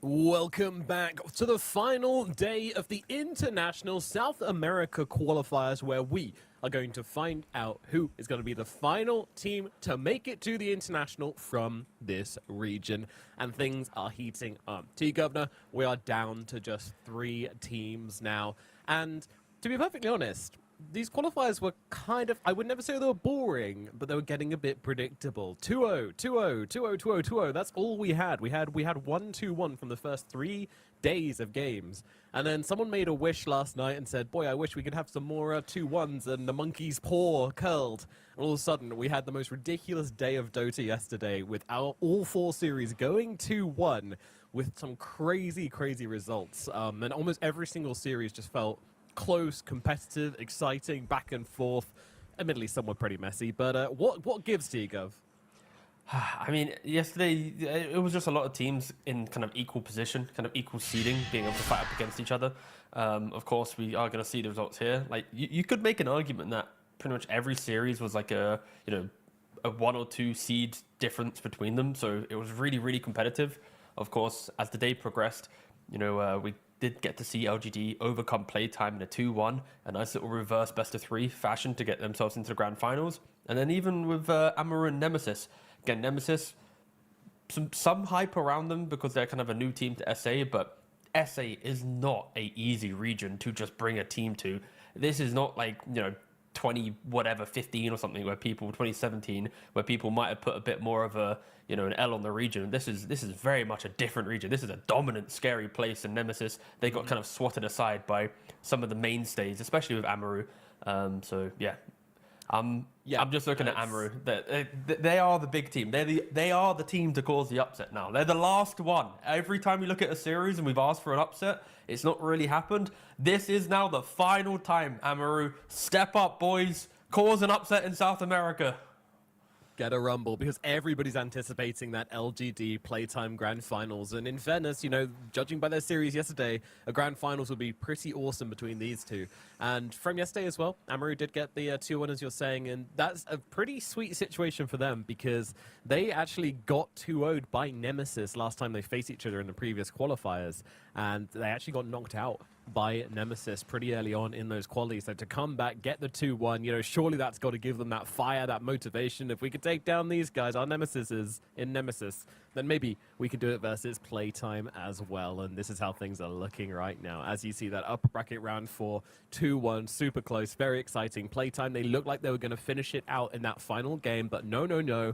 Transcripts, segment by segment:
Welcome back to the final day of the International South America Qualifiers, where we are going to find out who is going to be the final team to make it to the International from this region. And things are heating up. T-Governor, we are down to just 3 teams now. And to be perfectly honest, these qualifiers were kind of, I would never say they were boring, but they were getting a bit predictable. 2-0, 2-0, 2-0, 2-0, 2-0. That's all we had. We had 1-2-1 from the first 3 days of games. And then someone made a wish last night and said, boy, I wish we could have some more 2-1s and the monkey's paw curled. And all of a sudden, we had the most ridiculous day of Dota yesterday with our all 4 series going 2-1 with some crazy, crazy results. And almost every single series just felt close, competitive, exciting, back and forth. Admittedly, some were pretty messy, but what gives T-Gov? I mean, yesterday, it was just a lot of teams in kind of equal position, kind of equal seeding, being able to fight up against each other. Of course, we are going to see the results here. Like, you could make an argument that pretty much every series was like a 1 or 2 seed difference between them. So it was really, really competitive. Of course, as the day progressed, we did get to see LGD overcome PTime in a 2-1, a nice little reverse best-of-3 fashion to get themselves into the grand finals. And then even with Amaru and Nemesis. Again, Nemesis, some hype around them because they're kind of a new team to SA, but SA is not a easy region to just bring a team to. This is not like, 15 or something where people, 2017, where people might have put a bit more of a, an L on the region. This is very much a different region. This is a dominant, scary place, and Nemesis, they got kind of swatted aside by some of the mainstays, especially with Amaru. So yeah. I'm just looking at Amaru. They are the big team. They are the team to cause the upset now. They're the last one. Every time you look at a series and we've asked for an upset, it's not really happened. This is now the final time, Amaru. Step up, boys. Cause an upset in South America. Get a rumble, because everybody's anticipating that LGD PTime Grand Finals. And in fairness, judging by their series yesterday, a Grand Finals would be pretty awesome between these two. And from yesterday as well, Amaru did get the 2-1, as you're saying, and that's a pretty sweet situation for them, because they actually got 2-0'd by Nemesis last time they faced each other in the previous qualifiers, and they actually got knocked out by Nemesis pretty early on in those qualies. So to come back, get the 2-1, surely that's got to give them that fire, that motivation. If we could take down these guys, our Nemesis is in Nemesis, then maybe we could do it versus PTime as well. And this is how things are looking right now. As you see that upper bracket round 4, 2-1, super close, very exciting. PTime, they looked like they were going to finish it out in that final game, but no.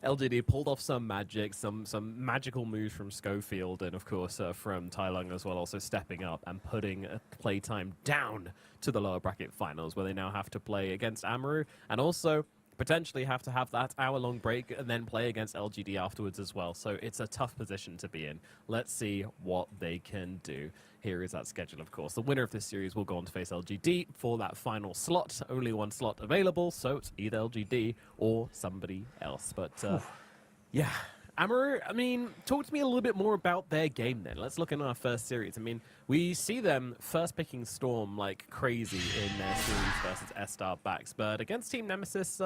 LGD pulled off some magic, some magical moves from Schofield, and of course from Tailung as well, also stepping up and putting PTime down to the lower bracket finals, where they now have to play against Amaru, and also potentially have to have that hour-long break and then play against LGD afterwards as well. So it's a tough position to be in. Let's see what they can do. Here is that schedule, of course. The winner of this series will go on to face LGD for that final slot. Only 1 slot available, so it's either LGD or somebody else. But yeah, Amaru, talk to me a little bit more about their game then. Let's look at our first series. We see them first picking Storm like crazy in their series versus S-Star backs, but against Team Nemesis,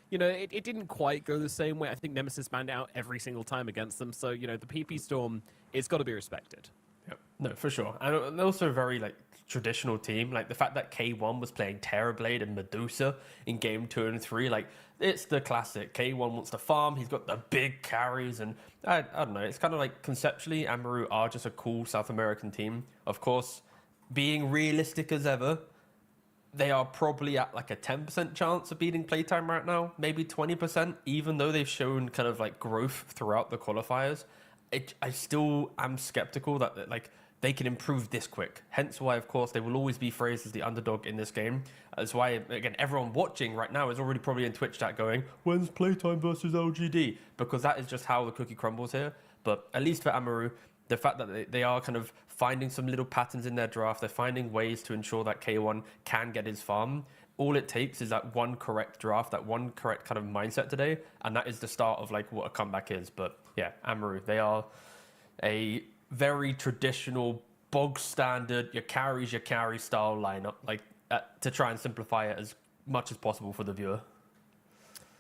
it didn't quite go the same way. I think Nemesis banned out every single time against them, so, the PP Storm, it's got to be respected. Yep. No, for sure. And they're also a very traditional team. Like the fact that K1 was playing Terrorblade and Medusa in game 2 and 3, it's the classic. K1 wants to farm. He's got the big carries, and I don't know. It's kind of like conceptually, Amaru are just a cool South American team. Of course, being realistic as ever, they are probably at a 10% chance of beating PTime right now, maybe 20%, even though they've shown kind of growth throughout the qualifiers. I still am skeptical that they can improve this quick. Hence why, of course, they will always be phrased as the underdog in this game. That's why, again, everyone watching right now is already probably in Twitch chat going, when's PTime versus LGD? Because that is just how the cookie crumbles here. But at least for Amaru, the fact that they are kind of finding some little patterns in their draft, they're finding ways to ensure that K1 can get his farm. All it takes is that one correct draft, that one correct kind of mindset today, and that is the start of what a comeback is. But yeah, Amaru, they are a very traditional, bog standard, your carry style lineup, to try and simplify it as much as possible for the viewer.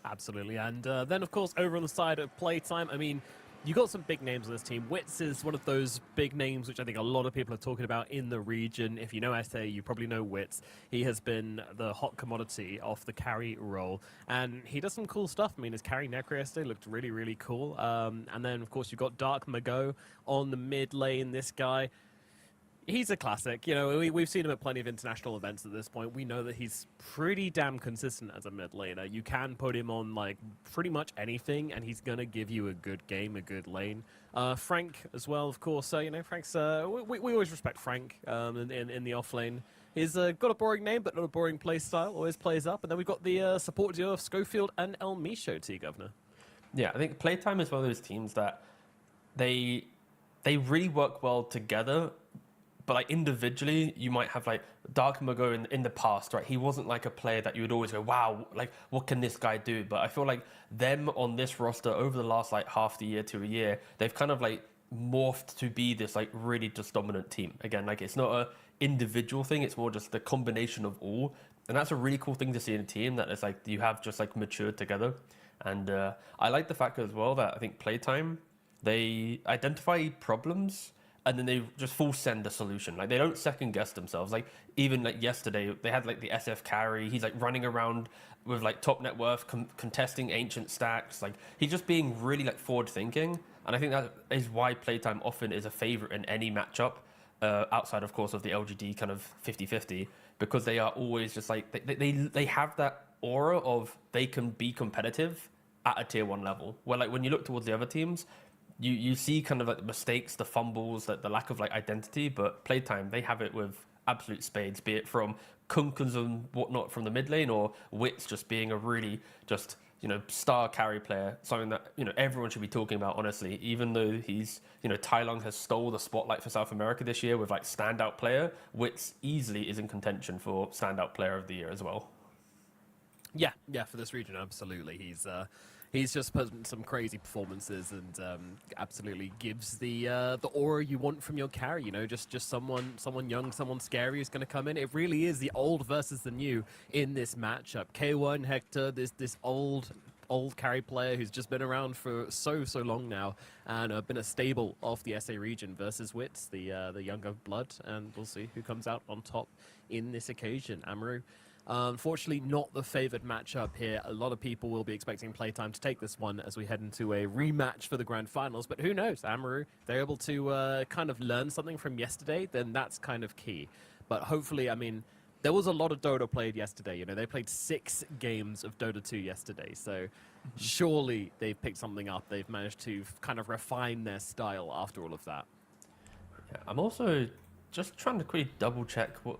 Absolutely. And then, of course, over on the side of PTime, You got some big names on this team. Wits is one of those big names which I think a lot of people are talking about in the region. If you know SA, you probably know Wits. He has been the hot commodity of the carry role, and he does some cool stuff. I mean, his carry Necro yesterday looked really, really cool. And then, of course, you've got Dark Mago on the mid lane. This guy, he's a classic. You know, we've seen him at plenty of international events at this point. We know that he's pretty damn consistent as a mid laner. You can put him on, like, pretty much anything, and he's going to give you a good game, a good lane. Frank as well, of course. You know, Frank's... we always respect Frank in the off lane. He's got a boring name, but not a boring play style. Always plays up. And then we've got the support duo of Schofield and El Micho, T-Governor. Yeah, I think Playtime is one of those teams that they really work well together. But like individually, you might have like Dark Mago in the past, right? He wasn't like a player that you would always go, wow, like what can this guy do? But I feel like them on this roster over the last like half the year to a year, they've kind of like morphed to be this like really just dominant team. Again, like it's not a individual thing, it's more just the combination of all. And that's a really cool thing to see in a team that is like you have just like matured together. And I like the fact as well that I think Playtime, they identify problems and then they just full send a solution. Like they don't second guess themselves. Like even like yesterday, they had like the SF carry. He's like running around with like top net worth, contesting ancient stacks. Like he's just being really like forward thinking. And I think that is why Playtime often is a favorite in any matchup, outside of course of the LGD kind of 50-50, because they are always just like, they have that aura of they can be competitive at a tier 1 level. Where like when you look towards the other teams, you see kind of like the mistakes, the fumbles, the lack of like identity, but Playtime, they have it with absolute spades, be it from Kunkens and whatnot from the mid lane, or Wits just being a really just, you know, star carry player, something that, you know, everyone should be talking about, honestly, even though he's, you know, Tai Lung has stole the spotlight for South America this year with like standout player. Wits easily is in contention for standout player of the year as well. Yeah, for this region, absolutely. He's just put in some crazy performances and absolutely gives the aura you want from your carry. You know, just someone young, someone scary who's going to come in. It really is the old versus the new in this matchup. K1 Hector, this old carry player who's just been around for so long now and been a staple of the SA region versus Wits, the younger blood, and we'll see who comes out on top in this occasion. Amaru. Unfortunately, not the favored matchup here. A lot of people will be expecting Playtime to take this one as we head into a rematch for the grand finals. But who knows? Amaru, they're able to kind of learn something from yesterday, then that's kind of key. But hopefully, I mean, there was a lot of Dota played yesterday. You know, they played 6 games of Dota 2 yesterday. So surely they've picked something up. They've managed to kind of refine their style after all of that. Yeah, I'm also just trying to quickly double check what...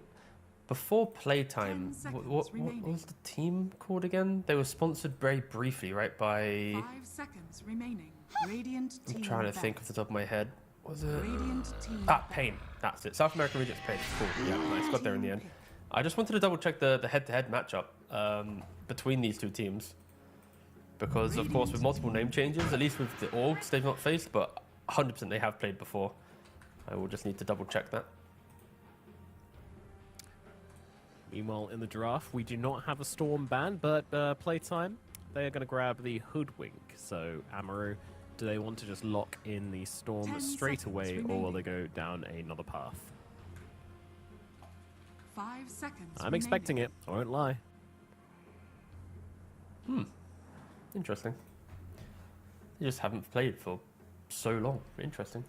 Before Playtime, what was the team called again? They were sponsored very briefly, right, by... 5 seconds remaining. Radiant team I'm trying to think off the top of my head. Was it... Radiant team Pain. That's it. South American Regions Pain. Cool. Yeah, nice. Got there in the end. I just wanted to double check the head-to-head matchup between these two teams. Because, of course, with multiple name changes, at least with the orgs, they've not faced, but 100% they have played before. I will just need to double check that. Meanwhile, in the draft, we do not have a Storm ban, but Playtime, they are going to grab the Hoodwink. So, Amaru, do they want to just lock in the Storm straight away, or will they go down another path? 5 seconds I'm expecting it, I won't lie. Interesting. You just haven't played for so long. Interesting.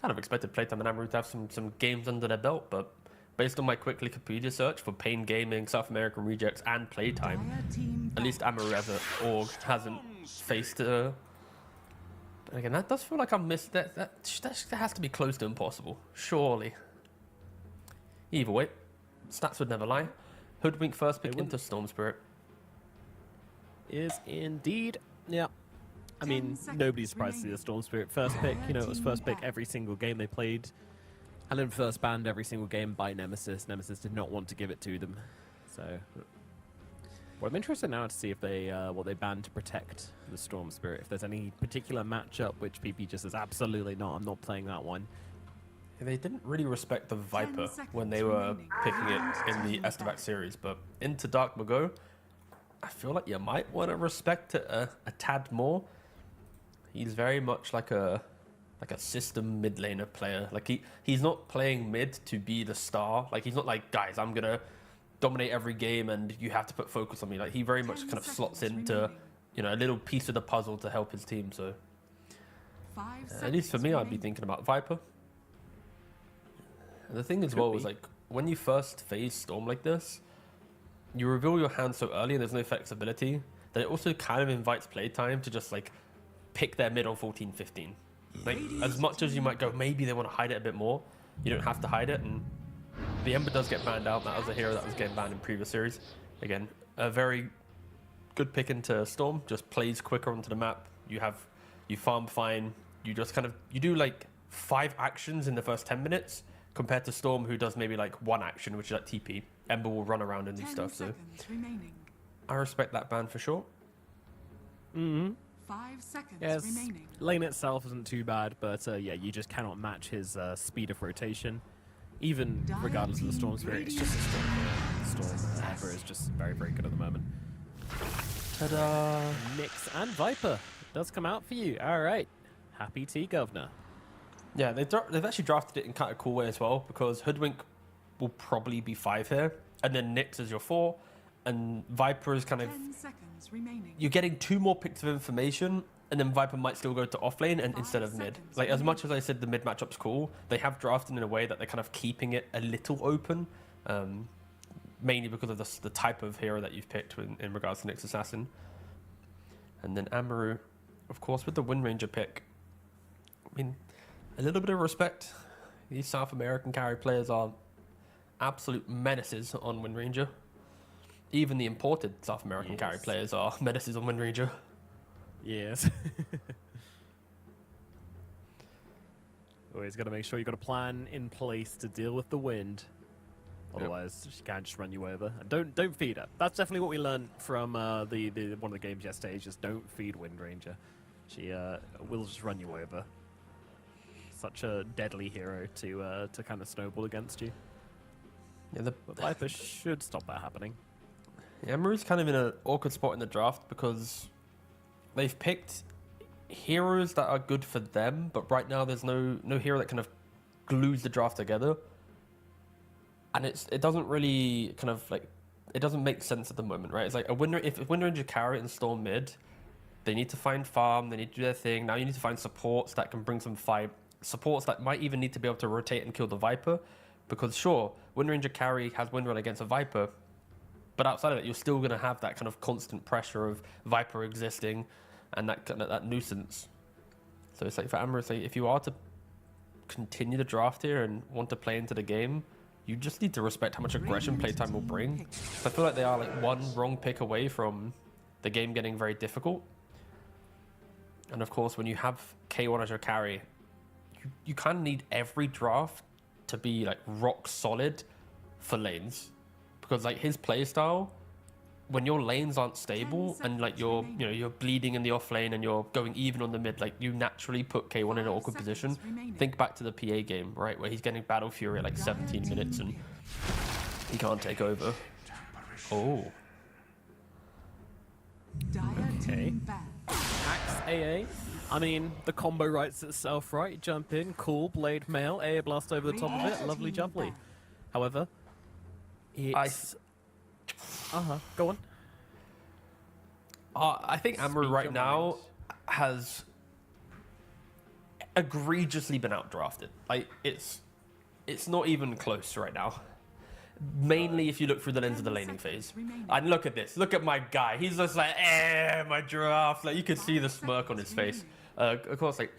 Kind of expected Playtime and Amaru to have some games under their belt, but based on my quick Wikipedia search for Pain Gaming, South American Rejects, and Playtime, at least Amaru as an org hasn't faced Again, that does feel like I'm missed. That has to be close to impossible, surely. Either way, stats would never lie. Hoodwink first pick into Storm Spirit. Is indeed, yeah. I mean, nobody's surprised to see the Storm Spirit first pick. You know, it was first pick every single game they played. And then first banned every single game by Nemesis. Nemesis did not want to give it to them. So, well, I'm interested now to see if they what they banned to protect the Storm Spirit. If there's any particular matchup which PP just says, absolutely not, I'm not playing that one. They didn't really respect the Viper when they were picking it in the Estevac series, but into Dark Mago, I feel like you might want to respect it a tad more. He's very much like a system mid laner player. Like he's not playing mid to be the star. Like he's not like, guys, I'm gonna dominate every game and you have to put focus on me. Like he very much kind of slots into, you know, a little piece of the puzzle to help his team. So at least for me, I'd be thinking about Viper. And the thing as well is like when you first phase Storm like this, you reveal your hand so early and there's no flexibility that it also kind of invites playtime to just like pick their mid on 14-15. Like as much as you might go, maybe they want to hide it a bit more, you don't have to hide it. And the Ember does get banned out. That was a hero that was getting banned in previous series. Again, a very good pick into Storm, just plays quicker onto the map. You farm fine. You just kind of, you do like 5 actions in the first 10 minutes compared to Storm, who does maybe like 1 action, which is like TP. Ember will run around and do stuff. So I respect that ban for sure. 5 seconds remaining. Lane itself isn't too bad, but yeah, you just cannot match his speed of rotation. Even regardless of the Storm Spirit, it's just a Storm. Ember is just very, very good at the moment. Ta-da! Nyx and Viper does come out for you. All right. Happy Tea, Governor. Yeah, they've actually drafted it in kind of a cool way as well, because Hoodwink will probably be 5 here, and then Nyx is your 4, and Viper is kind of... 10 seconds remaining. You're getting 2 more picks of information, and then Viper might still go to offlane and instead of mid. Like, as much as I said the mid matchup's cool, they have drafted in a way that they're kind of keeping it a little open, mainly because of the type of hero that you've picked in regards to Nyx Assassin. And then Amaru, of course, with the Wind Ranger pick. I mean, a little bit of respect. These South American carry players are absolute menaces on Wind Ranger. Even the imported South American carry players are menaces on Wind Ranger. Yes. Always got to make sure you've got a plan in place to deal with the wind. Otherwise, she can just run you over. And don't feed her. That's definitely what we learned from the one of the games yesterday. Just don't feed Wind Ranger. She will just run you over. Such a deadly hero to kind of snowball against you. Yeah, But Viper should stop that happening. Yeah, Amaru's kind of in an awkward spot in the draft because they've picked heroes that are good for them, but right now there's no hero that kind of glues the draft together. And it doesn't really kind of like, it doesn't make sense at the moment, right? It's like if Wind Ranger carry and Storm mid, they need to find farm, they need to do their thing. Now you need to find supports that can bring some fight. Supports that might even need to be able to rotate and kill the Viper. Because sure, Wind Ranger carry has Wind Run against a Viper, but outside of it, you're still going to have that kind of constant pressure of Viper existing and that nuisance. So it's like for Amaru, it's like if you are to continue the draft here and want to play into the game, you just need to respect how much aggression playtime will bring. I feel like they are like one wrong pick away from the game getting very difficult. And of course, when you have K1 as your carry, you kind of need every draft to be like rock solid for lanes, because like his playstyle, when your lanes aren't stable and like you're bleeding in the off lane and you're going even on the mid, like you naturally put K1 in an awkward position. Think back to the PA game, right, where he's getting Battle Fury at like 17 minutes and he can't take over. Oh. Okay. Axe AA. I mean, the combo writes itself, right? Jump in, cool, blade mail, AA blast over the top of it, lovely jubbly. However, it's... go on. I think Amaru right now has egregiously been outdrafted. Like, it's not even close right now. Mainly if you look through the lens of the laning phase. And look at this. Look at my guy. He's just like, my draft. Like, you can see the smirk on his face. Of course, like,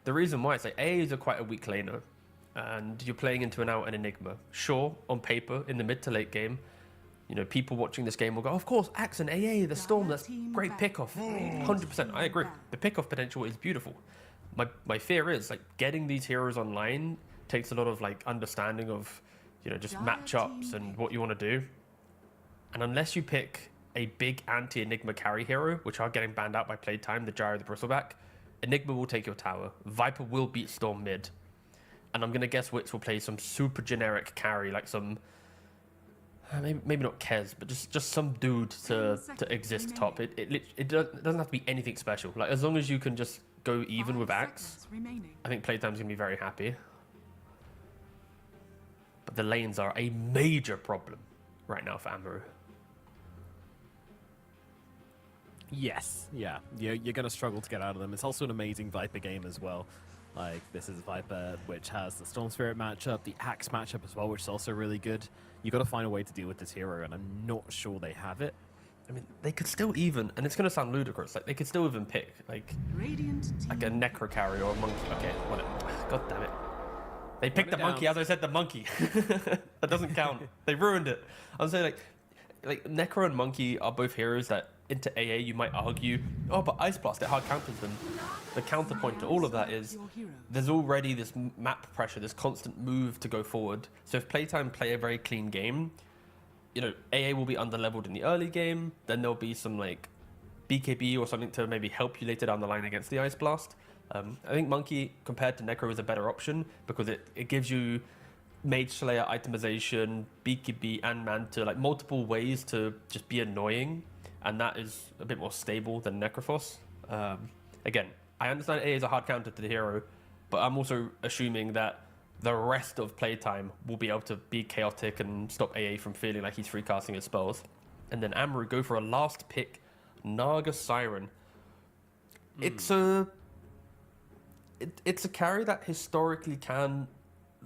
the reason why it's like, A is quite a weak laner. And you're playing into an Enigma. Sure, on paper, in the mid to late game, you know, people watching this game will go, of course, Axe and AA, the Storm, that's great pickoff. 100%, I agree. The pickoff potential is beautiful. My fear is, like, getting these heroes online takes a lot of, like, understanding of, you know, just matchups and what you want to do. And unless you pick a big anti-Enigma carry hero, which are getting banned out by playtime, the Gyro, the Bristleback, Enigma will take your tower. Viper will beat Storm mid. And I'm going to guess Wits will play some super generic carry, like some... Maybe not Kez, but just some dude to exist top. It doesn't have to be anything special. Like, as long as you can just go even 5 with Axe, seconds remaining. I think Playtime's going to be very happy. But the lanes are a major problem right now for Amaru. Yes, yeah. You're going to struggle to get out of them. It's also an amazing Viper game as well. Like, this is Viper, which has the Storm Spirit matchup, the Axe matchup as well, which is also really good. You got to find a way to deal with this hero, and I'm not sure they have it. I mean, they could still even, and it's going to sound ludicrous, like they could still even pick like a necro carry or a monkey. Okay, whatever. God damn it. They picked the monkey, as I said, the monkey. That doesn't count. They ruined it. I was saying like necro and monkey are both heroes that into AA you might argue, oh, but Ice Blast, it hard counters them. The counterpoint to all of that is there's already this map pressure, this constant move to go forward. So if Playtime play a very clean game, you know, AA will be underleveled in the early game. Then there'll be some like BKB or something to maybe help you later down the line against the Ice Blast. I think Monkey compared to Necro is a better option because it gives you Mage Slayer itemization, BKB and Manta, like multiple ways to just be annoying. And that is a bit more stable than Necrophos. Again, I understand AA is a hard counter to the hero, but I'm also assuming that the rest of Playtime will be able to be chaotic and stop AA from feeling like he's free casting his spells. And then Amaru go for a last pick, Naga Siren. It's a carry that historically can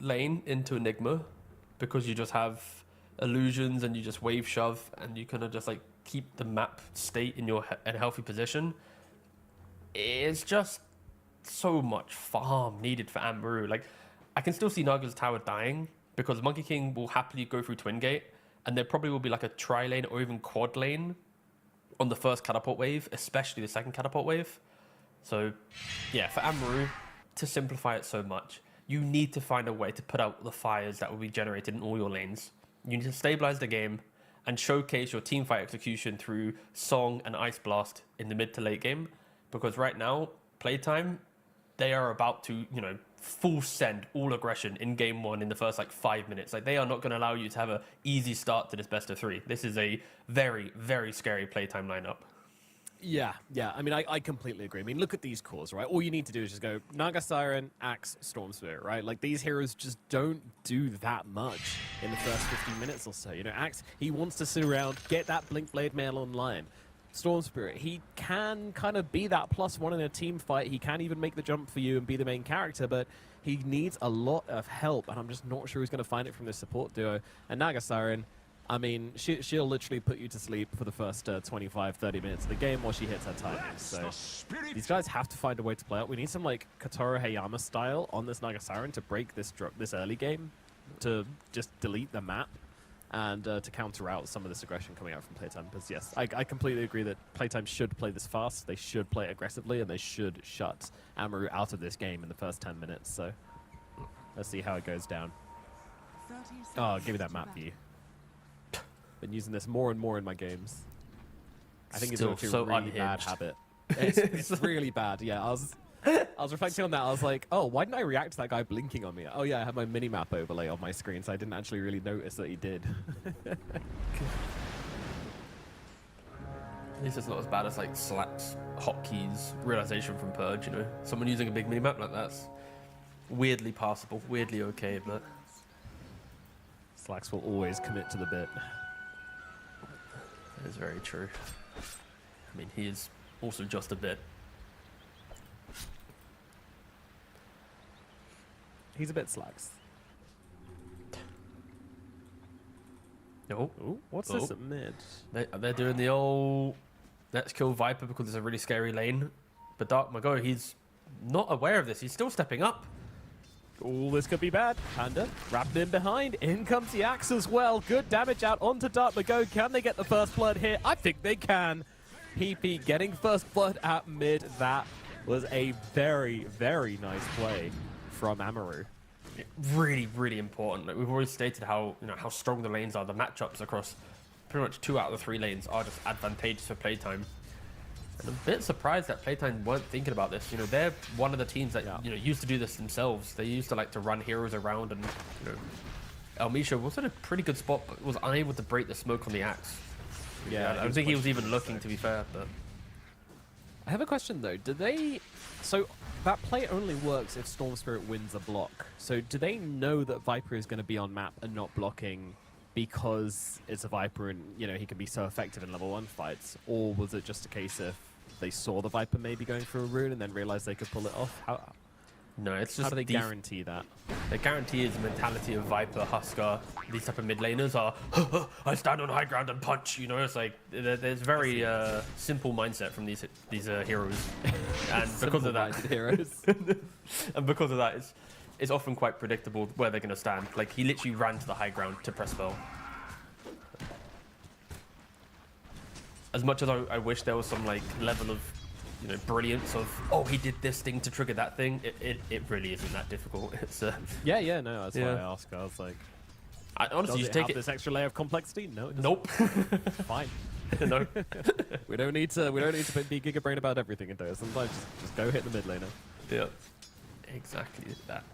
lane into Enigma because you just have illusions and you just wave shove and you kind of just like keep the map state in a healthy position. It's just so much farm needed for Amaru. Like, I can still see Naga's tower dying because Monkey King will happily go through Twin Gate and there probably will be like a tri-lane or even quad lane on the first catapult wave, especially the second catapult wave. So, yeah, for Amaru, to simplify it so much, you need to find a way to put out the fires that will be generated in all your lanes. You need to stabilize the game and showcase your teamfight execution through Song and Ice Blast in the mid to late game. Because right now, Playtime, they are about to, you know, full send all aggression in game one in the first like 5 minutes. Like, they are not going to allow you to have an easy start to this best of 3. This is a very, very scary Playtime lineup. Yeah. I mean, I completely agree. I mean, look at these cores, right? All you need to do is just go Naga Siren, Axe, Storm Spirit, right? Like, these heroes just don't do that much in the first 15 minutes or so. You know, Axe, he wants to sit around, get that Blink Blade mail online. Storm Spirit, he can kind of be that +1 in a team fight. He can even make the jump for you and be the main character, but he needs a lot of help, and I'm just not sure he's going to find it from this support duo. And Naga Siren, I mean, she'll literally put you to sleep for the first 25, 30 minutes of the game while she hits her timing. So these guys have to find a way to play out. We need some, like, Kotaro Hayama style on this Naga Siren to break this early game, to just delete the map, and to counter out some of this aggression coming out from Playtime. Because, yes, I completely agree that Playtime should play this fast, they should play aggressively, and they should shut Amaru out of this game in the first 10 minutes. So let's see how it goes down. Oh, give me that map view. Been using this more and more in my games. I think it's actually a really bad habit. It's really bad, yeah. I was reflecting on that. I was like, oh, why didn't I react to that guy blinking on me? Oh, yeah, I have my mini-map overlay on my screen, so I didn't actually really notice that he did. At least it's not as bad as, like, Slack's hotkeys realization from Purge, you know? Someone using a big mini-map like that's weirdly passable, weirdly okay, but... Slacks will always commit to the bit. That is very true. I mean, he is also just a bit. He's a bit Slacks. Oh, ooh, what's this at mid? They're doing the old let's kill Viper because it's a really scary lane. But Dark Mago, he's not aware of this. He's still stepping up. Oh, this could be bad. Panda wrapped in behind. In comes the Axe as well. Good damage out onto Dark Mago. Can they get the first blood here? I think they can. PP getting first blood at mid. That was a very, very nice play from Amaru. Really, really important. Like, we've already stated how how strong the lanes are. The matchups across pretty much 2 out of the 3 lanes are just advantageous for Playtime. And I'm a bit surprised that Playtime weren't thinking about this. You know, they're one of the teams that used to do this themselves. They used to like to run heroes around, and Elmisha was in a pretty good spot, but was unable to break the smoke on the Axe. Yeah, I don't think he was even looking, to be fair. But I have a question though. Do they? So that play only works if Storm Spirit wins a block. So do they know that Viper is going to be on map and not blocking because it's a Viper and he can be so effective in level 1 fights, or was it just a case of they saw the Viper maybe going through a rune and then realized they could pull it off? No, it's just how do they guarantee that? The guarantee is the mentality of Viper, Husker. These type of mid laners are, I stand on high ground and punch. It's like there's very simple mindset from these heroes, and because of that, heroes. and because of that, it's often quite predictable where they're going to stand. Like he literally ran to the high ground to press spell. As much as I wish there was some like level of brilliance of, oh, he did this thing to trigger that thing, it really isn't that difficult. It's yeah, no, that's why I asked. I was like, I honestly does just it take have this extra layer of complexity? No, it doesn't. Nope. Fine. No. we don't need to be gigabrain about everything in there. Sometimes just go hit the mid laner. Yeah, exactly that.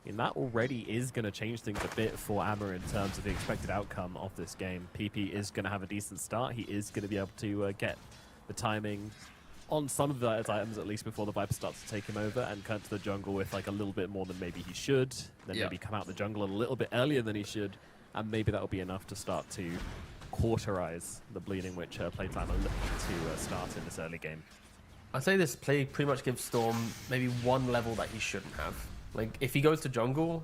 And that already is going to change things a bit for Amber in terms of the expected outcome of this game. PP is going to have a decent start. He is going to be able to get the timing on some of his items, at least before the Viper starts to take him over, and come to the jungle with like a little bit more than maybe he should. Then maybe come out the jungle a little bit earlier than he should, and maybe that will be enough to start to cauterize the Bleeding Witch playtime a little to start in this early game. I'd say this play pretty much gives Storm maybe one level that he shouldn't have. Like, if he goes to jungle,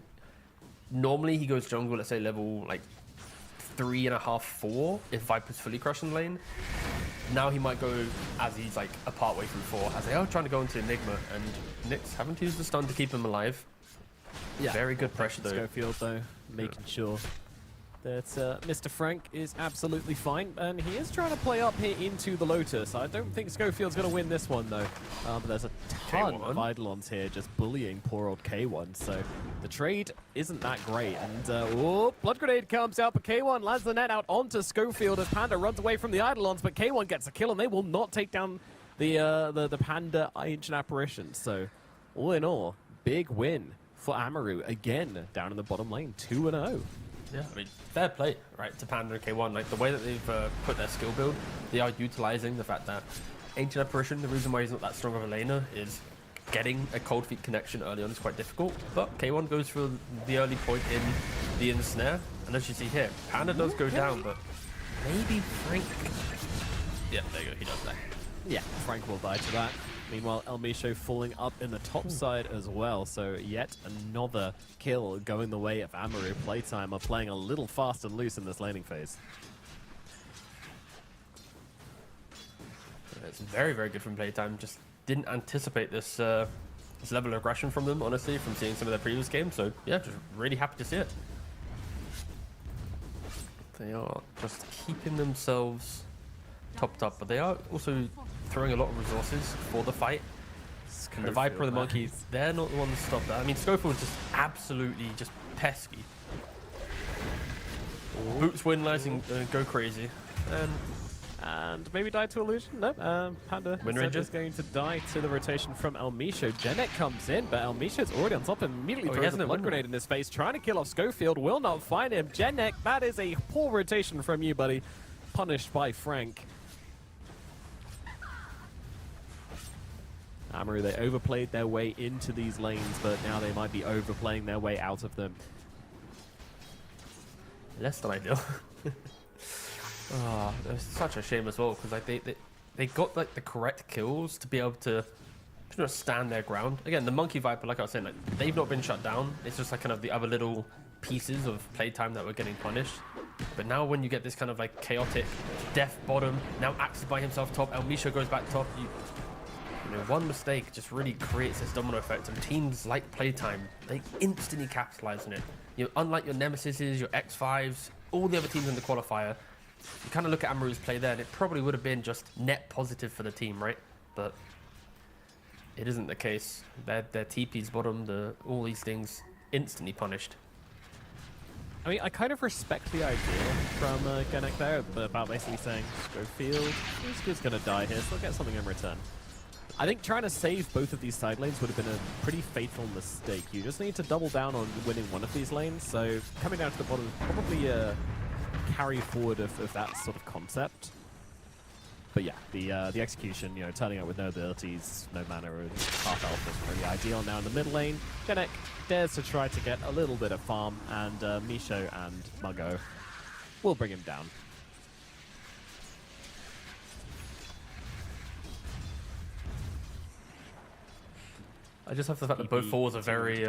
normally he goes jungle, let's say level, like, 3.5, 4, if Viper's fully crushing lane. Now he might go, as he's, like, a part way through 4, as they are trying to go into Enigma, and Nyx haven't used the stun to keep him alive. Yeah. Very good pressure, though. Schofield, though, making sure that Mr. Frank is absolutely fine, and he is trying to play up here into the Lotus. I don't think Schofield's going to win this one, though. But there's a ton of Eidolons here just bullying poor old K1, so the trade isn't that great. And, Blood Grenade comes out, but K1 lands the net out onto Schofield as Panda runs away from the Eidolons, but K1 gets a kill, and they will not take down the Panda Ancient Apparition. So, all in all, big win for Amaru, again, down in the bottom lane, 2-0. Yeah, I mean, fair play, right, to Panda and K1. Like, the way that they've put their skill build, they are utilizing the fact that Ancient Apparition, the reason why he's not that strong of a laner is getting a cold feet connection early on is quite difficult. But K1 goes for the early point in the ensnare. And as you see here, Panda does go down, but maybe Frank... Yeah, there you go, he does that. Yeah, Frank will die to that. Meanwhile, El Misho falling up in the top side as well, so yet another kill going the way of Amaru. Playtime are playing a little fast and loose in this laning phase. It's very, very good from Playtime. Just didn't anticipate this this level of aggression from them, honestly, from seeing some of their previous games. So, yeah, just really happy to see it. They are just keeping themselves topped up, but they are also throwing a lot of resources for the fight. And the Viper and the Monkey, they're not the ones to stop that. I mean, Schofield is just absolutely just pesky. Boots win, and go crazy. And maybe die to Illusion? Nope. Panda is going to die to the rotation from El Misho. Genek comes in, but El Misho's already on top and immediately throws a blood grenade in his face, trying to kill off Schofield. Will not find him. Genek, that is a poor rotation from you, buddy. Punished by Frank. Amaru, they overplayed their way into these lanes, but now they might be overplaying their way out of them. Less than ideal. Oh, it's such a shame as well, because like they got like the correct kills to be able to stand their ground. Again, the Monkey Viper, like I was saying, like, they've not been shut down. It's just like kind of the other little pieces of playtime that were getting punished. But now when you get this kind of like chaotic death bottom, now Axe by himself top, El Misho goes back top, you know, one mistake just really creates this domino effect, and teams like Playtime, they instantly capitalize on it. You know, unlike your Nemesises, your X5s, all the other teams in the qualifier, you kind of look at Amaru's play there, and it probably would have been just net positive for the team, right? But it isn't the case. Their TP's bottom, all these things instantly punished. I mean, I kind of respect the idea from Genek there about basically saying, Schofield, this kid's going to die here, so I'll get something in return. I think trying to save both of these side lanes would have been a pretty fateful mistake. You just need to double down on winning one of these lanes, so coming down to the bottom, probably carry forward of that sort of concept. But yeah, the execution, you know, turning up with no abilities, no mana, and half health is pretty ideal. Now in the mid lane, Genek dares to try to get a little bit of farm, and Misho and Muggo will bring him down. I just have the fact that both forwards are very,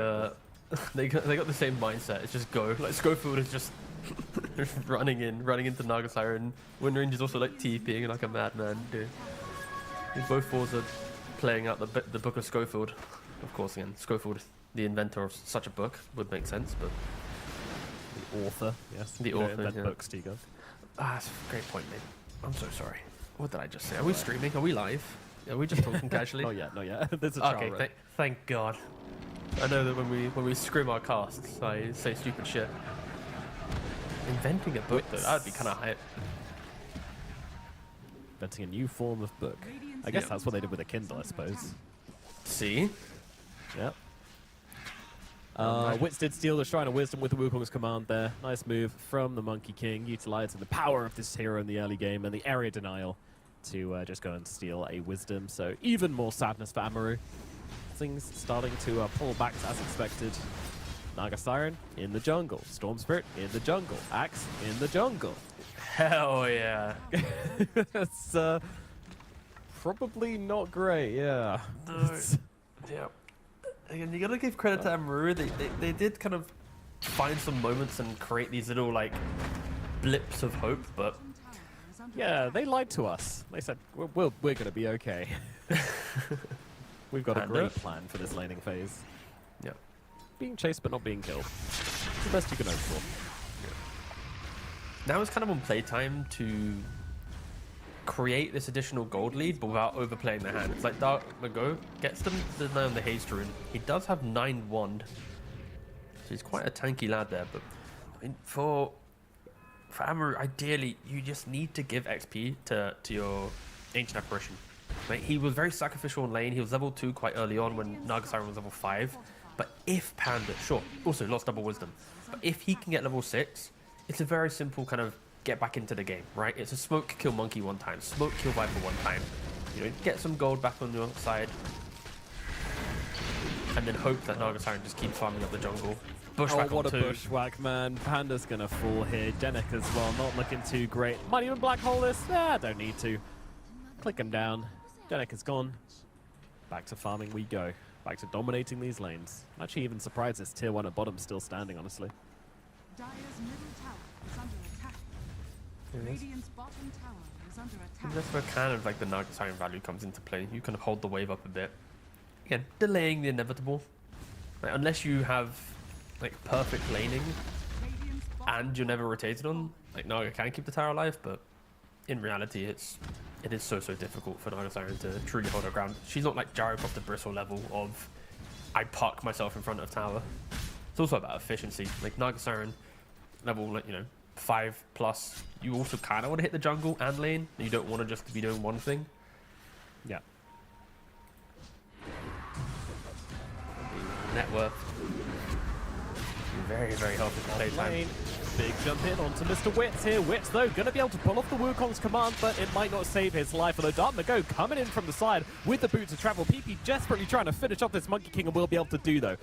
they got the same mindset. It's just go. Like Schofield is just running into Naga Siren. Windrange is also like TPing like a madman, dude. Both forwards are playing out the book of Schofield. Of course, again, Schofield, the inventor of such a book, would make sense, but The author, yes. The You don't author, invent yeah. books, Tigo. that's a great point, mate. I'm so sorry. What did I just say? Are we streaming? Are we live? Are we just talking casually? Not yet, not yet. There's a Okay, trial run. thank God. I know that when we scrim our casts, I say stupid shit. Inventing a book, though, that would be kind of hype. Inventing a new form of book. I guess Yeah. that's what they did with a Kindle, I suppose. See? Yep. nice. Wits did steal the Shrine of Wisdom with the Wukong's command there. Nice move from the Monkey King, utilizing the power of this hero in the early game and the area denial to just go and steal a Wisdom. So even more sadness for Amaru. Things starting to pull back as expected. Naga Siren in the jungle. Storm Spirit in the jungle. Axe in the jungle. Hell yeah. It's probably not great, yeah. No. Yeah. Again, you gotta give credit to Amaru. They did kind of find some moments and create these little like blips of hope, but Yeah, they lied to us. They said, we're going to be okay. We've got a And great plan for this laning phase. yeah. Being chased but not being killed. It's the best you can hope for. Now it's kind of on playtime to create this additional gold lead, but without overplaying their hand. It's like Dark Mago gets them to 9 on the haste rune. He does have 9 wand, so he's quite a tanky lad there. But I mean, for Amaru, ideally, you just need to give XP to your Ancient Apparition. Like, he was very sacrificial in lane. He was level 2 quite early on when Naga Siren was level 5. But if Panda, sure, also lost double wisdom. But if he can get level 6, it's a very simple kind of get back into the game, right? It's a smoke kill monkey one time, smoke kill viper one time. You know, get some gold back on your side, and then hope that Naga Siren just keeps farming up the jungle. Bushwhack Oh, what a on 2. bushwhack, man. Panda's going to fall here. Genek as well, not looking too great. Might even black hole this? Ah, don't need to. Click him down. Genek is gone. Back to farming we go. Back to dominating these lanes. I'm actually even surprised this tier 1 at bottom still standing, honestly. Dire's middle tower is under attack. Radiant's bottom tower is under attack. And that's where kind of like the Naga Siren value comes into play. You can hold the wave up a bit. Again, delaying the inevitable. Like, unless you have like perfect laning Radiant's bottom and you're never rotated on, like Naga can keep the tower alive, but in reality it is so difficult for Naga Siren to truly hold her ground. She's not like Gyrocopter Bristle level of I park myself in front of tower. It's also about efficiency. Like Naga Siren level, like, you know, 5+, you also kind of want to hit the jungle and lane. You don't want to just be doing one thing. Yeah. Net worth. Very healthy for playtime. Lane. Big jump in onto Mr. Wits here. Wits, though, going to be able to pull off the Wukong's command, but it might not save his life. Although Dark Mago coming in from the side with the boots of travel. PP desperately trying to finish off this Monkey King and will be able to do, though.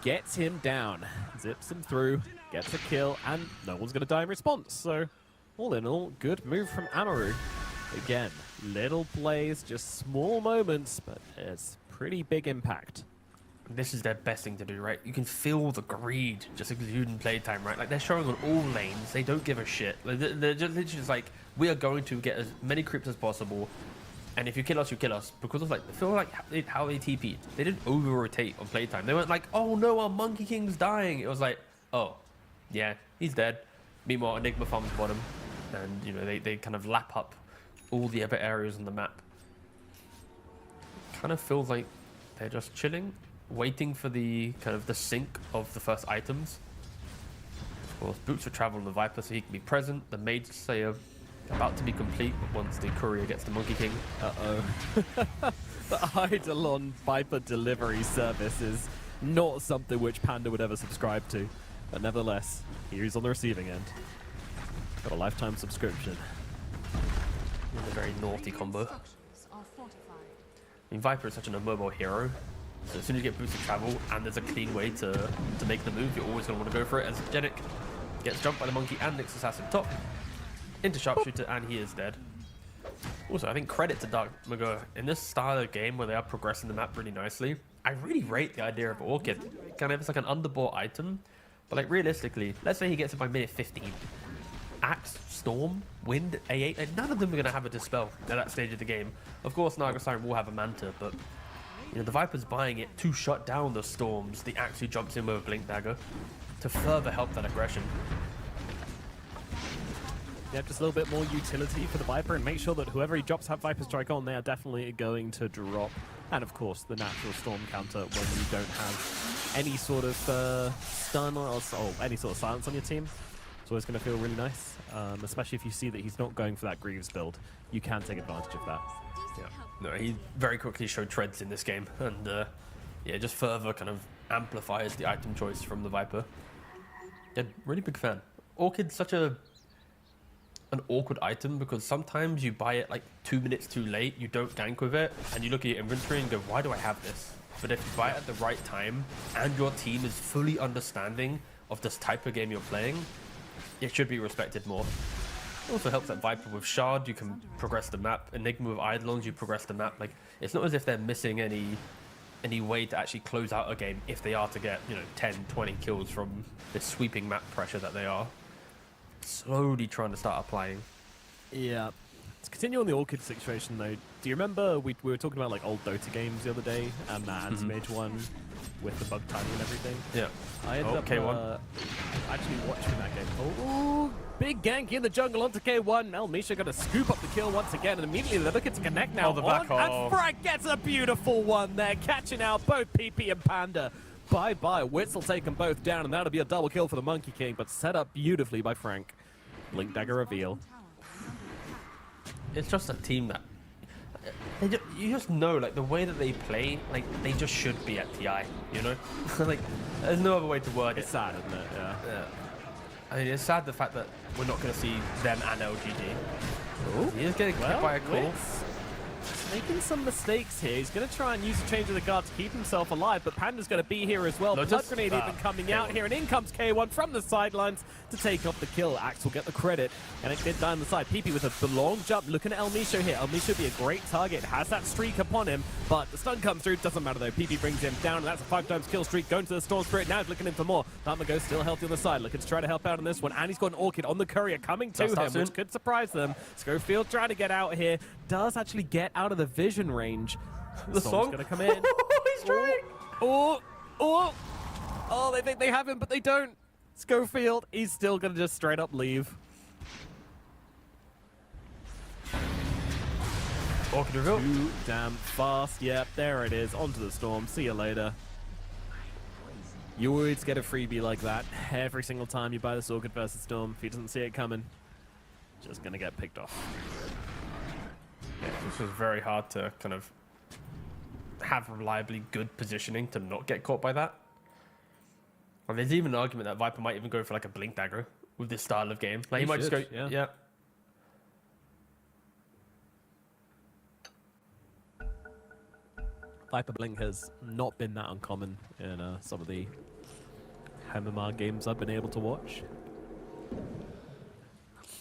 Gets him down. Zips him through. Gets a kill, and no one's going to die in response. So, all in all, good move from Amaru. Again, little plays, just small moments, but it's pretty big impact. This is their best thing to do, right? You can feel the greed just exuding playtime, right? Like, they're showing on all lanes. They don't give a shit. Like, they're just literally just like, we are going to get as many creeps as possible, and if you kill us, you kill us. Because of, like, I feel like how they TP'd. They didn't over-rotate on playtime. They weren't like, oh no, our Monkey King's dying. It was like, oh, yeah, he's dead. Meanwhile, Enigma farms bottom, and, you know, they kind of lap up all the other areas on the map. Kind of feels like they're just chilling, waiting for the kind of the sync of the first items. Of course, Boots of Travel on the Viper so he can be present. The Mage Slayer about to be complete once the courier gets the Monkey King. Uh-oh. The Eidolon Viper delivery service is not something which Panda would ever subscribe to. But nevertheless, here he's on the receiving end. Got a lifetime subscription. It's a very naughty combo. Structures are fortified. I mean, Viper is such an immobile hero. So as soon as you get boosted travel and there's a clean way to make the move, you're always going to want to go for it. As Genic gets jumped by the monkey and Nyx Assassin top into sharpshooter, and he is dead. Also, I think credit to Dark Mago in this style of game where they are progressing the map really nicely. I really rate the idea of Orchid. Kind of, it's like an underbought item, but like realistically, let's say he gets it by minute 15. Axe, Storm, Wind, A8, like none of them are going to have a Dispel at that stage of the game. Of course, Naga Siren will have a Manta, but you know, the Viper's buying it to shut down the Storms, the Axe who jumps in with a Blink Dagger, to further help that aggression. Yeah, just a little bit more utility for the Viper, and make sure that whoever he drops that Viper Strike on, they are definitely going to drop. And of course, the natural Storm counter when you don't have any sort of stun or any sort of silence on your team. It's always going to feel really nice, especially if you see that he's not going for that Greaves build. You can take advantage of that. Yeah. No, he very quickly showed treads in this game, and yeah, just further kind of amplifies the item choice from the Viper. Yeah, really big fan. Orchid's such an awkward item because sometimes you buy it like 2 minutes too late, you don't gank with it, and you look at your inventory and go, why do I have this? But if you buy it at the right time and your team is fully understanding of this type of game you're playing, it should be respected more. It also helps that Viper with Shard, you can progress the map. Enigma with Eidolons, you progress the map. Like, it's not as if they're missing any way to actually close out a game if they are to get, you know, 10, 20 kills from this sweeping map pressure that they are slowly trying to start applying. Yeah. To continue on the Orchid situation, though, do you remember we were talking about like old Dota games the other day, and that Anti-Mage one with the bug timing and everything? Yeah. I ended up K1. actually watching that game. Oh, big gank in the jungle onto K1. Misha going to scoop up the kill once again, and immediately they're looking to connect now. The back and Frank gets a beautiful one there, catching out both PP and Panda. Bye-bye. Wits will take them both down, and that'll be a double kill for the Monkey King, but set up beautifully by Frank. Blink Dagger reveal. It's just a team that you just know, like the way that they play, like they just should be at TI, you know. Like there's no other way to word it. It's sad, isn't it? Yeah. I mean, it's sad the fact that we're not going to see them and LGD. Ooh. He is getting hit by a call. Wits making some mistakes here. He's going to try and use a change of the guard to keep himself alive, but Panda's going to be here as well. Lotus? Blood Grenade even coming out here, and in comes K1 from the sidelines to take off the kill. Axe will get the credit, and it did die on the side. PP with a long jump, looking at El Misho here. El Misho would be a great target, has that streak upon him, but the stun comes through, doesn't matter though. PP brings him down, and that's a 5 times kill streak, going to the Storm Spirit. Now he's looking in for more. Damago still healthy on the side, looking to try to help out on this one, and he's got an Orchid on the courier coming to him, which could surprise them. Schofield trying to get out here, does actually get out of the vision range. The song's gonna come in. He's trying. Oh, they think they have him, but they don't. Schofield, he's still gonna just straight up leave. Orchid reveal. Too damn fast. Yep, there it is. Onto the Storm. See you later. You always get a freebie like that every single time you buy this Orchid versus Storm. If he doesn't see it coming, just gonna get picked off. Yeah, this was very hard to kind of have reliably good positioning to not get caught by that. And there's even an argument that Viper might even go for like a Blink Dagger with this style of game. Like he might just go, yeah. Viper Blink has not been that uncommon in some of the MMR games I've been able to watch.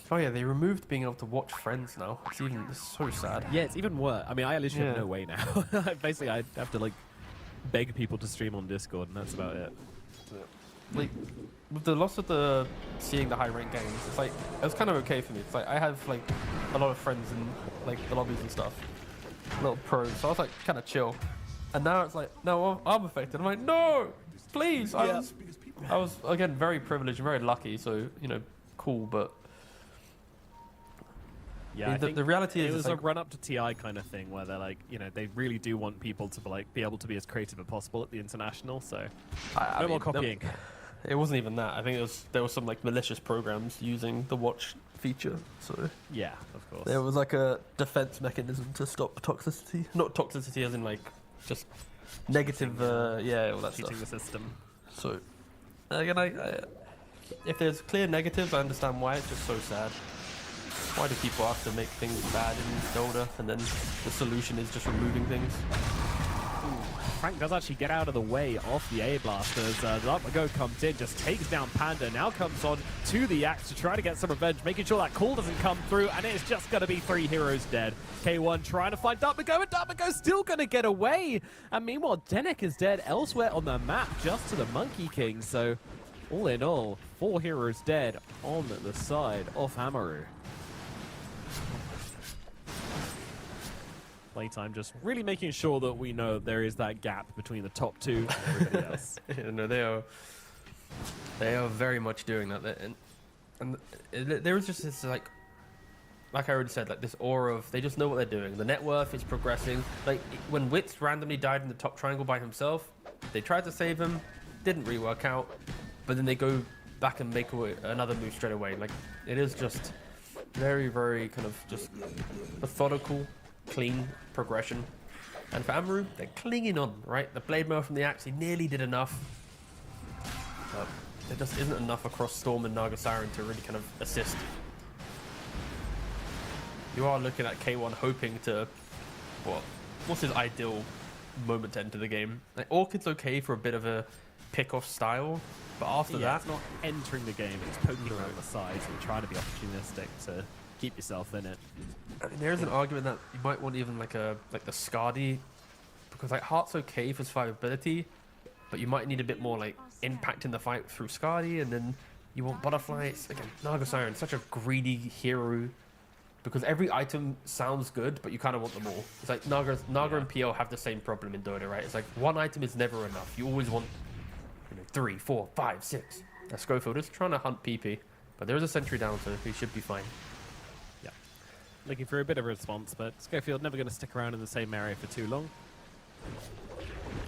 Oh yeah, they removed being able to watch friends now. It's so sad. Yeah, it's even worse. I mean, I literally have no way now. Basically, I have to like beg people to stream on Discord, and that's about it. Like with the loss of the seeing the high rank games, it's like it was kind of okay for me. It's like I have like a lot of friends in like the lobbies and stuff, little pros. So I was like kind of chill, and now it's like no, I'm affected. I'm like no, please. I was again very privileged and very lucky. So you know, cool, but. Yeah, I think the reality is it was like, a run up to TI kind of thing where they're like, you know, they really do want people to like be able to be as creative as possible at the international. So no more copying. It wasn't even that. I think there was some like malicious programs using the watch feature. So yeah, of course. There was like a defense mechanism to stop toxicity. Not toxicity as in like just negative. All that cheating stuff. the system. So again, if there's clear negatives, I understand why. It's just so sad. Why do people have to make things bad in Dota, and then the solution is just removing things? Frank does actually get out of the way of the A blasters. Go comes in, just takes down Panda, now comes on to the Axe to try to get some revenge, making sure that call doesn't come through, and it's just going to be 3 heroes dead. K1 trying to find Dartmago, and Dartmago's still going to get away. And meanwhile, Denek is dead elsewhere on the map, just to the Monkey King. So all in all, 4 heroes dead on the side of Amaru. Playtime just really making sure that we know there is that gap between the top 2 and everybody else. Yeah, no, they are very much doing that. And there is just this like I already said, like this aura of they just know what they're doing. The net worth is progressing. Like when Wits randomly died in the top triangle by himself, they tried to save him, didn't really work out, but then they go back and make another move straight away. Like it is just very, very kind of just methodical, clean progression. And for Amaru, they're clinging on, right? The blade mail from the Axe, he nearly did enough. But there just isn't enough across Storm and Naga Siren to really kind of assist. You are looking at K1 hoping to, what's his ideal moment to enter the game? Like, Orchid's okay for a bit of a pick-off style, but after that... it's not entering the game, it's poking around the sides and trying to be opportunistic to keep yourself in it. I mean, there's an argument that you might want even like the Skadi, because like Heart's okay for survivability, but you might need a bit more like impact in the fight through Skadi, and then you want Butterflies. Again, Naga Siren, such a greedy hero, because every item sounds good, but you kind of want them all. It's like Naga and PL have the same problem in Dota, right? It's like one item is never enough. You always want 3, 4, 5, 6. Now Schofield is trying to hunt PP, but there is a sentry down, so he should be fine. Looking for a bit of a response, but Schofield never going to stick around in the same area for too long.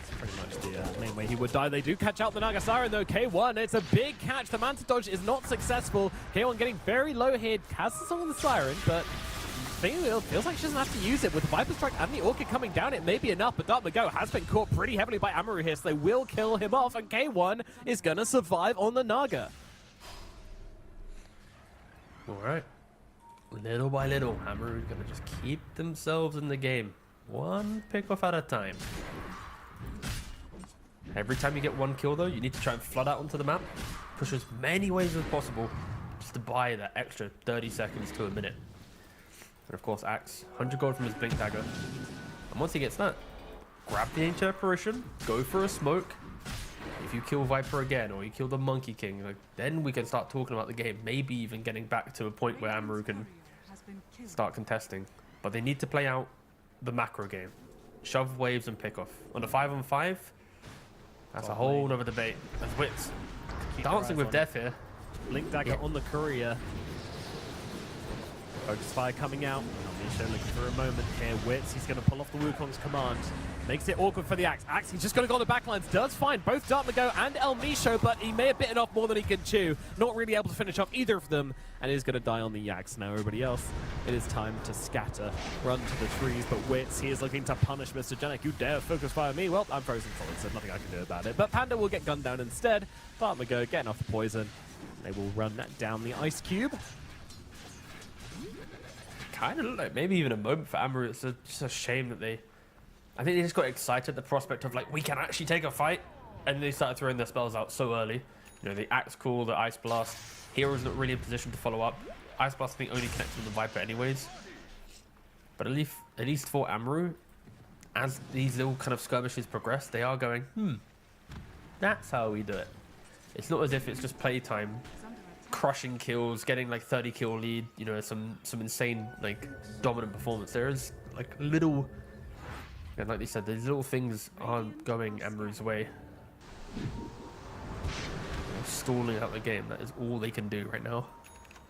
It's pretty much the main way he would die. They do catch out the Naga Siren though. K1, it's a big catch. The Manta Dodge is not successful. K1 getting very low here. Has the song on the Siren, but feels like she doesn't have to use it. With the Viper Strike and the Orchid coming down, it may be enough, but Dartmago has been caught pretty heavily by Amaru here, so they will kill him off, and K1 is going to survive on the Naga. All right. Little by little, Amaru is going to just keep themselves in the game. One pick-off at a time. Every time you get one kill, though, you need to try and flood out onto the map. Push as many waves as possible just to buy that extra 30 seconds to a minute. And of course, Axe, 100 gold from his Blink Dagger. And once he gets that, grab the Ancient Apparition, go for a smoke. If you kill Viper again, or you kill the Monkey King, like, then we can start talking about the game. Maybe even getting back to a point where Amaru can start contesting. But they need to play out the macro game. Shove waves and pick off. On a 5-on-5, that's a whole nother debate. That's Wits dancing with death here. Blink Dagger on the Courier. Focus Fire coming out. Misha looking for a moment here. Wits, he's going to pull off the Wukong's command. Makes it awkward for the Axe. Axe, he's just going to go on the backlines. Does find both Dartmago and El Misho, but he may have bitten off more than he can chew. Not really able to finish off either of them, and is going to die on the Axe. Now everybody else, it is time to scatter, run to the trees, but Wits, he is looking to punish Mr. Janek. You dare focus fire me? Well, I'm frozen solid, so nothing I can do about it. But Panda will get gunned down instead. Dartmago getting off the poison. They will run down the Ice Cube. Kind of look like maybe even a moment for Amaru. It's just a shame that I think they just got excited at the prospect of like, we can actually take a fight, and they started throwing their spells out so early. You know, the Axe Call, the Ice Blast. Hero's not really in position to follow up. Ice Blast I think only connects with the Viper anyways. But at least for Amaru, as these little kind of skirmishes progress, they are going, that's how we do it. It's not as if it's just playtime, crushing kills, getting like 30 kill lead, you know, some insane like dominant performance. There is like little, and like they said, these little things aren't going Amaru's way. They're stalling out the game. That is all they can do right now.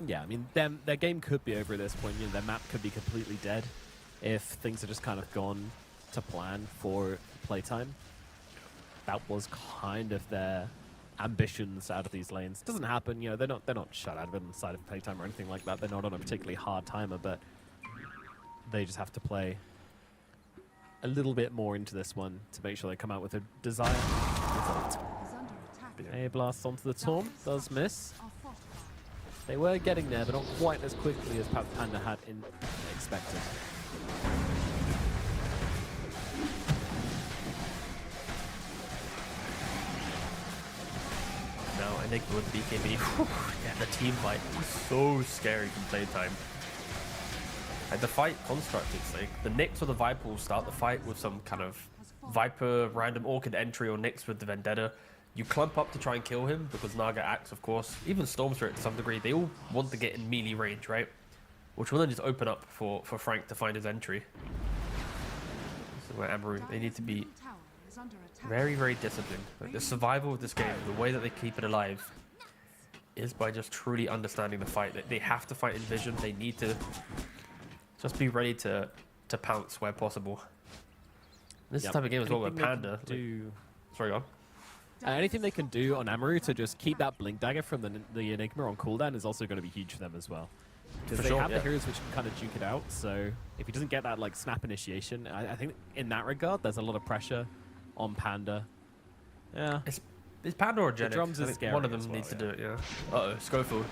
Yeah, I mean, their game could be over at this point. You know, their map could be completely dead if things had just kind of gone to plan for playtime. That was kind of their ambitions out of these lanes. Doesn't happen, you know, they're not shut out of it inside of playtime or anything like that. They're not on a particularly hard timer, but they just have to play a little bit more into this one to make sure they come out with a desired result. A blast onto the Torm does miss. They were getting there, but not quite as quickly as perhaps Panda had expected. Now Enigma with BKB. Yeah, the team fight is so scary from playtime. Like the fight construct, it's like the Nyx or the Viper will start the fight with some kind of Viper random Orchid entry or Nyx with the Vendetta. You clump up to try and kill him because Naga acts, of course. Even Storm Spirit to some degree, they all want to get in melee range, right? Which will then just open up for Frank to find his entry. This is where Amaru, they need to be very, very disciplined. Like the survival of this game, the way that they keep it alive, is by just truly understanding the fight. They have to fight in vision. They need to just be ready to pounce where possible. This is the type of game as well where Panda... Sorry, go on. Anything they can do on Amaru to just keep that Blink Dagger from the Enigma on cooldown is also going to be huge for them as well. Because they have the heroes which can kind of duke it out, so if he doesn't get that like snap initiation, I think in that regard there's a lot of pressure on Panda. Yeah. It's Panda or Genetic. The drums is scary. One of them needs to do it, yeah. Uh-oh, Schofield.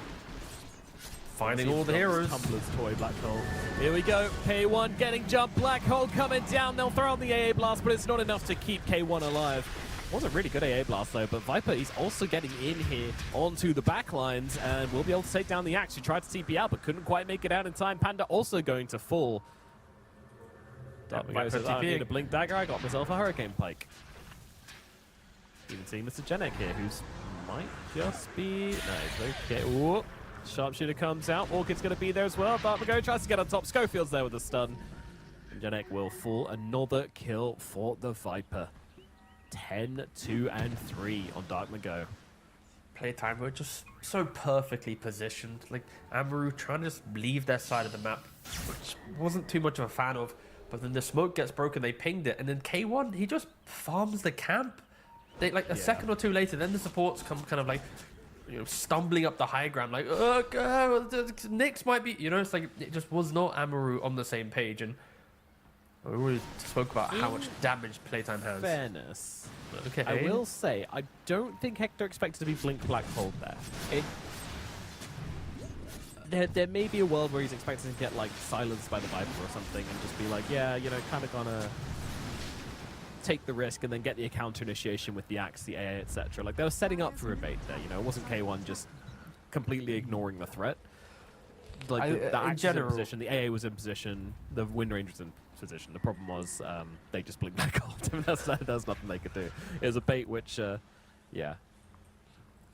Finding all the heroes. Tumbler's toy Black Hole. Here we go. K1 getting jumped. Black Hole coming down. They'll throw on the AA Blast, but it's not enough to keep K1 alive. Was a really good AA Blast though, but Viper is also getting in here onto the back lines and will be able to take down the Axe. He tried to TP out, but couldn't quite make it out in time. Panda also going to fall. Viper says, I need a Blink Dagger. I got myself a Hurricane Pike. Even seeing Mr. Genek here, who's might just be... No, it's okay. Ooh. Sharpshooter comes out. Orchid's going to be there as well. Dartmago tries to get on top. Schofield's there with a stun. And Genek will fall. Another kill for the Viper. 10, 2, and 3 on Dartmago. Playtime were just so perfectly positioned. Like Amaru trying to just leave their side of the map, which wasn't too much of a fan of. But then the smoke gets broken, they pinged it, and then K1, he just farms the camp. They like a second or two later, then the supports come kind of like, you know, stumbling up the high ground, like, Nyx might be, you know, it's like it just was not Amaru on the same page, and we already spoke about how much damage Playtime has. Fairness. Okay. I will say, I don't think Hector expected to be Blink Black Hole there. There may be a world where he's expecting to get like silenced by the Viper or something and just be like, yeah, you know, kind of gonna take the risk and then get the counter initiation with the Axe, the AA, etc. Like they were setting up for a bait there, you know. It wasn't K1 just completely ignoring the threat. Like the Axe was in position, the AA was in position, the Wind Ranger was in position. The problem was they just blinked back on. There's nothing they could do. It was a bait which, yeah,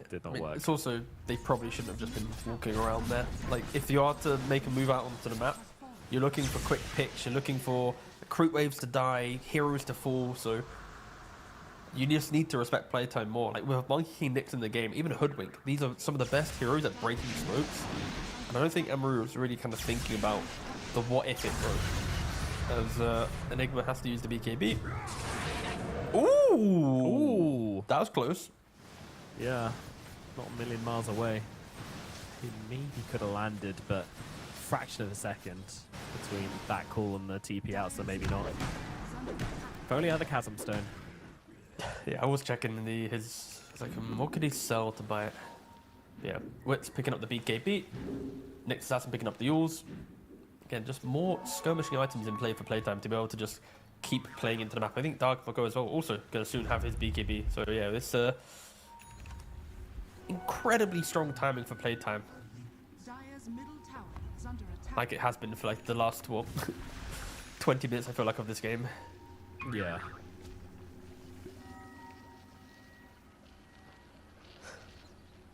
it did not work. It's also, they probably shouldn't have just been walking around there. Like, if you are to make a move out onto the map, you're looking for quick picks, you're looking for recruit waves to die, heroes to fall, so you just need to respect playtime more. Like, with Monkey King Nyx in the game, even Hoodwink, these are some of the best heroes at breaking smokes. And I don't think Amaru was really kind of thinking about the what if it broke. As Enigma has to use the BKB. Ooh! Ooh! That was close. Yeah, not a million miles away. He maybe could have landed, but fraction of a second between that call and the TP out, so maybe not. If only had the Chasm Stone. Yeah, I was checking his like, what could he sell to buy it? Yeah, Wit's picking up the BKB. Nyx Assassin picking up the Yules. Again, just more skirmishing items in play for playtime to be able to just keep playing into the map. I think Dark as well also going to soon have his BKB. So yeah, this incredibly strong timing for playtime. Dire's middle tower is under attack. Like it has been for like the last, what, 20 minutes I feel like of this game. Yeah.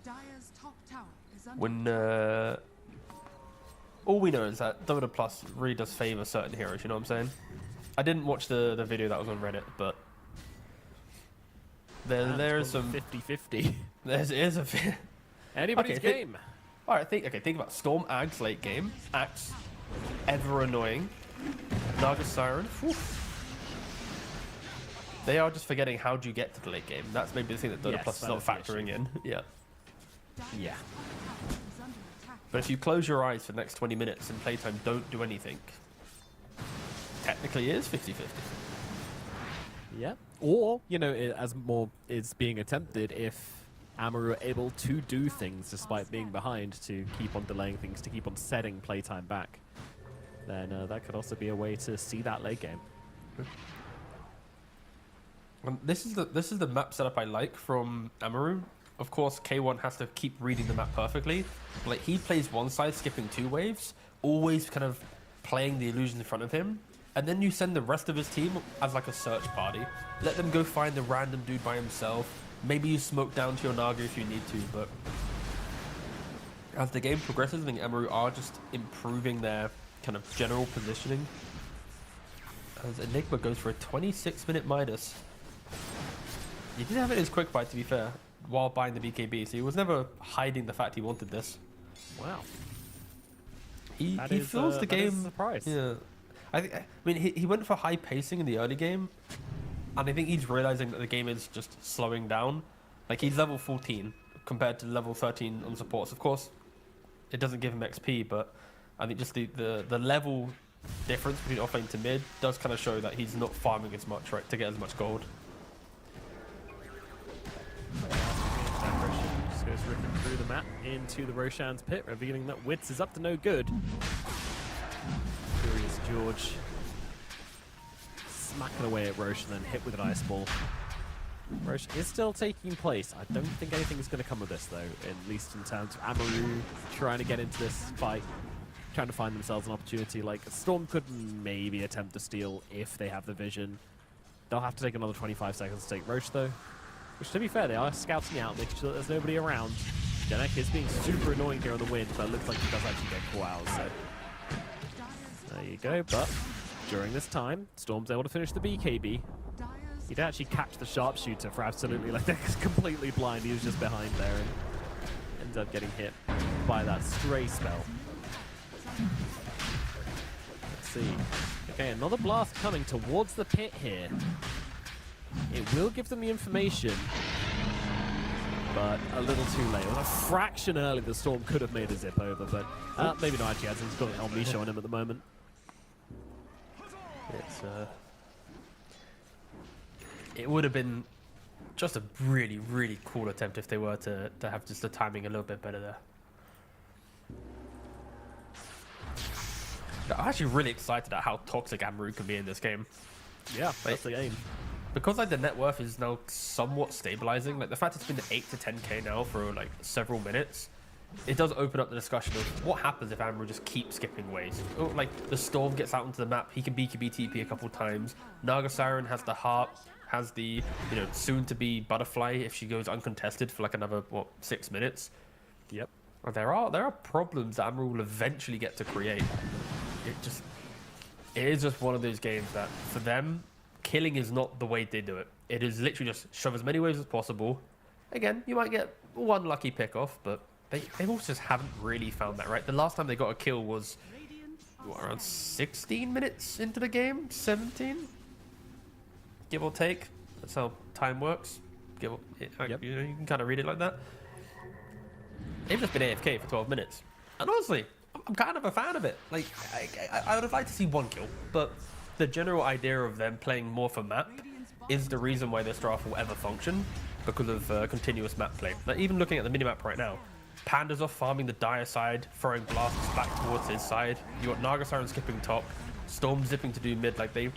Dire's top tower is under When all we know is that Dota Plus really does favor certain heroes, you know what I'm saying? I didn't watch the video that was on Reddit, but there's some 50-50. There's a Anybody's Okay, game. all right. Think about Storm Axe late game. Axe, ever annoying. Naga Siren. Whew. They are just forgetting how do you get to the late game. That's maybe the thing that Dota Yes, Plus is that not is the factoring in. Yeah. Yeah. is under attack. But if you close your eyes for the next 20 minutes and playtime don't do anything, technically it is 50-50. Yeah. Or, you know, as more is being attempted, if Amaru are able to do things despite being behind, to keep on delaying things, to keep on setting playtime back, then that could also be a way to see that late game. This is the map setup I like from Amaru. Of course, K1 has to keep reading the map perfectly. Like, he plays one side, skipping 2 waves, always kind of playing the illusion in front of him. And then you send the rest of his team as like a search party. Let them go find the random dude by himself. Maybe you smoke down to your Naga if you need to, but as the game progresses, I think Amaru are just improving their kind of general positioning. As Enigma goes for a 26-minute Midas. He did have it in his quick fight, to be fair, while buying the BKB, so he was never hiding the fact he wanted this. Wow. He feels the game. That is a surprise. Yeah. I mean, he went for high pacing in the early game, and I think he's realizing that the game is just slowing down. Like, he's level 14 compared to level 13 on supports. Of course, it doesn't give him XP, but I think just the level difference between offlane to mid does kind of show that he's not farming as much, right, to get as much gold. Just goes ripping through the map into the Roshan's pit, revealing that Wits is up to no good. Furious George smacking away at Roche and then hit with an ice ball. Roche is still taking place. I don't think anything's going to come of this, though, at least in terms of Amaru trying to get into this fight, trying to find themselves an opportunity. Like, Storm could maybe attempt to steal if they have the vision. They'll have to take another 25 seconds to take Roche, though. Which, to be fair, they are scouting out, making sure that there's nobody around. Janek is being super annoying here on the wind, but it looks like he does actually get caught out, so there you go. But during this time, Storm's able to finish the BKB. He did actually catch the sharpshooter for absolutely, like, they're completely blind. He was just behind there and ended up getting hit by that stray spell. Let's see. Okay, another blast coming towards the pit here. It will give them the information, but a little too late. It was a fraction early. The Storm could have made a zip over, but maybe not actually, as he's got an Omnisho on him at the moment. It would have been just a really, really cool attempt if they were to have just the timing a little bit better there. I'm actually really excited at how toxic Amaru can be in this game. Yeah, that's the aim. Because like the net worth is now somewhat stabilizing, like the fact it's been 8 to 10k now for like several minutes, it does open up the discussion of what happens if Amaru just keeps skipping waves. Like the Storm gets out into the map, he can BKB TP a couple times. Naga Siren has the heart, has the soon to be Butterfly if she goes uncontested for like another 6 minutes. Yep. There are problems that Amaru will eventually get to create. It is just one of those games that for them, killing is not the way they do it. It is literally just shove as many waves as possible. Again, you might get one lucky pick off, but they also just haven't really found that, right? The last time they got a kill was around 16 minutes into the game, 17, give or take. That's how time works. You can kind of read it like that. They've just been AFK for 12 minutes, and honestly, I'm kind of a fan of it. Like, I would have liked to see one kill, but the general idea of them playing more for map is the reason why this draft will ever function, because of continuous map play. Like, even looking at the minimap right now, Panda's off farming the Dire side, throwing blasts back towards his side. You got Naga Siren skipping top, Storm zipping to do mid. Like, they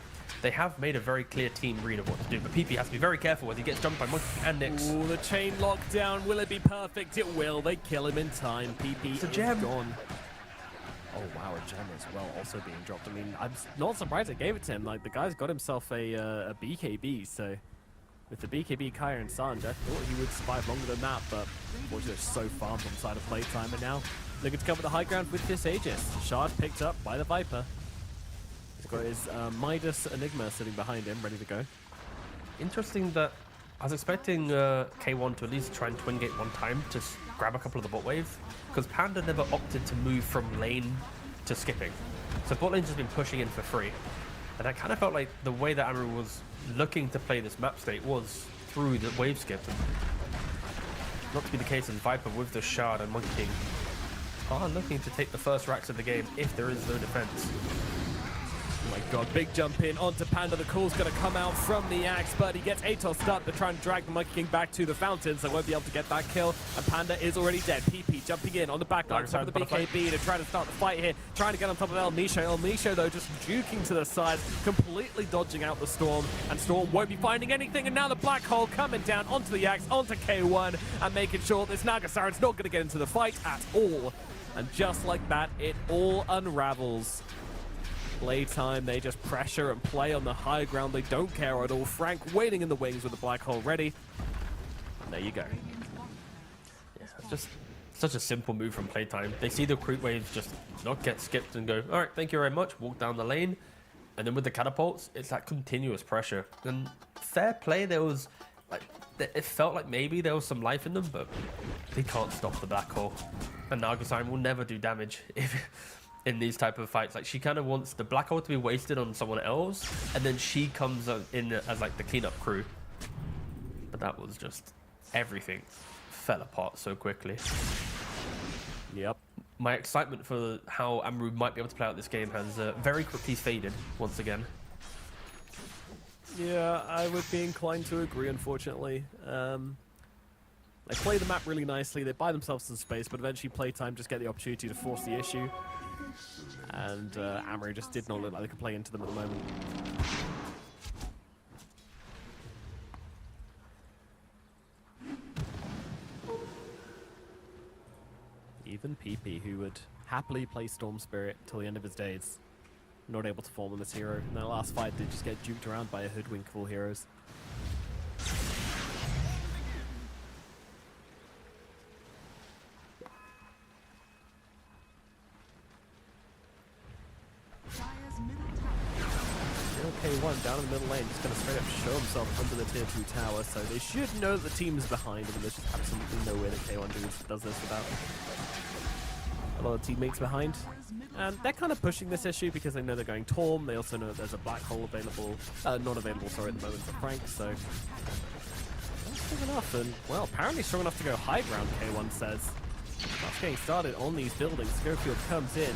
have made a very clear team read of what to do, but PP has to be very careful as he gets jumped by Monkey and Nyx. Ooh, the chain lockdown. Will it be perfect? It will. They kill him in time. PP is gone. Oh, wow, a gem as well also being dropped. I mean, I'm not surprised they gave it to him. Like, the guy's got himself a BKB, so with the BKB, Kaya and Sanj, I thought he would survive longer than that, but unfortunately, they're so farmed on the side of playtime, and now looking to cover the high ground with this Aegis. Shard picked up by the Viper. He's got his Midas Enigma sitting behind him, ready to go. Interesting that I was expecting K1 to at least try and twin gate one time to grab a couple of the bot wave, because Panda never opted to move from lane to skipping. So bot lane's just been pushing in for free. And I kind of felt like the way that Amaru was looking to play this map state was through the wave skip. And not to be the case in Viper with the Shard and Monkey King are looking to take the first racks of the game if there is no defense. my god, big jump in onto Panda. The call's going to come out from the Axe, but he gets Atos stuck. They're trying to drag the Monkey King back to the fountains. They won't be able to get that kill, and Panda is already dead. PP jumping in on the back line, top of the BKB. They're trying to start the fight here, trying to get on top of El Nisho. El Nisho, though, just juking to the side, completely dodging out the Storm, and Storm won't be finding anything, and now the Black Hole coming down onto the Axe, onto K1, and making sure this Nagasaren's not going to get into the fight at all. And just like that, it all unravels. Playtime, they just pressure and play on the high ground. They don't care at all. Frank waiting in the wings with the Black Hole ready. And there you go. Yeah, just such a simple move from Playtime. They see the creep waves just not get skipped and go, all right, thank you very much, walk down the lane. And then with the catapults, it's that continuous pressure. And fair play, there was, like, it felt like maybe there was some life in them, but they can't stop the Black Hole. And Nagasaren will never do damage in these type of fights. Like, she kind of wants the Black Hole to be wasted on someone else, and then she comes in as like the cleanup crew. But that was just, everything fell apart so quickly. Yep. My excitement for how Amaru might be able to play out this game has very quickly faded once again. Yeah, I would be inclined to agree, unfortunately. They play the map really nicely, they buy themselves some space, but eventually Playtime just get the opportunity to force the issue. And Amaru just did not look like they could play into them at the moment. Even PP, who would happily play Storm Spirit till the end of his days, not able to form on this hero. In that last fight, they just get duped around by a hoodwink of all heroes. K1 down in the middle lane, just going to straight up show himself under the tier 2 tower, so they should know that the team's behind him, and there's just absolutely no way that K1 does this without a lot of teammates behind. And they're kind of pushing this issue because they know they're going Torm. They also know that there's a Black Hole available, not available, sorry, at the moment for Frank, so that's strong enough. And, well, apparently strong enough to go high ground, K1 says. That's getting started on these buildings. Schofield comes in.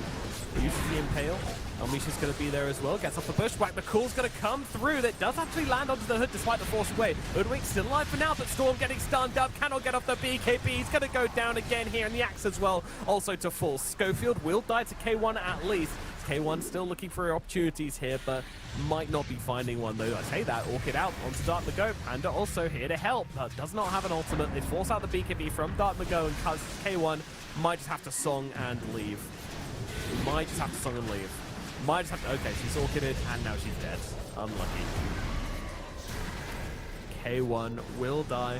He uses the Impale. Elmisha's going to be there as well. Gets off the bushwhack. The call's going to come through. That does actually land onto the hood despite the force away. Hoodwink's still alive for now, but Storm getting stunned up. Cannot get off the BKB. He's going to go down again here, and the Axe as well. Also to fall. Schofield will die to K1 at least. K1 still looking for opportunities here, but might not be finding one, though. I say that. Orchid out onto Dark Mago. Panda also here to help, but does not have an ultimate. They force out the BKB from Dark Mago, and K1 might just have to song and leave. Might just have to song and leave. Might just have to... Okay, she's orchided, and now she's dead. Unlucky. K1 will die.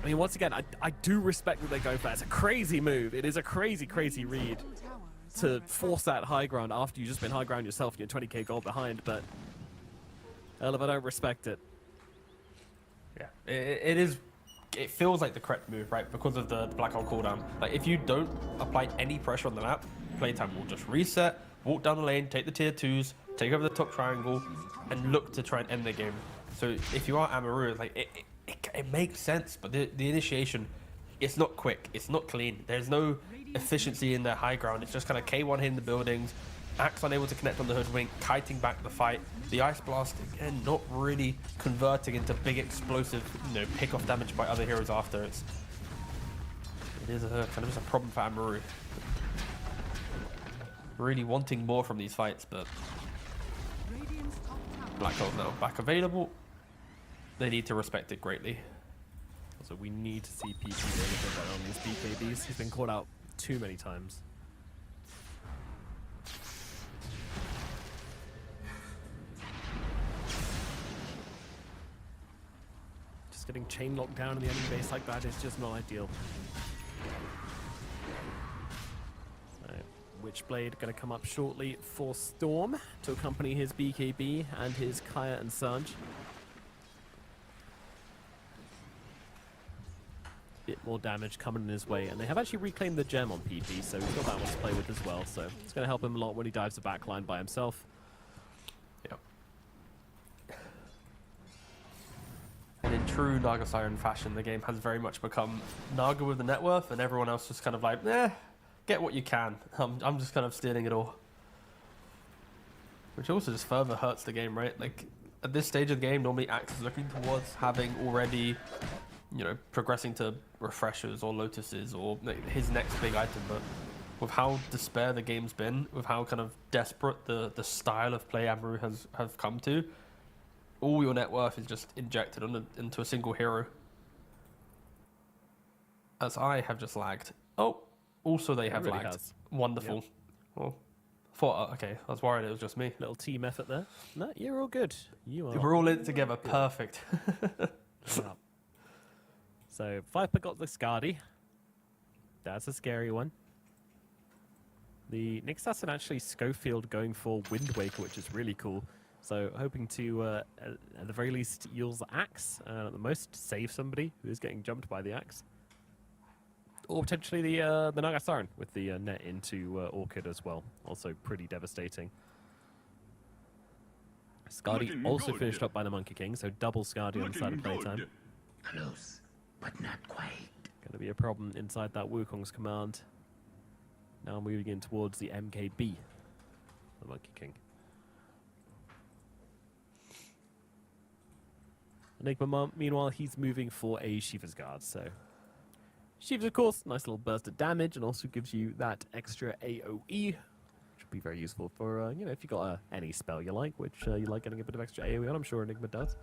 I mean, once again, I do respect that they're going for that. It's a crazy move. It is a crazy, crazy read to force that high ground after you've just been high ground yourself and you're 20k gold behind, but hell if I don't respect it. Yeah, it is. It feels like the correct move, right? Because of the Black Hole cooldown. Like, if you don't apply any pressure on the map, Playtime will just reset, walk down the lane, take the tier 2s, take over the top triangle, and look to try and end the game. So if you are Amaru, like it makes sense, but the initiation, it's not quick, it's not clean. There's no efficiency in their high ground. It's just kind of K1 hitting the buildings, Axe unable to connect on the hoodwink, kiting back the fight. The Ice Blast, again, not really converting into big explosive, pick-off damage by other heroes after. It is a kind of a problem for Amaru. Really wanting more from these fights, but Black Hole's now back available. They need to respect it greatly. So we need to see PP doing a bit better on these BKBs. He's been caught out too many times. Just getting chain locked down in the enemy base like that is just not ideal. Witchblade going to come up shortly for Storm to accompany his BKB and his Kaya and Surge. Bit more damage coming in his way, and they have actually reclaimed the gem on PP, so he's got that one to play with as well. So it's going to help him a lot when he dives the backline by himself. Yep. And in true Nagasaren fashion, the game has very much become Naga with the net worth, and everyone else just kind of like, get what you can. I'm just kind of stealing it all. Which also just further hurts the game, right? Like, at this stage of the game, normally Axe is looking towards having already, you know, progressing to refreshers or lotuses or like, his next big item. But with how despair the game's been, with how kind of desperate the style of play Amaru has come to, all your net worth is just injected into a single hero. As I have just lagged. Oh, also they have really lagged. has. Wonderful. Yep. Well, thought, okay, I was worried it was just me. Little team effort there. No, you're all good. You are. We're all in it together. Perfect. Yeah. So, Viper got the Skadi. That's a scary one. The next assassin actually Schofield going for Wind Waker, which is really cool. So, hoping to, at the very least, use the axe. At the most, save somebody who is getting jumped by the axe. Or potentially the Naga Siren with the net into Orchid as well. Also pretty devastating. Skadi also finished up by the Monkey King, so double Skadi on the side of playtime. Close, but not quite. Going to be a problem inside that Wukong's command. Now moving in towards the MKB, the Monkey King. Enigma, meanwhile, he's moving for a Shiva's Guard, so... Shivas, of course, nice little burst of damage, and also gives you that extra AoE, which will be very useful for, you know, if you got any spell you like, which you like getting a bit of extra AoE on. I'm sure Enigma does.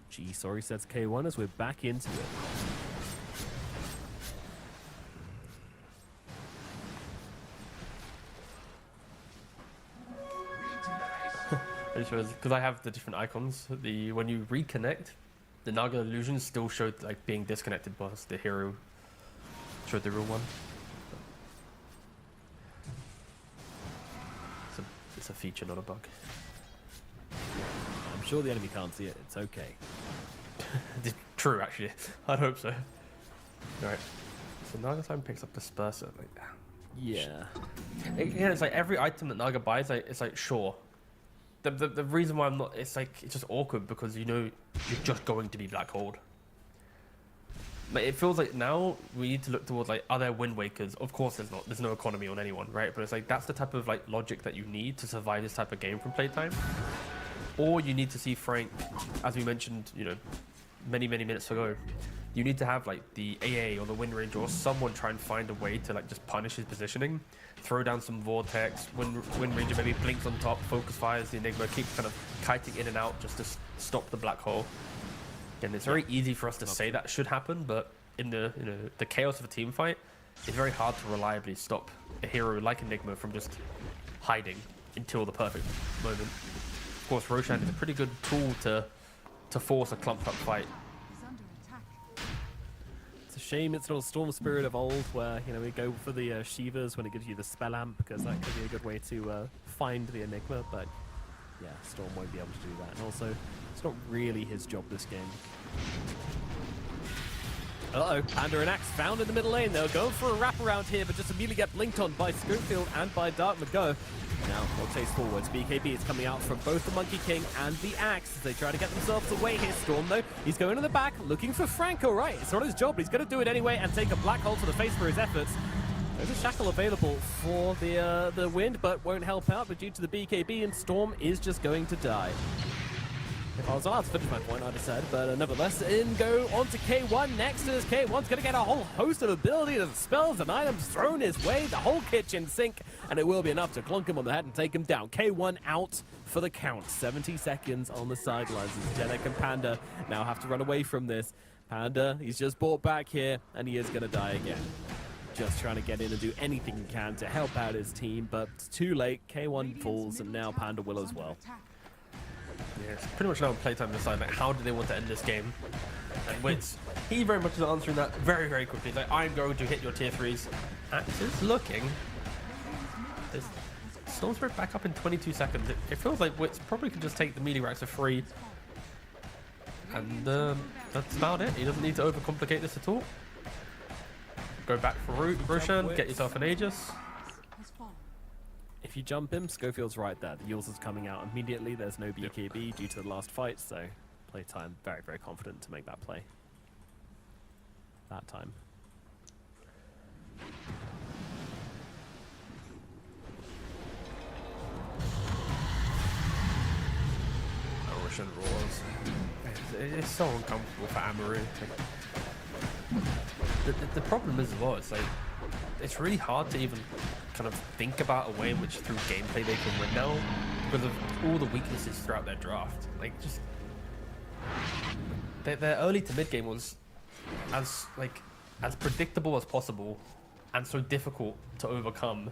Gee, sorry, says K1 as we're back into it. Because I have the different icons. When you reconnect, the Naga illusion still showed like being disconnected, whilst the hero showed the real one. It's a feature, not a bug. I'm sure the enemy can't see it. It's okay. It's true, actually. I'd hope so. Alright. So Naga time picks up Disperser. Like, Yeah. again, it's like every item that Naga buys, like, it's like, sure. The reason why I'm not, it's like, it's just awkward because you know you're just going to be Black Hold. Like, it feels like now we need to look towards like, are there Wind Wakers? Of course there's no economy on anyone, right? But it's like, that's the type of like logic that you need to survive this type of game from playtime. Or you need to see Frank, as we mentioned, you know, many minutes ago, you need to have like the AA or the Wind Ranger or someone try and find a way to like just punish his positioning, throw down some Vortex, Wind Ranger maybe blinks on top, focus fires the Enigma, keep kind of kiting in and out just to stop the black hole. Again, it's very easy for us to say that should happen, but in the the chaos of a team fight, it's very hard to reliably stop a hero like Enigma from just hiding until the perfect moment. Of course, Roshan is a pretty good tool to force a clumped up fight. Is under attack. It's a shame it's not a Storm Spirit of old where, you know, we go for the Shivas when it gives you the Spell Amp, because that could be a good way to find the Enigma, but yeah, Storm won't be able to do that. And also, it's not really his job this game. Uh-oh, Panda and Axe found in the middle lane. They'll go for a wraparound here, but just immediately get blinked on by Schofield and by Dark Mago. Now, they'll chase forwards. BKB is coming out from both the Monkey King and the Axe as they try to get themselves away here. Storm, though, he's going to the back, looking for Frank. All right, it's not his job, but he's going to do it anyway and take a black hole to the face for his efforts. There's a shackle available for the wind, but won't help out, but due to the BKB, and Storm is just going to die. If I was allowed to finish my point, I'd have said, but nevertheless, in go on to K1 next, as K1's going to get a whole host of abilities and spells and items thrown his way, the whole kitchen sink, and it will be enough to clunk him on the head and take him down. K1 out for the count. 70 seconds on the sidelines as Jenek and Panda now have to run away from this. Panda, he's just brought back here, and he is going to die again. Just trying to get in and do anything he can to help out his team, but it's too late. K1 falls, and now Panda will as well. Yeah, it's pretty much now on playtime decide like how do they want to end this game. And Wits, he very much is answering that very quickly. He's like, I'm going to hit your tier 3s. Axe is looking. There's Storm Spirit back up in 22 seconds. It feels like Wits probably could just take the meteorites for free. And that's about it. He doesn't need to overcomplicate this at all. Go back for Roshan, get yourself an Aegis. If you jump him, Schofield's right there. The Yules is coming out immediately. There's no BKB due to the last fight, so playtime very confident to make that play. That time. Ocean Roars. It's so uncomfortable for Amaru. The problem is as well, it's like, it's really hard to even kind of think about a way in which through gameplay they can win now because of all the weaknesses throughout their draft. Like, just their early to mid game was as predictable as possible and so difficult to overcome.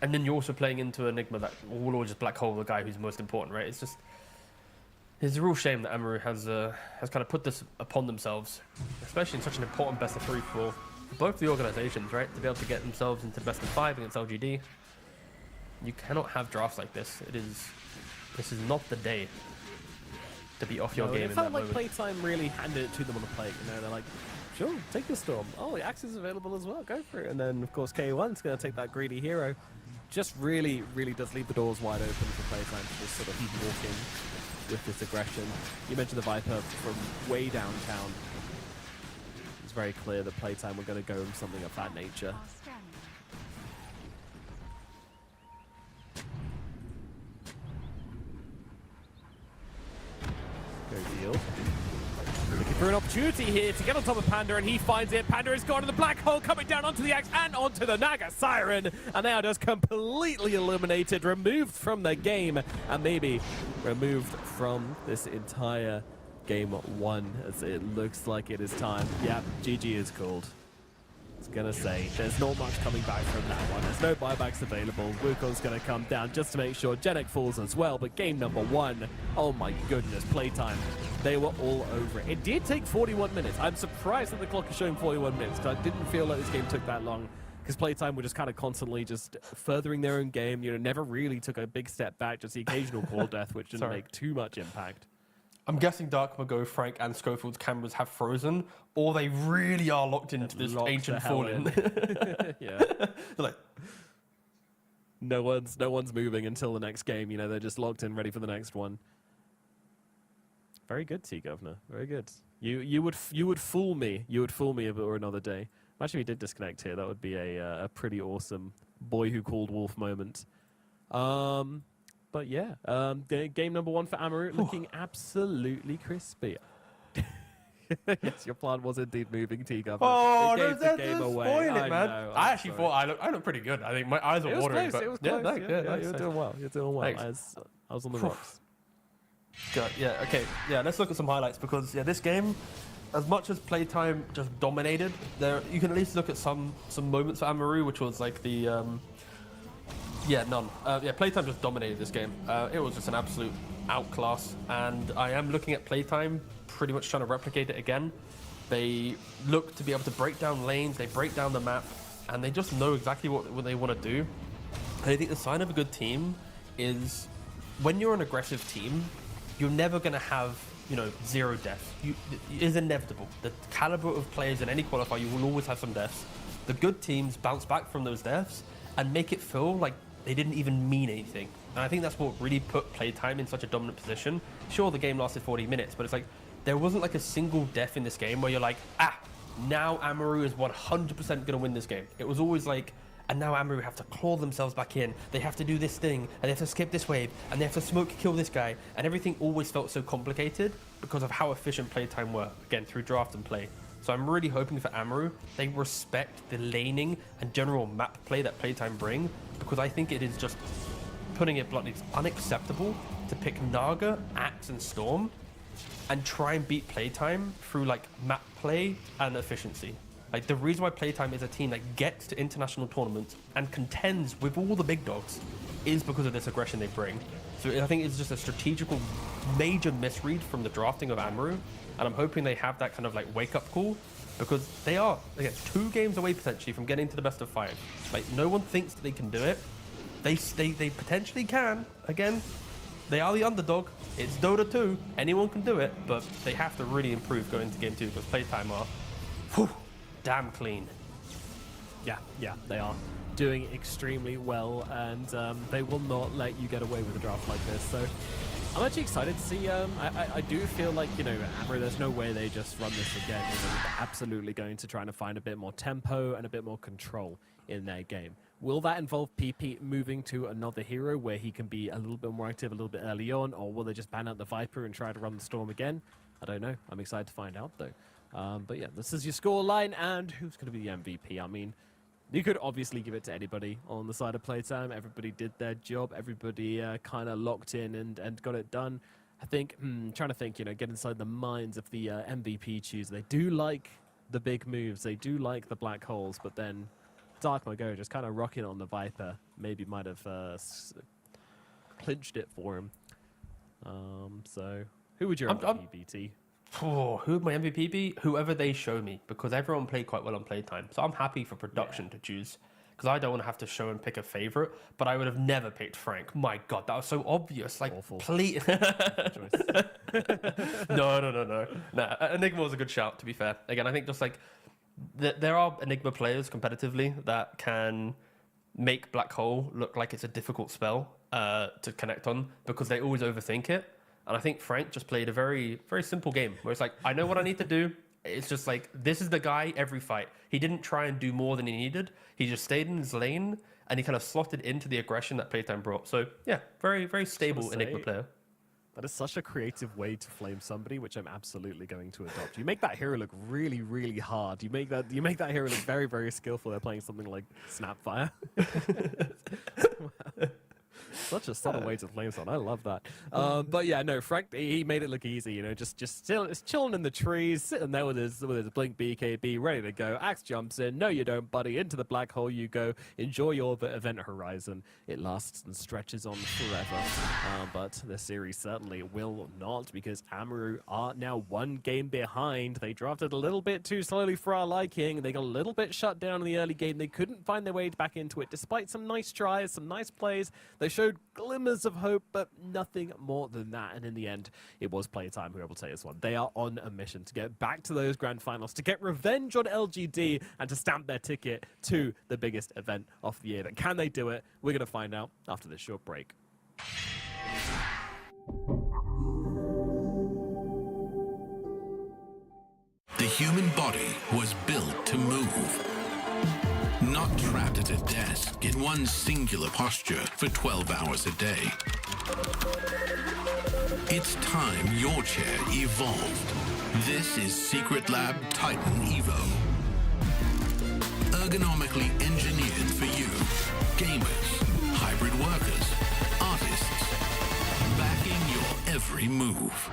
And then you're also playing into Enigma that will just black hole the guy who's most important, right? It's a real shame that Amaru has kind of put this upon themselves, especially in such an important best of 3 for both the organizations, right? To be able to get themselves into the best of 5 against LGD. You cannot have drafts like this. This is not the day to be off your game. It felt like Playtime really handed it to them on the plate. You know, they're like, sure, take the Storm. Oh, the Axe is available as well. Go for it. And then, of course, K1's going to take that greedy hero. Just really, really does leave the doors wide open for Playtime to just sort of walk in with this aggression. You mentioned the Viper from way downtown. It's very clear that Playtime were going to go with something of that nature. Are scanning. Go deal. Looking for an opportunity here to get on top of Panda, and he finds it. Panda is gone in the black hole, coming down onto the Axe and onto the Naga Siren, and they are just completely eliminated, removed from the game, and maybe removed from this entire game 1, as it looks like it is time. Yeah, GG is called. I was gonna say, there's not much coming back from that one. There's no buybacks available. Wukong's gonna come down just to make sure Genek falls as well, but game number 1, oh my goodness, Playtime. They were all over it. It did take 41 minutes. I'm surprised that the clock is showing 41 minutes, because I didn't feel like this game took that long, because Playtime were just kind of constantly just furthering their own game, you know, never really took a big step back, just the occasional core death, which didn't make too much impact. I'm guessing Dark Mago, Frank, and Schofield's cameras have frozen, or they really are locked into this ancient fallen. Yeah. They're like, No one's moving until the next game. You know, they're just locked in, ready for the next one. Very good, T Governor. Very good. You would fool me. You would fool me if it were another day. Imagine if he did disconnect here. That would be a pretty awesome boy who called wolf moment. But yeah, game number 1 for Amaru looking absolutely crispy. Yes, your plan was indeed moving, T Governor. oh, It gave the game away. spoil it, man. know, I I'm actually sorry. thought I looked pretty good. I think my eyes were It was watering. close. But It was yeah, close. nice, Yeah, nice, you're nice. doing well. You're doing well. Thanks. I was on the rocks. Good. Yeah, okay. Yeah, let's look at some highlights because this game, as much as Playtime just dominated, you can at least look at some moments for Amaru, which was like the none. Playtime just dominated this game. It was just an absolute outclass, and I am looking at Playtime pretty much trying to replicate it again. They look to be able to break down lanes, they break down the map, and they just know exactly what they want to do. And I think the sign of a good team is when you're an aggressive team, you're never going to have, 0 deaths. It is inevitable. The caliber of players in any qualifier, you will always have some deaths. The good teams bounce back from those deaths and make it feel like they didn't even mean anything. And I think that's what really put Playtime in such a dominant position. Sure, the game lasted 40 minutes, but it's like there wasn't like a single death in this game where you're like, now Amaru is 100% going to win this game. It was always like, and now Amaru have to claw themselves back in. They have to do this thing, and they have to skip this wave, and they have to smoke kill this guy. And everything always felt so complicated because of how efficient Playtime were, again, through draft and play. So I'm really hoping for Amaru, they respect the laning and general map play that Playtime bring, because I think it is just, putting it bluntly, it's unacceptable to pick Naga, Axe, and Storm and try and beat Playtime through like map play and efficiency. Like the reason why Playtime is a team that gets to international tournaments and contends with all the big dogs is because of this aggression they bring. So I think it's just a strategical major misread from the drafting of Amaru, and I'm hoping they have that kind of like wake up call, because they are, again, 2 games away potentially from getting to the best of 5. Like no one thinks that they can do it. They potentially can. Again, they are the underdog. It's Dota 2. Anyone can do it, but they have to really improve going into game 2 because Playtime are damn clean. Yeah, they are doing extremely well, and they will not let you get away with a draft like this. So I'm actually excited to see. I do feel like, Amaru, there's no way they just run this again. They're absolutely going to try to find a bit more tempo and a bit more control in their game, Will that involve PP moving to another hero where he can be a little bit more active a little bit early on, or will they just ban out the Viper and try to run the Storm again? I don't know. I'm excited to find out, though. But yeah, this is your score line, and who's going to be the MVP? I mean, you could obviously give it to anybody on the side of Playtime. Everybody did their job. Everybody kind of locked in and got it done. I think, trying to think, get inside the minds of the MVP chooser. They do like the big moves. They do like the black holes, but then Dark Mago just kind of rocking on the Viper maybe might have clinched it for him. So who would your MVP be, T? Oh, who would my MVP be? Whoever they show me, because everyone played quite well on Playtime. So I'm happy for production to choose, because I don't want to have to show and pick a favorite. But I would have never picked Frank. My God, that was so obvious. Like, Awful. please. No. Nah, Enigma was a good shout, to be fair. Again, I think just like there are Enigma players competitively that can make Black Hole look like it's a difficult spell to connect on, because they always overthink it. And I think Frank just played a very, very simple game where it's like, I know what I need to do. It's just like, this is the guy every fight. He didn't try and do more than he needed. He just stayed in his lane and he kind of slotted into the aggression that Playtime brought. So yeah, very, very stable Enigma player. That is such a creative way to flame somebody, which I'm absolutely going to adopt. You make that hero look really, really hard. You make that hero look very, very skillful. They're playing something like Snapfire. Such a subtle way to flame someone. I love that. But yeah, no, Frank, he made it look easy. Just chilling in the trees, sitting there with his blink BKB, ready to go. Axe jumps in. No, you don't, buddy. Into the black hole you go. Enjoy your event horizon. It lasts and stretches on forever. But the series certainly will not, because Amaru are now one game behind. They drafted a little bit too slowly for our liking. They got a little bit shut down in the early game. They couldn't find their way back into it, despite some nice tries, some nice plays. They showed glimmers of hope, but nothing more than that. And in the end, it was Playtime who were able to take this one. They are on a mission to get back to those grand finals, to get revenge on LGD, and to stamp their ticket to the biggest event of the year. But can they do it? We're going to find out after this short break. The human body was built to move. Not trapped at a desk in one singular posture for 12 hours a day. It's time your chair evolved. This is Secret Lab Titan Evo. Ergonomically engineered for you, gamers, hybrid workers, artists, backing your every move.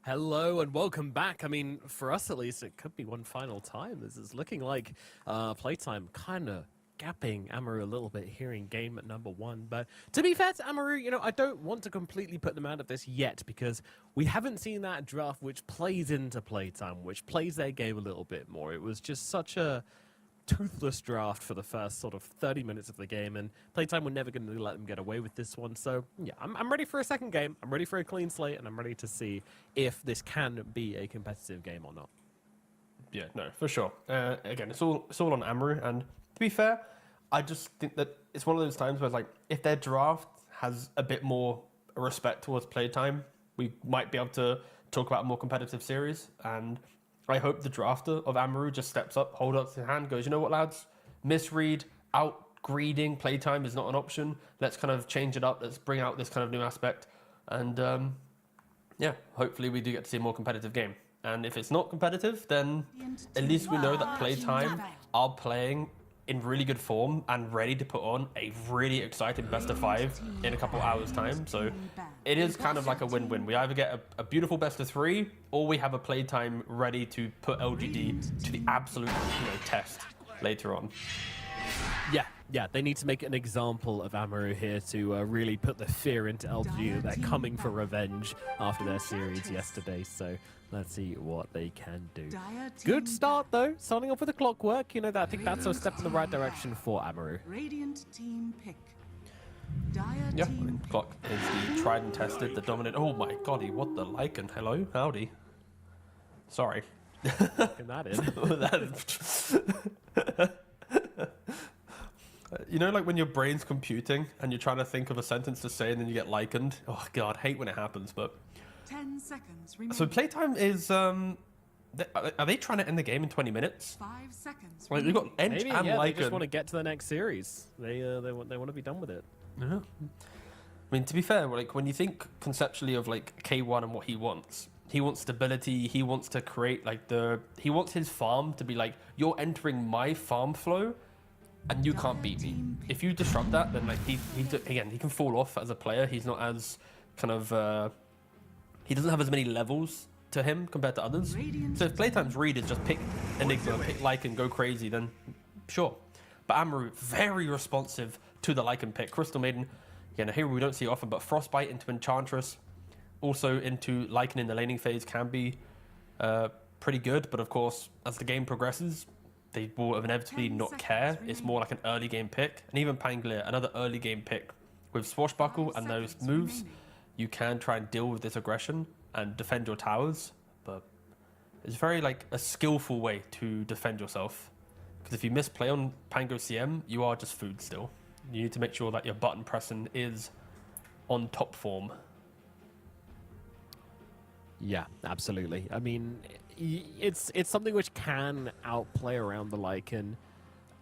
Hello and welcome back. I mean, for us at least, it could be one final time. This is looking like playtime kind of gapping Amaru a little bit here in game at number 1. But to be fair to Amaru, you know, I don't want to completely put them out of this yet because we haven't seen that draft which plays into playtime, which plays their game a little bit more. It was just such a toothless draft for the first sort of 30 minutes of the game, and playtime were never going to let them get away with this one. So yeah, I'm ready for a second game. I'm ready for a clean slate, and I'm ready to see if this can be a competitive game or not. Yeah, no, for sure. Again, it's all on Amaru, and to be fair, I just think that it's one of those times where it's like, if their draft has a bit more respect towards playtime, we might be able to talk about a more competitive series. And I hope the drafter of Amaru just steps up, hold up his hand, goes, you know what, lads, misread, out-greeding playtime is not an option. Let's kind of change it up. Let's bring out this kind of new aspect. And yeah, hopefully we do get to see a more competitive game. And if it's not competitive, then at least we know that playtime are playing in really good form and ready to put on a really exciting best of 5 in a couple hours time. So it is kind of like a win-win. We either get a beautiful best of 3, or we have a playtime ready to put LGD to the absolute test later on. Yeah, they need to make an example of Amaru here to really put the fear into LGD that they're coming for revenge after their series yesterday. So let's see what they can do. Good start though, starting off with a clockwork. You know, I think that's a step in the right direction for Amaru. Radiant team pick. Yeah, I mean, Clock is the tried and tested, the dominant. Oh my golly, what the Lycan? Hello, howdy. Sorry. Looking that in. You know, like when your brain's computing and you're trying to think of a sentence to say and then you get likened? Oh god, hate when it happens, but... 10 seconds remaining. So playtime is, are they trying to end the game in 20 minutes? 5 seconds Like, you've got Ench Maybe, and yeah, they Lycan. just want to get to the next series. They want to be done with it. Yeah. I mean, to be fair, like when you think conceptually of like K1 and what he wants stability. He wants to create like he wants his farm to be like, you're entering my farm flow, and you can't beat me. If you disrupt that, then like he can fall off as a player. He's not as kind of he doesn't have as many levels to him compared to others. So if playtime's read is just pick Enigma, pick Lycan, go crazy, then sure. But Amaru, very responsive to the Lycan pick. Crystal Maiden, again, a hero we don't see often, but Frostbite into Enchantress, also into Lycan in the laning phase can be pretty good. But of course, as the game progresses, they will inevitably not care. It's more like an early game pick. And even Pangolier, another early game pick. With Swashbuckle and those moves, you can try and deal with this aggression and defend your towers. But it's very like a skillful way to defend yourself. Because if you misplay on Pango CM, you are just food still. You need to make sure that your button pressing is on top form. Yeah, absolutely. I mean, it's something which can outplay around the Lycan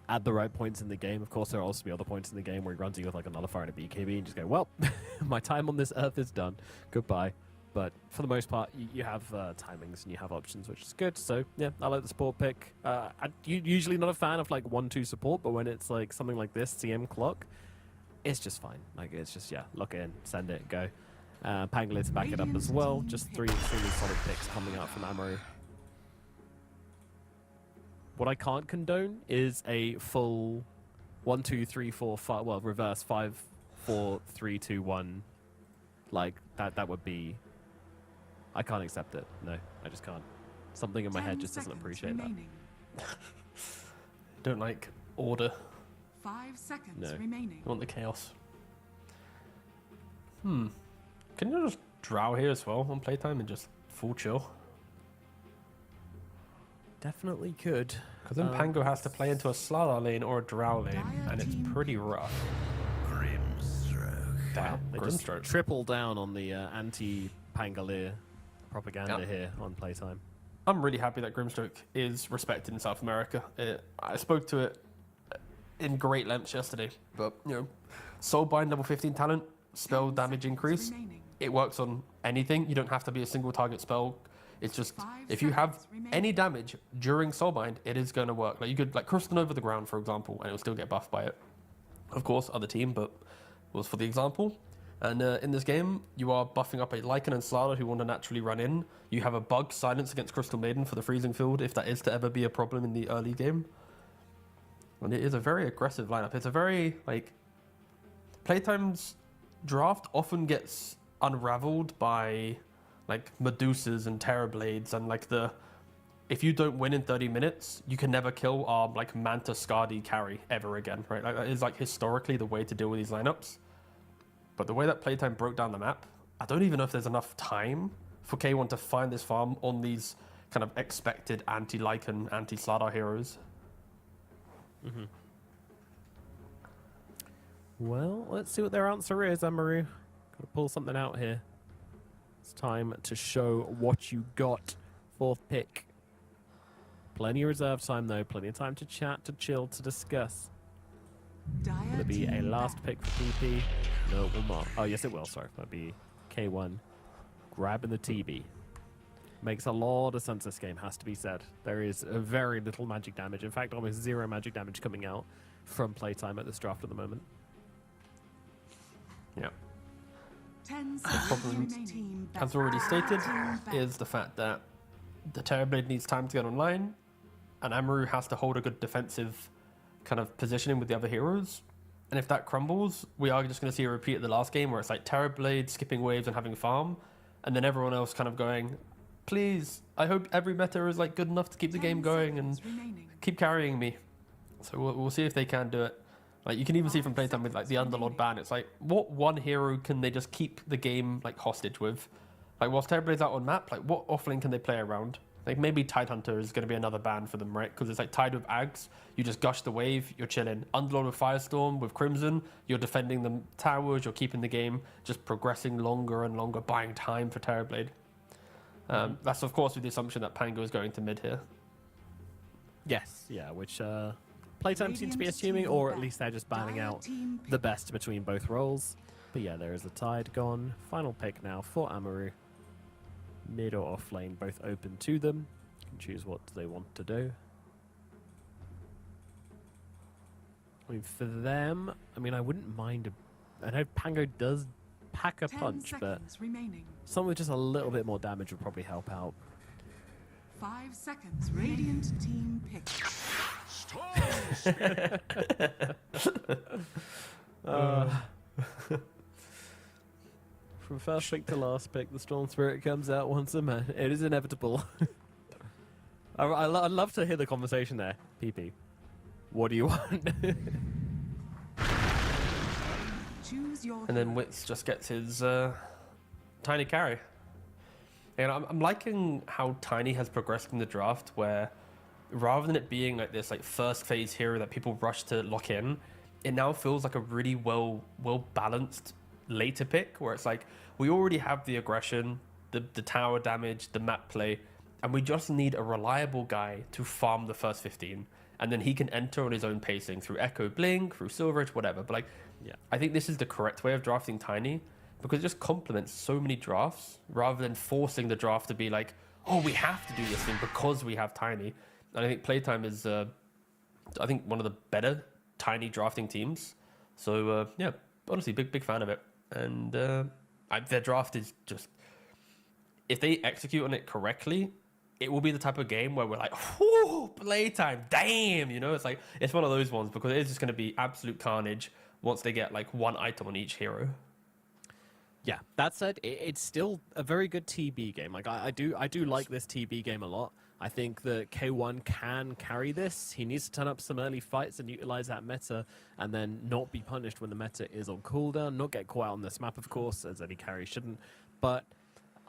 at the right points in the game. Of course, there will also be other points in the game where he runs you with like a nullifier and a BKB and just go, well, my time on this earth is done. Goodbye. But for the most part, you have timings and you have options, which is good. So yeah, I like the support pick. I'm usually not a fan of like 1-2 support, but when it's like something like this, CM clock, it's just fine. Like it's just, yeah, lock it in, send it, go. Pangolier to back it up as well. Just 3 extremely solid picks coming out from Amaru. What I can't condone is a full 1, 2, 3, 4, 5. Well, reverse 5, 4, 3, 2, 1. Like that would be. I can't accept it. No, I just can't. Something in my head just doesn't appreciate that. Don't like order. 5 seconds No. remaining. You want the chaos. Can you just drow here as well on playtime and just full chill? Definitely could. Because then Pango has to play into a Slardar lane or a drow lane, and it's pretty rough. Damn, They just triple down on the anti-Pangolier propaganda here on playtime. I'm really happy that Grimstroke is respected in South America. I spoke to it in great lengths yesterday, but you know, Soulbind level 15 talent, spell damage increase. It works on anything. You don't have to be a single target spell. It's just if you have any damage during Soulbind, it is going to work. Like you could like Crystal over the ground, for example, and it'll still get buffed by it. Of course, other team, but was for the example. And in this game, you are buffing up a Lycan and Slardar who want to naturally run in. You have a bug silence against Crystal Maiden for the freezing field, if that is to ever be a problem in the early game. And it is a very aggressive lineup. It's a very, like, Playtime's draft often gets unraveled by, like, Medusas and Terrorblades and, like, if you don't win in 30 minutes, you can never kill our, like, Manta Skadi carry ever again, right? Like, that is, like, historically the way to deal with these lineups. But the way that Playtime broke down the map, I don't even know if there's enough time for K1 to find this farm on these kind of expected anti-Lycan, anti-Slardar heroes. Mm-hmm. Well, let's see what their answer is, Amaru. Gonna pull something out here. It's time to show what you got. 4th pick. Plenty of reserve time, though. Plenty of time to chat, to chill, to discuss. Will it be a last pick for PP? No, it will not. Oh, yes, it will. Sorry. That'll be K1 grabbing the TB. Makes a lot of sense this game, has to be said. There is very little magic damage. In fact, almost 0 magic damage coming out from Playtime at this draft at the moment. Yeah. 10 The problem, as already stated, is the fact that the Terrorblade needs time to get online, and Amaru has to hold a good defensive kind of positioning with the other heroes. And if that crumbles, we are just going to see a repeat of the last game where it's like Terrorblade skipping waves and having farm, and then everyone else kind of going, please, I hope every meta is like good enough to keep the game going and keep carrying me. So we'll see if they can do it. Like, you can even see from Playtime with like the Underlord ban, it's like, what one hero can they just keep the game like hostage with? Like, whilst Terrorblade's out on map, like what offlane can they play around? Like, maybe Tidehunter is going to be another ban for them, right? Because it's like Tide with Ags, you just gush the wave, you're chilling. Underlord with Firestorm, with Crimson, you're defending the towers, you're keeping the game, just progressing longer and longer, buying time for Terrorblade. That's, of course, with the assumption that Pango is going to mid here. Yes, yeah, which Playtime seems to be assuming, or at least they're just banning out the best between both roles. But yeah, there is a Tide gone. Final pick now for Amaru. Mid or off lane, both open to them. You can choose what they want to do. I mean, for them, I mean, I wouldn't mind I know Pango does pack a punch, but something with just a little bit more damage would probably help out. 5 seconds. Radiant team pick. From first pick to last pick, the Storm Spirit comes out once a man. It is inevitable. I'd love to hear the conversation there. PP, what do you want? Choose your And then Wits just gets his Tiny carry. And I'm liking how Tiny has progressed in the draft, where rather than it being like this like first phase hero that people rush to lock in, it now feels like a really well balanced later pick, where it's like we already have the aggression, the tower damage, the map play, and we just need a reliable guy to farm the first 15, and then he can enter on his own pacing through Echo Blink, through Silver Edge, whatever. But like, yeah, I think this is the correct way of drafting Tiny, because it just complements so many drafts rather than forcing the draft to be like, oh, we have to do this thing because we have Tiny. And I think Playtime is I think one of the better Tiny drafting teams. So yeah, honestly, big fan of it. And their draft is just, if they execute on it correctly, it will be the type of game where we're like, whoo, Playtime, damn, you know, it's like, it's one of those ones, because it is just going to be absolute carnage once they get like one item on each hero. Yeah, that said, it's still a very good TB game. Like, I do like this TB game a lot. I think that K1 can carry this. He needs to turn up some early fights and utilize that meta, and then not be punished when the meta is on cooldown. Not get caught out on this map, of course, as any carry shouldn't. But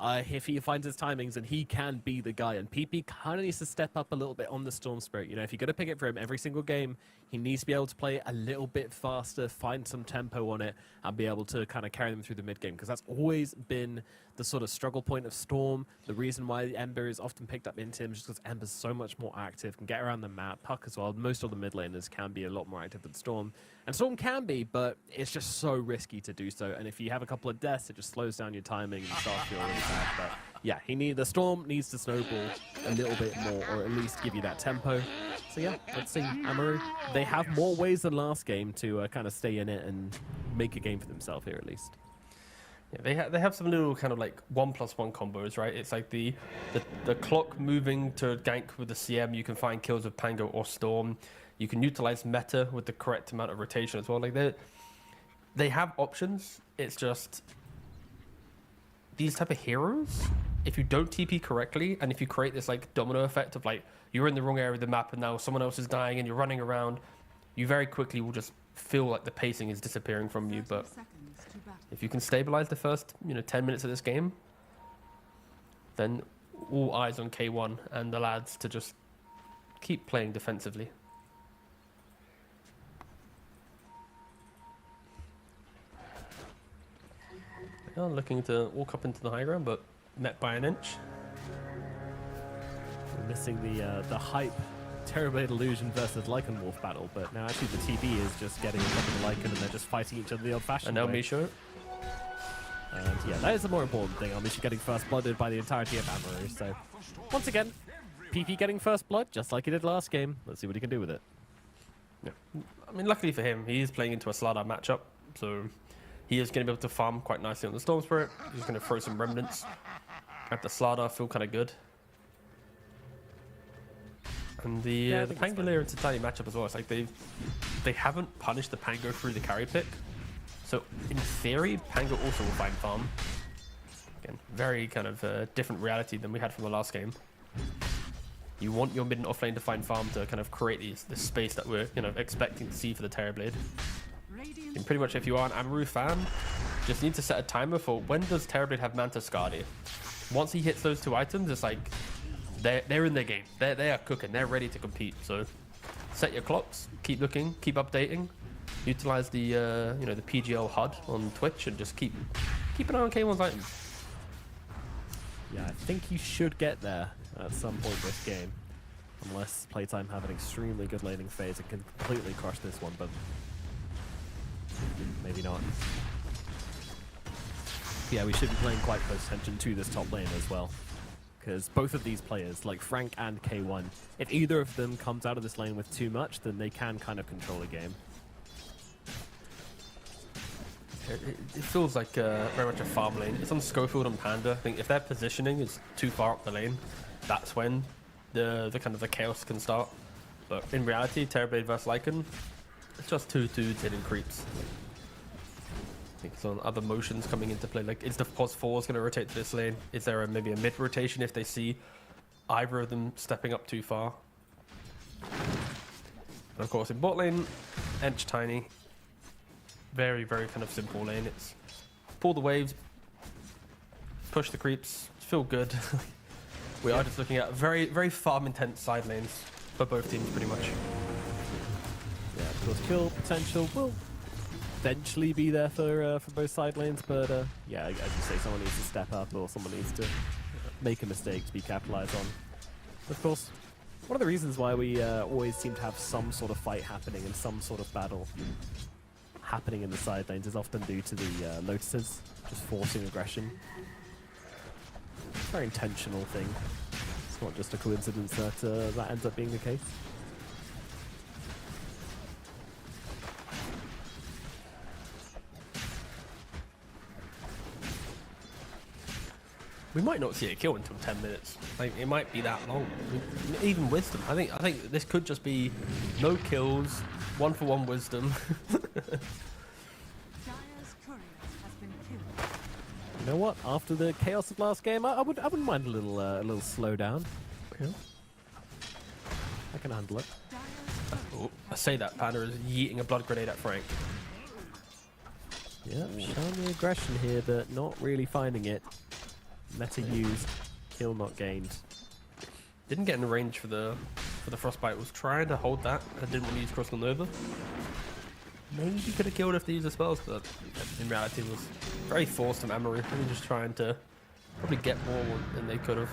if he finds his timings, and he can be the guy. And PP kind of needs to step up a little bit on the Storm Spirit. You know, if you're going to pick it for him every single game, he needs to be able to play a little bit faster, find some tempo on it, and be able to kind of carry them through the mid game. Because that's always been the sort of struggle point of Storm. The reason why Ember is often picked up into him is just because Ember's so much more active, can get around the map. Puck as well. Most of the mid laners can be a lot more active than Storm. And Storm can be, but it's just so risky to do so. And if you have a couple of deaths, it just slows down your timing and you start to feel really bad. But yeah, the Storm needs to snowball a little bit more, or at least give you that tempo. So yeah, let's see. Amaru, they have more ways than last game to kind of stay in it and make a game for themselves here at least. Yeah, they have some little kind of like 1+1 combos, right? It's like the clock moving to gank with the CM. You can find kills with Pango or Storm. You can utilize meta with the correct amount of rotation as well. Like they have options. It's just these type of heroes. If you don't TP correctly, and if you create this like domino effect of like you're in the wrong area of the map and now someone else is dying and you're running around, you very quickly will just feel like the pacing is disappearing from you. But if you can stabilize the first 10 minutes of this game, then all eyes on K1 and the lads to just keep playing defensively. They are looking to walk up into the high ground, but met by an inch. We're missing the hype Terrorblade Illusion versus Lycan Wolf battle, but now actually the TB is just getting on top of the Lycan and they're just fighting each other the old-fashioned And now way. Misha. And yeah, that is the more important thing. Misha getting first blooded by the entirety of Amaru. So once again, PP getting first blood, just like he did last game. Let's see what he can do with it. Yeah. I mean, luckily for him, he is playing into a Slardar matchup, so he is going to be able to farm quite nicely on the Storm Spirit. He's going to throw some remnants at the Slardar, feel kind of good. And the Pangolier, it's a tiny matchup as well. It's like they haven't punished the Pango through the carry pick. So in theory, Pango also will find farm. Again, very kind of different reality than we had from the last game. You want your mid and off lane to find farm to kind of create this space that we're expecting to see for the Terrorblade. And pretty much if you are an Amaru fan, just need to set a timer for when does Terrorblade have Manta Skadi. Once he hits those two items, it's like they're in their game. They are cooking. They're ready to compete. So set your clocks, keep looking, keep updating. Utilize the the PGL HUD on Twitch and just keep an eye on K1's items. Yeah, I think he should get there at some point this game. Unless Playtime have an extremely good laning phase and can completely crush this one, but maybe not. Yeah, we should be playing quite close attention to this top lane as well. Because both of these players, like Frank and K1, if either of them comes out of this lane with too much, then they can kind of control a game. It feels like very much a farm lane. It's on Schofield and Panda. I think if their positioning is too far up the lane, that's when the kind of the chaos can start. But in reality, Terrorblade versus Lycan, it's just two dudes hitting creeps. I think some other motions coming into play. Like, is the pos 4 going to rotate to this lane? Is there maybe a mid rotation if they see either of them stepping up too far? And of course, in bot lane, Ench Tiny. Very, very kind of simple lane. It's pull the waves, push the creeps, feel good. We are just looking at very, very farm intense side lanes for both teams pretty much. Yeah, of course, kill potential will eventually be there for both side lanes, but yeah, as you say, someone needs to step up or someone needs to make a mistake to be capitalized on. Of course, one of the reasons why we always seem to have some sort of fight happening and some sort of battle happening in the side lanes is often due to the Lotuses just forcing aggression. It's a very intentional thing. It's not just a coincidence that that ends up being the case. We might not see a kill until 10 minutes. Like, it might be that long. Even Wisdom. I think this could just be no kills, 1-for-1 Wisdom. Dire's courier has been killed. You know what? After the chaos of last game, I wouldn't mind a little slowdown. Yeah. I can handle it. Dire's Oh, I say that Panda is yeeting a blood grenade at Frank. Yeah, showing the aggression here, but not really finding it. Meta used, kill not gained. Didn't get in range for the frostbite. Was trying to hold that. I didn't want to use Crystal Nova. Maybe could have killed if they used the spells, but in reality it was very forced from Amaru. They were just trying to probably get more than they could have.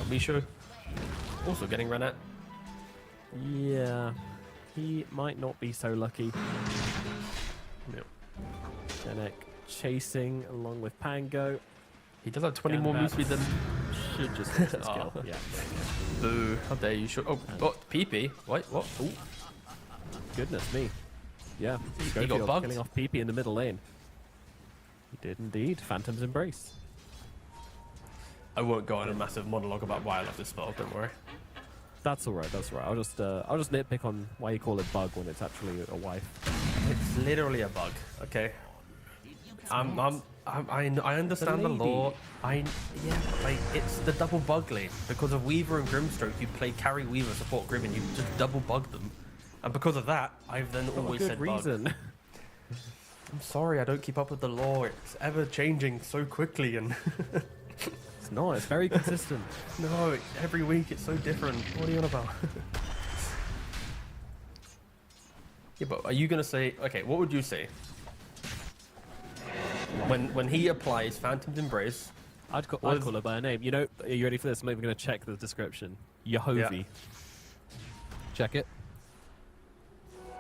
Misha also getting run at. Yeah, he might not be so lucky. Yep. Genek chasing along with Pango. He does have 20 And more that move speed than. should just miss this kill. Oh. Yeah. Boo! How dare you? Should. Oh, PP. Wait, what? Ooh. Goodness me. Yeah, got Schofield bugged. killing off PP in the middle lane. He did indeed. Phantom's Embrace. I won't go on a massive monologue about why I love this spell. Don't worry. That's all right. That's all right. I'll just nitpick on why you call it bug when it's actually a wife. It's literally a bug. Okay. I understand the lore. Like it's the double bug lane because of Weaver and Grimstroke. You play carry Weaver, support Grim, and you just double bug them. And because of that, I've then always said reason. bug. I'm sorry, I don't keep up with the lore. It's ever changing so quickly, and It's not. It's very consistent. no, every week it's so different. What are you on about? Yeah, but are you gonna say? Okay, what would you say when he applies Phantom's Embrace? I'd call it by a name. You know, are you ready for this? I'm not even going to check the description. Yehovy. Yeah. Check it.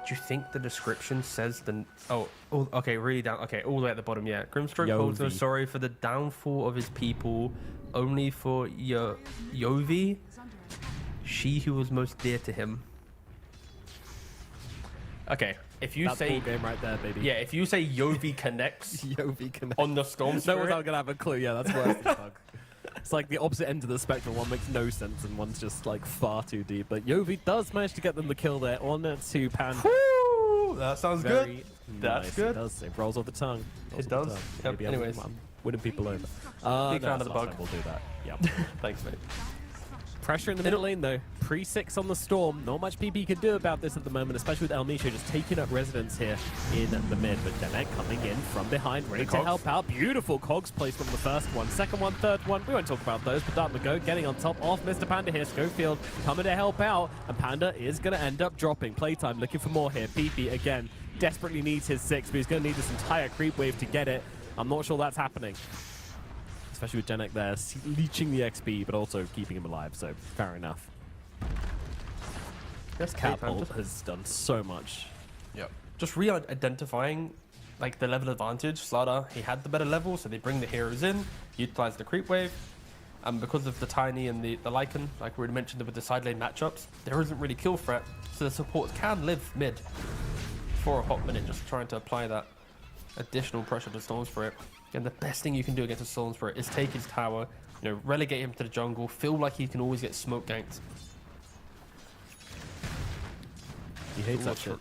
Do you think the description says the... Oh, okay, really down... Okay, all the way at the bottom, yeah. Grimstroke holds no Yovi. sorry for the downfall of his people, only for Yovi, she who was most dear to him. Okay, if you That's say... full game right there, baby. Yeah, if you say Yovi connects Yovi connect. on the Storm No Spirit... one's not going to have a clue. Yeah, that's worse than bug. It's like the opposite end of the spectrum. One makes no sense and one's just like far too deep. But Yovi does manage to get them the kill there on to Panda. Woo! That sounds Very good. nice. That's good. It does. It rolls off the tongue. It does. Yep, Maybe anyways. I'm winning people over. Big fan of the bug. We'll do that. Yeah. Thanks, mate. Pressure in the middle lane though. Pre-6 on the Storm. Not much PP can do about this at the moment, especially with Elmisha just taking up residence here in the mid. But Denek coming in from behind, ready to Cogs. help out. Beautiful Cogs placement on the first one. Second one, third one. We won't talk about those, but Dartmouth getting on top of Mr. Panda here. Schofield coming to help out, and Panda is going to end up dropping. Playtime looking for more here. PP again desperately needs his 6, but he's going to need this entire creep wave to get it. I'm not sure that's happening. Especially with Denek there, leeching the XP, but also keeping him alive, so fair enough. This Catapult has done so much. Yep. Just re-identifying like the level advantage. Slaughter, he had the better level, so they bring the heroes in, utilize the creep wave, and because of the Tiny and the Lycan, like we already mentioned with the side lane matchups, there isn't really kill threat, so the supports can live mid for a hot minute, just trying to apply that additional pressure to Storm Spirit. And the best thing you can do against a Storm Spirit is take his tower, you know, relegate him to the jungle, feel like he can always get smoke ganked. He hates that shit.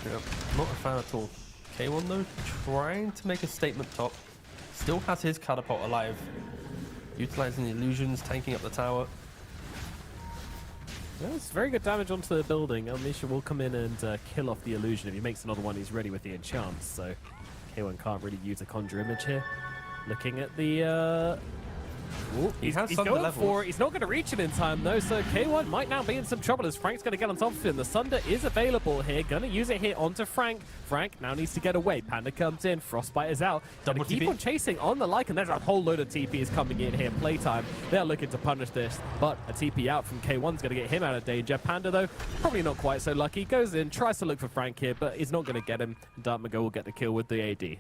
Yep. Not a fan at all. K1 though, trying to make a statement top. Still has his catapult alive. Utilizing the illusions, tanking up the tower. That's very good damage onto the building. Elmisha will come in and kill off the illusion. If he makes another one, he's ready with the enchants. So K1 can't really use a conjure image here. Looking at the... He's going for it. He's not going to reach it in time, though, so K1 might now be in some trouble as Frank's going to get on top of him. The Sunder is available here. Going to use it here onto Frank. Frank now needs to get away. Panda comes in. Frostbite is out. Double keep on chasing on the Lycan. There's a whole load of TPs coming in here. Playtime. They're looking to punish this, but a TP out from K1's going to get him out of danger. Panda, though, probably not quite so lucky. Goes in, tries to look for Frank here, but he's not going to get him. Dartmouth will get the kill with the AD. Yeah.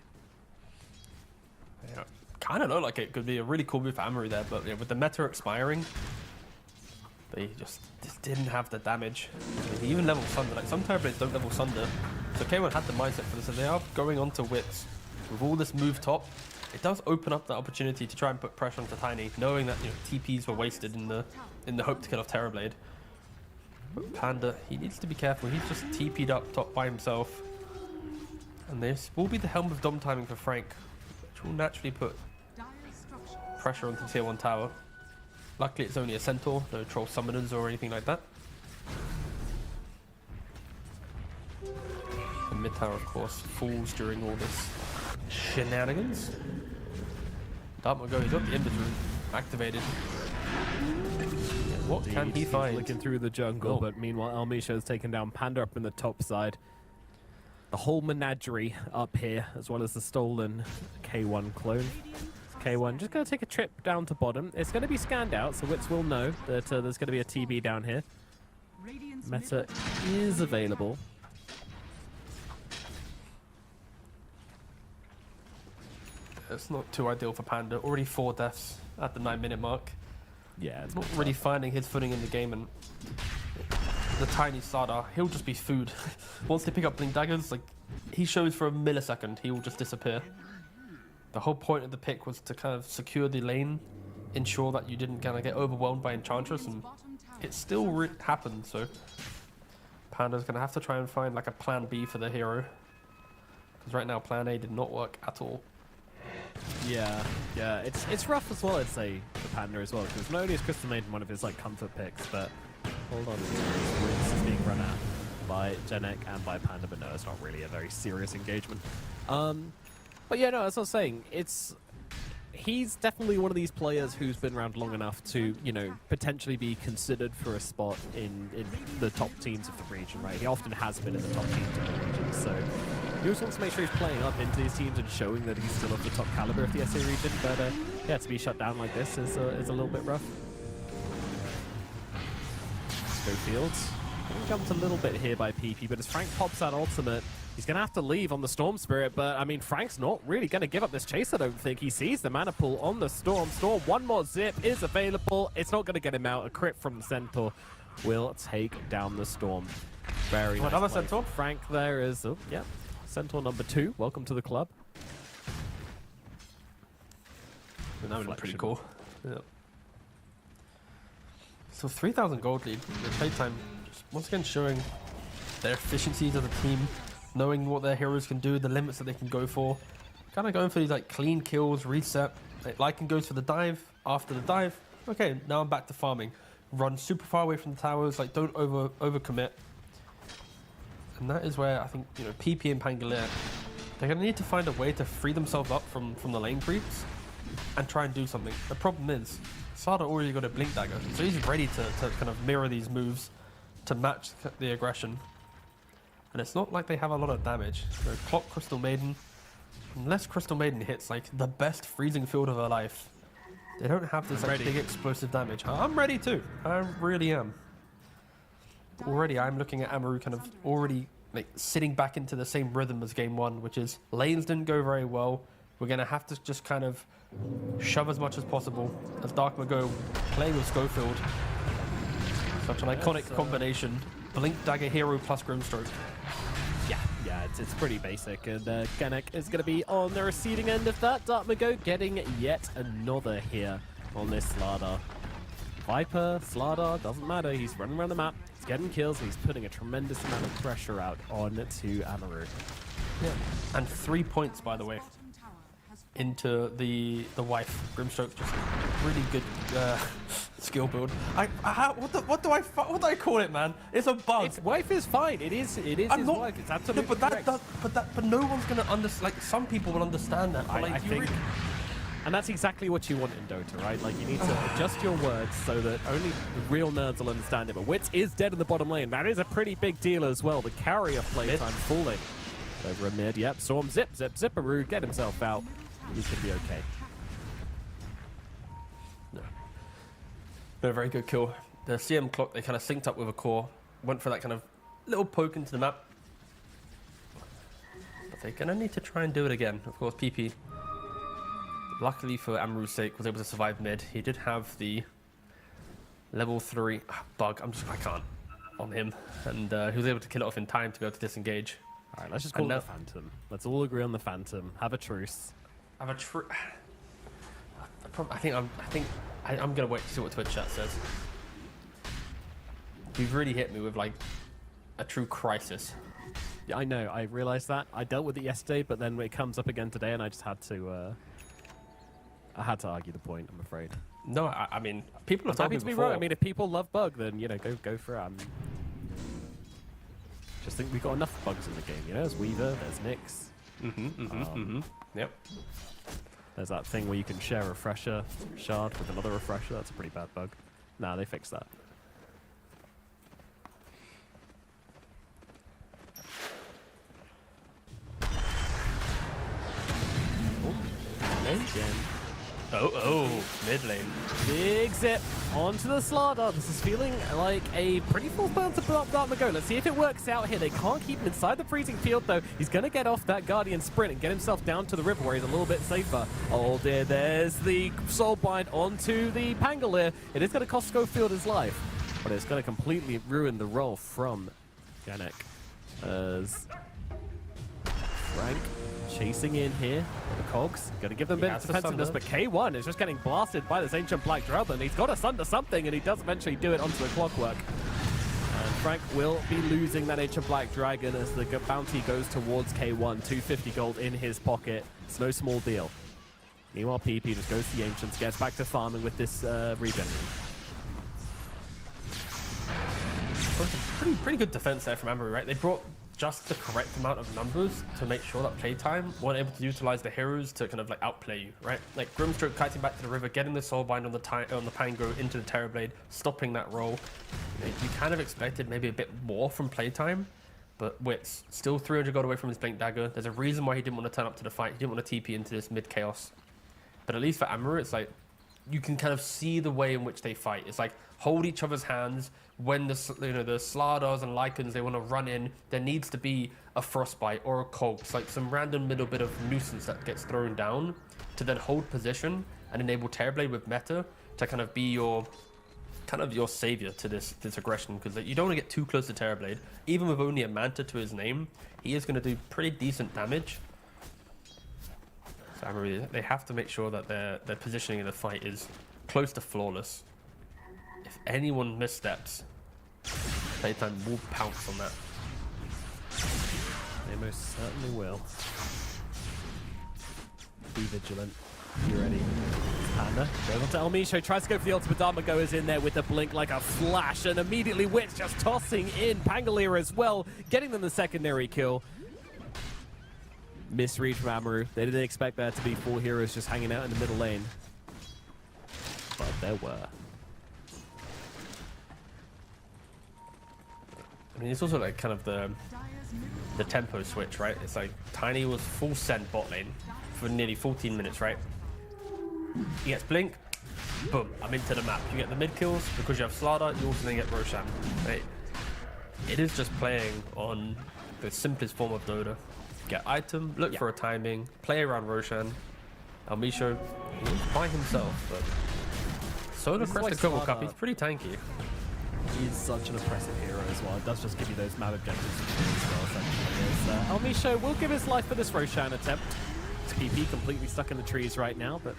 Kind of look like it could be a really cool move for Amory there, but yeah, with the meta expiring, they just didn't have the damage. I mean, even level Sunder, like some Terrorblades don't level Sunder, so K1 had the mindset for this, and they are going on to Wits. With all this move top, it does open up the opportunity to try and put pressure onto Tiny, knowing that, you know, TPs were wasted in the hope to kill off Terrorblade. But Panda, he needs to be careful. He's just TP'd up top by himself, and this will be the Helm of Dom timing for Frank, which will naturally put pressure onto tier 1 tower. Luckily it's only a centaur, no troll summoners or anything like that. And mid tower of course falls during all this shenanigans. Dartmouth he's got the Embers room activated. What can he find? Looking through the jungle, but meanwhile Elmisha has taken down Panda up in the top side. The whole menagerie up here, as well as the stolen K1 clone. K1 just going to take a trip down to bottom. It's going to be scanned out, so Wits will know that there's going to be a TB down here. Meta is available. It's not too ideal for Panda. Already 4 deaths at the 9-minute mark. Yeah, it's Not really finding his footing in the game, and the Tiny Sada, he'll just be food. Once they pick up Blink Daggers, like, he shows for a millisecond, he will just disappear. The whole point of the pick was to kind of secure the lane, ensure that you didn't kind of get overwhelmed by Enchantress, and it still happened. So Panda's gonna have to try and find like a plan B for the hero, because right now plan A did not work at all. Yeah, it's rough as well, I'd say, for Panda as well, because not only is Crystal Maiden one of his like comfort picks, but hold on, Rinse is being run at by Genek and by Panda, but no, it's not really a very serious engagement. But yeah, no, as I was saying, he's definitely one of these players who's been around long enough to, you know, potentially be considered for a spot in the top teams of the region, right? He often has been in the top teams of the region, so he just wants to make sure he's playing up into these teams and showing that he's still of the top caliber of the SA region, but yeah, to be shut down like this is a little bit rough. Schofield jumped a little bit here by PP, but as Frank pops that ultimate, he's going to have to leave on the Storm Spirit, but I mean, Frank's not really going to give up this chase, I don't think. He sees the mana pool on the Storm. One more zip is available. It's not going to get him out. A crit from the Centaur will take down the Storm. Very nice another play. Centaur? Frank there is, oh, yeah, Centaur number 2. Welcome to the club. That would be pretty cool. Yeah. So 3,000 gold lead. The playtime just once again showing their efficiencies as a team, knowing what their heroes can do, the limits that they can go for. Kind of going for these like clean kills, reset. Like Lycan goes for the dive. After the dive, okay, now I'm back to farming. Run super far away from the towers. Like don't overcommit. And that is where I think, you know, PP and Pangolier, they're gonna need to find a way to free themselves up from the lane creeps and try and do something. The problem is, Sada already got a Blink Dagger, so he's ready to kind of mirror these moves to match the aggression. And it's not like they have a lot of damage. So clock Crystal Maiden, unless Crystal Maiden hits like the best freezing field of her life, they don't have this like, big explosive damage. I'm ready too. I really am. Already I'm looking at Amaru kind of already like sitting back into the same rhythm as game 1, which is lanes didn't go very well. We're going to have to just kind of shove as much as possible as Darkma go play with Schofield. Such an iconic combination. Blink Dagger hero plus Grimstroke. Yeah, it's pretty basic, and Genek is going to be on the receiving end of that. Darkmago getting yet another here on this Slardar. Viper, Slardar, doesn't matter, he's running around the map, he's getting kills, and he's putting a tremendous amount of pressure out on to Amaru. Yeah. And 3 points, by the way, into the wife. Grimstroke, just really good skill build. What do I call it, man? It's a bug. Wife is fine. It is his wife. It's absolutely correct. But no one's gonna understand. Like some people will understand that. But like, I think, and that's exactly what you want in Dota, right? Like you need to adjust your words so that only the real nerds will understand it. But Wits is dead in the bottom lane. That is a pretty big deal as well. The carrier playtime falling over a mid. Yep. Storm Zipperoo get himself out. He's gonna be okay. No, very good kill. The CM clock, they kind of synced up with a core, went for that kind of little poke into the map. But they're gonna need to try and do it again. Of course, PP, luckily for Amaru's sake, was able to survive mid. He did have the level 3 bug. I can't on him, and he was able to kill it off in time to be able to disengage. All right, let's just call it the Phantom. Let's all agree on the Phantom. Have a truce. I'm gonna wait to see what Twitch chat says. You've really hit me with like a true crisis. Yeah, I know. I realized that. I dealt with it yesterday, but then it comes up again today, and I just had to. I had to argue the point. I'm afraid. No, I mean people have told me to be before. wrong. I mean, if people love bug, then you know, go for it. Just think we've got enough bugs in the game. You know, there's Weaver, there's Nyx. Yep. There's that thing where you can share a refresher shard with another refresher. That's a pretty bad bug. Nah, they fixed that. Again. Oh, mid lane. Big zip onto the Slardar. This is feeling like a pretty full burn to Darkmago. Let's see if it works out here. They can't keep him inside the freezing field, though. He's going to get off that Guardian sprint and get himself down to the river where he's a little bit safer. Oh, dear. There's the Soulbind onto the Pangolier. It is going to cost Schofield his life, but it's going to completely ruin the roll from Genek as Frank chasing in here. The Cogs, gonna give them a bit of has the defensiveness, Sunder. but K1 is just getting blasted by this Ancient Black Dragon. He's got to Sunder something, and he does eventually do it onto a Clockwork. And Frank will be losing that Ancient Black Dragon as the bounty goes towards K1. 250 gold in his pocket. It's no small deal. Meanwhile, PP just goes to the Ancients, gets back to farming with this regen. Pretty good defense there from Emery, right? They brought just the correct amount of numbers to make sure that Playtime weren't able to utilize the heroes to kind of like outplay you, right? Like Grimstroke kiting back to the river, getting the Soulbind on the Pango into the Terrorblade, stopping that roll. You kind of expected maybe a bit more from Playtime, but Wits still 300 gold away from his Blink Dagger. There's a reason why he didn't want to turn up to the fight. He didn't want to TP into this mid-chaos. But at least for Amaru, it's like you can kind of see the way in which they fight. It's like hold each other's hands. When the Slardars and Lycans, they want to run in, there needs to be a Frostbite or a Cogs, like some random little bit of nuisance that gets thrown down to then hold position and enable Terrorblade with meta to kind of be your savior to this aggression, because like, you don't want to get too close to Terrorblade. Even with only a Manta to his name, he is going to do pretty decent damage. So they have to make sure that their positioning in the fight is close to flawless. If anyone missteps, Playtime will pounce on that. They most certainly will. Be vigilant. You ready? Panda goes on to Elmisho, tries to go for the ultimate. Darmago is in there with the blink like a flash, and immediately Wits just tossing in Pangolier as well, getting them the secondary kill. Misread from Amaru. They didn't expect there to be 4 heroes just hanging out in the middle lane. But there were. I mean, it's also like kind of the tempo switch, right? It's like Tiny was full send bot lane for nearly 14 minutes, right? He gets Blink, boom, I'm into the map. You get the mid kills because you have Slardar, you also then get Roshan, right? It is just playing on the simplest form of Dota. Get item, look for a timing, play around Roshan. Elmisho, he's by himself, but Solar Crested Cobble Cup, he's pretty tanky. He's such an oppressive hero as well. It does just give you those map objectives as well, essentially. Elmisho will give his life for this Roshan attempt. His PP completely stuck in the trees right now, but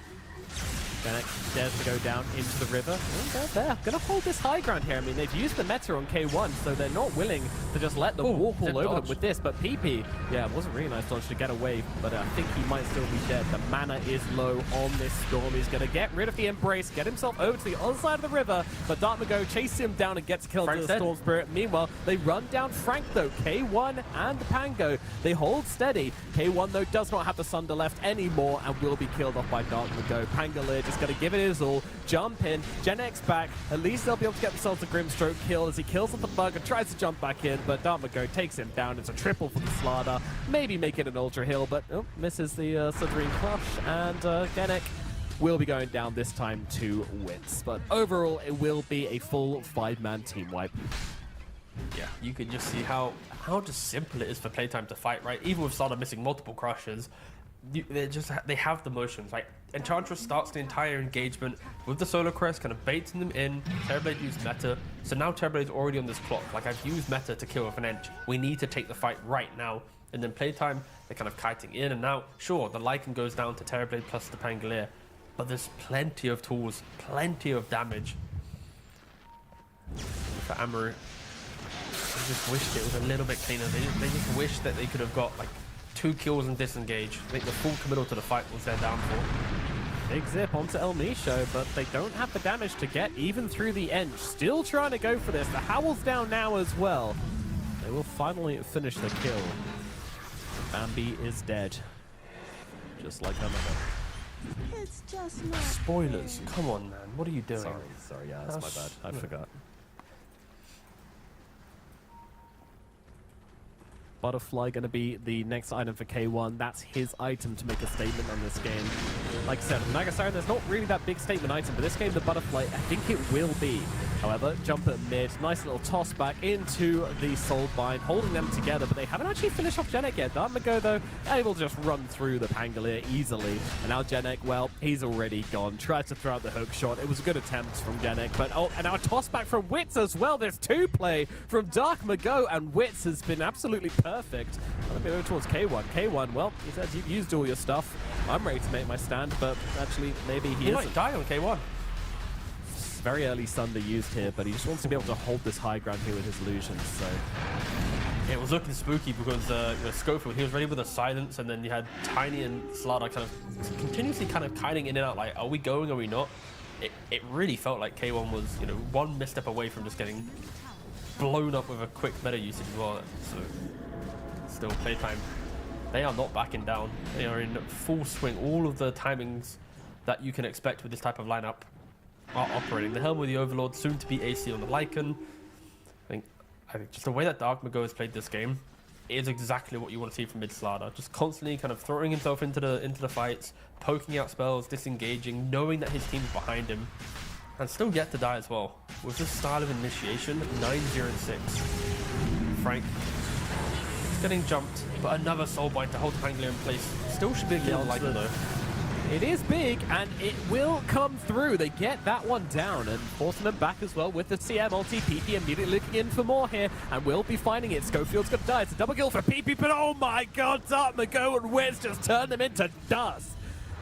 Fennec dares to go down into the river. Oh, they're going to hold this high ground here. I mean, they've used the meta on K1, so they're not willing to just let them walk all over them with this. But PP, yeah, it wasn't really nice dodge to get away, but I think he might still be dead. The mana is low on this Storm. He's going to get rid of the Embrace, get himself over to the other side of the river, but Dartmago chases him down and gets killed with the Storm Spirit. Meanwhile, they run down Frank, though. K1 and the Pango, they hold steady. K1, though, does not have the Sunder left anymore and will be killed off by Dartmago. Pangolier just going to give it his all, jump in, Gen X back, at least they'll be able to get themselves a Grimstroke kill as he kills off the bug and tries to jump back in, but Dartmago takes him down. It's a triple for the Slardar, maybe make it an Ultra Hill, but misses the Sudrine Crush, and Genek will be going down this time to Wits. But overall, it will be a full 5-man team wipe. Yeah, you can just see how just simple it is for Playtime to fight, right? Even with Slardar missing multiple crushes, they have the motions. Like Enchantress starts the entire engagement with the Solar Crest, kind of baiting them in. Terrorblade used meta, so now Terrorblade's already on this clock. Like, I've used meta to kill with an Ench. We need to take the fight right now. And then Playtime, they're kind of kiting in and out. Sure, the Lycan goes down to Terrorblade plus the Pangolier, but there's plenty of tools, plenty of damage for Amaru. I just wished it was a little bit cleaner. They just wish that they could have got like 2 kills and disengage. I think the full committal to the fight was their downfall. Big zip onto Elmisho, but they don't have the damage to get even through the Ench. Still trying to go for this. The Howl's down now as well. They will finally finish the kill. Bambi is dead. Just like her mother. It's just not Spoilers. fair. Come on, man. What are you doing? Sorry, yeah, that's my bad. I forgot. Butterfly going to be the next item for K1. That's his item to make a statement on this game. Like I said, Nagasari, there's not really that big statement item, but this game, the Butterfly, I think it will be. However, jump at mid, nice little toss back into the Soulbind, holding them together, but they haven't actually finished off Genek yet. Dartmago, though, able to just run through the Pangolier easily. And now Genek, well, he's already gone. Tries to throw out the hook shot. It was a good attempt from Genek, but oh, and now a toss back from Wits as well. There's two play from Dartmago, and Wits has been absolutely perfect. Let me move towards K1. K1, well, he says you've used all your stuff. I'm ready to make my stand, but actually, maybe he might isn't. die on K1. Very early Sunder used here, but he just wants to be able to hold this high ground here with his illusions, so... It was looking spooky because Schofield, he was ready with a silence, and then you had Tiny and Slada kind of continuously kind of kiting in and out, like, are we going, are we not? It really felt like K1 was, you know, one misstep away from just getting blown up with a quick meta usage as well. So, still playtime. They are not backing down. They are in full swing. All of the timings that you can expect with this type of lineup are operating. The Helm with the Overlord, soon to be AC on the Lycan. I think just the way that Dartmago has played this game is exactly what you want to see from mid Slada. Just constantly kind of throwing himself into the fights, poking out spells, disengaging, knowing that his team's behind him, and still yet to die as well. With this style of initiation, 9-0-6. Frank is getting jumped, but another Soulbind to hold the Pangolier in place. Still should be a kill like though. It is big, and it will come through. They get that one down, and forcing them back as well with the CM ulti. PP immediately looking in for more here, and will be finding it. Schofield's gonna die. It's a double kill for PP, but oh my god, Dartmago and Wiz just turn them into dust.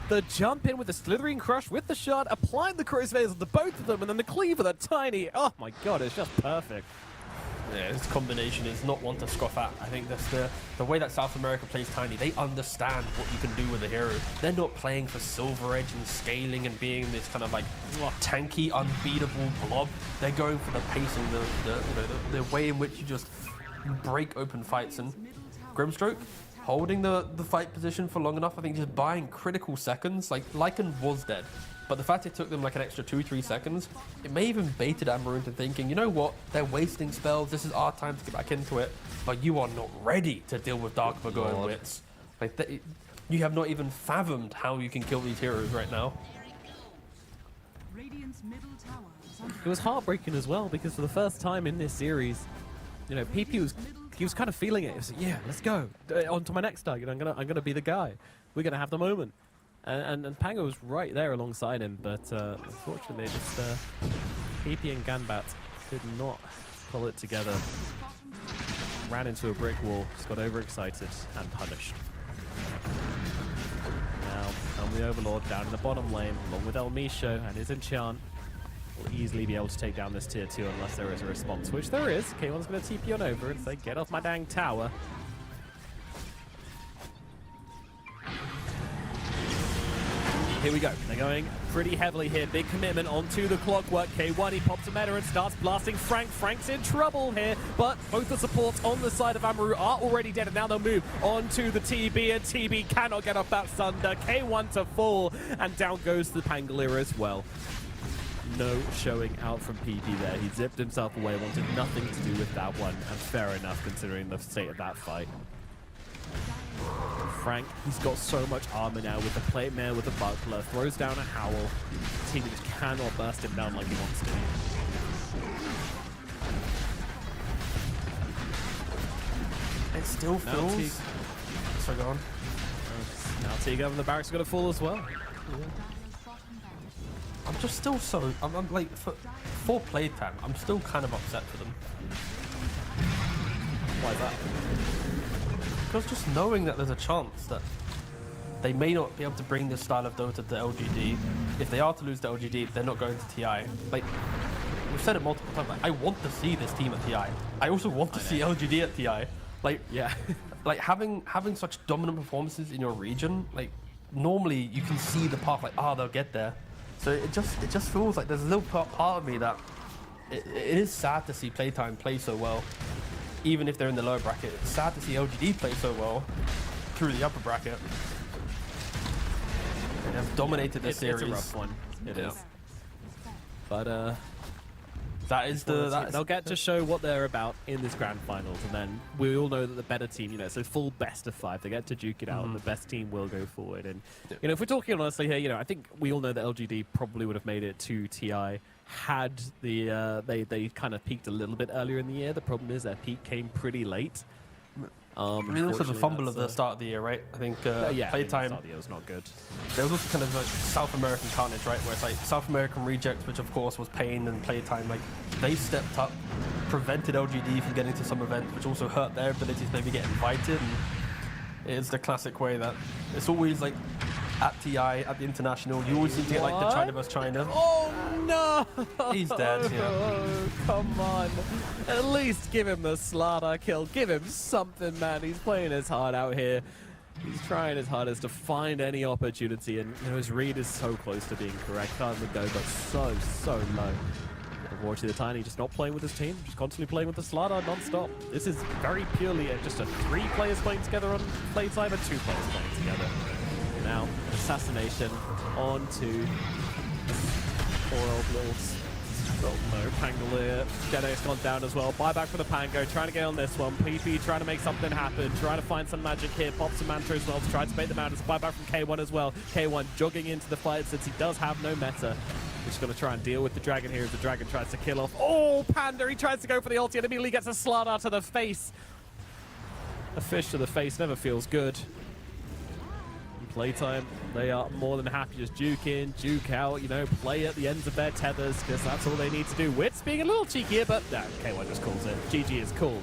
The jump in with the Slithering Crush with the shot, applying the Crow's Veils to both of them, and then the cleave with a Tiny. Oh my god, it's just perfect. Yeah, this combination is not one to scoff at. I think that's the way that South America plays Tiny. They understand what you can do with a hero. They're not playing for Silver Edge and scaling and being this kind of like tanky, unbeatable blob. They're going for the pacing, the way in which you just break open fights. And Grimstroke holding the fight position for long enough. I think just buying critical seconds. Like Lycan was dead. But the fact it took them like an extra 2-3 seconds, it may even baited Amaru into thinking, you know what, they're wasting spells, this is our time to get back into it, but you are not ready to deal with Dartmago and Wits. Like, you have not even fathomed how you can kill these heroes right now. Radiant's middle tower is under It was heartbreaking as well, because for the first time in this series, you know, PP was kind of feeling it. He was like, yeah, let's go. On to my next target. I'm gonna be the guy. We're gonna have the moment. And Pango was right there alongside him, but unfortunately, just PP and Ganbat could not pull it together. Ran into a brick wall, just got overexcited and punished. Now, the Overlord down in the bottom lane, along with El Misho and his Enchant, will easily be able to take down this tier 2 unless there is a response, which there is. K1's going to TP on over and say, get off my dang tower. Here we go. They're going pretty heavily here. Big commitment onto the clockwork. K1, he pops a meta and starts blasting Frank. Frank's in trouble here, but both the supports on the side of Amaru are already dead, and now they'll move onto the TB, and TB cannot get off that Sunder. K1 to fall, and down goes the Pangolier as well. No showing out from PP there. He zipped himself away, wanted nothing to do with that one, and fair enough considering the state of that fight. Frank, he's got so much armor now with the plate mare, with the buckler, throws down a howl. The team just cannot burst him down like he wants to. It still feels... So go on. Now Tiga and the barracks are going to fall as well. I'm just still so... I'm like, for playtime, I'm still kind of upset for them. Why is that? Because just knowing that there's a chance that they may not be able to bring this style of Dota to LGD. If they are to lose the LGD, they're not going to TI. Like, we've said it multiple times, like, I want to see this team at TI. I also want to see LGD at TI. Like, yeah. Like having such dominant performances in your region, like normally you can see the path, like, they'll get there. So it just feels like there's a little part of me that it is sad to see Playtime play so well. Even if they're in the lower bracket, it's sad to see LGD play so well through the upper bracket. They have dominated this series. It's a rough one. It is. But they'll get to show what they're about in this grand finals, and then we all know that the better team, you know, so full best of 5, they get to duke it out, and the best team will go forward. And you know, if we're talking honestly here, you know, I think we all know that LGD probably would have made it to TI had they kind of peaked a little bit earlier in the year. The problem is their peak came pretty late. I mean, also the fumble of the start of the year, right? I think Playtime. Start of the year was not good. There was also kind of like South American carnage, right? Where it's like South American rejects, which of course was Pain and Playtime. Like they stepped up, prevented LGD from getting to some events, which also hurt their ability to maybe get invited. And it's the classic way that it's always like at TI, at the international, you always seem to get like the China versus China. Oh no! He's dead. Yeah. Oh, come on. At least give him the slaughter kill. Give him something, man. He's playing his heart out here. He's trying his hardest to find any opportunity, and you know, his read is so close to being correct. Can't go, but so low. Unfortunately, the Tiny just not playing with his team, just constantly playing with the Slaughter non-stop. This is very purely just a 3 players playing together on Playtime and 2 players playing together. Now, Assassination on to poor old little... Oh no, Pangolier. Jed's gone down as well. Buyback for the Pango, trying to get on this one. PP trying to make something happen, trying to find some magic here. Pops some Mantra as well to try to bait them out. It's buyback from K1 as well. K1 jogging into the fight since he does have no meta. We're just going to try and deal with the Dragon here as the Dragon tries to kill off. Oh, Panda, he tries to go for the ulti and immediately gets a Slaughter to the face. A fish to the face never feels good. Playtime, they are more than happy just juke in, juke out, you know, play at the ends of their tethers because that's all they need to do. Wits being a little cheeky here, but no, K1 just calls it. GG is called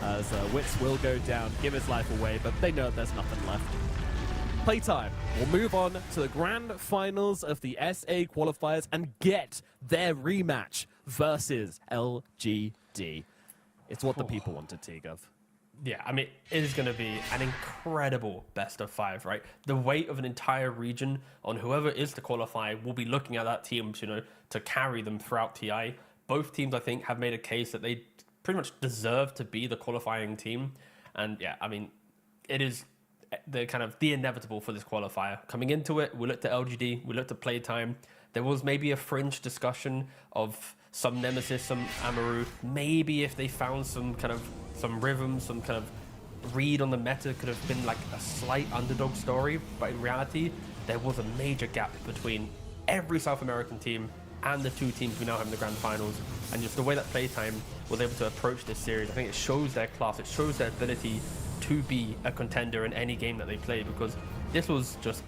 as Wits will go down, give his life away, but they know there's nothing left. Playtime will move on to the grand finals of the SA qualifiers and get their rematch versus LGD. It's what the people wanted, T-Gov. Yeah, I mean, it is going to be an incredible best of 5, right? The weight of an entire region on whoever is to qualify will be looking at that team, you know, to carry them throughout TI. Both teams, I think, have made a case that they pretty much deserve to be the qualifying team. And yeah, I mean, it is the kind of the inevitable for this qualifier. Coming into it, we looked at LGD, we looked at Playtime. There was maybe a fringe discussion of some Nemesis, some Amaru. Maybe if they found some rhythm, some kind of read on the meta, could have been like a slight underdog story. But in reality, there was a major gap between every South American team and the 2 teams we now have in the grand finals. And just the way that Playtime was able to approach this series, I think it shows their class, it shows their ability to be a contender in any game that they play, because this was just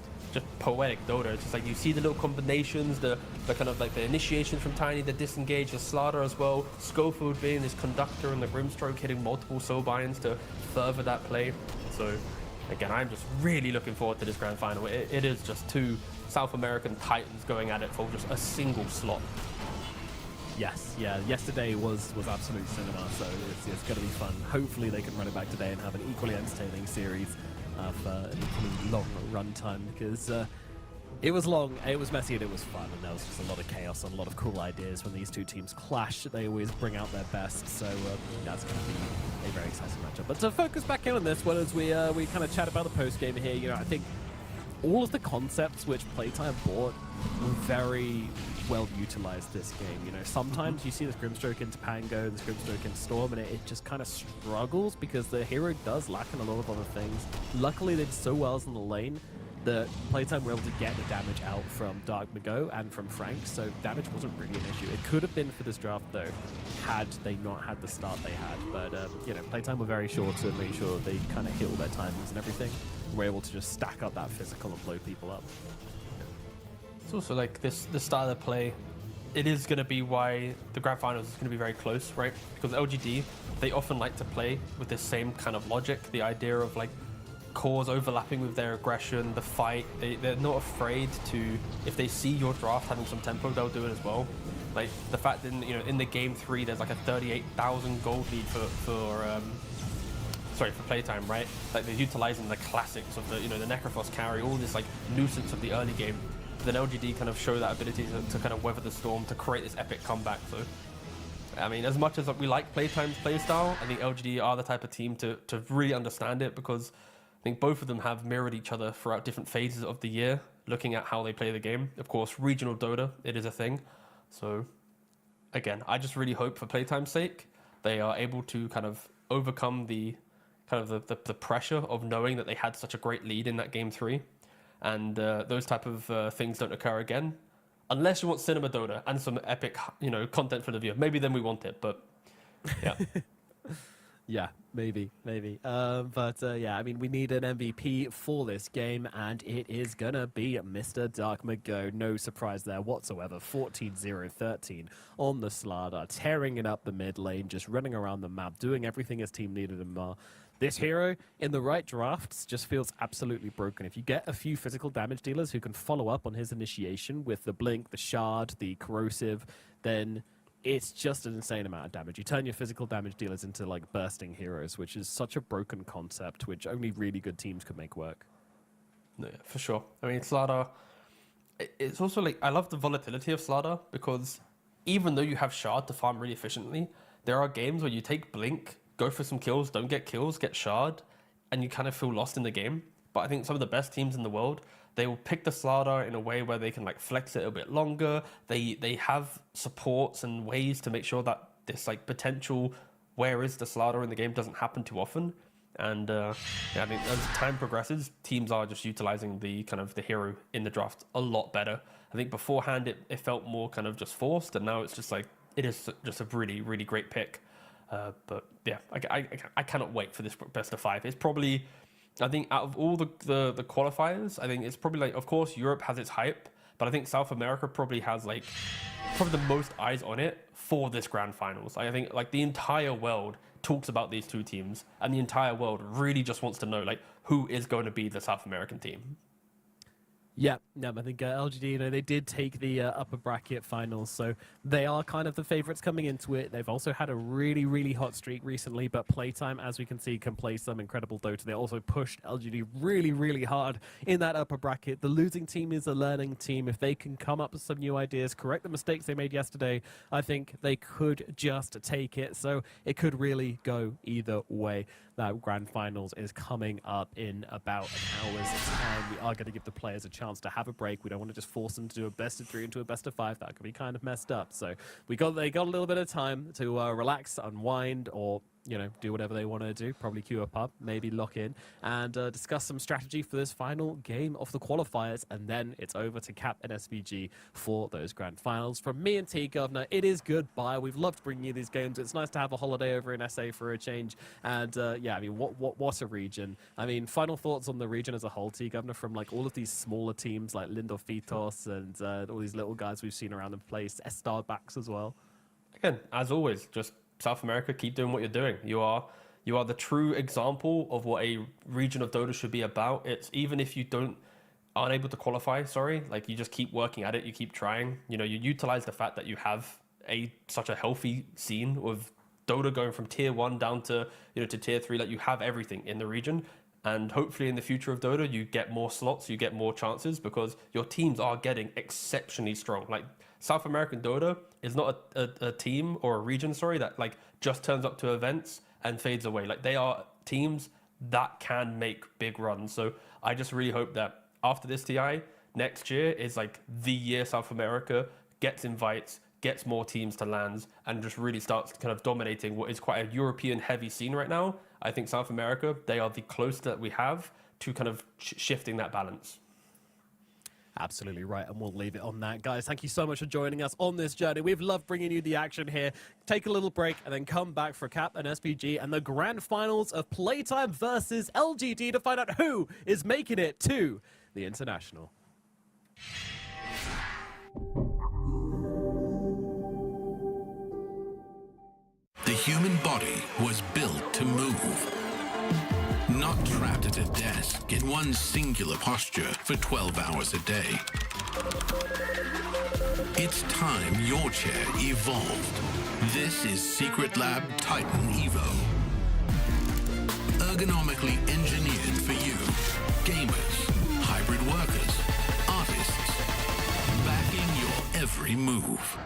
poetic Dota. It's just like you see the little combinations, the kind of like the initiation from Tiny, the disengage, the Slaughter as well, Schofield being this conductor and the Grimstroke hitting multiple soul buy-ins to further that play. So again, I'm just really looking forward to this grand final. It is just 2 South American titans going at it for just a single slot. Yes, yeah, yesterday was absolute cinema, so it's going to be fun. Hopefully they can run it back today and have an equally entertaining series for an equally long run time, because it was long, it was messy, and it was fun, and there was just a lot of chaos and a lot of cool ideas. When these 2 teams clash, they always bring out their best, so that's going to be a very exciting matchup. But to focus back in on this one, as we kind of chat about the post-game here, you know, I think all of the concepts which Playtime brought were very well utilized this game. You know, sometimes you see this Grimstroke into Pango, this Grimstroke into Storm, and it just kind of struggles because the hero does lack in a lot of other things. Luckily, they did so well in the lane that Playtime were able to get the damage out from Dark Mago and from Frank, so damage wasn't really an issue. It could have been for this draft, though, had they not had the start they had. But, you know, Playtime were very sure to make sure they kind of heal their timings and everything. Were able to just stack up that physical and blow people up. It's also like the style of play, it is going to be why the grand finals is going to be very close, right? Because LGD, they often like to play with the same kind of logic, the idea of like cores overlapping with their aggression, the fight. They're not afraid to, if they see your draft having some tempo, they'll do it as well. Like the fact that in the game 3, there's like a 38,000 gold lead for Playtime, right? Like they're utilizing the classics of the the Necrophos carry, all this like nuisance of the early game. Then LGD kind of show that ability to kind of weather the storm, to create this epic comeback. So, I mean, as much as we like Playtime's playstyle, I think LGD are the type of team to really understand it, because I think both of them have mirrored each other throughout different phases of the year, looking at how they play the game. Of course, regional Dota, it is a thing. So, again, I just really hope for Playtime's sake, they are able to kind of overcome the pressure of knowing that they had such a great lead in that game 3. And those type of things don't occur again. unless you want cinema Dota and some epic, content for the viewer. Maybe then we want it, but yeah. Yeah, maybe. Yeah, I mean, we need an MVP for this game, and it is gonna be Mr. Dark Mago. No surprise there whatsoever. 14-0-13 on the Slardar, tearing it up the mid lane, just running around the map, doing everything his team needed him. This hero, in the right drafts, just feels absolutely broken. If you get a few physical damage dealers who can follow up on his initiation with the Blink, the Shard, the Corrosive, then it's just an insane amount of damage. You turn your physical damage dealers into like bursting heroes, which is such a broken concept, which only really good teams could make work. No, yeah, for sure. I mean, Slardar, it's also like, I love the volatility of Slardar because even though you have Shard to farm really efficiently, there are games where you take Blink, go for some kills, don't get kills, get Shard, and you kind of feel lost in the game. But I think some of the best teams in the world, they will pick the Slardar in a way where they can like flex it a bit longer. They have supports and ways to make sure that this like potential where is the Slardar in the game doesn't happen too often. And yeah, I mean, as time progresses, teams are just utilizing the kind of the hero in the draft a lot better. I think beforehand it felt more kind of just forced, and now it's just like it is just a really, really great pick. But yeah, I cannot wait for this best of 5. It's probably, I think out of all the qualifiers, I think it's probably like, of course, Europe has its hype, but I think South America probably has like probably the most eyes on it for this grand finals. I think like the entire world talks about these two teams, and the entire world really just wants to know like who is going to be the South American team. Yeah, I think LGD, they did take the upper bracket finals, so they are kind of the favorites coming into it. They've also had a really, really hot streak recently, but Playtime, as we can see, can play some incredible Dota. They also pushed LGD really, really hard in that upper bracket. The losing team is a learning team. If they can come up with some new ideas, correct the mistakes they made yesterday, I think they could just take it. So it could really go either way. That grand finals is coming up in about an hour's time. We are going to give the players a chance to have a break. We don't want to just force them to do a best of 3 into a best of 5. That could be kind of messed up. So they got a little bit of time to relax, unwind, or do whatever they want to do. Probably queue a pub, maybe lock in, and discuss some strategy for this final game of the qualifiers. And then it's over to Cap and SVG for those grand finals. From me and T Governor, it is goodbye. We've loved bringing you these games. It's nice to have a holiday over in SA for a change. And yeah, I mean, what a region. I mean, final thoughts on the region as a whole, T Governor, from like all of these smaller teams like Lindorfitos and all these little guys we've seen around the place, S-Star backs as well. Again, as always, just South America, keep doing what you're doing. You are the true example of what a region of Dota should be about. It's even if you aren't able to qualify, like you just keep working at it, you keep trying. You utilize the fact that you have such a healthy scene with Dota going from tier 1 down to to tier 3. Like you have everything in the region, and hopefully in the future of Dota you get more slots, you get more chances because your teams are getting exceptionally strong. Like South American Dota is not a team or a region, that like just turns up to events and fades away. Like they are teams that can make big runs. So I just really hope that after this TI, next year is like the year South America gets invites, gets more teams to lands, and just really starts kind of dominating what is quite a European heavy scene right now. I think South America, they are the closest that we have to kind of shifting that balance. Absolutely right, and we'll leave it on that. Guys, thank you so much for joining us on this journey. We've loved bringing you the action here. Take a little break and then come back for Cap and SPG and the grand finals of Playtime versus LGD to find out who is making it to the International. The human body was built to move. Not trapped at a desk in one singular posture for 12 hours a day. It's time your chair evolved. This is Secret Lab Titan Evo. Ergonomically engineered for you, gamers, hybrid workers, artists, backing your every move.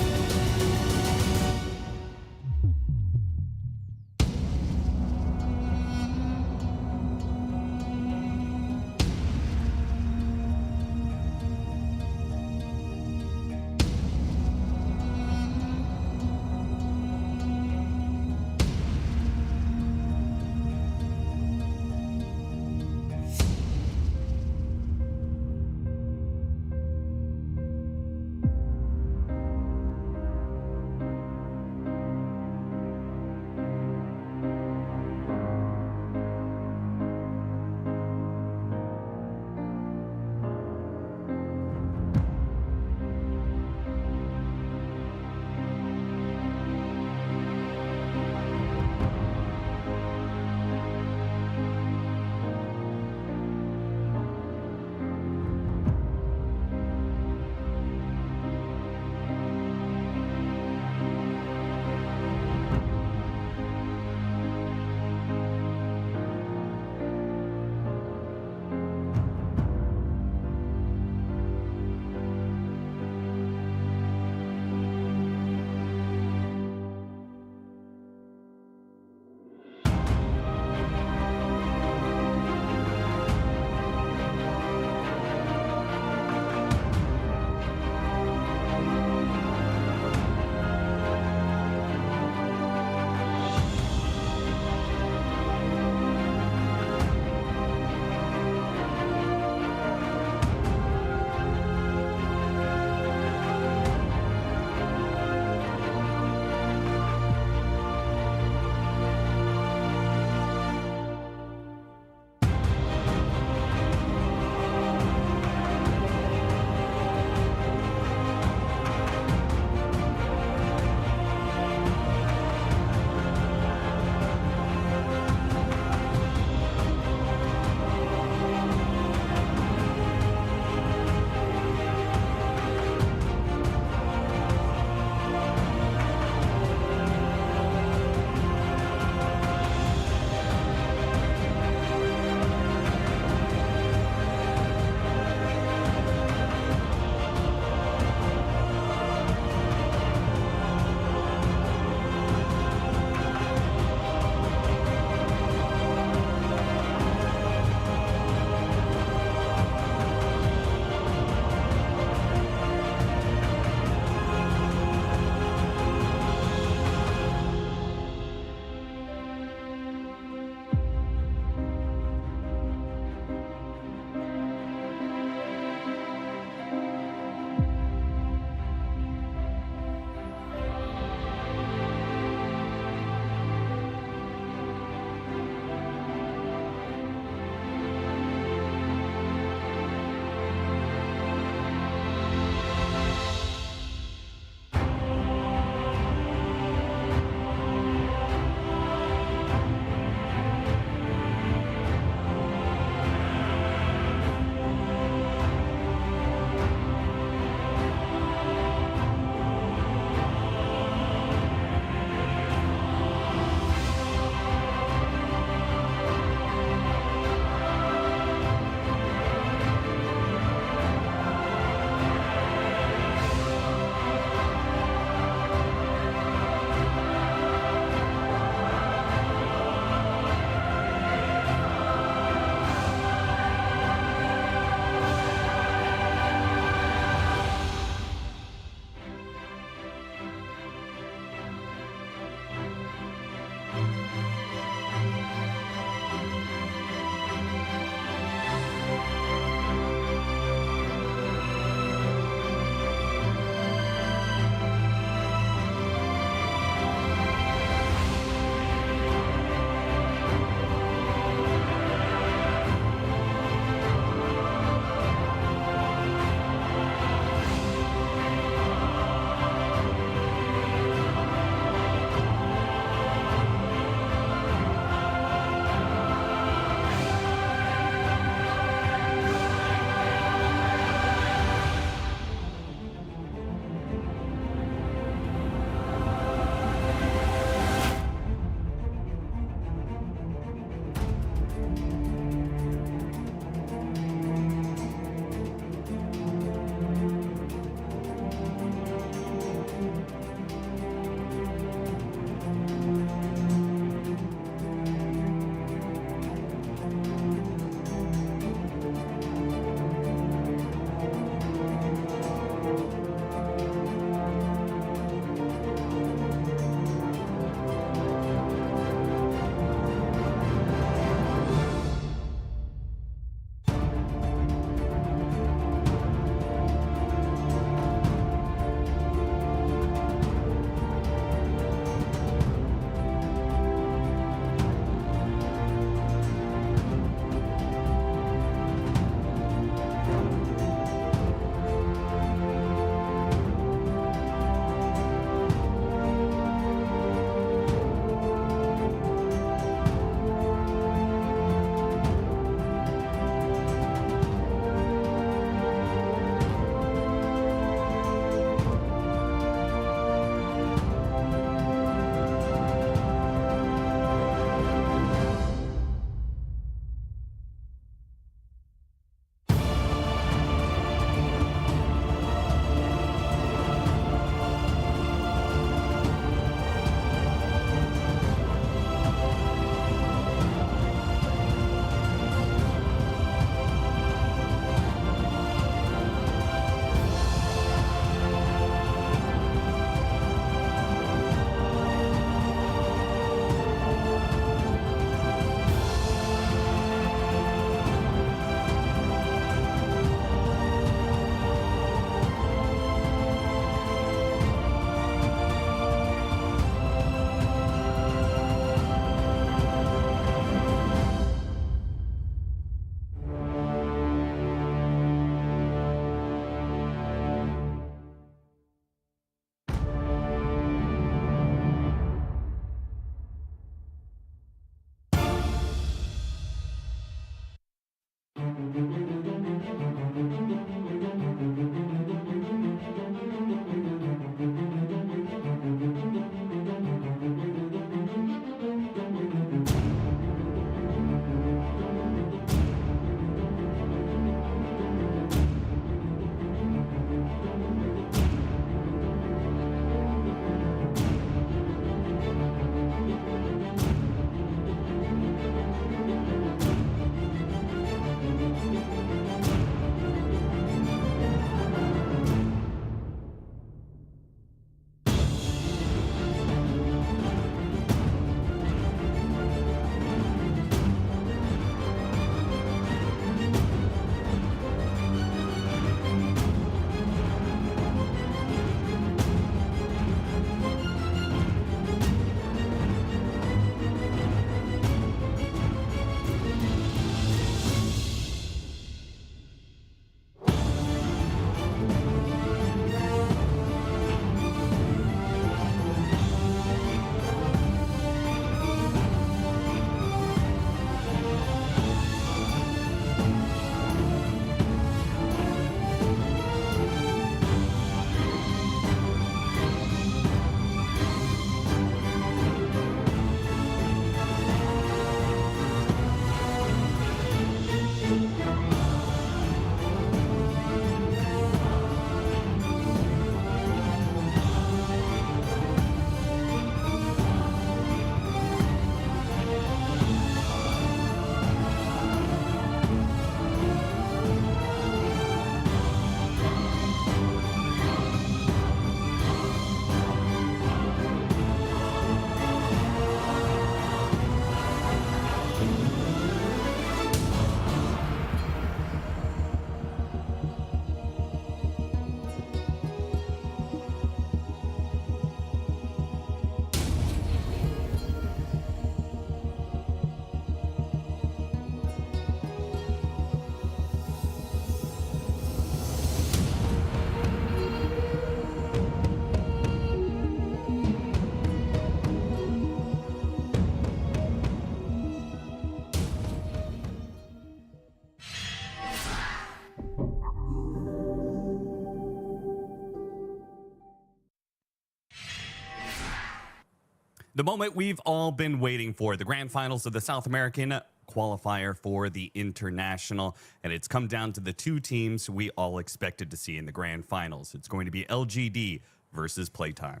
The moment we've all been waiting for, the grand finals of the South American qualifier for the international, and it's come down to the two teams we all expected to see in the grand finals. It's going to be LGD versus Playtime.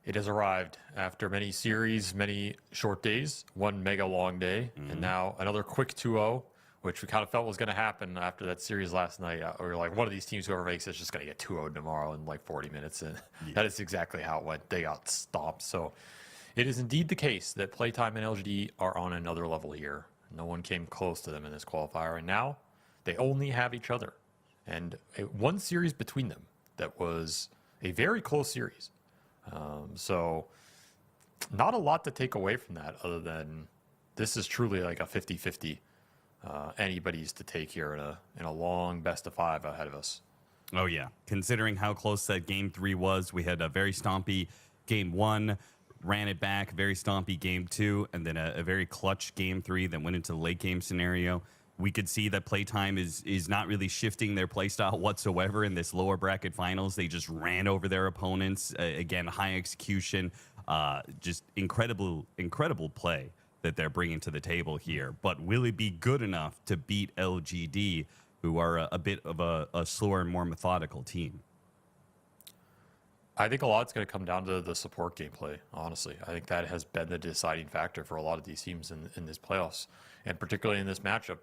It has arrived after many series, many short days, one mega long day, and now another quick 2-0, which we kind of felt was going to happen after that series last night. We were like, one of these teams, whoever makes it, is just going to get 2-0 tomorrow in like 40 minutes. And that is exactly how it went. They got stomped. So it is indeed the case that Playtime and LGD are on another level here. No one came close to them in this qualifier. And now they only have each other. And one series between them that was a very close series. So not a lot to take away from that other than this is truly like a 50-50. Anybody's to take here in a long best of 5 ahead of us. Oh, yeah. Considering how close that game 3 was, we had a very stompy game 1, ran it back, very stompy game 2, and then a very clutch game 3 that went into the late game scenario. We could see that Playtime is not really shifting their playstyle whatsoever in this lower bracket finals. They just ran over their opponents. Again, high execution, just incredible play that they're bringing to the table here. But will it be good enough to beat LGD, who are a bit of a slower and more methodical team? I think a lot's going to come down to the support gameplay, honestly. I think that has been the deciding factor for a lot of these teams in this playoffs, and particularly in this matchup.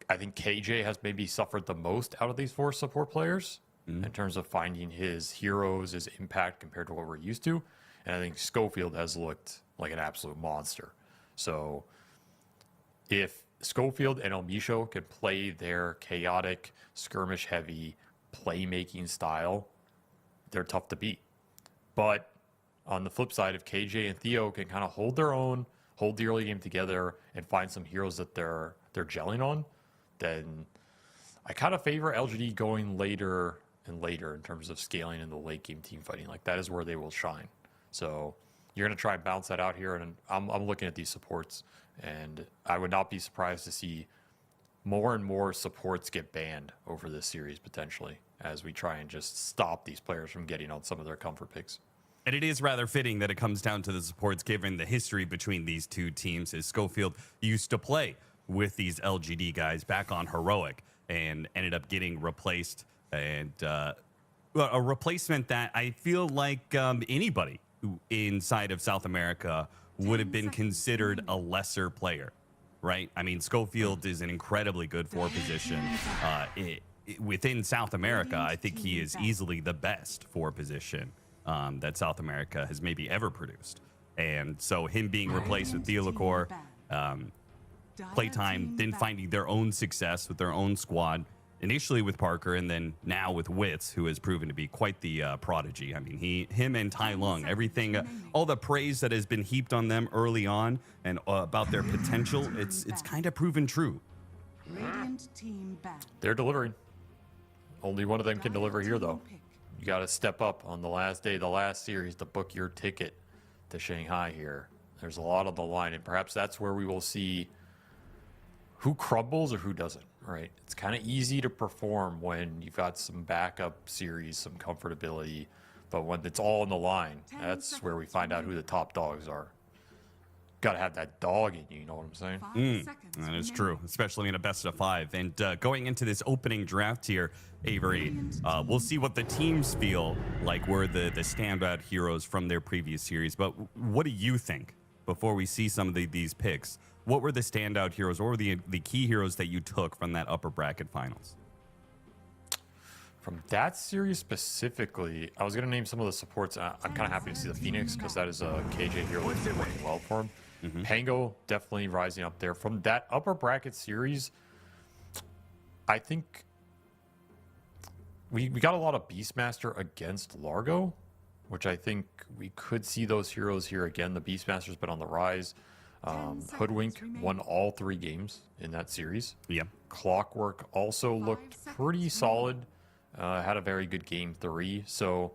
I think KJ has maybe suffered the most out of these 4 support players in terms of finding his heroes, his impact compared to what we're used to. And I think Schofield has looked like an absolute monster. So if Schofield and Elmisho can play their chaotic, skirmish-heavy playmaking style, they're tough to beat. But on the flip side, if KJ and Theo can kind of hold their own, hold the early game together, and find some heroes that they're gelling on, then I kind of favor LGD going later and later in terms of scaling in the late game team fighting. Like, that is where they will shine. So you're going to try and bounce that out here, and I'm looking at these supports, and I would not be surprised to see more and more supports get banned over this series potentially as we try and just stop these players from getting on some of their comfort picks. And it is rather fitting that it comes down to the supports given the history between these two teams, as Schofield used to play with these LGD guys back on Heroic and ended up getting replaced, and a replacement that I feel like anybody inside of South America would have been considered a lesser player, right? I mean, Schofield is an incredibly good 4 position. Within South America, I think he is easily the best 4 position that South America has maybe ever produced. And so him being replaced with Theolacor, Playtime then finding their own success with their own squad, initially with Parker and then now with Witz, who has proven to be quite the prodigy. I mean, him and Tai Lung, everything, all the praise that has been heaped on them early on and about their potential, it's kind of proven true. They're delivering. Only one of them can deliver here, though. You got to step up on the last day, the last series, to book your ticket to Shanghai here. There's a lot on the line, and perhaps that's where we will see who crumbles or who doesn't, right? It's kind of easy to perform when you've got some backup series, some comfortability, but when it's all on the line, that's where we find out who the top dogs are. Got to have that dog in you know what I'm saying? That is true, especially in a best of 5. And going into this opening draft here, Avery, we'll see what the teams feel like were the standout heroes from their previous series. But what do you think before we see some of these picks? What were the standout heroes? What were the key heroes that you took from that upper bracket finals? From that series specifically, I was going to name some of the supports. I'm kind of happy to see the Phoenix because that is a KJ hero that's been working well for him. Pango definitely rising up there. From that upper bracket series, I think we got a lot of Beastmaster against Largo, which I think we could see those heroes here again. The Beastmaster's been on the rise. Hoodwink won all 3 games in that series. Yeah. Clockwork also looked pretty solid. Had a very good game 3. So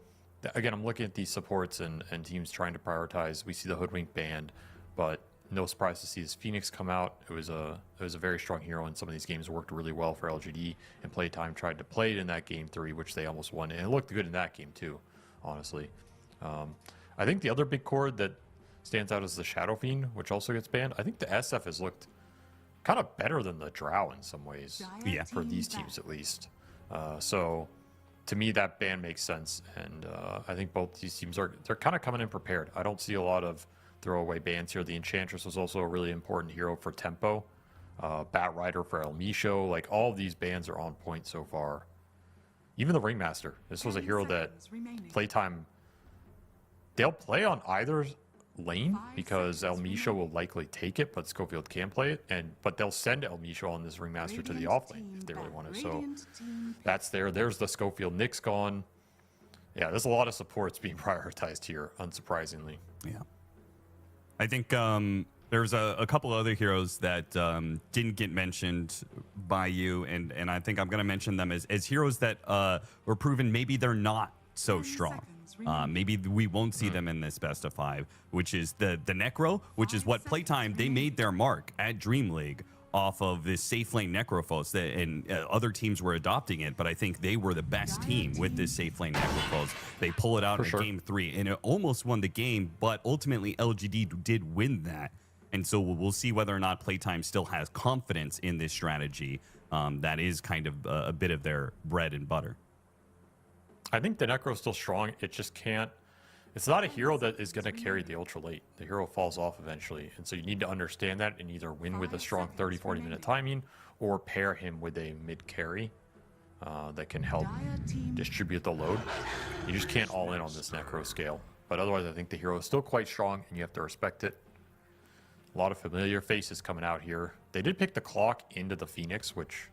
again, I'm looking at these supports and teams trying to prioritize. We see the Hoodwink banned, but no surprise to see this Phoenix come out. It was a very strong hero in some of these games. Worked really well for LGD, and Playtime tried to play it in that game 3, which they almost won. And it looked good in that game too, honestly. I think the other big core that stands out is the Shadow Fiend, which also gets banned. I think the SF has looked kind of better than the Drow in some ways. Yeah. For these teams at least. So to me, that ban makes sense. And I think both these teams they're kind of coming in prepared. I don't see a lot of throwaway bans here. The Enchantress was also a really important hero for tempo. Bat Rider for El Misho. Like, all of these bans are on point so far. Even the Ringmaster. This was a hero that Playtime, they'll play on either lane because El Misho will likely take it, but Schofield can play it. But they'll send El Misho on this Ringmaster to the off lane if they really want to. So that's there. There's the Schofield. Nick's gone. Yeah, there's a lot of supports being prioritized here, unsurprisingly. Yeah. I think there's a couple other heroes that didn't get mentioned by you, and I think I'm going to mention them as heroes that were proven maybe they're not so strong. Maybe we won't see them in this best of 5, which is the Necro, which is what Playtime, they made their mark at Dream League off of this safe lane Necrophos, and other teams were adopting it, but I think they were the best team with this safe lane Necrophos. They pull it out in game 3, and it almost won the game, but ultimately LGD did win that. And so we'll see whether or not Playtime still has confidence in this strategy. That is kind of a bit of their bread and butter. I think the Necro's still strong. It just can't. It's not a hero that is going to carry the ultra late. The hero falls off eventually. And so you need to understand that and either win with a strong 30, 40 minute timing or pair him with a mid carry that can help distribute the load. You just can't all in on this Necro scale. But otherwise, I think the hero is still quite strong and you have to respect it. A lot of familiar faces coming out here. They did pick the clock into the Phoenix, which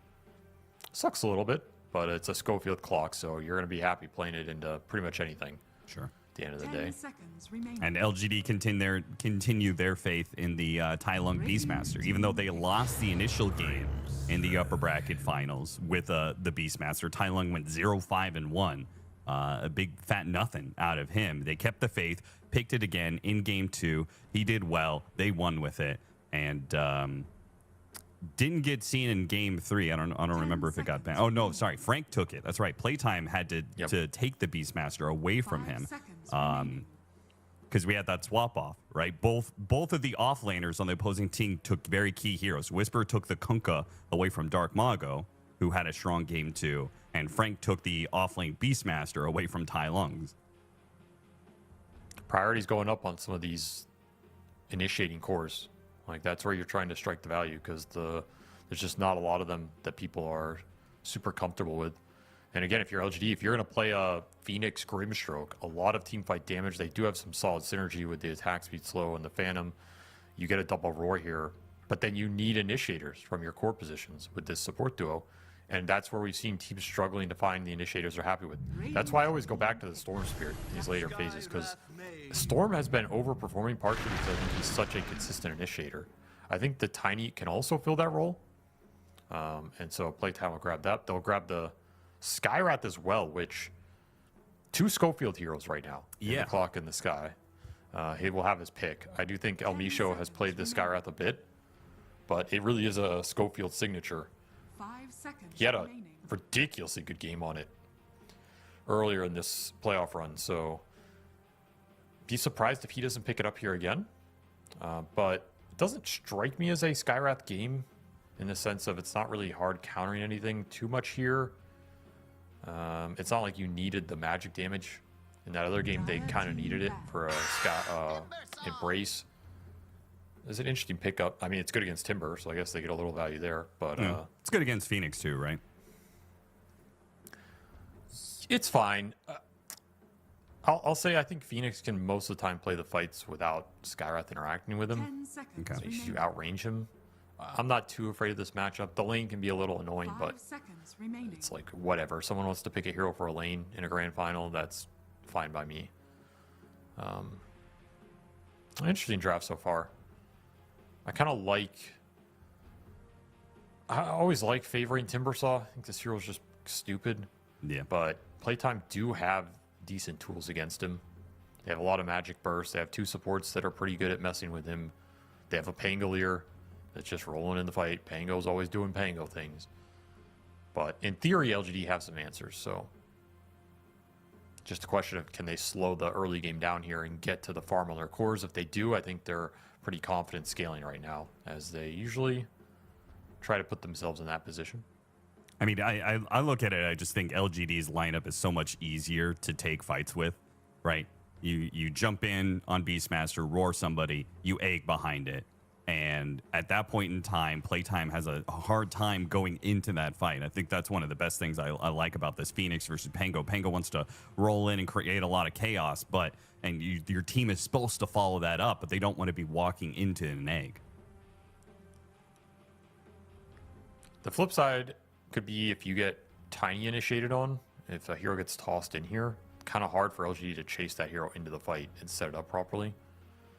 sucks a little bit, but it's a Schofield clock, so you're going to be happy playing it into pretty much anything. Sure. At the end of the day. And LGD continue their faith in the Tai Lung Beastmaster, even though they lost the initial game in the upper bracket finals with the Beastmaster. Tai Lung went 0-5-1. A big fat nothing out of him. They kept the faith, picked it again in game 2. He did well. They won with it, and didn't get seen in game 3. I don't remember if it got banned. Oh no, sorry. Frank took it. That's right. Playtime had to take the Beastmaster away from him, because we had that swap off, right? Both of the offlaners on the opposing team took very key heroes. Whisper took the Kunkka away from Dark Mago, who had a strong game 2, and Frank took the offlane Beastmaster away from Tai Lungs. Priorities going up on some of these initiating cores. Like, that's where you're trying to strike the value, because there's just not a lot of them that people are super comfortable with. And again, if you're LGD, if you're going to play a Phoenix Grimstroke, a lot of teamfight damage, they do have some solid synergy with the attack speed slow and the Phantom. You get a double roar here, but then you need initiators from your core positions with this support duo. And that's where we've seen teams struggling to find the initiators they're happy with. That's why I always go back to the Storm Spirit in these later phases, because Storm has been overperforming partially because I think he's such a consistent initiator. I think the Tiny can also fill that role. And so Playtime will grab that. They'll grab the Skywrath as well, which 2 Schofield heroes right now in the clock in the sky. He will have his pick. I do think El Misho has played the Skywrath a bit, but it really is a Schofield signature. 5 seconds He had a remaining. ridiculously good game on it earlier in this playoff run, so be surprised if he doesn't pick it up here again. But it doesn't strike me as a Skywrath game in the sense of it's not really hard countering anything too much here. It's not like you needed the magic damage. In that other game, they kind of needed it for a Embrace. It's an interesting pickup. I mean, it's good against Timber, so I guess they get a little value there. But it's good against Phoenix too, right? It's fine. I'll say I think Phoenix can most of the time play the fights without Skywrath interacting with him. 10 seconds Okay. So you remaining. outrange him. I'm not too afraid of this matchup. The lane can be a little annoying, 5 but seconds remaining. it's like whatever. Someone wants to pick a hero for a lane in a grand final, that's fine by me. Interesting draft so far. I kind of like. I always like favoring Timbersaw. I think this hero's just stupid. Yeah. But Playtime do have decent tools against him. They have a lot of magic bursts. They have 2 supports that are pretty good at messing with him. They have a Pangolier that's just rolling in the fight. Pango's always doing Pango things. But in theory, LGD have some answers. So Just a question of can they slow the early game down here and get to the farm on their cores. If they do, I think they're pretty confident scaling right now, as they usually try to put themselves in that position. I mean, I look at it, I just think LGD's lineup is so much easier to take fights with, right? You jump in on Beastmaster, roar somebody, you egg behind it. And at that point in time, Playtime has a hard time going into that fight. I think that's one of the best things I like about this Phoenix versus Pango. Pango wants to roll in and create a lot of chaos, and your team is supposed to follow that up, but they don't want to be walking into an egg. The flip side could be if you get Tiny initiated on, if a hero gets tossed in here, kind of hard for LGD to chase that hero into the fight and set it up properly.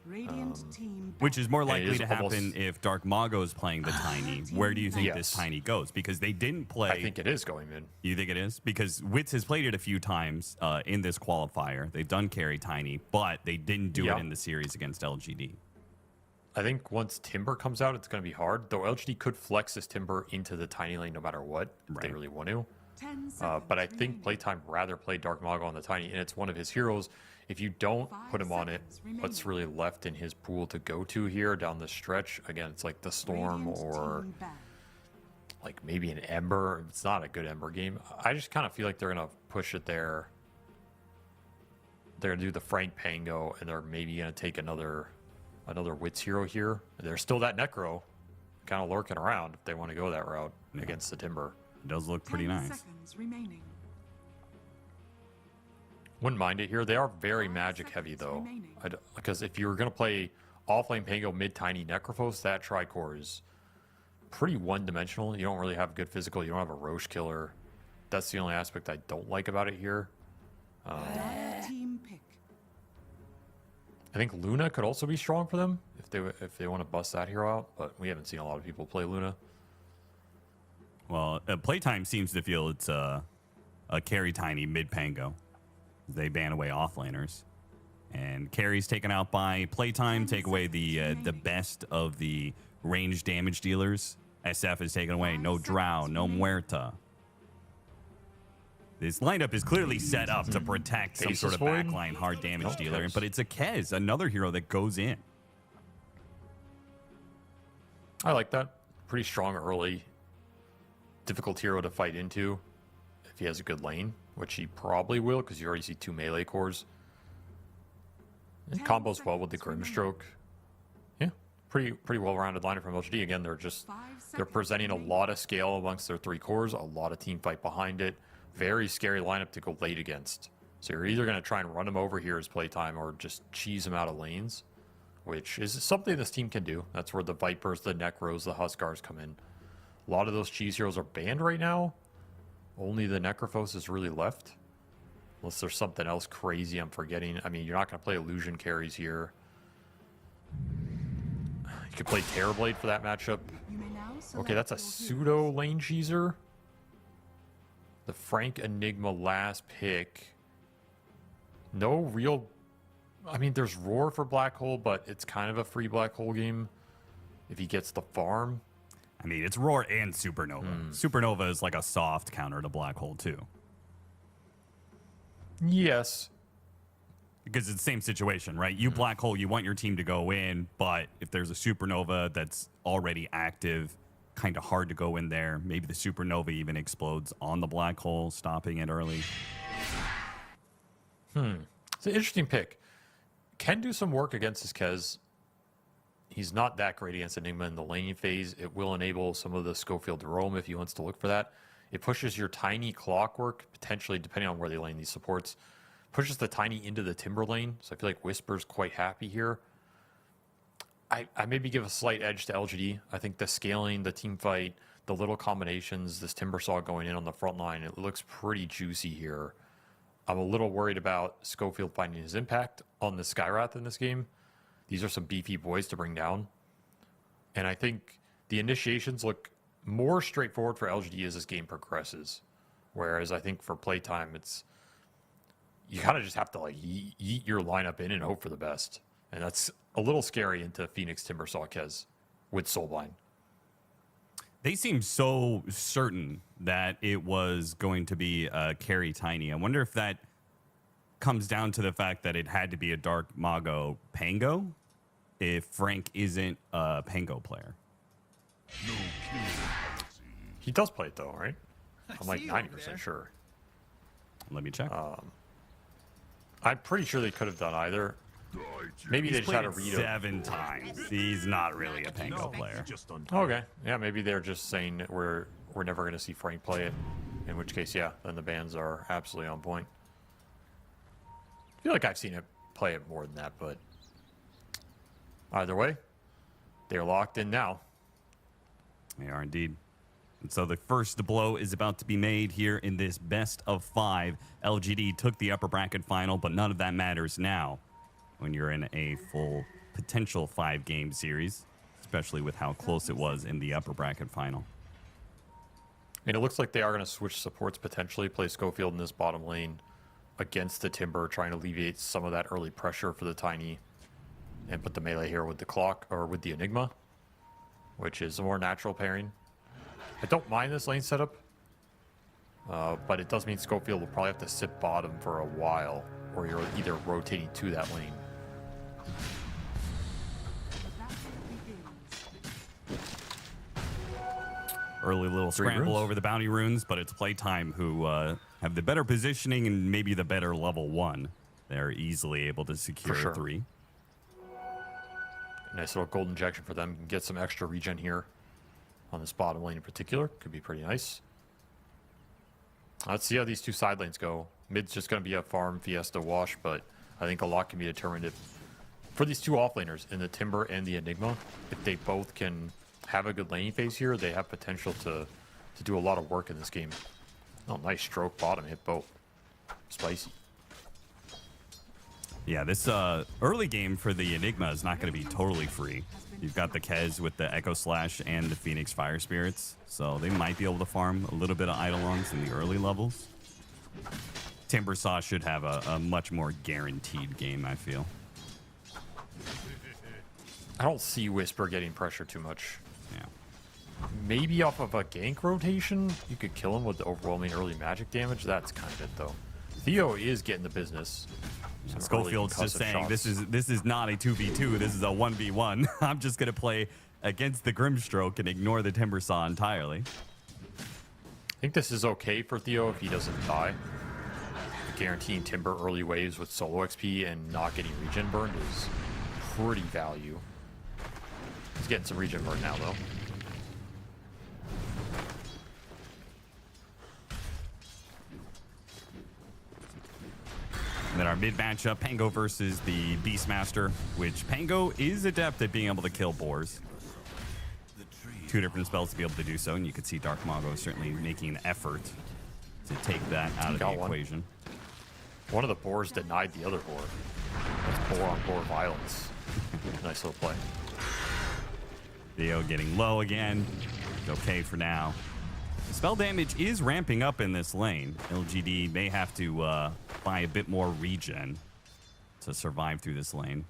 Radiant team Which is more it likely is to happen almost- if Dark Mago is playing the Tiny. Where do you think this Yes. Tiny goes? Because they didn't play. I think it is going mid. You think it is? Because Wits has played it a few times in this qualifier. They've done carry Tiny, but they didn't do Yeah. it in the series against LGD. I think once Timber comes out, it's going to be hard. Though LGD could flex this Timber into the Tiny lane no matter what, if they Right. really want to. 10 But I seconds think remaining. Playtime rather play Dark Mago on the Tiny, and it's one of his heroes. If you don't 5 put him on it, seconds what's remaining. really left in his pool to go to here down the stretch? Again, it's like the Storm Radiant or team ban. like maybe an Ember. It's not a good Ember game. I just kind of feel like they're going to push it there. They're going to do the Frank Pango, and they're maybe going to take another Wits hero here. There's still that Necro kind of lurking around if they want to go that route against the Timber. It does look pretty 10 nice. seconds remaining. Wouldn't mind it here. They are very 5 magic heavy seconds though, remaining. because if you were going to play offlane Pango mid Tiny Necrophos, that Tricore is pretty one-dimensional. You don't really have good physical. You don't have a Roche killer. That's the only aspect I don't like about it here. Dark team pick. I think Luna could also be strong for them if they want to bust that hero out, but we haven't seen a lot of people play Luna. Well, Playtime seems to feel it's a carry Tiny mid Pango. They ban away offlaners. And carry's taken out by Playtime, take away the best of the range damage dealers. SF is taken away. No Drow, no Muerta. This lineup is clearly set up to protect some Faceless sort of Void? backline hard damage No, dealer, Kez. but it's a Kez, another hero that goes in. I like that. Pretty strong early. Difficult hero to fight into if he has a good lane, which he probably will because you already see 2 melee cores. It 10 combos well with the seconds Grimstroke. Yeah, pretty well-rounded lineup from LGD. Again, they're 5 they're seconds presenting a remaining. lot of scale amongst their 3 cores, a lot of team fight behind it. Very scary lineup to go late against. So you're either going to try and run them over here as Playtime or just cheese them out of lanes, which is something this team can do. That's where the Vipers, the Necros, the Huskars come in. A lot of those cheese heroes are banned right now. Only the Necrophos is really left. Unless there's something else crazy I'm forgetting. I mean, you're not going to play Illusion carries here. You could play Terrorblade for that matchup. You may now Okay, that's a select your pseudo lane cheeser. The Frank Enigma last pick. No real... I mean, there's Roar for Black Hole, but it's kind of a free Black Hole game if he gets the farm. I mean, it's Roar and Supernova. Supernova is like a soft counter to Black Hole, too. Yes. Because it's the same situation, right? You Black Hole, you want your team to go in, but if there's a Supernova that's already active, kind of hard to go in there. Maybe the Supernova even explodes on the Black Hole, stopping it early. It's an interesting pick. Can do some work against his Kez. He's not that great against Enigma in the laning phase. It will enable some of the Schofield roam if he wants to look for that. It pushes your Tiny Clockwork, potentially, depending on where they lane these supports, pushes the Tiny into the Timber lane. So I feel like Whisper's quite happy here. I maybe give a slight edge to LGD. I think the scaling, the team fight, the little combinations, this Timber Saw going in on the front line, it looks pretty juicy here. I'm a little worried about Schofield finding his impact on the Skyrath in this game. These are some beefy boys to bring down. And I think the initiations look more straightforward for LGD as this game progresses. Whereas I think for Playtime, it's... You kind of just have to like yeet your lineup in and hope for the best. And that's a little scary into Phoenix Timber Saw Kez with Soulblind. They seem so certain that it was going to be carry Tiny. I wonder if that comes down to the fact that it had to be a Dark Mago Pango if Frank isn't a Pango player. He does play it though, right? I'm like 90% sure. Let me check. I'm pretty sure they could have done either. Maybe they He's just had played to it read it. 7 times. He's not really a Pango player. Okay. Yeah, maybe they're just saying that we're never going to see Frank play it. In which case, yeah, then the bans are absolutely on point. I feel like I've seen it play it more than that, but either way, they're locked in now. They are indeed. And so the first blow is about to be made here in this best of 5. LGD took the upper bracket final, but none of that matters now when you're in a full potential 5-game series, especially with how close it was in the upper bracket final. And it looks like they are going to switch supports potentially, play Schofield in this bottom lane against the Timber, trying to alleviate some of that early pressure for the Tiny, and put the melee here with the Clock or with the Enigma, which is a more natural pairing. I don't mind this lane setup, but it does mean Schofield will probably have to sit bottom for a while, or you're either rotating to that lane. Early little 3 scramble runes? over the bounty runes, but it's Playtime who have the better positioning and maybe the better level 1. They're easily able to secure sure. 3. Nice little gold injection for them. Can get some extra regen here on this bottom lane in particular. Could be pretty nice. Let's see how these two side lanes go. Mid's just going to be a farm fiesta wash, but I think a lot can be determined if, for these two offlaners in the Timber and the Enigma, if they both can have a good laning phase here, they have potential to do a lot of work in this game. Oh, nice stroke bottom hit both. Spicy. Yeah, this early game for the Enigma is not going to be totally free. You've got the Kez with the Echo Slash and the Phoenix Fire Spirits, so they might be able to farm a little bit of Eidolons in the early levels. Timbersaw should have a much more guaranteed game, I feel. I don't see Whisper getting pressure too much. Yeah. Maybe off of a gank rotation, you could kill him with the overwhelming early magic damage. That's kind of it, though. Theo is getting the business. Some early Schofield's just concussive saying shots. this is not a 2v2. This is a 1v1. I'm just gonna play against the Grimstroke and ignore the Timbersaw entirely. I think this is okay for Theo if he doesn't die. Guaranteeing Timber early waves with solo XP and not getting regen burned is pretty value. He's getting some regen burn now, though. And then our mid matchup, Pango versus the Beastmaster, which Pango is adept at being able to kill boars. 2 different spells to be able to do so, and you can see Dark Mago certainly making an effort to take that out of the equation. One of the boars denied the other boar. That's boar on boar violence. Nice little play. Theo getting low again. Okay for now. Spell damage is ramping up in this lane. LGD may have to buy a bit more regen to survive through this lane.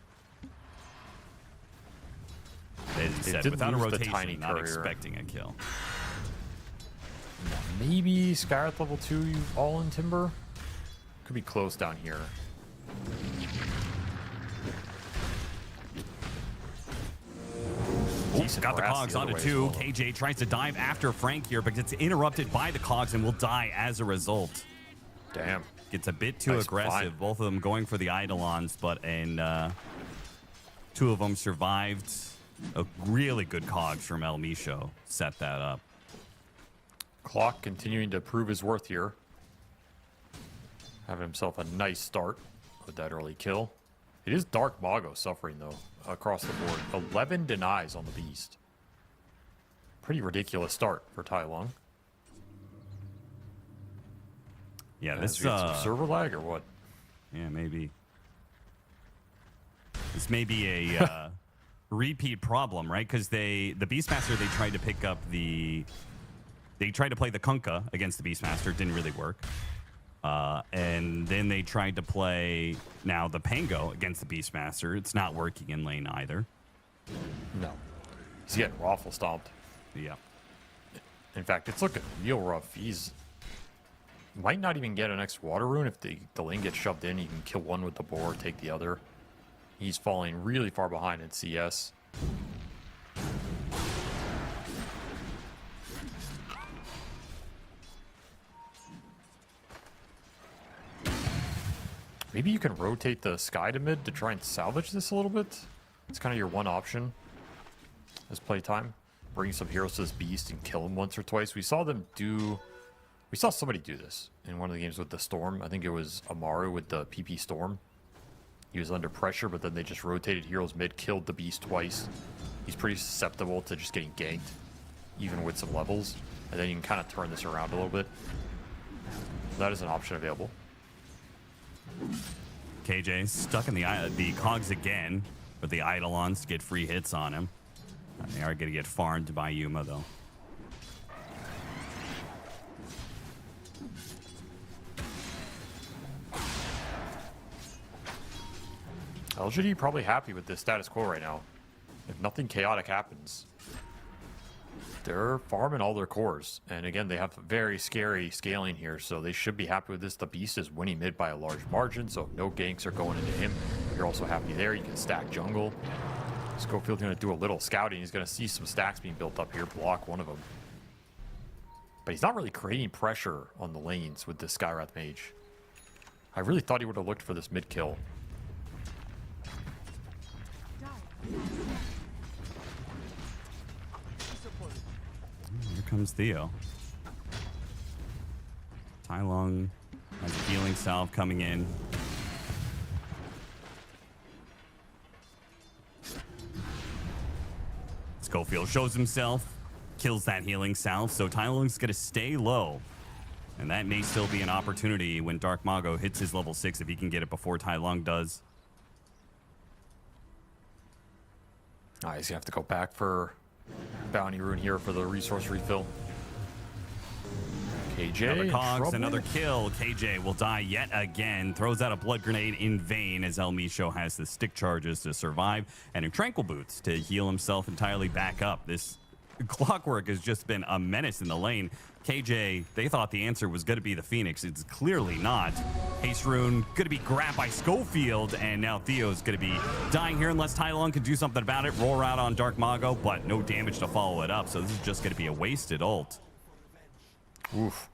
As you said, without a rotation, not expecting a kill. Maybe Skyrath level 2 all in Timber? Could be close down here. Decent Got the harass cogs other onto way as 2. well. KJ tries to dive after Frank here, but gets interrupted by the cogs and will die as a result. Damn. Gets a bit too Nice aggressive. find. Both of them going for the Eidolons, but 2 of them survived. A really good cogs from El Misho set that up. Clock continuing to prove his worth here. Having himself a nice start with that early kill. It is Dark Mago suffering, though, across the board. 11 denies on the Beast. Pretty ridiculous start for Tai Lung. Yeah, Has this we got some server lag or what? Yeah, maybe. This may be a repeat problem, right? Because the Beastmaster, they tried to pick up they tried to play the Kunkka against the Beastmaster, didn't really work. And then they tried to play now the Pango against the Beastmaster. It's not working in lane either. No. He's getting waffle stomped. Yeah. In fact, it's looking real rough. Might not even get an extra water rune. If the lane gets shoved in, you can kill one with the boar, take the other. He's falling really far behind in CS. Maybe you can rotate the Sky to mid to try and salvage this a little bit. It's kind of your one option as playtime. Bring some heroes to this beast and kill him once or twice. We saw somebody do this in one of the games with the Storm. I think it was Amaru with the PP Storm. He was under pressure, but then they just rotated heroes mid, killed the beast twice. He's pretty susceptible to just getting ganked, even with some levels. And then you can kind of turn this around a little bit. That is an option available. KJ stuck in the cogs again, but the Eidolons get free hits on him. They are going to get farmed by Yuma, though. LGD probably happy with this status quo right now. If nothing chaotic happens, they're farming all their cores. And again, they have very scary scaling here, so they should be happy with this. The beast is winning mid by a large margin, so no ganks are going into him. You're also happy there. You can stack jungle. Schofield's going to do a little scouting. He's going to see some stacks being built up here, block one of them. But he's not really creating pressure on the lanes with this Skywrath Mage. I really thought he would have looked for this mid kill. Here comes Theo. Tai Lung has a healing salve coming in. Schofield shows himself, kills that healing salve, so Tai Lung's going to stay low. And that may still be an opportunity when Dark Mago hits his level 6 if he can get it before Tai Lung does. He's going to have to go back for bounty rune here for the resource refill. KJ, another cogs, trouble. another kill. KJ will die yet again. Throws out a blood grenade in vain as El Micho has the stick charges to survive and in tranquil boots to heal himself entirely back up. This Clockwork has just been a menace in the lane. KJ, they thought the answer was going to be the Phoenix. It's clearly not. Haste Rune going to be grabbed by Schofield, and now Theo's going to be dying here unless Tai Lung can do something about it. Roar out on Dark Mago, but no damage to follow it up, so this is just going to be a wasted ult. Oof.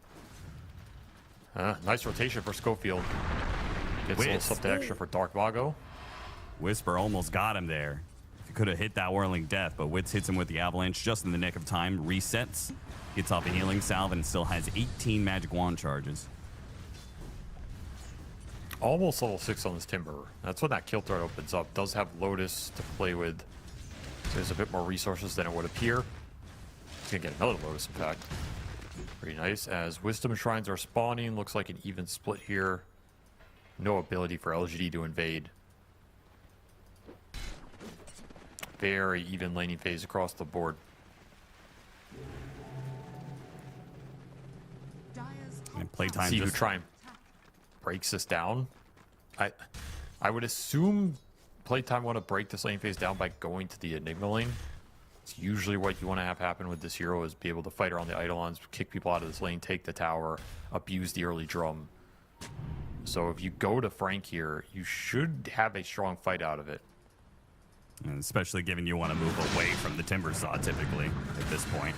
Nice rotation for Schofield. Gets a little something extra for Dark Mago. Whisper almost got him there. He could have hit that Whirling Death, but Wits hits him with the Avalanche just in the nick of time. Resets, gets off a healing salve, and still has 18 Magic Wand charges. Almost level 6 on this Timber. That's when that kill threat opens up. Does have Lotus to play with. So there's a bit more resources than it would appear. He's going to get another Lotus, in fact. Pretty nice. As Wisdom Shrines are spawning, looks like an even split here. No ability for LGD to invade. Very even laning phase across the board. And playtime See who just try and breaks this down. I would assume playtime want to break this lane phase down by going to the Enigma lane. It's usually what you want to have happen with this hero is be able to fight around the Eidolons, kick people out of this lane, take the tower, abuse the early drum. So if you go to Frank here, you should have a strong fight out of it. And especially given you want to move away from the Timber Saw typically at this point.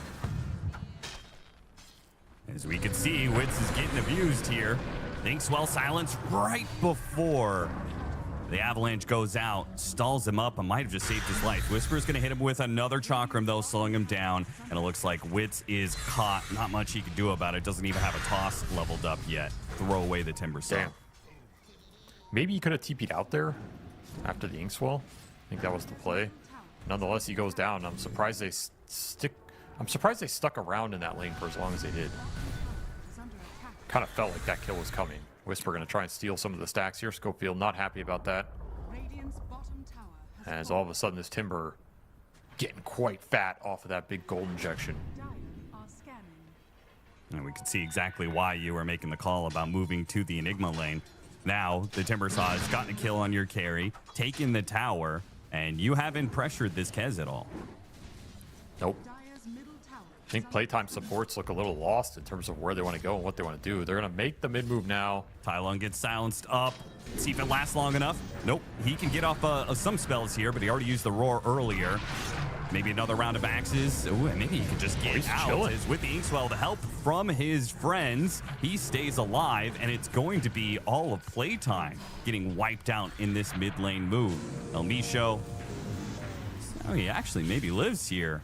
As we can see, Wits is getting abused here. Thinks well silence right before the Avalanche goes out, stalls him up, and might have just saved his life. Whisper's going to hit him with another Chakram, though, slowing him down. And it looks like Wits is caught. Not much he can do about it. Doesn't even have a toss leveled up yet. Throw away the Timber Saw. Damn. Maybe he could have TP'd out there after the Inkswell. I think that was the play. Nonetheless, he goes down. I'm surprised they stuck around in that lane for as long as they did. Kind of felt like that kill was coming. Whisper going to try and steal some of the stacks here. Schofield not happy about that. As all of a sudden this Timber getting quite fat off of that big gold injection. And we can see exactly why you were making the call about moving to the Enigma lane. Now, the Timber Saw has gotten a kill on your carry, taken the tower, and you haven't pressured this Kez at all. Nope. I think playtime supports look a little lost in terms of where they want to go and what they want to do. They're going to make the mid move now. Tylung gets silenced up. See if it lasts long enough. Nope. He can get off some spells here, but he already used the roar earlier. Maybe another round of axes. Ooh, and maybe he can just get out. Chilling. As with the Inkswell, the help from his friends, he stays alive, and it's going to be all of playtime getting wiped out in this mid lane move. El Misho. Oh, he actually maybe lives here.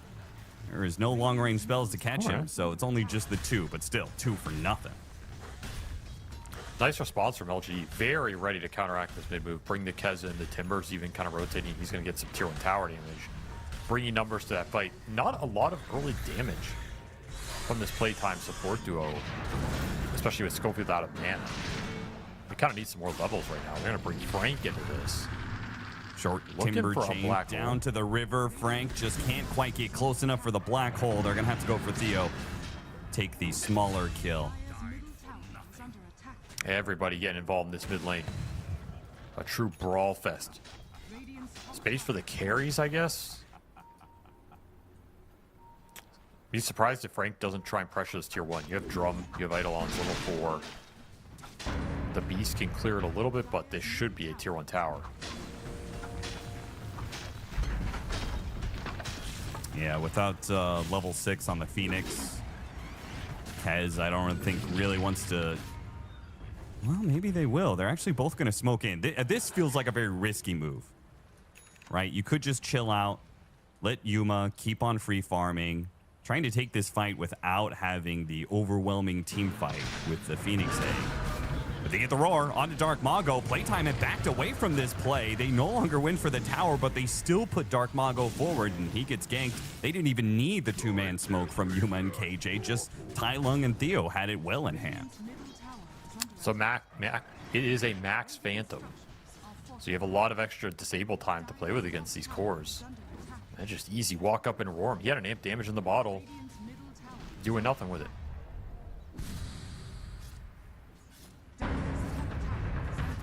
There is no long range spells to catch him, so it's only just the 2, but still 2 for nothing. Nice response from LGD. Very ready to counteract this mid move. Bring the Keza and the Timbers, even kind of rotating. He's going to get some tier 1 tower damage. Bringing numbers to that fight. Not a lot of early damage from this playtime support duo, especially with Schofield out of mana. We kind of need some more levels right now. They're going to bring Frank into this. Short Looking timber for a chain black down hole. to the river. Frank just can't quite get close enough for the black hole. They're going to have to go for Theo. Take the smaller kill. Dire's middle tower is under attack. Everybody getting involved in this mid lane. A true brawl fest. Radiant's Space for the carries, I guess. Be surprised if Frank doesn't try and pressure this tier 1. You have Drum, you have Eidolon's level 4. The Beast can clear it a little bit, but this should be a tier 1 tower. Yeah, without level 6 on the Phoenix, Kez, I don't think really wants to. Well, maybe they will. They're actually both going to smoke in. This feels like a very risky move, right? You could just chill out, let Yuma keep on free farming, trying to take this fight without having the overwhelming team fight with the Phoenix A. But they get the roar onto Dark Mago. Playtime had backed away from this play. They no longer win for the tower, but they still put Dark Mago forward, and he gets ganked. They didn't even need the 2-man smoke from Yuma and KJ. Just Tylung and Theo had it well in hand. middle tower is under So it is a max Phantom. So you have a lot of extra disable time to play with against these cores. And just easy walk up and roar him. He had an amp damage in the bottle. Radiant's middle tower. Doing nothing with it.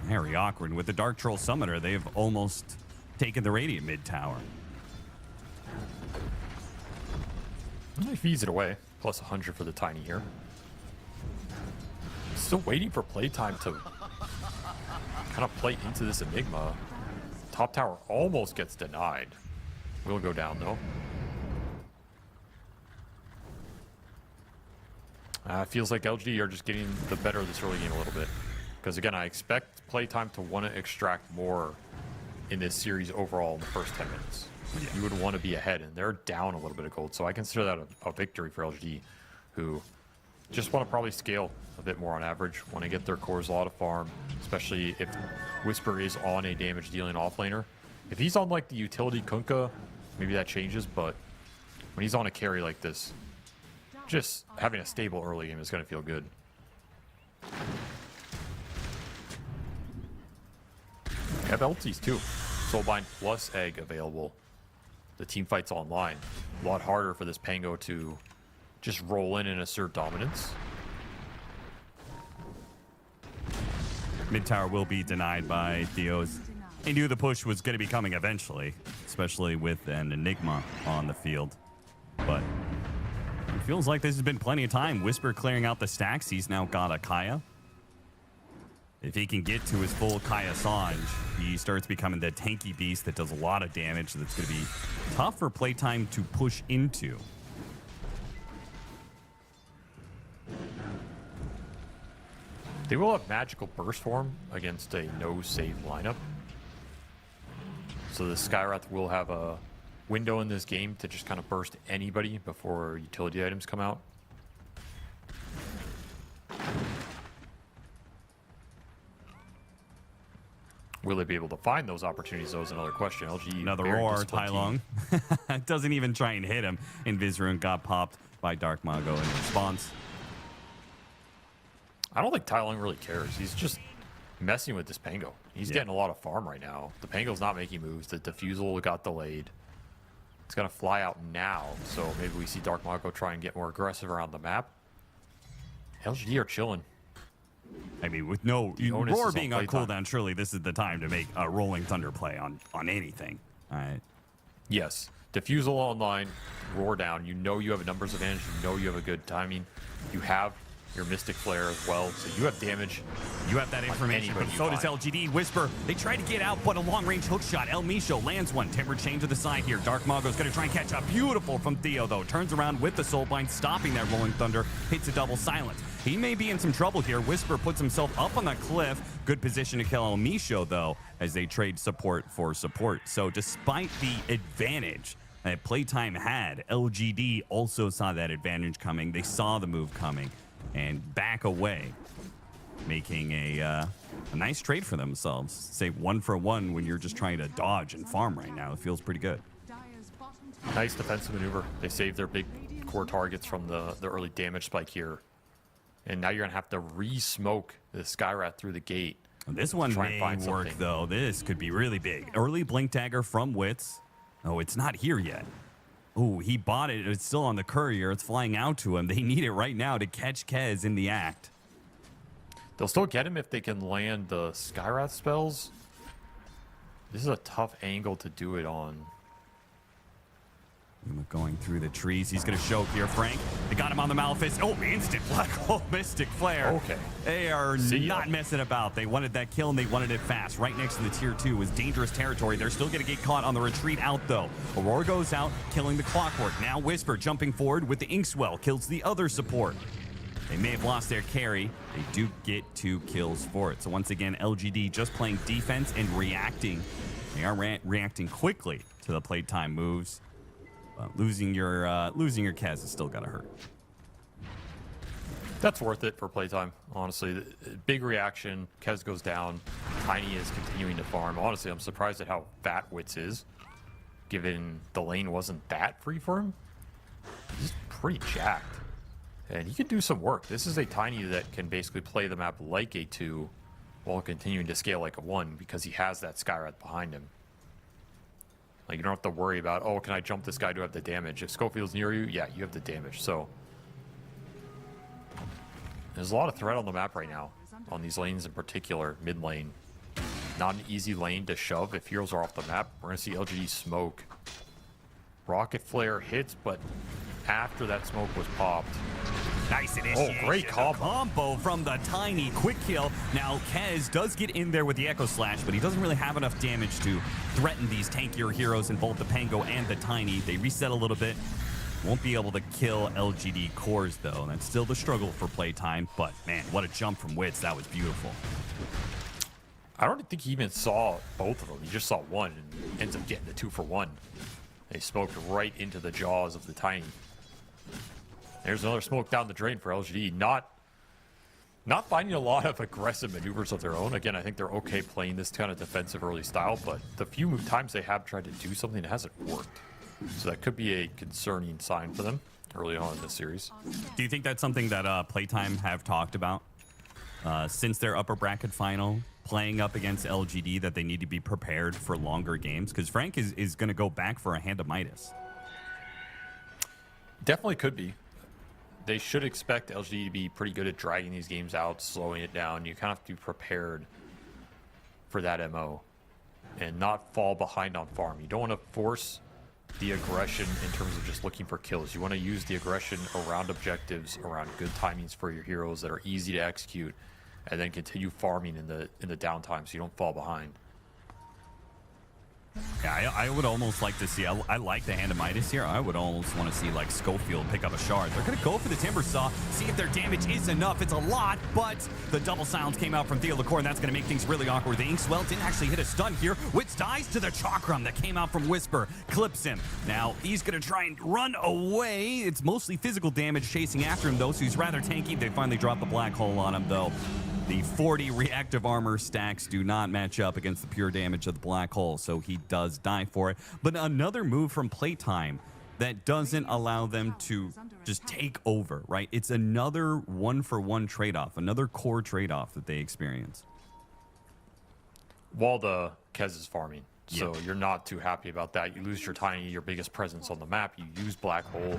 Very awkward. With the Dark Troll Summoner, they've almost taken the Radiant mid tower. He feeds it away. Plus 100 for the Tiny here. Still waiting for playtime to kind of play into this Enigma. Top tower almost gets denied. Will go down though. Feels like LGD are just getting the better of this early game a little bit. Because again, I expect playtime to want to extract more in this series overall in the first 10 minutes. Yeah. You would want to be ahead, and they're down a little bit of gold. So I consider that a victory for LGD, who just want to probably scale a bit more on average, want to get their cores a lot of farm, especially if Whisper is on a damage dealing offlaner. If he's on like the utility Kunkka, maybe that changes, but when he's on a carry like this, just having a stable early game is going to feel good. We have LTs too. Soulbind plus Egg available. The team fight's online. A lot harder for this Pango to just roll in and assert dominance. Mid tower will be denied by Theo's. He knew the push was going to be coming eventually, especially with an Enigma on the field. But it feels like this has been plenty of time. Whisper clearing out the stacks. He's now got a Kaya. If he can get to his full Kaya Sange, he starts becoming the tanky beast that does a lot of damage. That's going to be tough for playtime to push into. They will have magical burst form against a no save lineup. So the Skywrath will have a window in this game to just kind of burst anybody before utility items come out. Will they be able to find those opportunities, though, is another question. LG Another very roar, disciplined Tylung. team. Doesn't even try and hit him. And Vizrun got popped by Dark Mago in response. I don't think Tylung really cares. He's just messing with this Pango. He's getting a lot of farm right now. The Pango's not making moves. The Diffusal got delayed. It's going to fly out now, so maybe we see Dark Mago try and get more aggressive around the map. LGD are chilling. I mean, with no onus roar is on being on playtime. cooldown, surely this is the time to make a Rolling Thunder play on anything. All right. Yes. Diffusal online, roar down. You know you have a numbers advantage. You know you have a good timing. You have your Mystic Flare as well, so you have damage. You have that information, but so does LGD. Whisper, they try to get out, but a long-range hook shot. El Misho lands one. Timber chain to the side here. Dark Mago's going to try and catch up. Beautiful from Theo, though. Turns around with the Soulbind, stopping that Rolling Thunder. Hits a double silence. He may be in some trouble here. Whisper puts himself up on that cliff. Good position to kill El Misho, though, as they trade support for support. So despite the advantage that Playtime had, LGD also saw that advantage coming. They saw the move coming and back away, making a nice trade for themselves. Say 1 for 1 when you're just trying to dodge and farm right now. It feels pretty good. Dire's bottom tower Nice defensive maneuver. They saved their big core targets from the early damage spike here. And now you're going to have to re-smoke the Skyrath through the gate. This one Try and may find work, something. though. This could be really big. Early Blink Dagger from Wits. Oh, it's not here yet. Oh, he bought it. It's still on the courier. It's flying out to him. They need it right now to catch Kez in the act. They'll still get him if they can land the Skyrath spells. This is a tough angle to do it on. Going through the trees. He's going to choke here, Frank. They got him on the Malefice. Oh, instant Black Hole Mystic Flare. Okay. They are See ya. not messing about. They wanted that kill, and they wanted it fast. Right next to the tier 2 was dangerous territory. They're still going to get caught on the retreat out, though. Aurora goes out, killing the Clockwork. Now Whisper jumping forward with the Inkswell. Kills the other support. They may have lost their carry. They do get 2 kills for it. So once again, LGD just playing defense and reacting. They are reacting quickly to the playtime moves. Losing your Kaz has still got to hurt. That's worth it for playtime, honestly. Big reaction. Kez goes down. Tiny is continuing to farm. Honestly, I'm surprised at how fat Wits is, given the lane wasn't that free for him. He's pretty jacked. And he can do some work. This is a Tiny that can basically play the map like a 2 while continuing to scale like a 1 because he has that Skyrath behind him. Like, you don't have to worry about, oh, can I jump this guy to have the damage? If Schofield's near you, yeah, you have the damage. So there's a lot of threat on the map right now, on these lanes in particular, mid lane. Not an easy lane to shove if heroes are off the map. We're going to see LGD smoke. Rocket Flare hits, but after that smoke was popped. Nice initiation. Oh, great combo. Combo from the Tiny. Quick kill. Now, Kez does get in there with the Echo Slash, but he doesn't really have enough damage to threaten these tankier heroes in both the Pango and the Tiny. They reset a little bit. Won't be able to kill LGD cores, though. That's still the struggle for playtime. But, man, what a jump from Wits. That was beautiful. I don't think he even saw both of them. He just saw one and ends up getting the 2 for 1. They smoked right into the jaws of the Tiny. There's another smoke down the drain for LGD. Not finding a lot of aggressive maneuvers of their own. Again, I think they're okay playing this kind of defensive early style, but the few times they have tried to do something, it hasn't worked. So that could be a concerning sign for them early on in this series. Do you think that's something that Playtime have talked about since their upper bracket final, playing up against LGD, that they need to be prepared for longer games? Because Frank is going to go back for a hand of Midas. Definitely could be. They should expect LGD to be pretty good at dragging these games out, slowing it down. You kind of have to be prepared for that MO and not fall behind on farm. You don't want to force the aggression in terms of just looking for kills. You want to use the aggression around objectives, around good timings for your heroes that are easy to execute, and then continue farming in the downtime so you don't fall behind. Yeah, I would almost like to see, I like the hand of Midas here. I would almost want to see like Schofield pick up a shard. They're going to go for the Timber Saw, see if their damage is enough. It's a lot, but the double silence came out from Theo Lacour, and that's going to make things really awkward. The Inkswell didn't actually hit a stun here. Wits dies to the Chakram that came out from Whisper, clips him. Now he's going to try and run away. It's mostly physical damage chasing after him, though, so he's rather tanky. They finally drop the Black Hole on him, though. The 40 reactive armor stacks do not match up against the pure damage of the Black Hole, so he does die for it. But another move from Playtime that doesn't allow them to just take over, right? It's another 1-for-1 trade-off, another core trade-off that they experience. While the Kez is farming. So Yeah. you're not too happy about that. You lose your Tiny, your biggest presence on the map. You use Black Hole.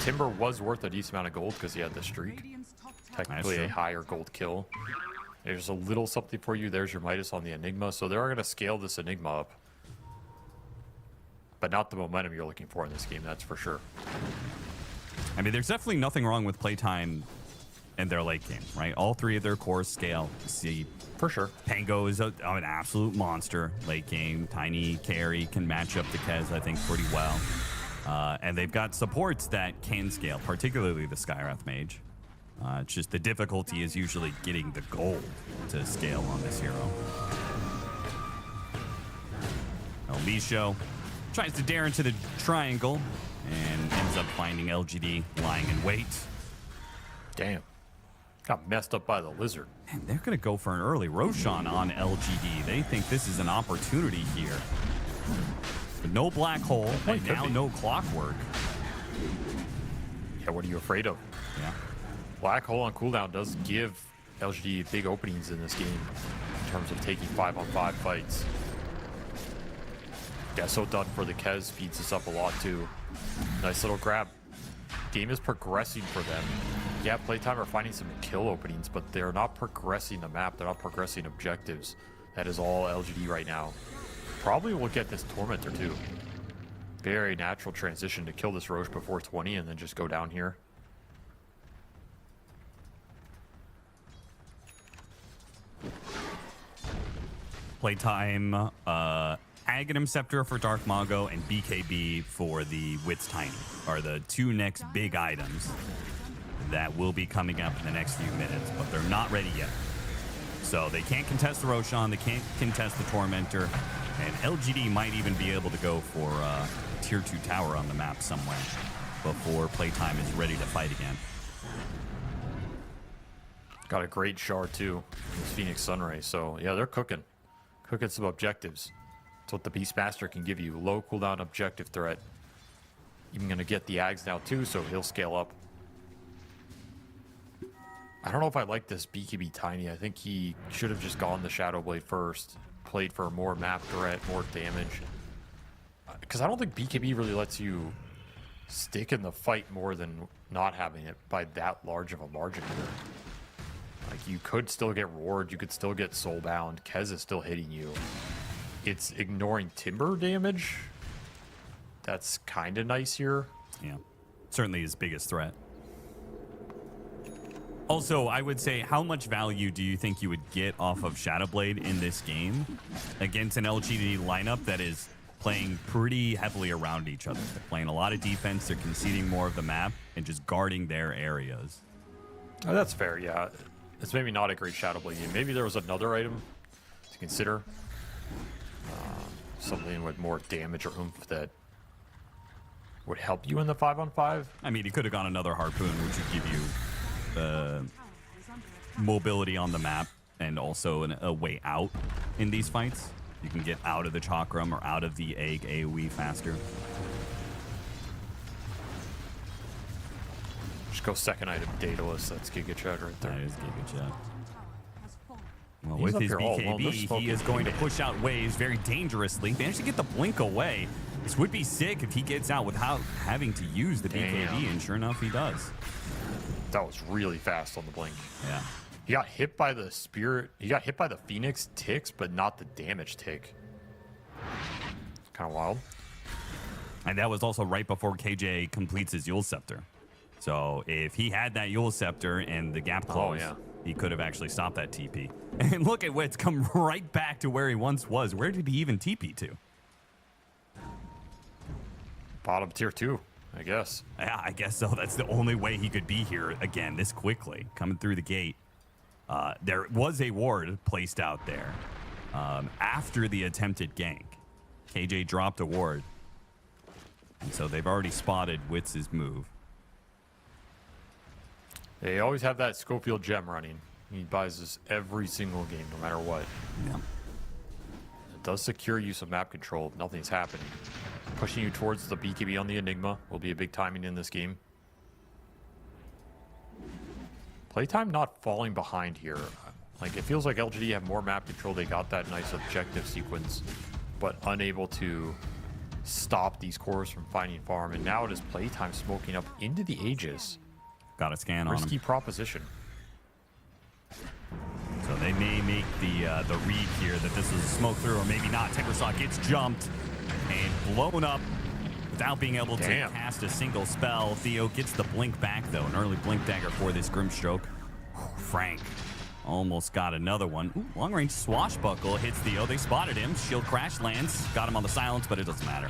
Timber was worth a decent amount of gold because he had the streak. Radiant's top tower Technically a true. higher gold kill. There's a little something for you. There's your Midas on the Enigma. So they are going to scale this Enigma up. but not the momentum you're looking for in this game, that's for sure. I mean, there's definitely nothing wrong with playtime in their late game, right? All three of their cores scale. You see, For sure. Pango is an absolute monster late game. Tiny carry can match up to Kez, I think, pretty well. And they've got supports that can scale, particularly the Skyrath Mage. It's just the difficulty is usually getting the gold to scale on this hero. El Misho tries to dare into the triangle and ends up finding LGD lying in wait. Damn. Got messed up by the lizard. And they're going to go for an early Roshan on LGD. They think this is an opportunity here. But no black hole, and now no clockwork. Yeah, what are you afraid of? Yeah. Black hole on cooldown does give LGD big openings in this game in terms of taking 5-on-5 fights. Yeah, so done for the Kez speeds this up a lot too. Nice little grab. Game is progressing for them. Yeah, Playtime are finding some kill openings, but they're not progressing the map. They're not progressing objectives. That is all LGD right now. Probably will get this Tormentor too. Very natural transition to kill this Roche before 20 and then just go down here. Playtime, Aghanim Scepter for Dark Mago and BKB for the Wits Tiny are the two next big items that will be coming up in the next few minutes, but they're not ready yet. So they can't contest the Roshan, they can't contest the Tormentor, and LGD might even be able to go for a tier 2 tower on the map somewhere before Playtime is ready to fight again. Got a great shard too, this Phoenix Sunray. So yeah, they're cooking some objectives. That's what the Beastmaster can give you. Low cooldown objective threat. Even gonna get the Ags now too, so he'll scale up. I don't know if I like this BKB Tiny. I think he should have just gone the Shadow Blade first. Played for more map threat, more damage. Because I don't think BKB really lets you stick in the fight more than not having it by that large of a margin here. Like, you could still get roared, you could still get soulbound. Kez is still hitting you. It's ignoring timber damage. That's kind of nice here. Yeah, certainly his biggest threat. Also, I would say, how much value do you think you would get off of Shadowblade in this game against an LGD lineup that is playing pretty heavily around each other? They're playing a lot of defense, they're conceding more of the map, and just guarding their areas. Oh, that's fair, yeah. It's maybe not a great Shadowblade game. Maybe there was another item to consider. Something with more damage or oomph that would help you in the 5-on-5. I mean, he could have gone another Harpoon, which would give you mobility on the map and also a way out in these fights. You can get out of the Chakram or out of the egg AoE faster. Just go second item, Daedalus. That's Giga Chad right there. That is Giga Chad. Well, He's with up his here all alone. They're BKB, he smoking is going to everything. push out waves very dangerously. Managed to get the blink away. This would be sick if he gets out without having to use the BKB, and sure enough, he does. That was really fast on the blink. Yeah. He got hit by the spirit. He got hit by the Phoenix ticks, but not the damage tick. Kind of wild. And that was also right before KJ completes his Yule Scepter. So if he had that Yule Scepter and the gap closed, he could have actually stopped that TP. And look at Wits come right back to where he once was. Where did he even TP to? Bottom tier 2, I guess. Yeah, I guess so. That's the only way he could be here again this quickly, coming through the gate. There was a ward placed out there after the attempted gank. KJ dropped a ward. And so they've already spotted Wits' move. They always have that Schofield gem running. He buys this every single game, no matter what. Yeah. It does secure you some map control if nothing's happening. Pushing you towards the BKB on the Enigma will be a big timing in this game. Playtime not falling behind here. Like, it feels like LGD have more map control. They got that nice objective sequence, but unable to stop these cores from finding farm. And now it is Playtime smoking up into the Aegis. Got a scan on him. Risky proposition. So they may make the read here that this is a smoke through, or maybe not. Timbersaw gets jumped, and blown up without being able to Damn. cast a single spell. Theo gets the blink back, though. An early blink dagger for this Grimstroke. Frank almost got another one. Ooh, long-range swashbuckle hits Theo. They spotted him. Shield crash lands. Got him on the silence, but it doesn't matter.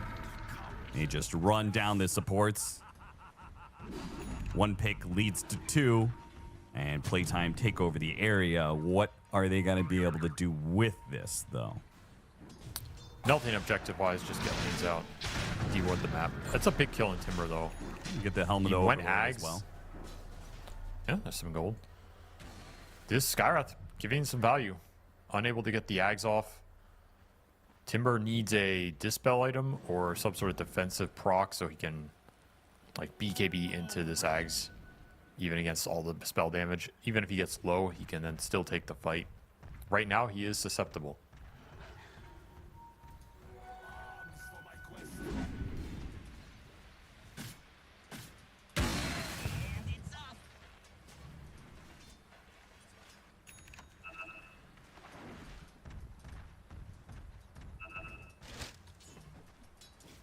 They just run down the supports. One pick leads to two. And Playtime take over the area. What are they going to be able to do with this, though? Nothing objective-wise, just get lanes out. Deward the map. That's a big kill in Timber, though. Get the helmet He over went as Ags. well. Yeah, there's some gold. This Skyrath giving some value. Unable to get the Ags off. Timber needs a Dispel item or some sort of defensive proc so he can like BKB into this Ags. Even against all the spell damage. Even if he gets low, he can then still take the fight. Right now, he is susceptible.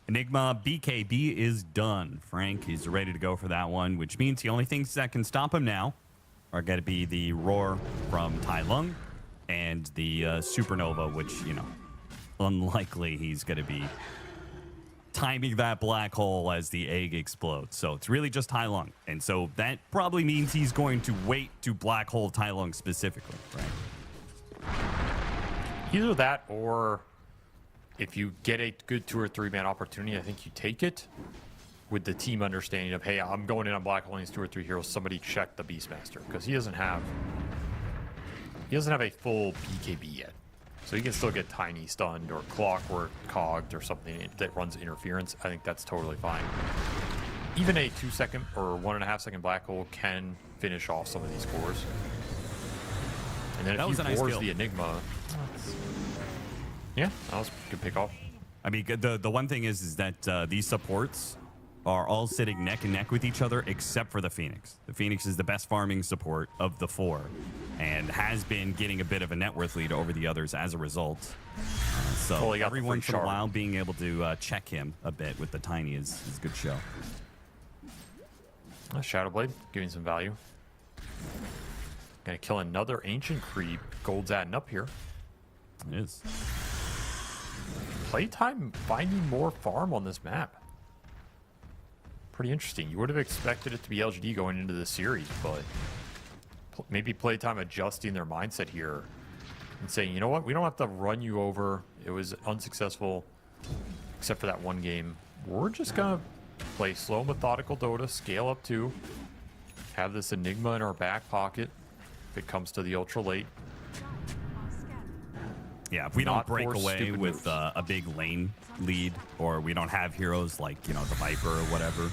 Enigma BKB is done. Frank is ready to go for that one, which means the only things that can stop him now are going to be the Roar from Tai Lung and the Supernova, which, you know, unlikely he's going to be timing that black hole as the egg explodes. So it's really just Tai Lung. And so that probably means he's going to wait to black hole Tai Lung specifically, right? Either that or if you get a good 2 or 3 man opportunity, I think you take it with the team understanding of, hey, I'm going in on black holing 2 or 3 heroes. Somebody check the Beastmaster because he doesn't have a full BKB yet. So he can still get tiny stunned or clockwork cogged or something that runs interference. I think that's totally fine. Even a 2 second or 1.5 second black hole can finish off some of these cores. And then if he force the Enigma, yeah, that was a good pick off. I mean, the one thing is that these supports are all sitting neck and neck with each other except for the Phoenix. The Phoenix is the best farming support of the 4 and has been getting a bit of a net worth lead over the others as a result. So every once in a while being able to check him a bit with the Tiny is a good show. Shadowblade giving some value. Gonna kill another Ancient Creep. Gold's adding up here. It is. Playtime finding more farm on this map. Pretty interesting. You would have expected it to be LGD going into the series, but maybe Playtime adjusting their mindset here and saying, you know what, we don't have to run you over. It was unsuccessful, except for that one game. We're just gonna play slow, methodical Dota, scale up to, have this Enigma in our back pocket if it comes to the ultra late. Yeah, if we don't break away with a big lane lead, or we don't have heroes like, you know, the Viper or whatever,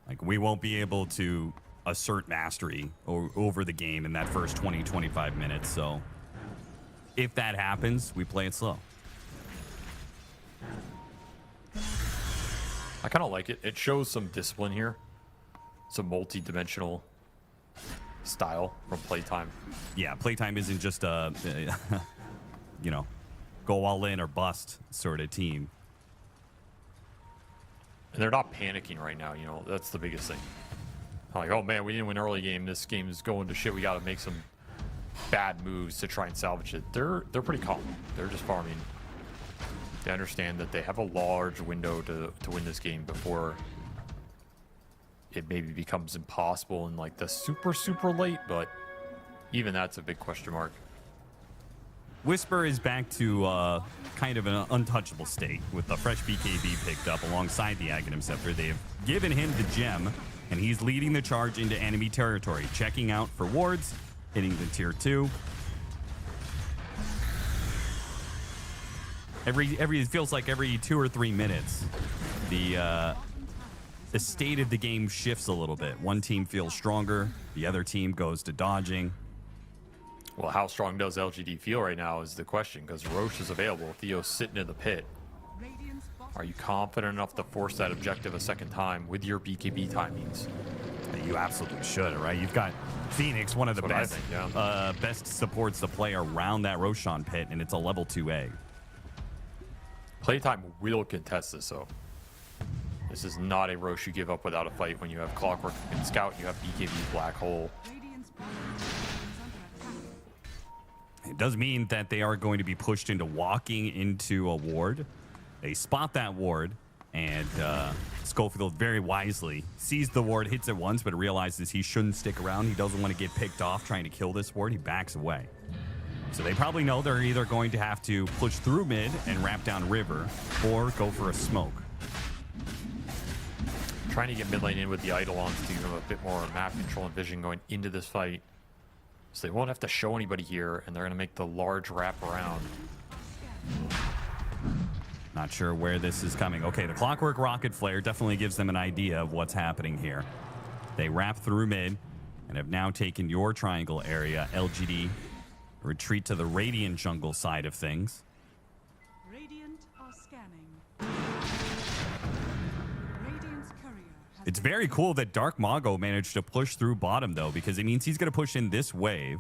like we won't be able to assert mastery over the game in that first 20-25 minutes. So if that happens, we play it slow. I kind of like it. It shows some discipline here. Some multi-dimensional style from Playtime. Yeah, Playtime isn't just a, you know, go all in or bust sort of team. And they're not panicking right now, you know, that's the biggest thing. Like, oh man, we didn't win early game. This game is going to shit. We got to make some bad moves to try and salvage it. They're pretty calm. They're just farming. They understand that they have a large window to win this game before it maybe becomes impossible in like the super late, but even that's a big question mark. Whisper is back to kind of an untouchable state with the fresh BKB picked up alongside the Aghanim Scepter. They have given him the gem, and he's leading the charge into enemy territory, checking out for wards, hitting the tier 2. It feels like every 2 or 3 minutes, the state of the game shifts a little bit. One team feels stronger, the other team goes to dodging. Well, how strong does LGD feel right now is the question, because Roche is available. Theo's sitting in the pit. Are you confident enough to force that objective a second time with your BKB timings? You absolutely should, right? You've got Phoenix, one of the best, best supports to play around that Roshan pit, and it's a level 2 egg. Playtime will contest this, though. This is not a Roche you give up without a fight when you have Clockwork and Scout, you have BKB Black Hole. Radiant's bottom tower is under attack. It does mean that they are going to be pushed into walking into a ward. They spot that ward, and Schofield very wisely sees the ward, hits it once, but realizes he shouldn't stick around. He doesn't want to get picked off trying to kill this ward. He backs away. So they probably know they're either going to have to push through mid and wrap down river, or go for a smoke. Trying to get mid lane in with the Eidolons to give them a bit more map control and vision going into this fight. So they won't have to show anybody here, and they're going to make the large wrap around. Not sure where this is coming. Okay, the Clockwork Rocket Flare definitely gives them an idea of what's happening here. They wrap through mid and have now taken your triangle area. LGD retreat to the Radiant jungle side of things. Radiant are scanning. Radiant's courier has It's been very cool that Dark Mago managed to push through bottom, though, because it means he's going to push in this wave,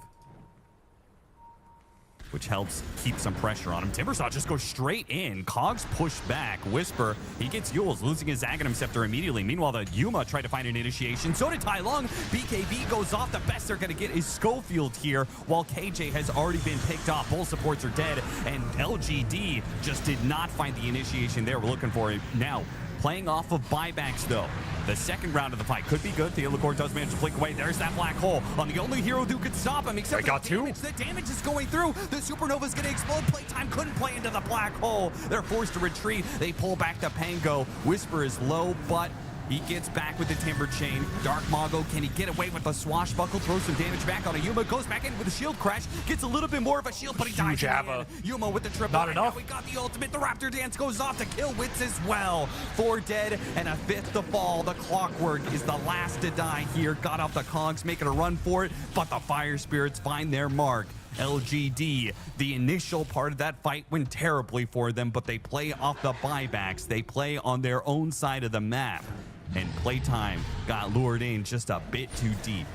which helps keep some pressure on him. Timbersaw just goes straight in. Cogs push back. Whisper, he gets Yules, losing his Aghanim Scepter immediately. Meanwhile, the Yuma tried to find an initiation. So did Tai Lung. BKB goes off. The best they're going to get is Schofield here, while KJ has already been picked off. Both supports are dead, and LGD just did not find the initiation there. We're looking for it now. Playing off of buybacks, though. The second round of the fight could be good. Theodore does manage to flick away. There's that black hole on the only hero who could stop him, except I got two. The damage is going through. The Supernova's going to explode. Playtime couldn't play into the black hole. They're forced to retreat. They pull back the Pango. Whisper is low, but he gets back with the Timber Chain. Dark Mago, can he get away with the swashbuckle? Throws some damage back on a Yuma. Goes back in with a shield crash. Gets a little bit more of a shield, but he dies. Huge Ava. Yuma with the triple. Not enough. Now we got the ultimate. The Raptor Dance goes off to kill Wits as well. 4 dead and a 5th to fall. The Clockwork is the last to die here. Got off the Cogs, making a run for it, but the Fire Spirits find their mark. LGD, the initial part of that fight went terribly for them, but they play off the buybacks. They play on their own side of the map. And Playtime got lured in just a bit too deep.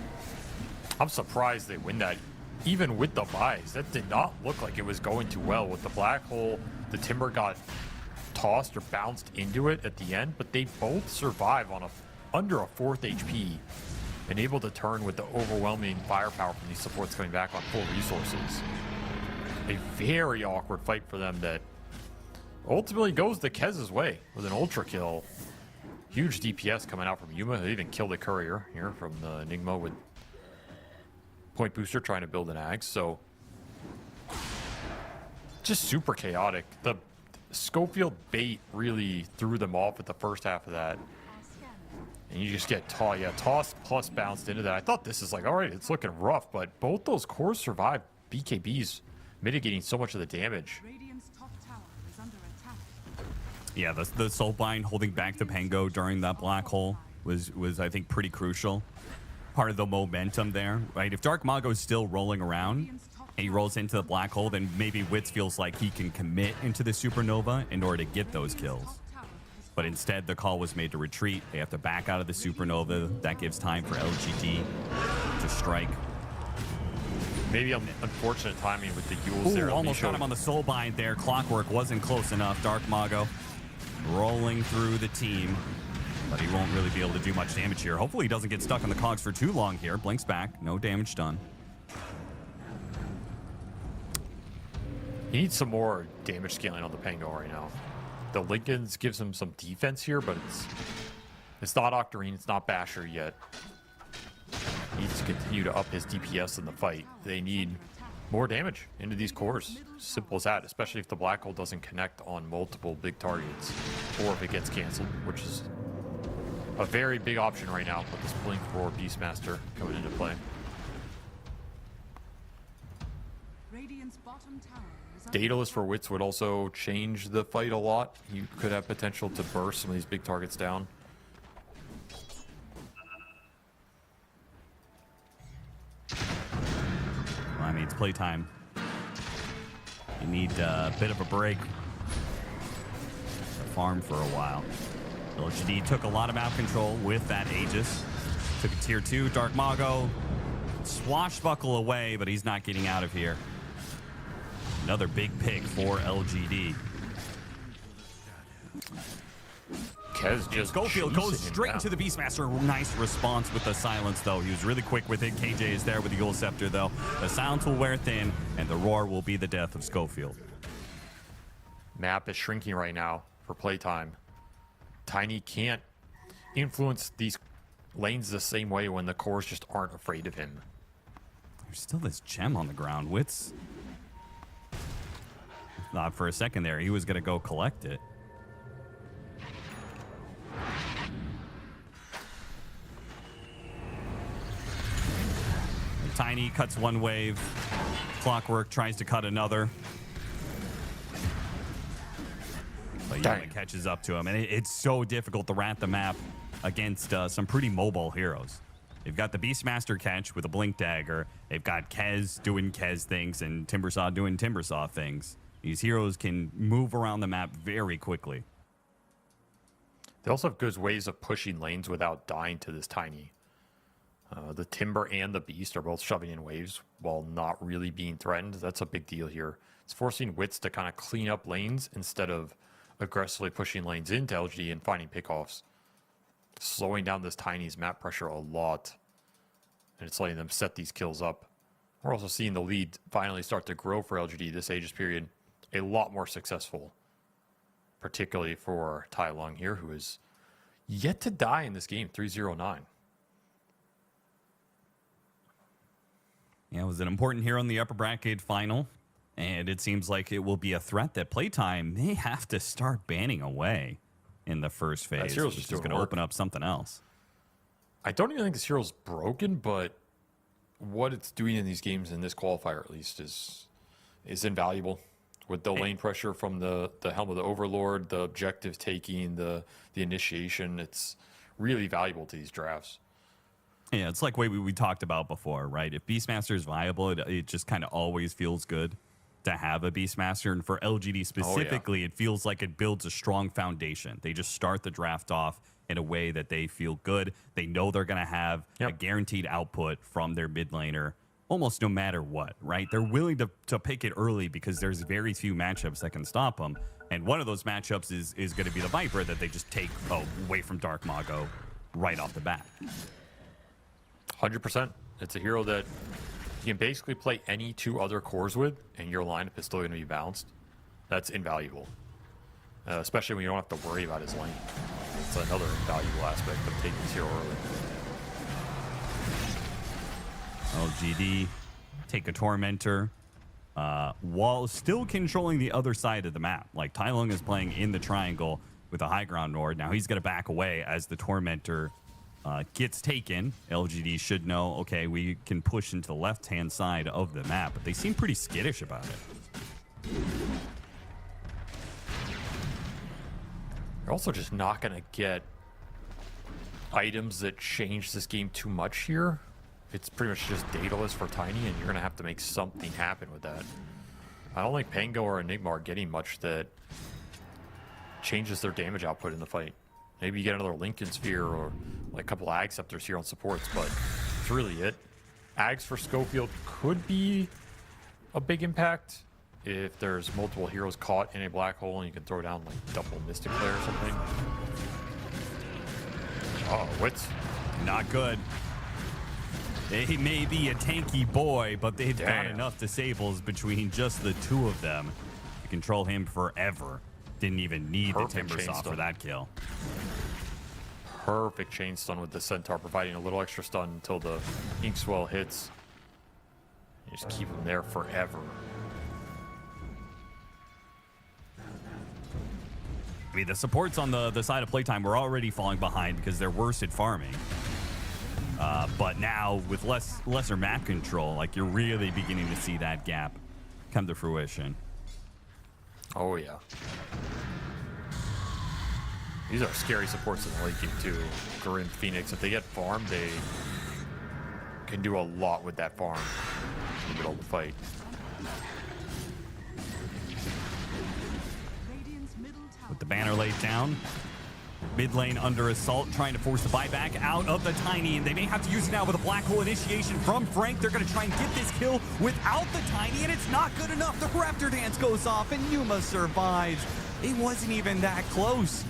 I'm surprised they win that, even with the buys. That did not look like it was going too well. With the black hole, the Timber got tossed or bounced into it at the end, but they both survive on under a 4th HP and able to turn with the overwhelming firepower from these supports coming back on full resources. A very awkward fight for them that ultimately goes the Kez's way with an ultra kill. Huge DPS coming out from Yuma. They even killed a courier here from the Enigma with point booster trying to build an Axe. So just super chaotic. The Schofield bait really threw them off at the first half of that. And you just get tossed plus bounced into that. I thought this is like, all right, it's looking rough, but both those cores survived. BKB's mitigating so much of the damage. Radiant's top tower is under attack. Yeah, the Soulbind holding back the Pango during that black hole was I think pretty crucial. Part of the momentum there, right? If Dark Mago is still rolling around and he rolls into the black hole, then maybe Wits feels like he can commit into the Supernova in order to get those kills. But instead, the call was made to retreat. They have to back out of the Supernova. That gives time for LGD to strike. Maybe unfortunate timing with the Yules there. Almost got him on the Soulbind there. Clockwork wasn't close enough. Dark Mago rolling through the team, but he won't really be able to do much damage here. Hopefully he doesn't get stuck on the cogs for too long here. Blinks back, no damage done. He needs some more damage scaling on the Pango right now. The Lincolns gives him some defense here, but it's not Octarine, it's not Basher yet. He needs to continue to up his DPS in the fight. They need more damage into these cores. Simple as that, especially if the black hole doesn't connect on multiple big targets, or if it gets canceled, which is a very big option right now with this Blink Roar Beastmaster coming into play. Radiant's bottom tower is under Daedalus for Wits would also change the fight a lot. You could have potential to burst some of these big targets down. Well, I mean, it's playtime. You need a bit of a break to farm for a while. LGD took a lot of map control with that Aegis. Took a tier 2. Dark Mago swashbuckle away, but he's not getting out of here. Another big pick for LGD. Kez just Schofield goes chasing him straight down. into the Beastmaster. Nice response with the silence, though. He was really quick with it. KJ is there with the Eagle Scepter, though. The silence will wear thin, and the roar will be the death of Schofield. Map is shrinking right now for playtime. Tiny can't influence these lanes the same way when the cores just aren't afraid of him. There's still this gem on the ground. Wits thought for a second there he was going to go collect it. And Tiny cuts one wave. Clockwork tries to cut another. But Dang. Yuma catches up to him, and it's so difficult to rat the map against some pretty mobile heroes. They've got the Beastmaster catch with a Blink Dagger. They've got Kez doing Kez things and Timbersaw doing Timbersaw things. These heroes can move around the map very quickly. They also have good ways of pushing lanes without dying to this Tiny. The Timber and the Beast are both shoving in waves while not really being threatened. That's a big deal here. It's forcing Wits to kind of clean up lanes instead of aggressively pushing lanes into LGD and finding pickoffs. Slowing down this Tiny's map pressure a lot. And it's letting them set these kills up. We're also seeing the lead finally start to grow for LGD this Aegis period. A lot more successful. Particularly for Tai Lung here, who is yet to die in this game, 3-0-9. Yeah, it was an important hero in the upper bracket final, and it seems like it will be a threat that Playtime may have to start banning away in the first phase, hero's which just is doing going to work. open up something else. I don't even think this hero's broken, but what it's doing in these games, in this qualifier at least, is invaluable. With the lane pressure from the Helm of the Overlord, the objective taking, the initiation, it's really valuable to these drafts. Yeah, it's like what we talked about before, right? If Beastmaster is viable, it just kind of always feels good to have a Beastmaster. And for LGD specifically, it feels like it builds a strong foundation. They just start the draft off in a way that they feel good. They know they're going to have a guaranteed output from their mid laner almost no matter what, right? They're willing to pick it early because there's very few matchups that can stop them. And one of those matchups is going to be the Viper that they just take away from Dark Mago right off the bat. 100%. It's a hero that you can basically play any two other cores with, and your lineup is still going to be balanced. That's invaluable. Especially when you don't have to worry about his lane. It's another invaluable aspect of taking this hero early. LGD take a Tormentor while still controlling the other side of the map. Like Tai Lung is playing in the triangle with a high ground Nord. Now he's going to back away as the Tormentor gets taken. LGD should know, okay, we can push into the left-hand side of the map, but they seem pretty skittish about it. You're also just not going to get items that change this game too much here. It's pretty much just dataless for Tiny, and you're going to have to make something happen with that. I don't think Pango or Enigma are getting much that changes their damage output in the fight. Maybe you get another Lincoln Sphere or like a couple of Ag Scepters here on supports, but that's really it. Ags for Schofield could be a big impact if there's multiple heroes caught in a black hole and you can throw down like double Mystic Flare or something. Oh, Wits. Not good. They may be a tanky boy, but they've got enough disables between just the two of them to control him forever. Didn't even need Perfect the Timbersaw chain for that kill. Perfect chain stun with the Centaur, providing a little extra stun until the Inkswell hits. You just keep him there forever. I mean, the supports on the side of Playtime were already falling behind because they're worse at farming. But now, with lesser map control, like you're really beginning to see that gap come to fruition. Oh, yeah. These are scary supports in the late game, too. Grim, Phoenix, if they get farmed, they can do a lot with that farm in the middle of the fight. Radiant's middle tower. With the banner laid down, mid lane under assault, trying to force the buyback out of the Tiny, and they may have to use it now with a black hole initiation from Frank. They're going to try and get this kill without the Tiny, and it's not good enough. The Raptor dance goes off, and Yuma survives. It wasn't even that close.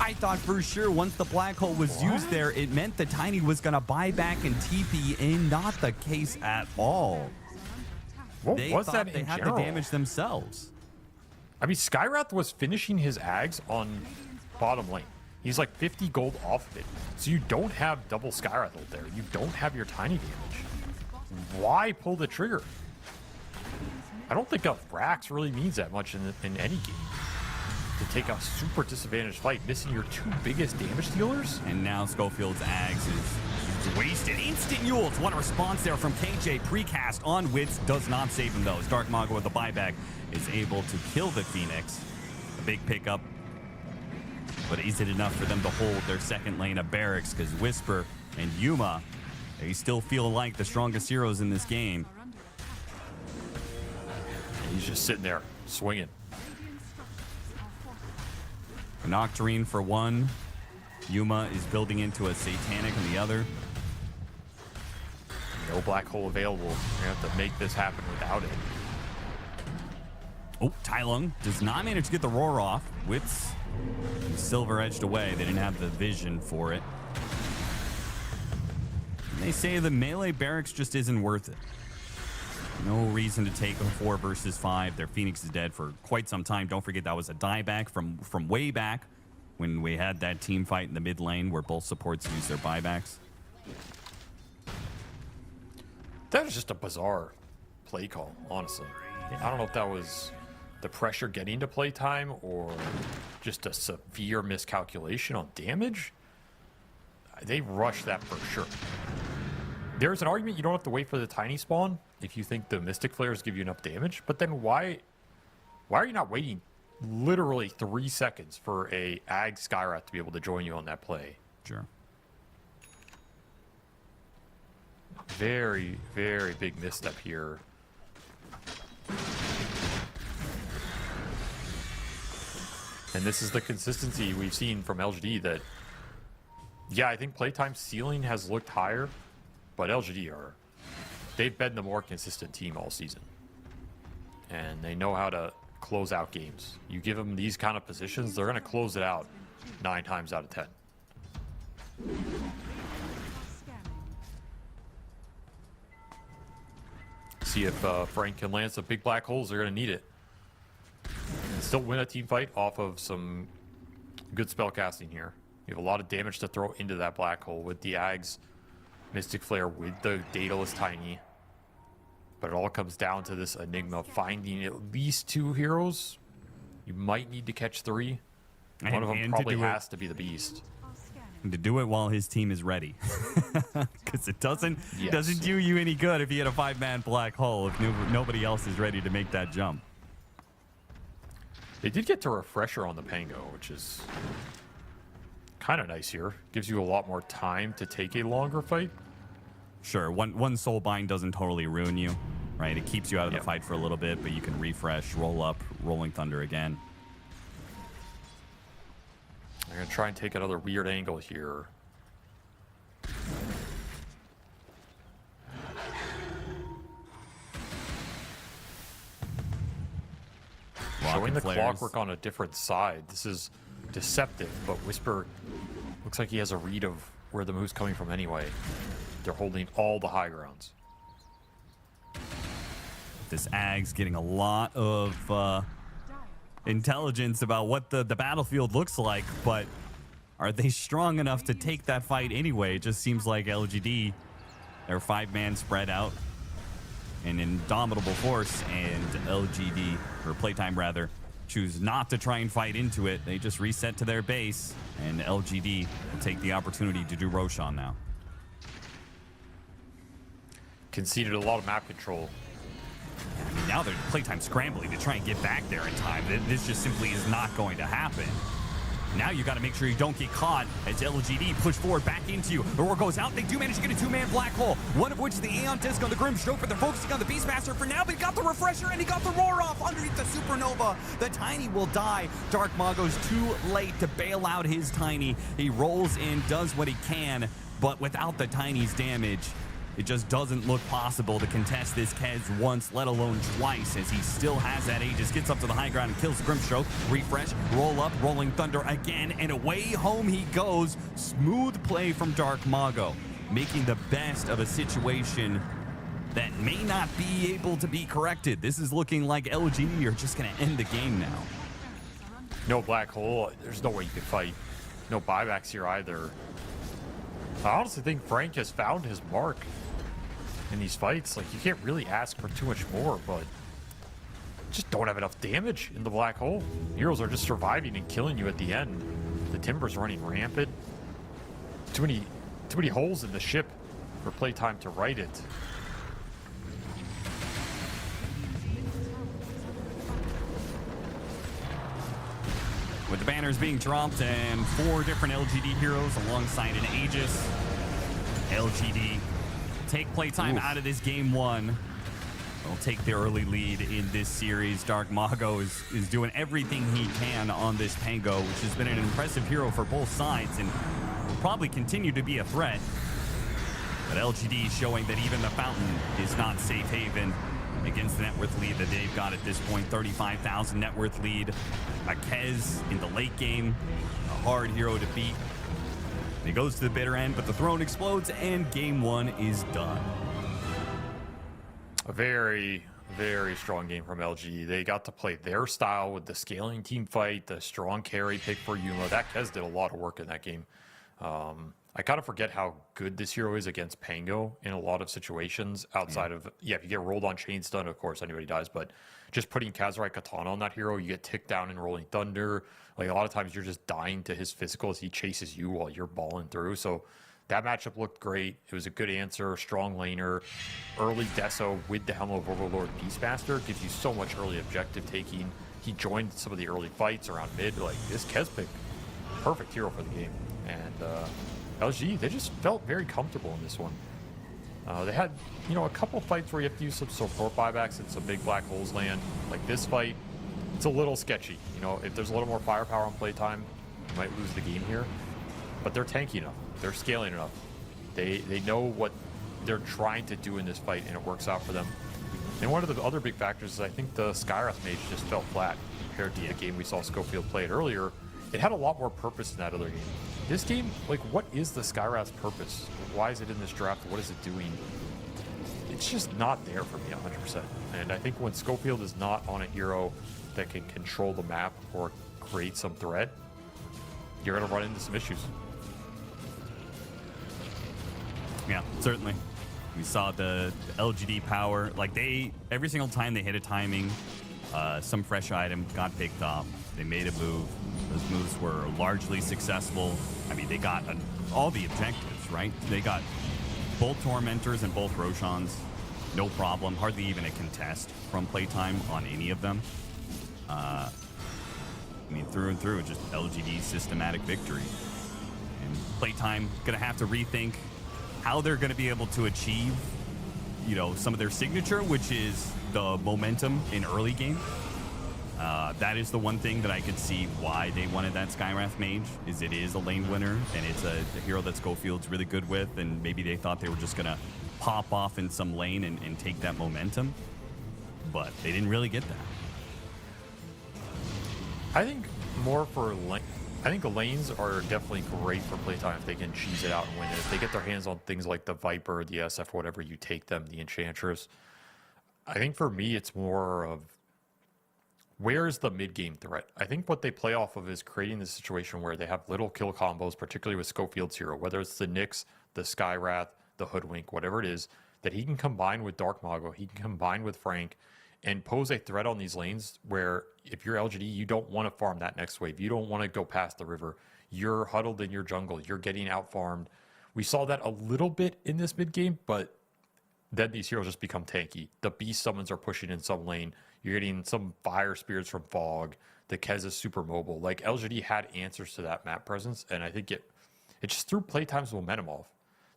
I thought for sure once the black hole was used there, it meant the Tiny was going to buy back and TP in. Not the case at all. What They was thought that they in had general? the damage themselves. I mean, Skyrath was finishing his Ags on bottom lane. He's like 50 gold off of it. So you don't have double Skyrath out there. You don't have your Tiny damage. Why pull the trigger? I don't think a Rax really means that much in any game. To take a super disadvantaged fight, missing your two biggest damage dealers? And now Schofield's Ags is wasted. Instant Yules. What a response there from KJ. Precast on Wits does not save him though. As Dark Mago with the buyback is able to kill the Phoenix. A big pickup. But is it enough for them to hold their second lane of barracks? Because Whisper and Yuma, they still feel like the strongest heroes in this game. He's just sitting there, swinging. An Octarine for one. Yuma is building into a Satanic on the other. No black hole available. You're going to have to make this happen without it. Oh, Tai Lung does not manage to get the roar off. Wits silver edged away. They didn't have the vision for it. And they say the melee barracks just isn't worth it. No reason to take a 4 versus 5. Their Phoenix is dead for quite some time. Don't forget that was a dieback from way back when we had that team fight in the mid lane where both supports used their buybacks. That was just a bizarre play call, honestly. I don't know if that was the pressure getting to playtime or just a severe miscalculation on damage. They rushed that for sure. There's an argument you don't have to wait for the Tiny spawn if you think the Mystic Flares give you enough damage, but then why are you not waiting literally 3 seconds for a Ag Skyrath to be able to join you on that play? Sure. Very, very big misstep here. And this is the consistency we've seen from LGD that, yeah, I think playtime ceiling has looked higher, but LGD they've been the more consistent team all season. And they know how to close out games. You give them these kind of positions, they're going to close it out 9 times out of 10. See if Frank can land some big black holes. They're going to need it. And still win a team fight off of some good spell casting here. You have a lot of damage to throw into that black hole with the Ags, Mystic Flare, with the Daedalus Tiny. But it all comes down to this enigma of finding at least 2 heroes. You might need to catch 3. One of them probably has to be the Beast. And to do it while his team is ready. Because it doesn't do you any good if you hit a 5-man black hole if nobody else is ready to make that jump. They did get to Refresher on the Pango, which is kind of nice here. Gives you a lot more time to take a longer fight. Sure, one soul bind doesn't totally ruin you, right? It keeps you out of the fight for a little bit, but you can refresh, roll up, Rolling Thunder again. I'm going to try and take another weird angle here. Showing the clockwork on a different side. This is deceptive, but Whisper looks like he has a read of where the move's coming from anyway. They're holding all the high grounds. This Ag's getting a lot of intelligence about what the battlefield looks like, but are they strong enough to take that fight anyway? It just seems like LGD, they're 5-man spread out, an indomitable force, and LGD, or Playtime rather, choose not to try and fight into it. They just reset to their base, and LGD will take the opportunity to do Roshan now. Conceded a lot of map control. I mean, now they're Playtime scrambling to try and get back there in time. This just simply is not going to happen. Now you got to make sure you don't get caught as LGD push forward back into you. The roar goes out. They do manage to get a 2-man black hole, one of which is the Aeon Disc on the Grim Stroke, but they're focusing on the Beastmaster for now, but he got the Refresher and he got the roar off underneath the Supernova. The Tiny will die. Dark Mago's too late to bail out his Tiny. He rolls in, does what he can, but without the Tiny's damage, it just doesn't look possible to contest this Kez once, let alone twice, as he still has that Aegis, gets up to the high ground and kills the Grimstroke. Refresh, roll up, Rolling Thunder again, and away home he goes. Smooth play from Dark Mago, making the best of a situation that may not be able to be corrected. This is looking like LGD are just going to end the game now. No black hole. There's no way you can fight. No buybacks here either. I honestly think Frank has found his mark in these fights. Like, you can't really ask for too much more, but just don't have enough damage in the black hole. Heroes are just surviving and killing you at the end. The Timber's running rampant. Too many holes in the ship for Playtime to right it. With the banners being dropped and 4 different LGD heroes alongside an Aegis, LGD take Playtime out of this game 1. They'll take the early lead in this series. Dark Mago is doing everything he can on this Pango, which has been an impressive hero for both sides and will probably continue to be a threat. But LGD showing that even the Fountain is not safe haven against the net worth lead that they've got at this point. 35,000 net worth lead. A Kez in the late game, a hard hero to beat. And it goes to the bitter end, but the throne explodes and game 1 is done. A very, very strong game from LG. They got to play their style with the scaling team fight, the strong carry pick for Yuma. That Kez did a lot of work in that game. I kind of forget how good this hero is against Pango in a lot of situations outside of, if you get rolled on chain stun, of course, anybody dies, but just putting Kazurai Katana on that hero, you get ticked down in Rolling Thunder. Like, a lot of times you're just dying to his physical as he chases you while you're balling through. So that matchup looked great. It was a good answer, strong laner. Early Deso with the Helm of Overlord Beastmaster gives you so much early objective taking. He joined some of the early fights around mid. Like, this Kez pick, perfect hero for the game. And, LG, they just felt very comfortable in this one. They had, a couple fights where you have to use some support buybacks and some big black holes land. Like this fight, it's a little sketchy. If there's a little more firepower on Playtime, you might lose the game here. But they're tanky enough. They're scaling enough. They know what they're trying to do in this fight, and it works out for them. And one of the other big factors is I think the Skywrath Mage just fell flat compared to the game we saw Schofield play it earlier. It had a lot more purpose in that other game. This game, like, what is the Skywrath's purpose? Why is it in this draft? What is it doing? It's just not there for me 100%. And I think when Schofield is not on a hero that can control the map or create some threat, you're going to run into some issues. Yeah, certainly. We saw the LGD power. Like, every single time they hit a timing, some fresh item got picked up. They made a move. Those moves were largely successful. I mean, they got all the objectives, right? They got both Tormentors and both Roshans. No problem. Hardly even a contest from Playtime on any of them. I mean, through and through, just LGD systematic victory. And Playtime going to have to rethink how they're going to be able to achieve, some of their signature, which is the momentum in early game. That is the one thing that I could see why they wanted that Skywrath Mage, is it is a lane winner, and it's a hero that Schofield's really good with, and maybe they thought they were just going to pop off in some lane and take that momentum, but they didn't really get that. I think more for lane. I think the lanes are definitely great for Playtime if they can cheese it out and win it. If they get their hands on things like the Viper, the SF, whatever you take them, the Enchantress. I think for me, it's more of where's the mid-game threat? I think what they play off of is creating this situation where they have little kill combos, particularly with Schofield's hero, whether it's the Nyx, the Skywrath, the Hoodwink, whatever it is, that he can combine with Dark Mago, he can combine with Frank, and pose a threat on these lanes where if you're LGD, you don't want to farm that next wave. You don't want to go past the river. You're huddled in your jungle. You're getting out-farmed. We saw that a little bit in this mid-game, but then these heroes just become tanky. The Beast Summons are pushing in some lane. You're getting some Fire Spirits from Fog. The Kez is super mobile. Like, LGD had answers to that map presence, and I think it just threw Playtime's momentum off.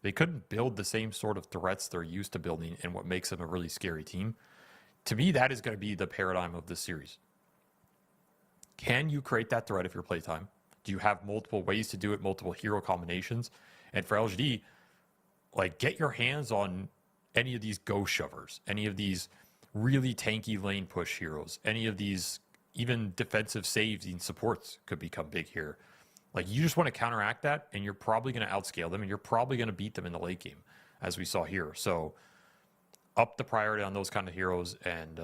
They couldn't build the same sort of threats they're used to building and what makes them a really scary team. To me, that is going to be the paradigm of this series. Can you create that threat if you're Playtime? Do you have multiple ways to do it, multiple hero combinations? And for LGD, like get your hands on any of these ghost shovers, any of these really tanky lane push heroes, any of these even defensive saves and supports could become big here. Like you just want to counteract that, and you're probably going to outscale them, and you're probably going to beat them in the late game, as we saw here. So up the priority on those kind of heroes, and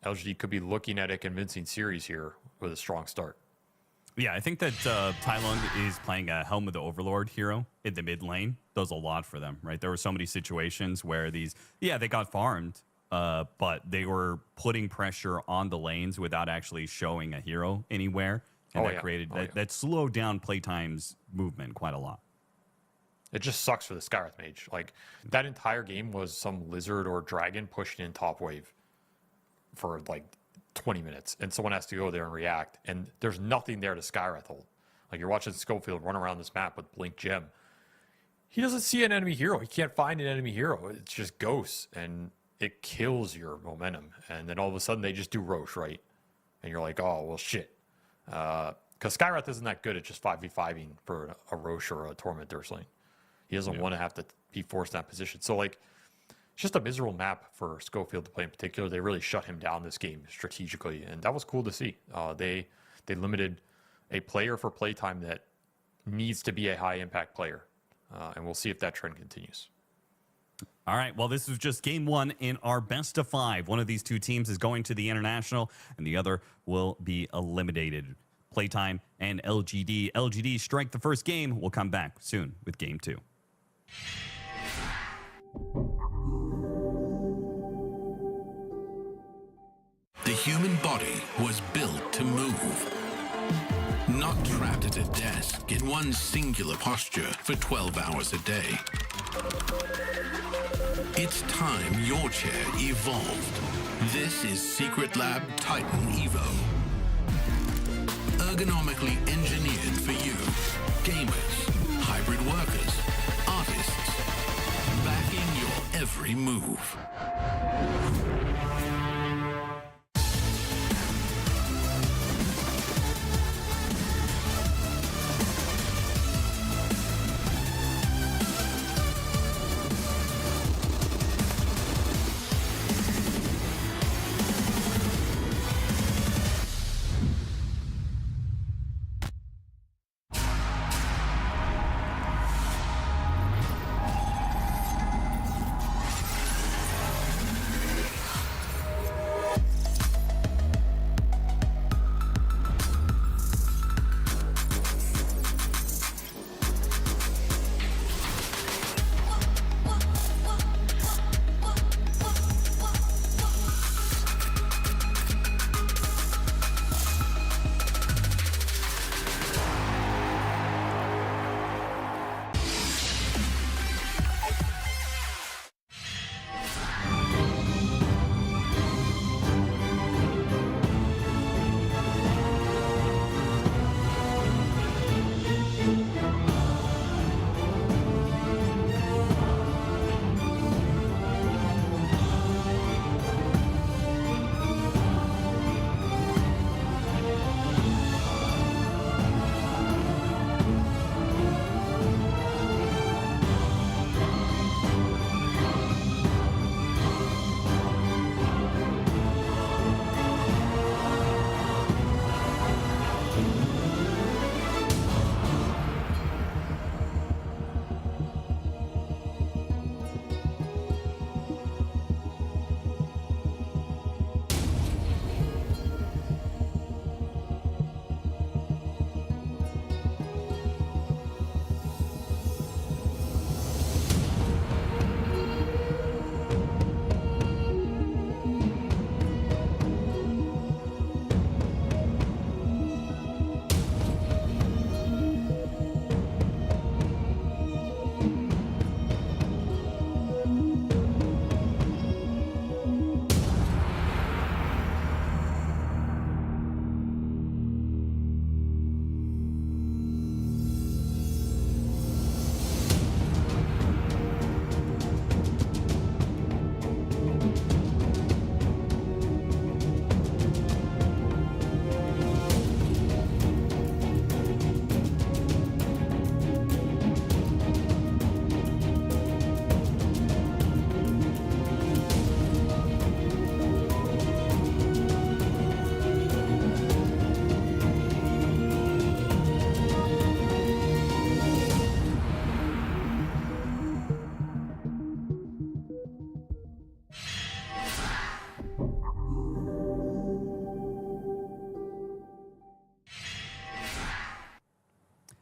LGD could be looking at a convincing series here with a strong start. Yeah, I think that Tai Lung is playing a Helm of the Overlord hero in the mid lane. Does a lot for them, right? There were so many situations where they got farmed, but they were putting pressure on the lanes without actually showing a hero anywhere. And that slowed down Playtime's movement quite a lot. It just sucks for the Skywrath Mage. Like, that entire game was some lizard or dragon pushing in top wave for like 20 minutes, and someone has to go there and react, and there's nothing there to Skywrath hold. Like, you're watching Schofield run around this map with Blink Gem. He doesn't see an enemy hero. He can't find an enemy hero. It's just ghosts, and it kills your momentum. And then all of a sudden, they just do Roche, right? And you're like, oh, well, shit. Because Skywrath isn't that good at just 5v5ing for a Roche or a Torment Durst lane. He doesn't want to have to be forced in that position. So, like, it's just a miserable map for Schofield to play in particular. They really shut him down this game strategically, and that was cool to see. They limited a player for playtime that needs to be a high-impact player, and we'll see if that trend continues. All right, well, this was just game one in our best of five. One of these two teams is going to the international, and the other will be eliminated. Playtime and LGD. LGD strike the first game. We'll come back soon with game two. The human body was built to move. Not trapped at a desk in one singular posture for 12 hours a day. It's time your chair evolved. This is Secret Lab Titan Evo. Ergonomically engineered for you. Gamers, hybrid workers, artists. Backing your every move.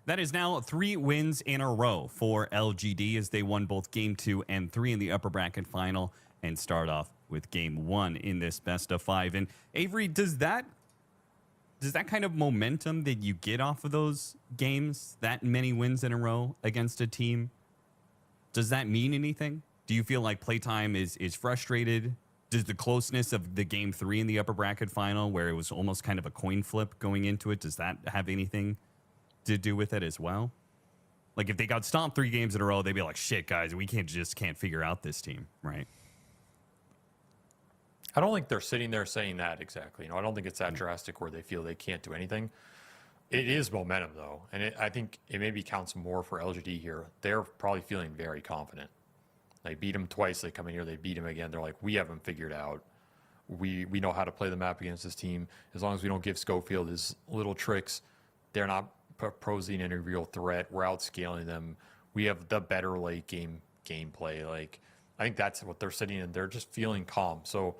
That is now 3 wins in a row for LGD as they won both Game 2 and 3 in the upper bracket final and start off with Game 1 in this best of 5. And Avery, does that kind of momentum that you get off of those games, that many wins in a row against a team, does that mean anything? Do you feel like Playtime is frustrated? Does the closeness of the Game 3 in the upper bracket final, where it was almost kind of a coin flip going into it, does that have anything to do with it as well? Like if they got stomped 3 games in a row, they'd be like, shit, guys, we can't figure out this team, right? I don't think they're sitting there saying that exactly. I don't think it's that drastic where they feel they can't do anything. It is momentum, though, and I think it maybe counts more for LGD here. They're probably feeling very confident. They beat them twice. They come in here, they beat them again. They're like, we haven't figured out. We know how to play the map against this team. As long as we don't give Schofield his little tricks, they're not posing any real threat. We're outscaling them. We have the better late game gameplay. Like, I think that's what they're sitting in. They're just feeling calm. So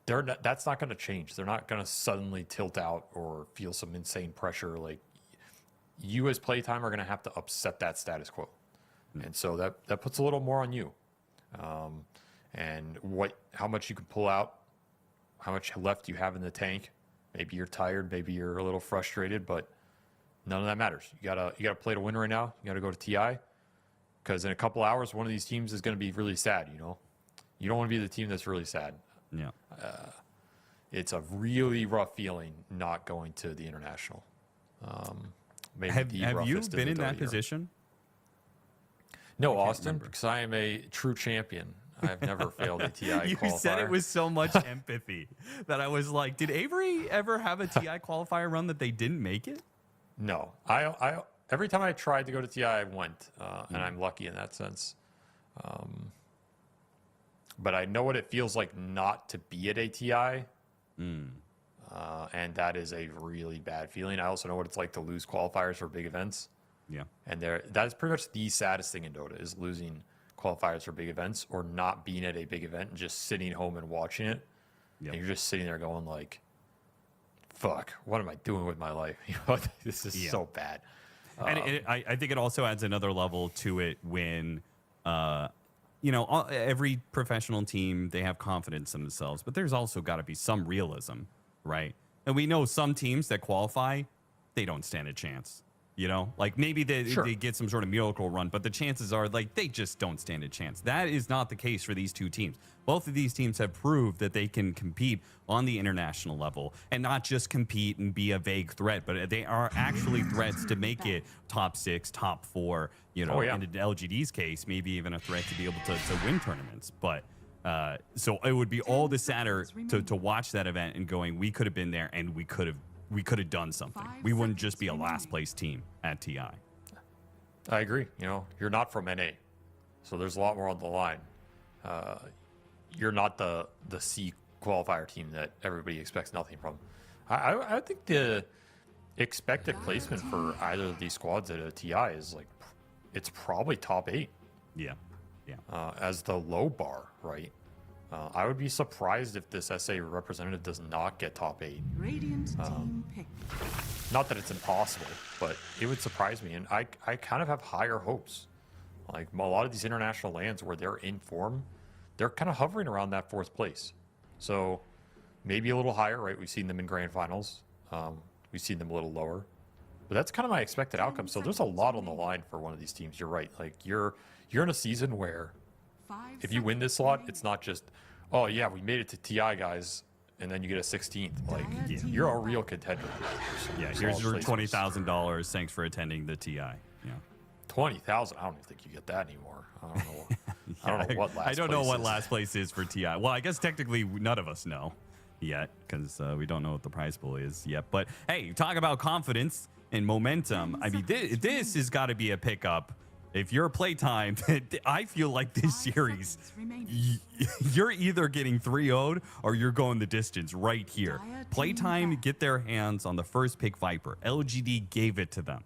that's not going to change. They're not going to suddenly tilt out or feel some insane pressure. Like, you as Playtime are going to have to upset that status quo. And so that puts a little more on you. And how much you can pull out, how much left you have in the tank. Maybe you're tired, maybe you're a little frustrated, but none of that matters. You gotta play to win right now. You gotta go to TI, because in a couple hours, one of these teams is gonna be really sad. You don't want to be the team that's really sad. Yeah. It's a really rough feeling not going to the international. Maybe Have the you roughest been in the that year. position? No, Austin, because I am a true champion. I've never failed a TI You qualifier. said it with so much empathy that I was like, did Avery ever have a TI qualifier run that they didn't make it? No, I every time I tried to go to TI, I went, and I'm lucky in that sense. But I know what it feels like not to be at ATI, and that is a really bad feeling. I also know what it's like to lose qualifiers for big events. Yeah. And that is pretty much the saddest thing in Dota, is losing qualifiers for big events or not being at a big event and just sitting home and watching it. Yep. And you're just sitting there going like, fuck, what am I doing with my life? This is so bad. And I think it also adds another level to it when, every professional team, they have confidence in themselves, but there's also got to be some realism, right? And we know some teams that qualify, they don't stand a chance. Like maybe they get some sort of miracle run, but the chances are like they just don't stand a chance. That is not the case for these two teams. Both of these teams have proved that they can compete on the international level and not just compete and be a vague threat, but they are actually threats to make it top 6, top 4, in LGD's case, maybe even a threat to be able to win tournaments. But so it would be all the sadder to watch that event and going, we could have been there and we could have done something. We wouldn't just be a last place team at TI. I agree. You're not from NA, so there's a lot more on the line. You're not the C qualifier team that everybody expects nothing from. I think the expected placement for either of these squads at a TI is like, it's probably top 8. Yeah. As the low bar, right? I would be surprised if this SA representative does not get top 8. Radiant team pick. Not that it's impossible, but it would surprise me. And I kind of have higher hopes. Like a lot of these international lands where they're in form, they're kind of hovering around that 4th place. So maybe a little higher, right? We've seen them in grand finals. We've seen them a little lower. But that's kind of my expected outcome. So there's a lot on the line for one of these teams. You're right. Like you're in a season where if you win this slot, it's not just, oh yeah, we made it to TI, guys, and then you get a 16th. Like you're a real contender. Yeah, here's your $20,000. Thanks for attending the TI. Yeah, 20,000. I don't even think you get that anymore. I don't know. I don't know what last. I don't know what is. last place is for TI. Well, I guess technically none of us know yet because we don't know what the prize pool is yet. But hey, talk about confidence and momentum. I mean, this has got to be a pickup. If you're Playtime, I feel like this series, you're either getting 3-0'd or you're going the distance right here. Playtime get their hands on the first pick Viper. LGD gave it to them.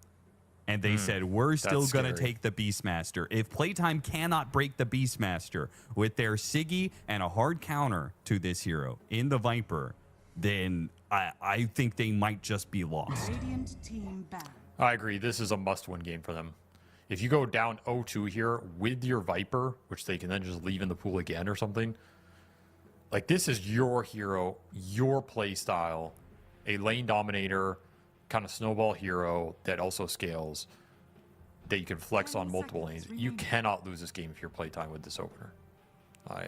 And they said, we're still going to take the Beastmaster. If Playtime cannot break the Beastmaster with their Siggy and a hard counter to this hero in the Viper, then I think they might just be lost. Radiant team ban. I agree. This is a must-win game for them. If you go down 0-2 here with your Viper, which they can then just leave in the pool again or something, like this is your hero, your play style, a lane dominator, kind of snowball hero that also scales, that you can flex on multiple lanes. You cannot lose this game if you're playtime with this opener.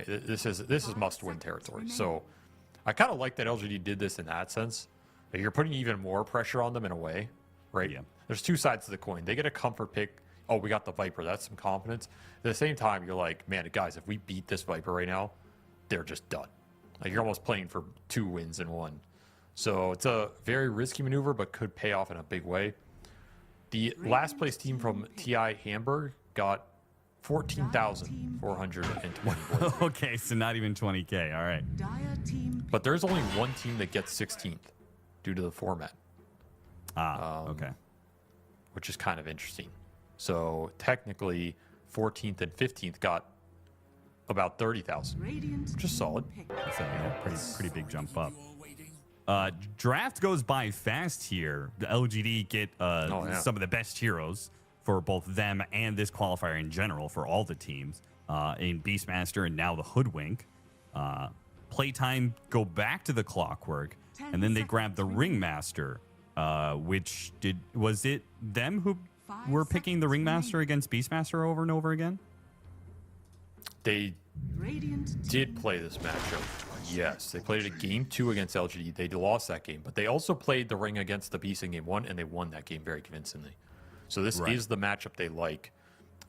This is must-win territory. So I kind of like that LGD did this in that sense. Like you're putting even more pressure on them in a way, right? Yeah. There's two sides to the coin. They get a comfort pick. Oh, we got the Viper. That's some confidence. At the same time, you're like, man, guys, if we beat this Viper right now, they're just done. Like you're almost playing for 2 wins in 1. So it's a very risky maneuver, but could pay off in a big way. The last place team from TI Hamburg got 14,420 points. Okay, so not even 20K. All right. Dire team But there's only one team that gets 16th due to the format, Okay. which is kind of interesting. So technically, 14th and 15th got about 30,000. Radiant Which is solid. pick. That's a pretty big jump up. Draft goes by fast here. The LGD get some of the best heroes for both them and this qualifier in general for all the teams in Beastmaster and now the Hoodwink. Playtime go back to the Clockwork, and then they grab the Ringmaster, which was it them who were picking the Ringmaster against Beastmaster over and over again? They Radiant did play this matchup. Yes, they played it a game 2 against LGD. They lost that game, but they also played the Ring against the Beast in game 1, and they won that game very convincingly. So this is the matchup they like.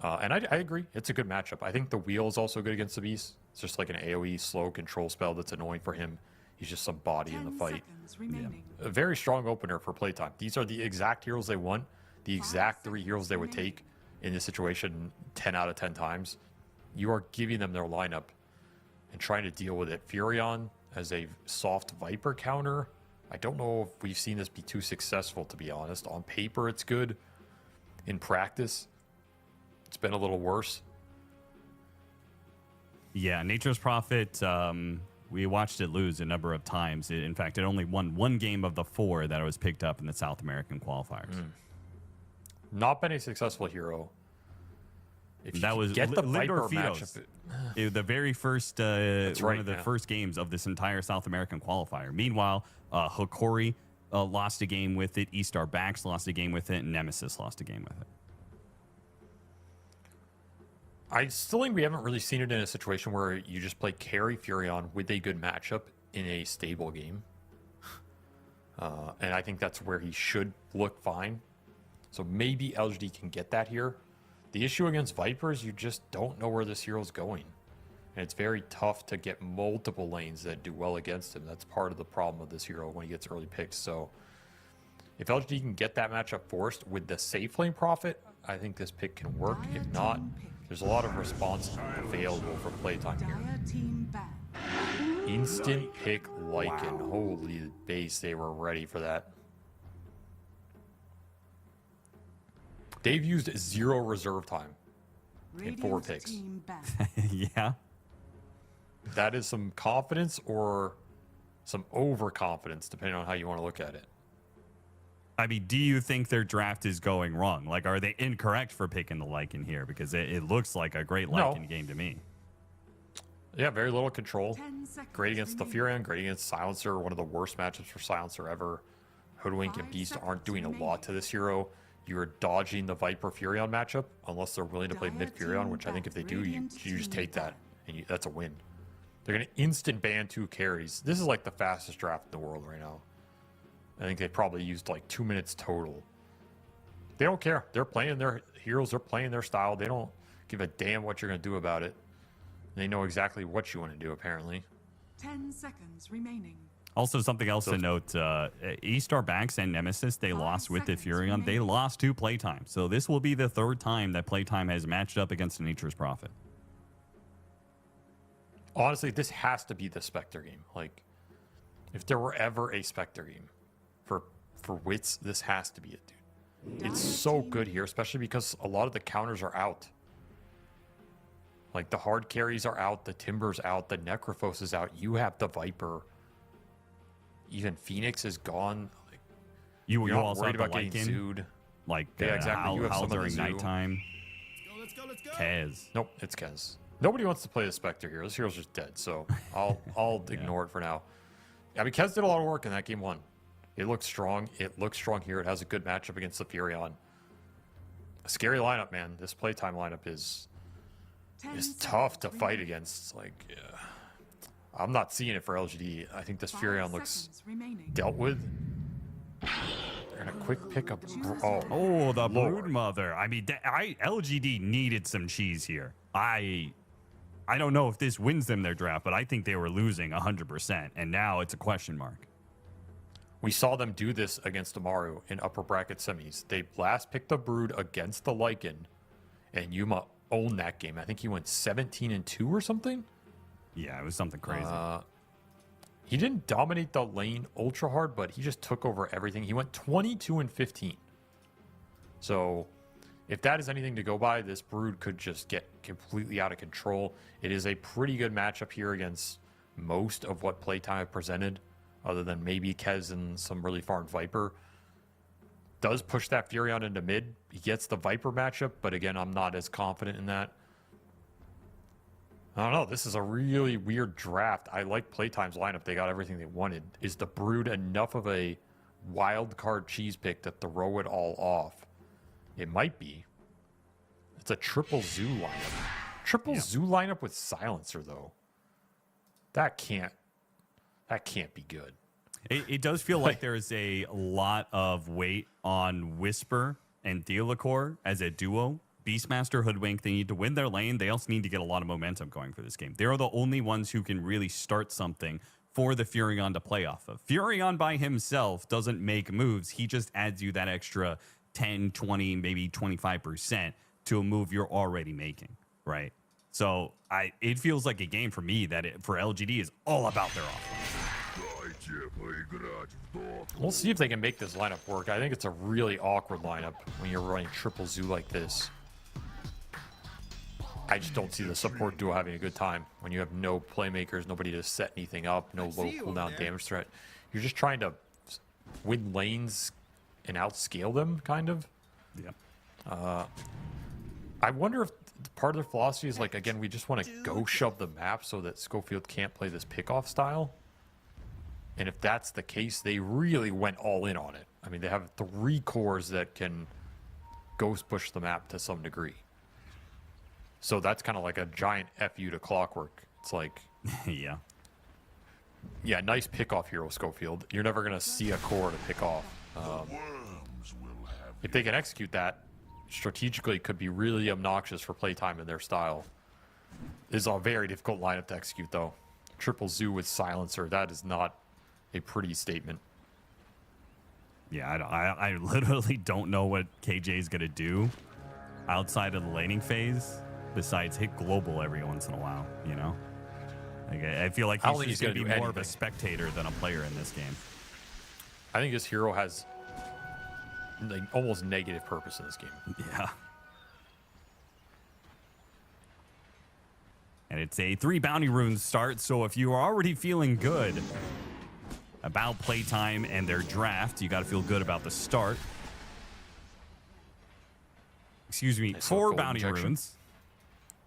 And I agree. It's a good matchup. I think the Wheel is also good against the Beast. It's just like an AoE slow control spell that's annoying for him. He's just some body in the 10 fight. seconds remaining. A very strong opener for playtime. These are the exact heroes they want, the exact 3 heroes they would take in this situation 10 out of 10 times. You are giving them their lineup and trying to deal with it. Furion as a soft Viper counter. I don't know if we've seen this be too successful, to be honest. On paper, it's good. In practice, it's been a little worse. Yeah, Nature's Prophet, we watched it lose a number of times. In fact, it only won 1 game of the 4 that it was picked up in the South American qualifiers. Not been a successful hero. If That you was get the Lindor Viper Fitos. matchup, The very first, right, one of the yeah. first games of this entire South American qualifier. Meanwhile, Hokori lost a game with it, E-Star Bax lost a game with it, and Nemesis lost a game with it. I still think we haven't really seen it in a situation where you just play carry Furion with a good matchup in a stable game. And I think that's where he should look fine. So maybe LGD can get that here. The issue against Vipers, you just don't know where this hero's going. And it's very tough to get multiple lanes that do well against him. That's part of the problem with this hero when he gets early picks. So if LGD can get that matchup forced with the safe lane Prophet, I think this pick can work. If not, there's a lot of response available for playtime here. Dire team ban. Instant pick Lycan. Holy base, they were ready for that. They've used 0 reserve time in 4 Radiant picks. team ban. Yeah. That is some confidence or some overconfidence, depending on how you want to look at it. I mean, do you think their draft is going wrong? Like, are they incorrect for picking the Lycan here? Because it looks like a great Lycan game to me. Yeah, very little control. 10 seconds Great against the remaining. Furion, great against Silencer, one of the worst matchups for Silencer ever. Hoodwink and 5 Beast aren't seconds doing a lot remaining. to this hero. You're dodging the Viper Furion matchup unless they're willing to play Dire mid Furion, team which I think if they ban. do, you Radiant just team take that, ban. and that's a win. They're going to instant ban 2 carries. This is like the fastest draft in the world right now. I think they probably used like 2 minutes total. They don't care. They're playing their heroes. They're playing their style. They don't give a damn what you're going to do about it. They know exactly what you want to do, apparently. 10 seconds remaining. Also, something else So- to note, E-Star Bax and Nemesis, they 5 lost with the seconds Furion. They remaining. lost to Playtime. So this will be the 3rd time that Playtime has matched up against Nature's Prophet. Honestly, this has to be the Spectre game. Like, if there were ever a Spectre game for wits, this has to be it, dude. It's so good here, especially because a lot of the counters are out. Like, the hard carries are out, the Timber's out, the Necrophos is out. You have the Viper. even Phoenix is gone. Like, You you're not also worried have about the getting Lycan, zooed. like Yeah, exactly. You have Howl some of the during zoo. nighttime. Kez. Nope, it's Kez. Nobody wants to play the Spectre here. This hero's just dead, so I'll ignore it for now. I mean, Kez did a lot of work in that game 1. It looks strong. It looks strong here. It has a good matchup against the Furion. A scary lineup, man. This playtime lineup is tough to fight against. Like, I'm not seeing it for LGD. I think this Furion looks dealt with. They're gonna quick pick up. Oh, the Lord. Broodmother. I mean, LGD needed some cheese here. I don't know if this wins them their draft, but I think they were losing 100%, and now it's a question mark. We saw them do this against Amaru in upper bracket semis. They last picked the Brood against the Lycan, and Yuma owned that game. I think he went 17-2 or something. Yeah, it was something crazy. He didn't dominate the lane ultra hard, but he just took over everything. He went 22-15. So if that is anything to go by, this Brood could just get completely out of control. It is a pretty good matchup here against most of what Playtime have presented, other than maybe Kez and some really farmed Viper. Does push that Furion into mid. He gets the Viper matchup, but again, I'm not as confident in that. I don't know. This is a really weird draft. I like Playtime's lineup. They got everything they wanted. Is the Brood enough of a wild card cheese pick to throw it all off? It might be. It's a triple zoo lineup. Triple zoo lineup with silencer, though. That can't be good. It does feel like there's a lot of weight on Whisper and Theolacor as a duo. Beastmaster, Hoodwink, they need to win their lane. They also need to get a lot of momentum going for this game. They're the only ones who can really start something for the Furion to play off of. Furion by himself doesn't make moves. He just adds you that extra 10, 20, maybe 25% to a move you're already making, right? So it feels like a game for me that for LGD is all about their offense. We'll see if they can make this lineup work. I think it's a really awkward lineup when you're running triple zoo like this. I just don't see the support duo having a good time when you have no playmakers, nobody to set anything up, no low cooldown damage threat. You're just trying to win lanes and outscale them, kind of. Yeah. I wonder if part of their philosophy is like, again, we just want to go shove the map so that Schofield can't play this pickoff style. And if that's the case, they really went all in on it. I mean, they have 3 cores that can ghost push the map to some degree. So that's kind of like a giant FU to Clockwork. It's like, yeah, nice pickoff hero, Schofield. You're never going to see a core to pick off. If they can execute that, strategically it could be really obnoxious for playtime in their style. This is a very difficult lineup to execute, though. Triple Zoo with Silencer, that is not a pretty statement. Yeah, I literally don't know what KJ is going to do outside of the laning phase besides hit global every once in a while, you know? Like, I feel like he's going to be more of a spectator than a player in this game. I think this hero has like almost negative purpose in this game. Yeah. And it's a 3 bounty runes start, so if you are already feeling good about playtime and their draft, you got to feel good about the start. Excuse me, Nice 4 gold bounty injection. runes.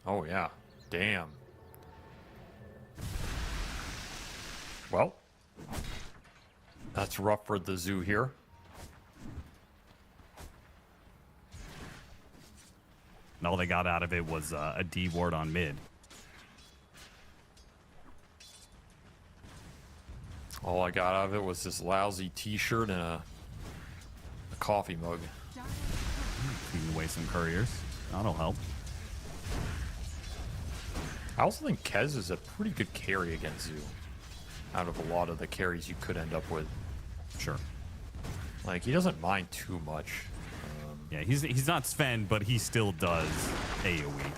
Oh, yeah. Damn. Well, that's rough for the zoo here. And all they got out of it was a D ward on mid. All I got out of it was this lousy t-shirt and a coffee mug. Taking away some couriers. That'll help. I also think Kez is a pretty good carry against Zoo. Out of a lot of the carries you could end up with. Sure. Like, he doesn't mind too much. Yeah, he's not Sven, but he still does AoE.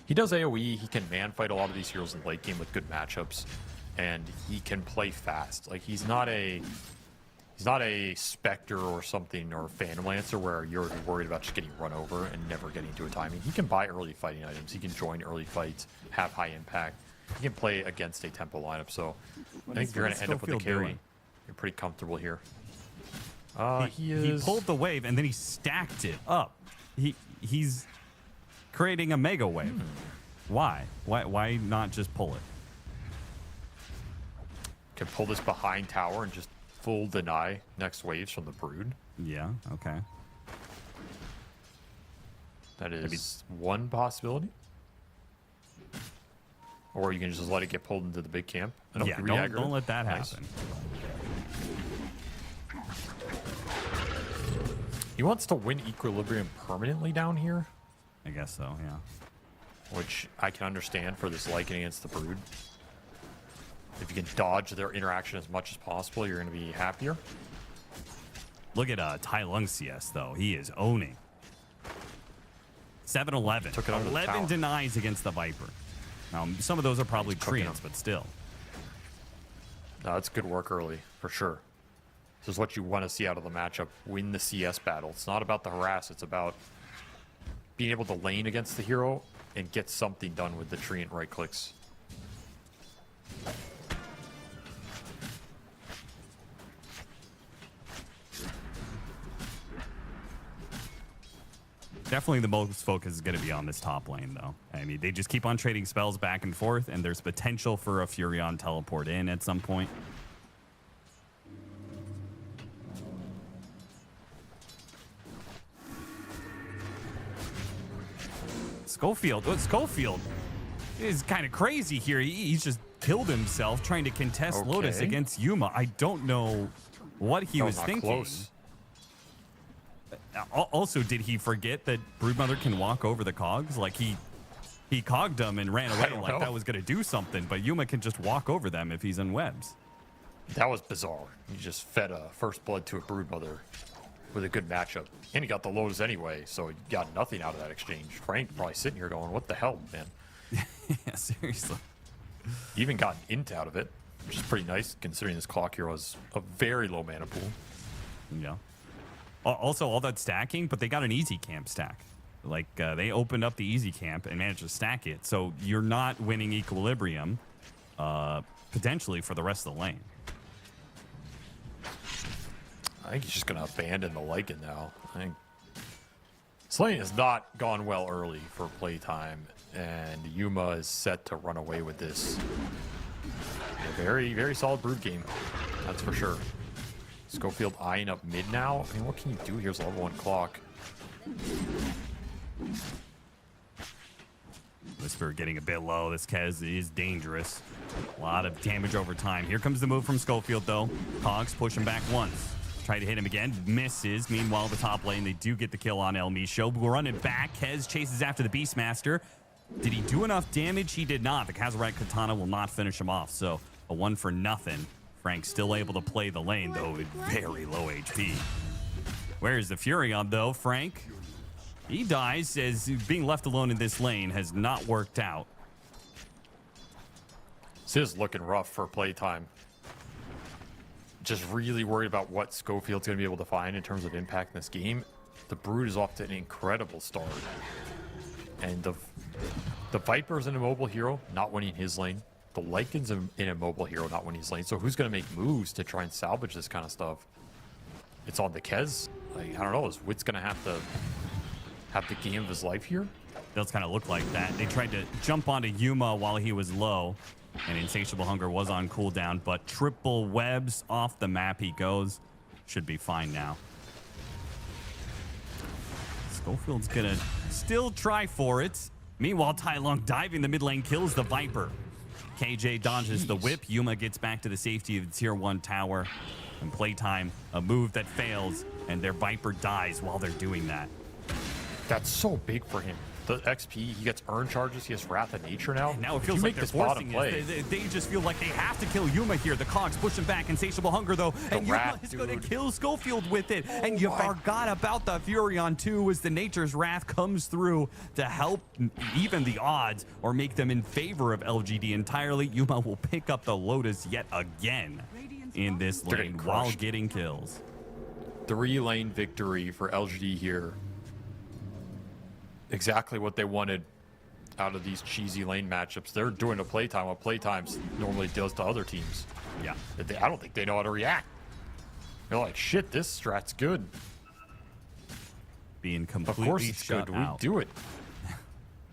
He does AoE. He can man fight a lot of these heroes in the late game with good matchups, and he can play fast. Like, he's not a Spectre or something, or Phantom Lancer where you're worried about just getting run over and never getting to a timing. He can buy early fighting items. He can join early fights, have high impact. He can play against a tempo lineup, so I think if you're going to end up with a Schofield carry, doing? you're pretty comfortable here. He pulled the wave and then he stacked it up. He's creating a mega wave. Why? Why not just pull it? Can pull this behind tower and just full deny next waves from the Brood. Yeah, okay. That is one possibility. Or you can just let it get pulled into the big camp. And Yeah, re-aggro don't it. let that Nice. happen. He wants to win equilibrium permanently down here, I guess so, yeah. which I can understand for this Lycan against the Brood. If you can dodge their interaction as much as possible, you're going to be happier. Look at Tai Lung CS, though. He is owning. 7-11. Took it under the 11 tower. denies against the Viper. Now, some of those are probably He's cooking Treants, him. but still. No, that's good work early, for sure. This is what you want to see out of the matchup. Win the CS battle. It's not about the harass. It's about being able to lane against the hero and get something done with the Treant right clicks. Definitely the most focus is going to be on this top lane, though. I mean, they just keep on trading spells back and forth, and there's potential for a Furion teleport in at some point. Schofield is kind of crazy here. He's just killed himself trying to contest Lotus Okay. against Yuma. I don't know what he That was not thinking. close. Also, did he forget that Broodmother can walk over the cogs? Like he cogged them and ran away don't like know. that was going to do something, but Yuma can just walk over them if he's in webs. That was bizarre. He just fed a first blood to a Broodmother with a good matchup. And he got the Lotus anyway, so he got nothing out of that exchange. Frank probably sitting here going, what the hell, man? Yeah, seriously. He even got an int out of it, which is pretty nice considering this clock hero has a very low mana pool. Yeah. Also, all that stacking, but they got an easy camp stack. Like, they opened up the easy camp and managed to stack it. So you're not winning equilibrium, potentially, for the rest of the lane. I think he's just going to abandon the Lycan now. I think this lane has not gone well early for playtime, and Yuma is set to run away with this. A very, very solid Brood game, that's for sure. Schofield eyeing up mid now. I mean, what can you do? Here's level 1 clock. Whisper getting a bit low. This Kez is dangerous. A lot of damage over time. Here comes the move from Schofield, though. Cogs push him back once. Try to hit him again. Misses. Meanwhile, the top lane, they do get the kill on El Misho. Running back. Kez chases after the Beastmaster. Did he do enough damage? He did not. The Kazarak Katana will not finish him off. So a 1-for-0. Frank still able to play the lane, though, with very low HP. Where's the Furion, though? Frank, he dies as being left alone in this lane has not worked out. This is looking rough for playtime. Just really worried about what Schofield's going to be able to find in terms of impact in this game. The Brood is off to an incredible start. And the Viper's an immobile hero, not winning his lane. The Lycan's an immobile hero, not winning his lane. So who's going to make moves to try and salvage this kind of stuff? It's on the Kez. Like, I don't know. Is Wit's going to have the game of his life here? Does kind of look like that. They tried to jump onto Yuma while he was low, and Insatiable Hunger was on cooldown, but triple webs off the map he goes. Should be fine now. Schofield's gonna still try for it. Meanwhile, Tai Lung diving the mid lane kills the Viper. KJ dodges the whip. Yuma gets back to the safety of the tier 1 tower. And playtime, a move that fails, and their Viper dies while they're doing that. That's so big for him. The XP, he gets earn charges, he has Wrath of Nature now. Now it If feels you like make they're this bottom forcing play. it. They just feel like they have to kill Yuma here. The Cogs push him back. Insatiable Hunger, though. And Yuma Wrath, is going to dude. kill Schofield with it. And you my. forgot about the Furion, too, as the Nature's Wrath comes through to help even the odds or make them in favor of LGD entirely. Yuma will pick up the Lotus yet again in this They're lane getting while crushed. getting kills. 3-lane victory for LGD here. Exactly what they wanted out of these cheesy lane matchups. They're doing a playtime what playtimes normally does to other teams. Yeah. I don't think they know how to react. They're like, shit, this strat's good. Being Of completely course it's shut good. out. We do it.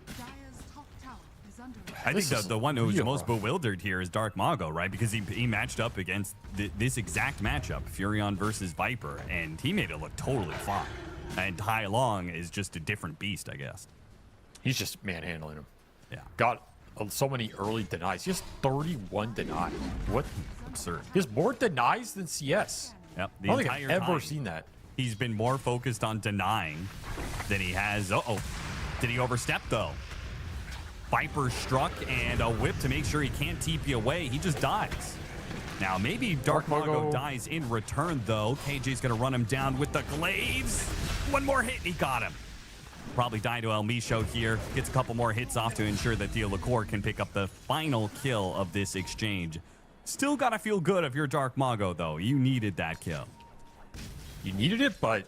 Dire's top tower is under attack. I think This is the one who's real most rough. bewildered here is Dark Mago, right? Because he matched up against this exact matchup, Furion versus Viper, and he made it look totally fine. And Tai Long is just a different beast, I guess. He's just manhandling him. Yeah, Got so many early denies. He has 31 denies. What? absurd. He has more denies than CS. Yep, I don't think I've ever seen that. He's been more focused on denying than he has. Uh-oh. Did he overstep, though? Viper struck and a whip to make sure he can't TP away. He just dies. Now, maybe Dark Mago dies in return, though. KJ's going to run him down with the glaives. One more hit, and he got him. Probably die to El Micho here. Gets a couple more hits off to ensure that Theo Lacour can pick up the final kill of this exchange. Still got to feel good if you're Dark Mago, though. You needed that kill. You needed it, but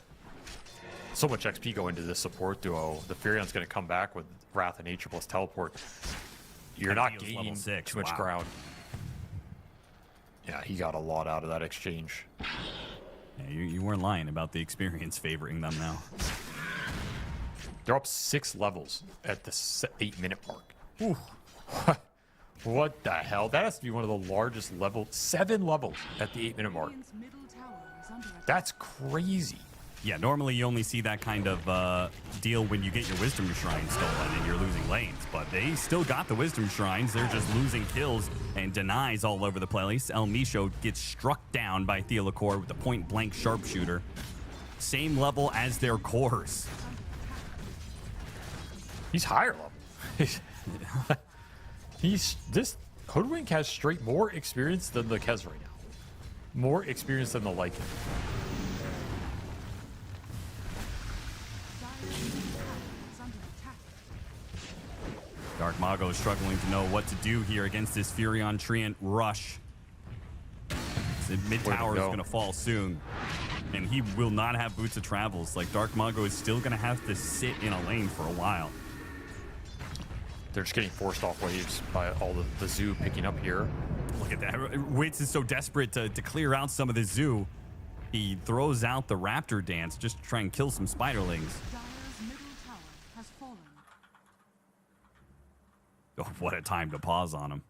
so much XP going into this support duo. The Furion's going to come back with Wrath of Nature plus Teleport. You're not Theo's level gaining 6. too much Wow. ground. Yeah, he got a lot out of that exchange. Yeah, you weren't lying about the experience favoring them now. They're up 6 levels at the 8-minute mark. Ooh. What the hell? That has to be one of the largest levels. 7 levels at the 8-minute mark. Radiant's middle tower is under attack. That's crazy. Yeah, normally you only see that kind of deal when you get your Wisdom Shrine stolen and you're losing lanes. But they still got the Wisdom Shrines. They're just losing kills and denies all over the place. El Micho gets struck down by Theo Lacour with a point-blank sharpshooter. Same level as their cores. He's higher level. This Hoodwink has straight more experience than the Kez right now. More experience than the Lycan. Dire's middle tower is under attack. Dark Mago is struggling to know what to do here against this Furion Treant rush. The mid tower is go. going to fall soon. And he will not have boots of travels. Like, Dark Mago is still going to have to sit in a lane for a while. They're just getting forced off waves by all the zoo picking up here. Look at that. Wits is so desperate to clear out some of the zoo. He throws out the raptor dance just to try and kill some spiderlings. Dire's middle tower has fallen. Oh, what a time to pause on him.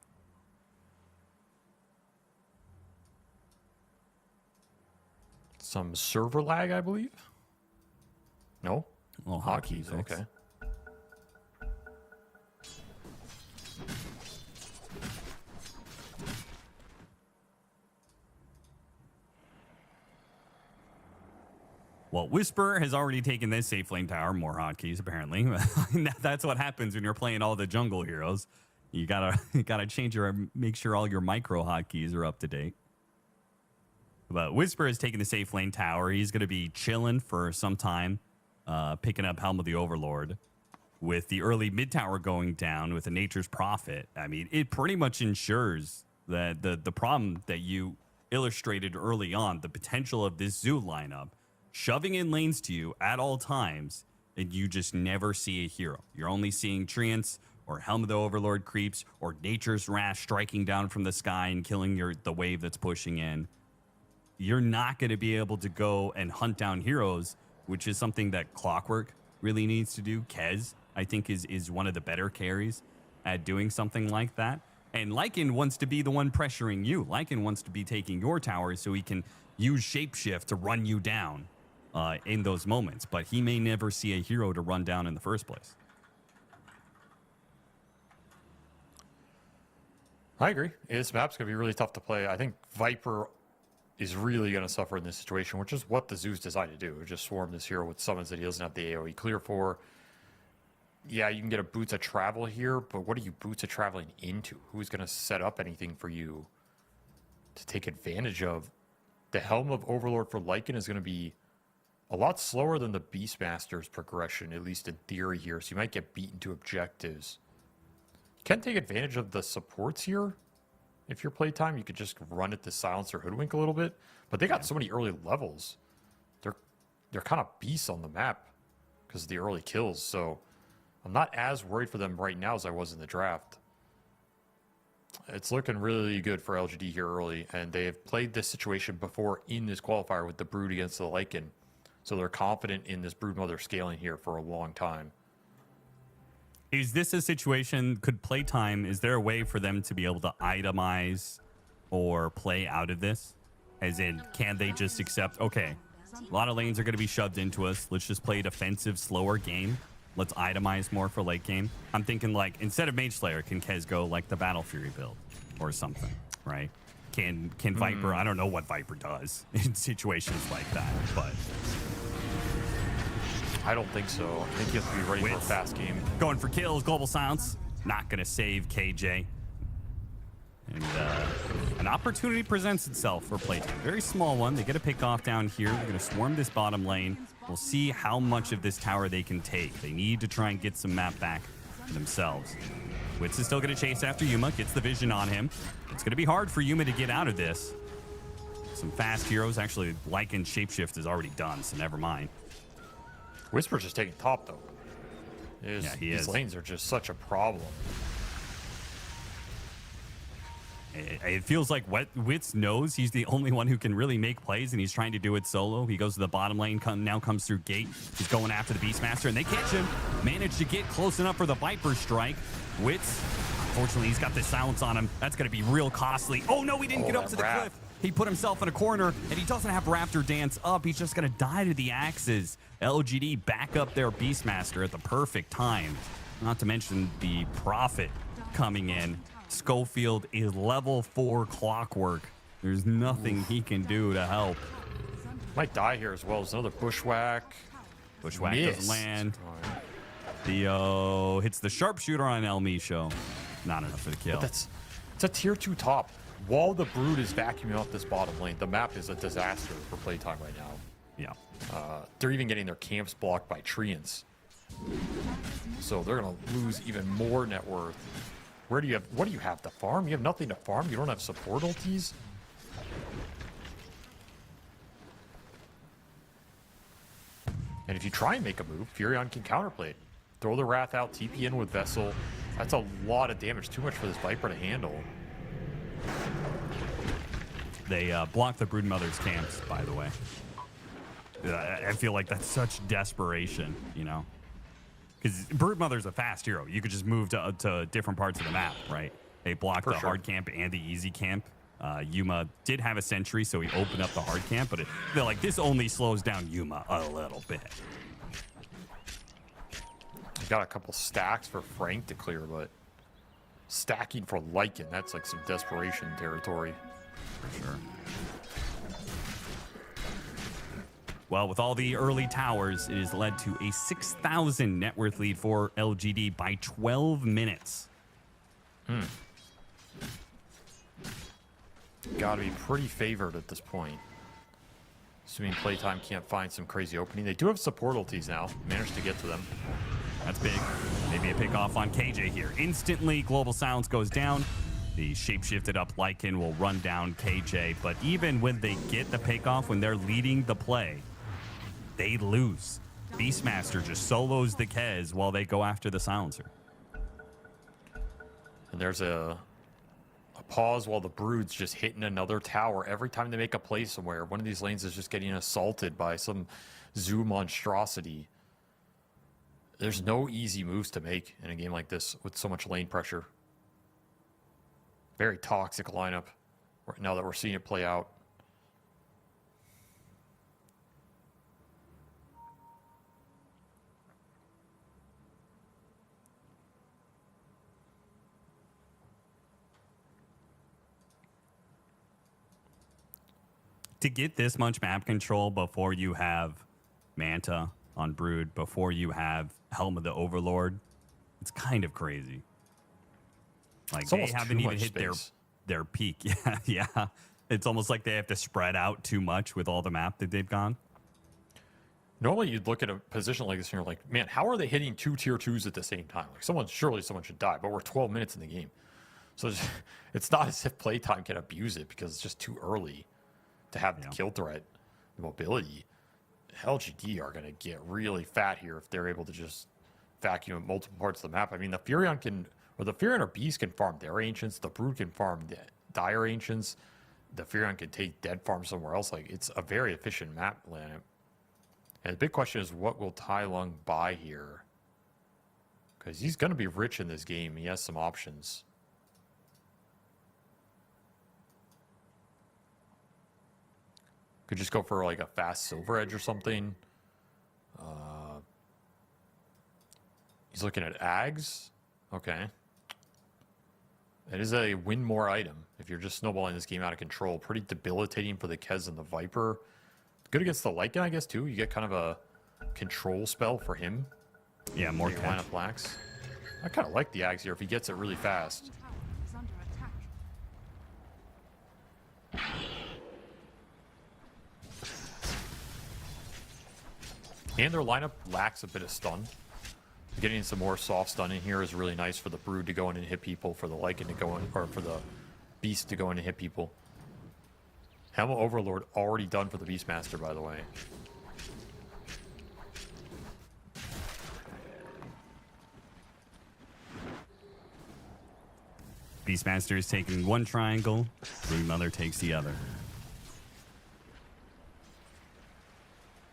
Some server lag, I believe. No? Well, Hotkeys, hotkey fix. okay. Well, Whisper has already taken this safe lane tower. More hotkeys, apparently. That's what happens when you're playing all the jungle heroes. You gotta change make sure all your micro hotkeys are up to date. But Whisper has taken the safe lane tower. He's gonna be chilling for some time, picking up Helm of the Overlord. With the early mid tower going down with the Nature's Prophet, I mean, it pretty much ensures that the problem that you illustrated early on, the potential of this zoo lineup, shoving in lanes to you at all times, and you just never see a hero. You're only seeing Treants or Helm of the Overlord creeps or Nature's Wrath striking down from the sky and killing the wave that's pushing in. You're not going to be able to go and hunt down heroes, which is something that Clockwork really needs to do. Kez, I think, is one of the better carries at doing something like that. And Lycan wants to be the one pressuring you. Lycan wants to be taking your towers so he can use Shapeshift to run you down in those moments. But he may never see a hero to run down in the first place. I agree. This map's going to be really tough to play. I think Viper is really going to suffer in this situation, which is what the Zoo's designed to do. Just swarm this hero with summons that he doesn't have the AoE clear for. Yeah, you can get a Boots of Travel here, but what are you Boots of Traveling into? Who's going to set up anything for you to take advantage of? The Helm of Overlord for Lycan is going to be a lot slower than the Beastmaster's progression, at least in theory here, so you might get beaten to objectives. You can take advantage of the supports here. If your playtime, you could just run at the Silencer Hoodwink a little bit, but they got so many early levels. They're kind of beasts on the map because of the early kills, so I'm not as worried for them right now as I was in the draft. It's looking really good for LGD here early, and they have played this situation before in this qualifier with the Brood against the Lycan. So they're confident in this Broodmother scaling here for a long time. Is this a situation, could playtime, is there a way for them to be able to itemize or play out of this? As in, can they just accept, okay, a lot of lanes are going to be shoved into us. Let's just play a defensive, slower game. Let's itemize more for late game. I'm thinking like, instead of Mage Slayer, can Kez go like the Battle Fury build or something, right? Can Viper, I don't know what Viper does in situations like that, but... I don't think so. I think you have to be ready for a fast game. Going for kills, Global Silence. Not going to save KJ. And an opportunity presents itself for Playtime. Very small one. They get a pick off down here. They're going to swarm this bottom lane. We'll see how much of this tower they can take. They need to try and get some map back for themselves. Witz is still going to chase after Yuma. Gets the vision on him. It's going to be hard for Yuma to get out of this. Some fast heroes. Actually, Lycan Shapeshift is already done, so never mind. Whisper's just taking top, though. Yeah, he these is. lanes are just such a problem. It feels like Witz knows he's the only one who can really make plays, and he's trying to do it solo. He goes to the bottom lane, now comes through gate. He's going after the Beastmaster, and they catch him. Managed to get close enough for the Viper strike. Witz, unfortunately, he's got the silence on him. That's going to be real costly. Oh, no, he didn't get up to the cliff. He put himself in a corner, and he doesn't have Raptor Dance up. He's just going to die to the axes. LGD back up their Beastmaster at the perfect time. Not to mention the Prophet coming in. Schofield is level 4 clockwork. There's nothing he can do to help. Might die here as well. There's another Bushwhack. Bushwhack doesn't land. Theo hits the sharpshooter on El Micho. Not enough for the kill. But it's a tier 2 top. While the Brood is vacuuming up this bottom lane, the map is a disaster for playtime right now. Yeah. They're even getting their camps blocked by Treants. So they're going to lose even more net worth. What do you have to farm? You have nothing to farm? You don't have support ultis? And if you try and make a move, Furion can counterplay it. Throw the Wrath out, TP in with Vessel. That's a lot of damage. Too much for this Viper to handle. They blocked the Broodmother's camps, by the way. I feel like that's such desperation, you know? Because Broodmother's a fast hero. You could just move to different parts of the map, right? They blocked the hard camp and the easy camp. Yuma did have a sentry, so he opened up the hard camp, but they're like, this only slows down Yuma a little bit. You got a couple stacks for Frank to clear, but stacking for Lycan, that's like some desperation territory. For sure. Well, with all the early towers, it has led to a 6,000 net worth lead for LGD by 12 minutes. Got to be pretty favored at this point. Assuming Playtime can't find some crazy opening. They do have support ultis now. Managed to get to them. That's big. Maybe a pick off on KJ here. Instantly, Global Silence goes down. The shapeshifted up Lycan will run down KJ. But even when they get the pick off, when they're leading the play, they lose. Beastmaster just solos the Kez while they go after the silencer. And there's a pause while the Brood's just hitting another tower. Every time they make a play somewhere, one of these lanes is just getting assaulted by some zoo monstrosity. There's no easy moves to make in a game like this with so much lane pressure. Very toxic lineup now that we're seeing it play out. To get this much map control before you have Manta on Brood, before you have Helm of the Overlord, it's kind of crazy. Like, they haven't even hit their peak. Yeah, yeah. It's almost like they have to spread out too much with all the map that they've gone. Normally, you'd look at a position like this and you're like, man, how are they hitting 2 tier 2s at the same time? Like, surely someone should die, but we're 12 minutes in the game. So it's not as if Playtime can abuse it because it's just too early to have the kill threat, the mobility. LGD are going to get really fat here if they're able to just vacuum multiple parts of the map. I mean, the Furion or Beast can farm their Ancients, the Brood can farm the Dire Ancients, the Furion can take dead farm somewhere else. Like, it's a very efficient map land. And the big question is, what will Tai Lung buy here? Because he's going to be rich in this game. He has some options. Could just go for like a fast Silver Edge or something. He's looking at Ags. Okay. It is a win more item if you're just snowballing this game out of control. Pretty debilitating for the Kez and the Viper. Good against the Lycan, I guess, too. You get kind of a control spell for him. Yeah, more line catch. of Flax. I kind of like the Ags here if he gets it really fast. Tower is under attack. And their lineup lacks a bit of stun. Getting some more soft stun in here is really nice for the Brood to go in and hit people, for the Lycan to go in, or for the Beast to go in and hit people. Helmet Overlord already done for the Beastmaster, by the way. Beastmaster is taking one triangle, Brood Mother takes the other.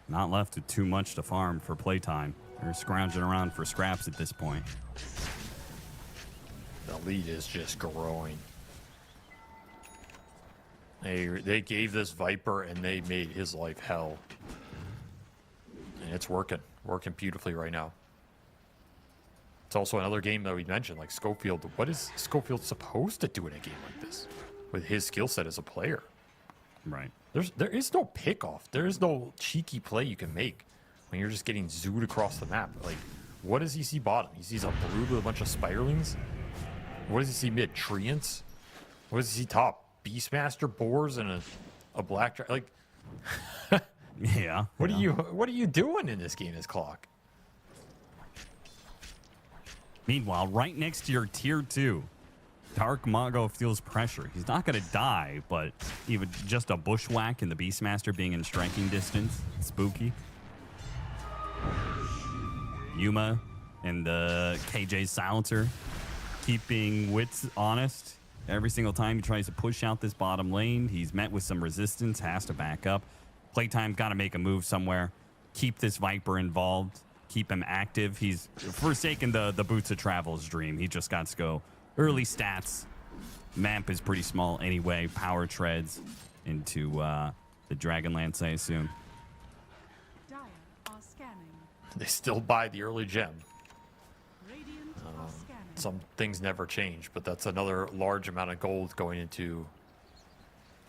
Not left with too much to farm for playtime. They're scrounging around for scraps at this point. The lead is just growing. They gave this Viper and they made his life hell. And it's working beautifully right now. It's also another game that we mentioned, like Schofield. What is Schofield supposed to do in a game like this with his skill set as a player? Right. There is no pickoff. There is no cheeky play you can make when you're just getting zooed across the map. Like, what does he see bottom? He sees a Brood with a bunch of Spiralings. What does he see mid? Treants? What does he see top? Beastmaster, Boars, and a Black Dragon. Like, Yeah. what are you doing in this game, this clock? Meanwhile, right next to your tier 2, Dark Mago feels pressure. He's not going to die, but even just a bushwhack and the Beastmaster being in striking distance, spooky. Yuma and the KJ Silencer keeping Wits honest. Every single time he tries to push out this bottom lane, he's met with some resistance, has to back up. Playtime got to make a move somewhere. Keep this Viper involved. Keep him active. He's forsaken the Boots of Travel's dream. He just got to go early stats. Map is pretty small anyway. Power treads into the Dragonlance, I assume. Dire are scanning. They still buy the early gem. Radiant are scanning. Some things never change, but that's another large amount of gold going into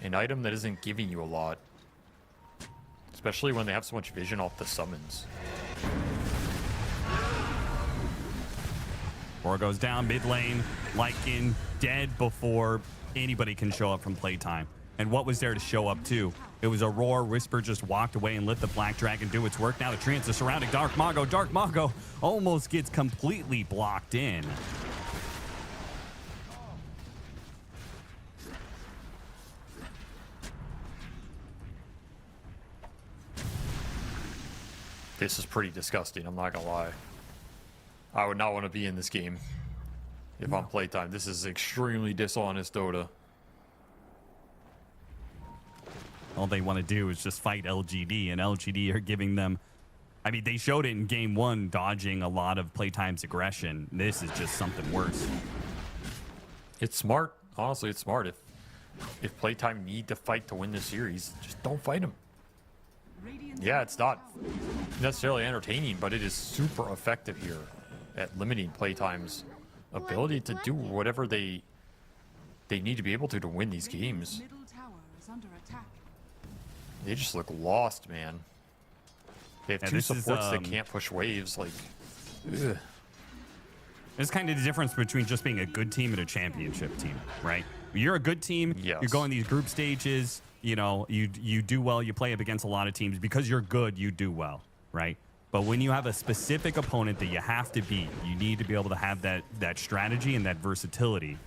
an item that isn't giving you a lot. Especially when they have so much vision off the summons. Or goes down mid lane, Lycan dead before anybody can show up from playtime. And what was there to show up to? It was a roar. Whisper just walked away and let the Black Dragon do its work. Now the Treants are surrounding Dark Mago. Dark Mago almost gets completely blocked in. This is pretty disgusting, I'm not gonna lie. I would not want to be in this game if I'm playtime. This is extremely dishonest Dota. All they want to do is just fight LGD, and LGD are giving them... I mean, they showed it in game 1, dodging a lot of playtime's aggression. This is just something worse. It's smart. Honestly, it's smart. If playtime need to fight to win this series, just don't fight them. Radiant's Yeah, it's not tower necessarily entertaining, but it is super effective here at limiting playtime's ability to do whatever they need to be able to win these games. middle tower is under attack. They just look lost, man. They have Yeah, two this is, supports that can't push waves. Like, ugh. It's kind of the difference between just being a good team and a championship team, right? You're a good team. Yes. You're going these group stages. You know, you do well. You play up against a lot of teams. Because you're good, you do well, right? But when you have a specific opponent that you have to beat, you need to be able to have that strategy and that versatility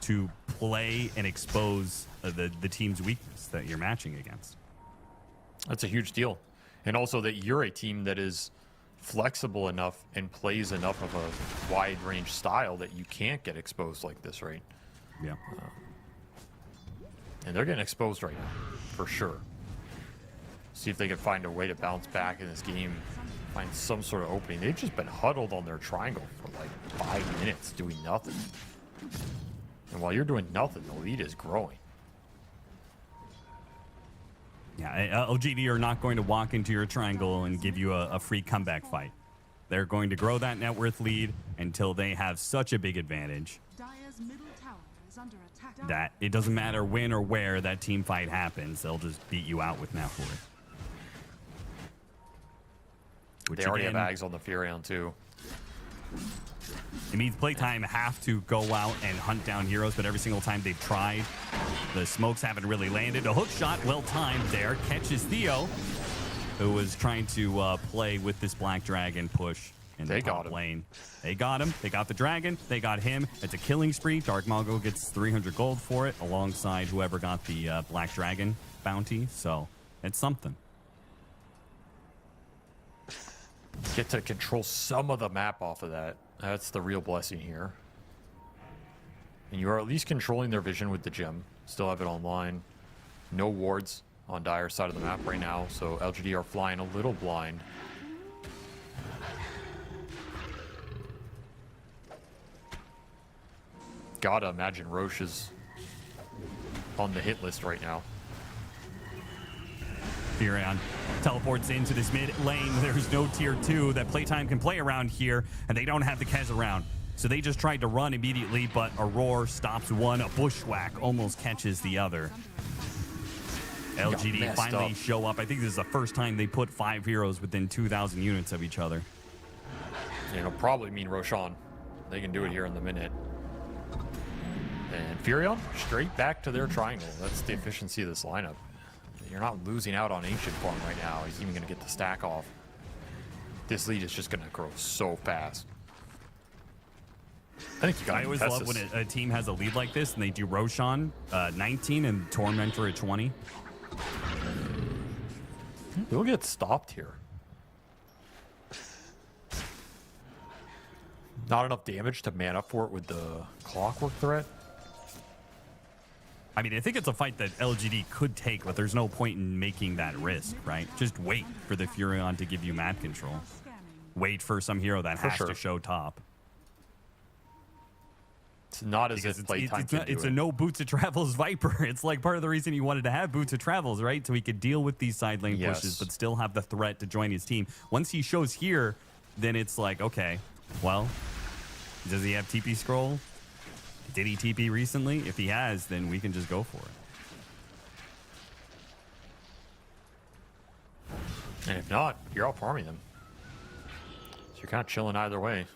to play and expose the team's weakness that you're matching against. That's a huge deal. And also that you're a team that is flexible enough and plays enough of a wide range style that you can't get exposed like this, right? Yeah. And they're getting exposed right now, for sure. See if they can find a way to bounce back in this game, find some sort of opening. They've just been huddled on their triangle for like 5 minutes doing nothing. And while you're doing nothing, the lead is growing. Yeah, LGD are not going to walk into your triangle and give you a free comeback fight. They're going to grow that net worth lead until they have such a big advantage Dire's middle tower is under attack. that it doesn't matter when or where that team fight happens. They'll just beat you out with net worth. Which They already again, have Ags on the Furion too. it means Playtime have to go out and hunt down heroes, but every single time they've tried, the smokes haven't really landed. A hook shot, well timed there, catches Theo, who was trying to play with this Black Dragon push in the They top got him. lane. They got him. They got the dragon. They got him. It's a killing spree. Dark Mongo gets 300 gold for it, alongside whoever got the Black Dragon bounty. So it's something. Get to control some of the map off of that. That's the real blessing here. And you are at least controlling their vision with the gem. Still have it online. No wards on Dire's side of the map right now, so LGD are flying a little blind. Gotta imagine Roche is on the hit list right now. Furion teleports into this mid lane. There's no tier 2 that Playtime can play around here, and they don't have the Kez around. So they just tried to run immediately, but a roar stops one. A bushwhack almost catches the other. LGD messed finally up. show up. I think this is the first time they put 5 heroes within 2,000 units of each other. And it'll probably mean Roshan. They can do it here in the minute. And Furion straight back to their triangle. That's the efficiency of this lineup. You're not losing out on Ancient Form right now. He's even going to get the stack off. This lead is just going to grow so fast. I think you got I always love when a team has a lead like this and they do Roshan 19 and Tormentor at 20. He'll get stopped here. Not enough damage to man up for it with the clockwork threat. I mean, I think it's a fight that LGD could take, but there's no point in making that risk, right? Just wait for the Furion to give you map control. Wait for some hero that has sure. to show top. It's not as Because if Playtime can do it's it. a no Boots of Travels Viper. It's like part of the reason he wanted to have Boots of Travels, right? So he could deal with these side lane Yes. pushes, but still have the threat to join his team. Once he shows here, then it's like, okay, well, does he have TP scroll? Did he TP recently? If he has, then we can just go for it. And if not, you're out farming them. So you're kind of chilling either way.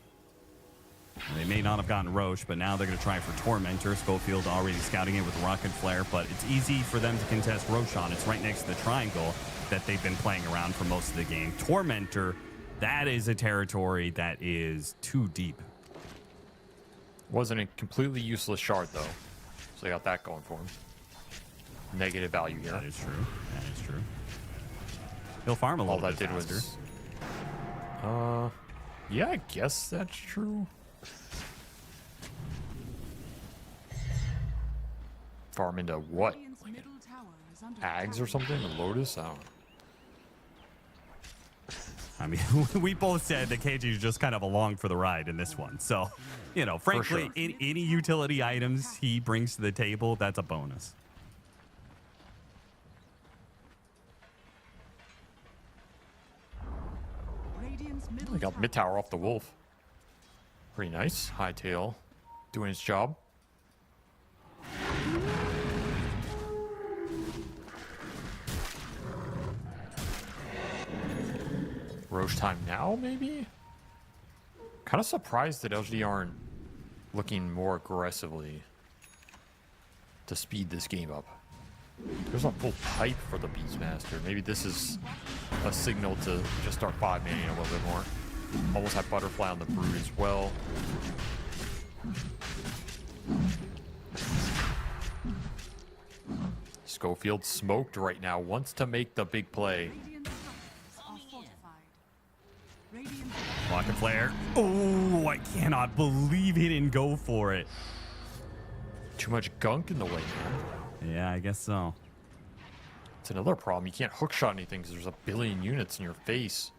They may not have gotten Roche, but now they're going to try for Tormentor. Schofield already scouting it with Rocket Flare, but it's easy for them to contest Roshan. It's right next to the triangle that they've been playing around for most of the game. Tormentor, that is a territory that is too deep. Wasn't a completely useless shard, though. So they got that going for him. Negative value here. That is true. That is true. He'll farm a All little that bit did faster. was... yeah, I guess that's true. Farm into what? Radiant's Like middle tower is under Ags or attack. something? A Lotus? I don't know. I mean, we both said that KG is just kind of along for the ride in this one. So, you know, frankly, sure. in any utility items he brings to the table, that's a bonus. Radiant's middle They got mid tower off the wolf. Pretty nice. Hightail doing his job. Roche time now, maybe? Kind of surprised that LGD aren't looking more aggressively to speed this game up. There's a full pipe for the Beastmaster. Maybe this is a signal to just start 5-manning a little bit more. Almost have Butterfly on the Brood as well. Schofield smoked right now, wants to make the big play. Radiant structures are fortified. Radiant's Rocket Flare. Oh, I cannot believe he didn't go for it. Too much gunk in the way, man. Yeah, I guess so. It's another problem. You can't hookshot anything because there's a billion units in your face.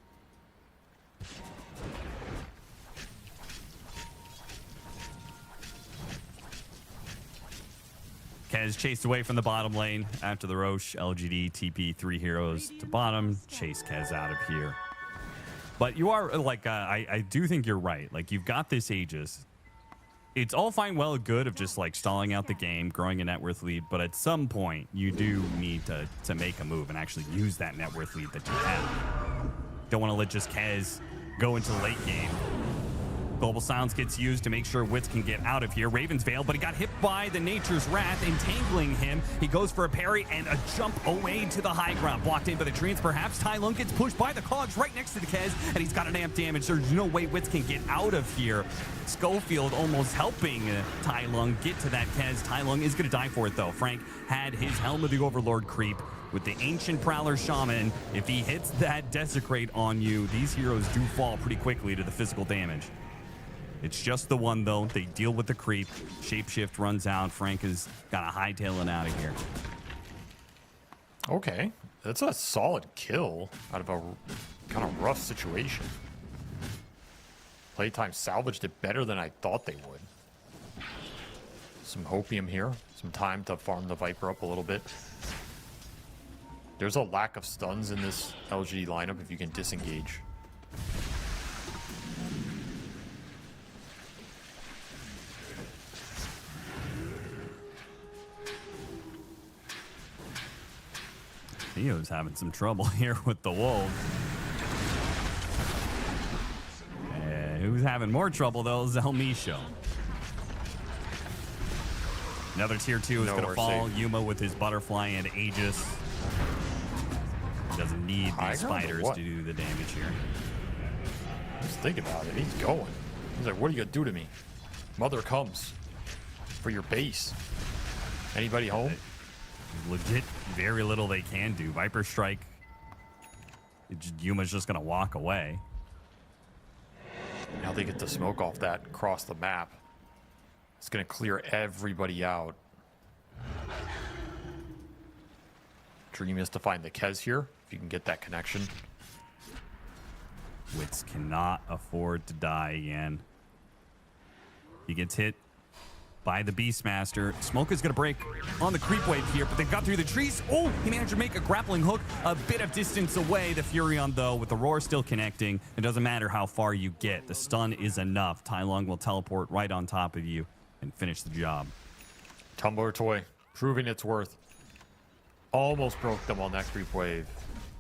Kez chased away from the bottom lane after the Roche. LGD TP 3 heroes to bottom. Chase Kez out of here. But you are, like, I do think you're right. Like, you've got this Aegis. It's all fine, well, good of just, like, stalling out the game, growing a net worth lead. But at some point, you do need to make a move and actually use that net worth lead that you have. Don't want to let just Kez go into the late game. Global Silence gets used to make sure Wits can get out of here. Raven's Veil, but he got hit by the Nature's Wrath, entangling him. He goes for a parry and a jump away to the high ground. Blocked in by the trees, perhaps. Tai Lung gets pushed by the cogs right next to the Kez, and he's got an amp damage. There's no way Wits can get out of here. Schofield almost helping Tai Lung get to that Kez. Tai Lung is going to die for it, though. Frank had his Helm of the Overlord creep with the Ancient Prowler Shaman. If he hits that Desecrate on you, these heroes do fall pretty quickly to the physical damage. It's just the one, though. They deal with the creep. Shapeshift runs out. Frank has got a hightailing out of here. Okay. That's a solid kill out of a kind of rough situation. Playtime salvaged it better than I thought they would. Some Hopium here. Some time to farm the Viper up a little bit. There's a lack of stuns in this LGD lineup if you can disengage. Theo's having some trouble here with the Wolves. Who's having more trouble, though, is Zelmisho. Another tier 2 is going to fall. Safe. Yuma with his Butterfly and Aegis. Doesn't need these spiders to do the damage here. Just think about it. He's going. He's like, what are you going to do to me? Mother comes for your base. Anybody home? Legit, very little they can do. Viper Strike. Yuma's just going to walk away. Now they get the smoke off that across the map. It's going to clear everybody out. Dream is to find the Kez here, if you can get that connection. Wits cannot afford to die again. He gets hit by the Beastmaster. Smoke is going to break on the creep wave here, but they got through the trees. Oh, he managed to make a grappling hook a bit of distance away. The Furion, though, with the roar still connecting, it doesn't matter how far you get. The stun is enough. Tai Lung will teleport right on top of you and finish the job. Tumbler Toy, proving its worth. Almost broke them on that creep wave,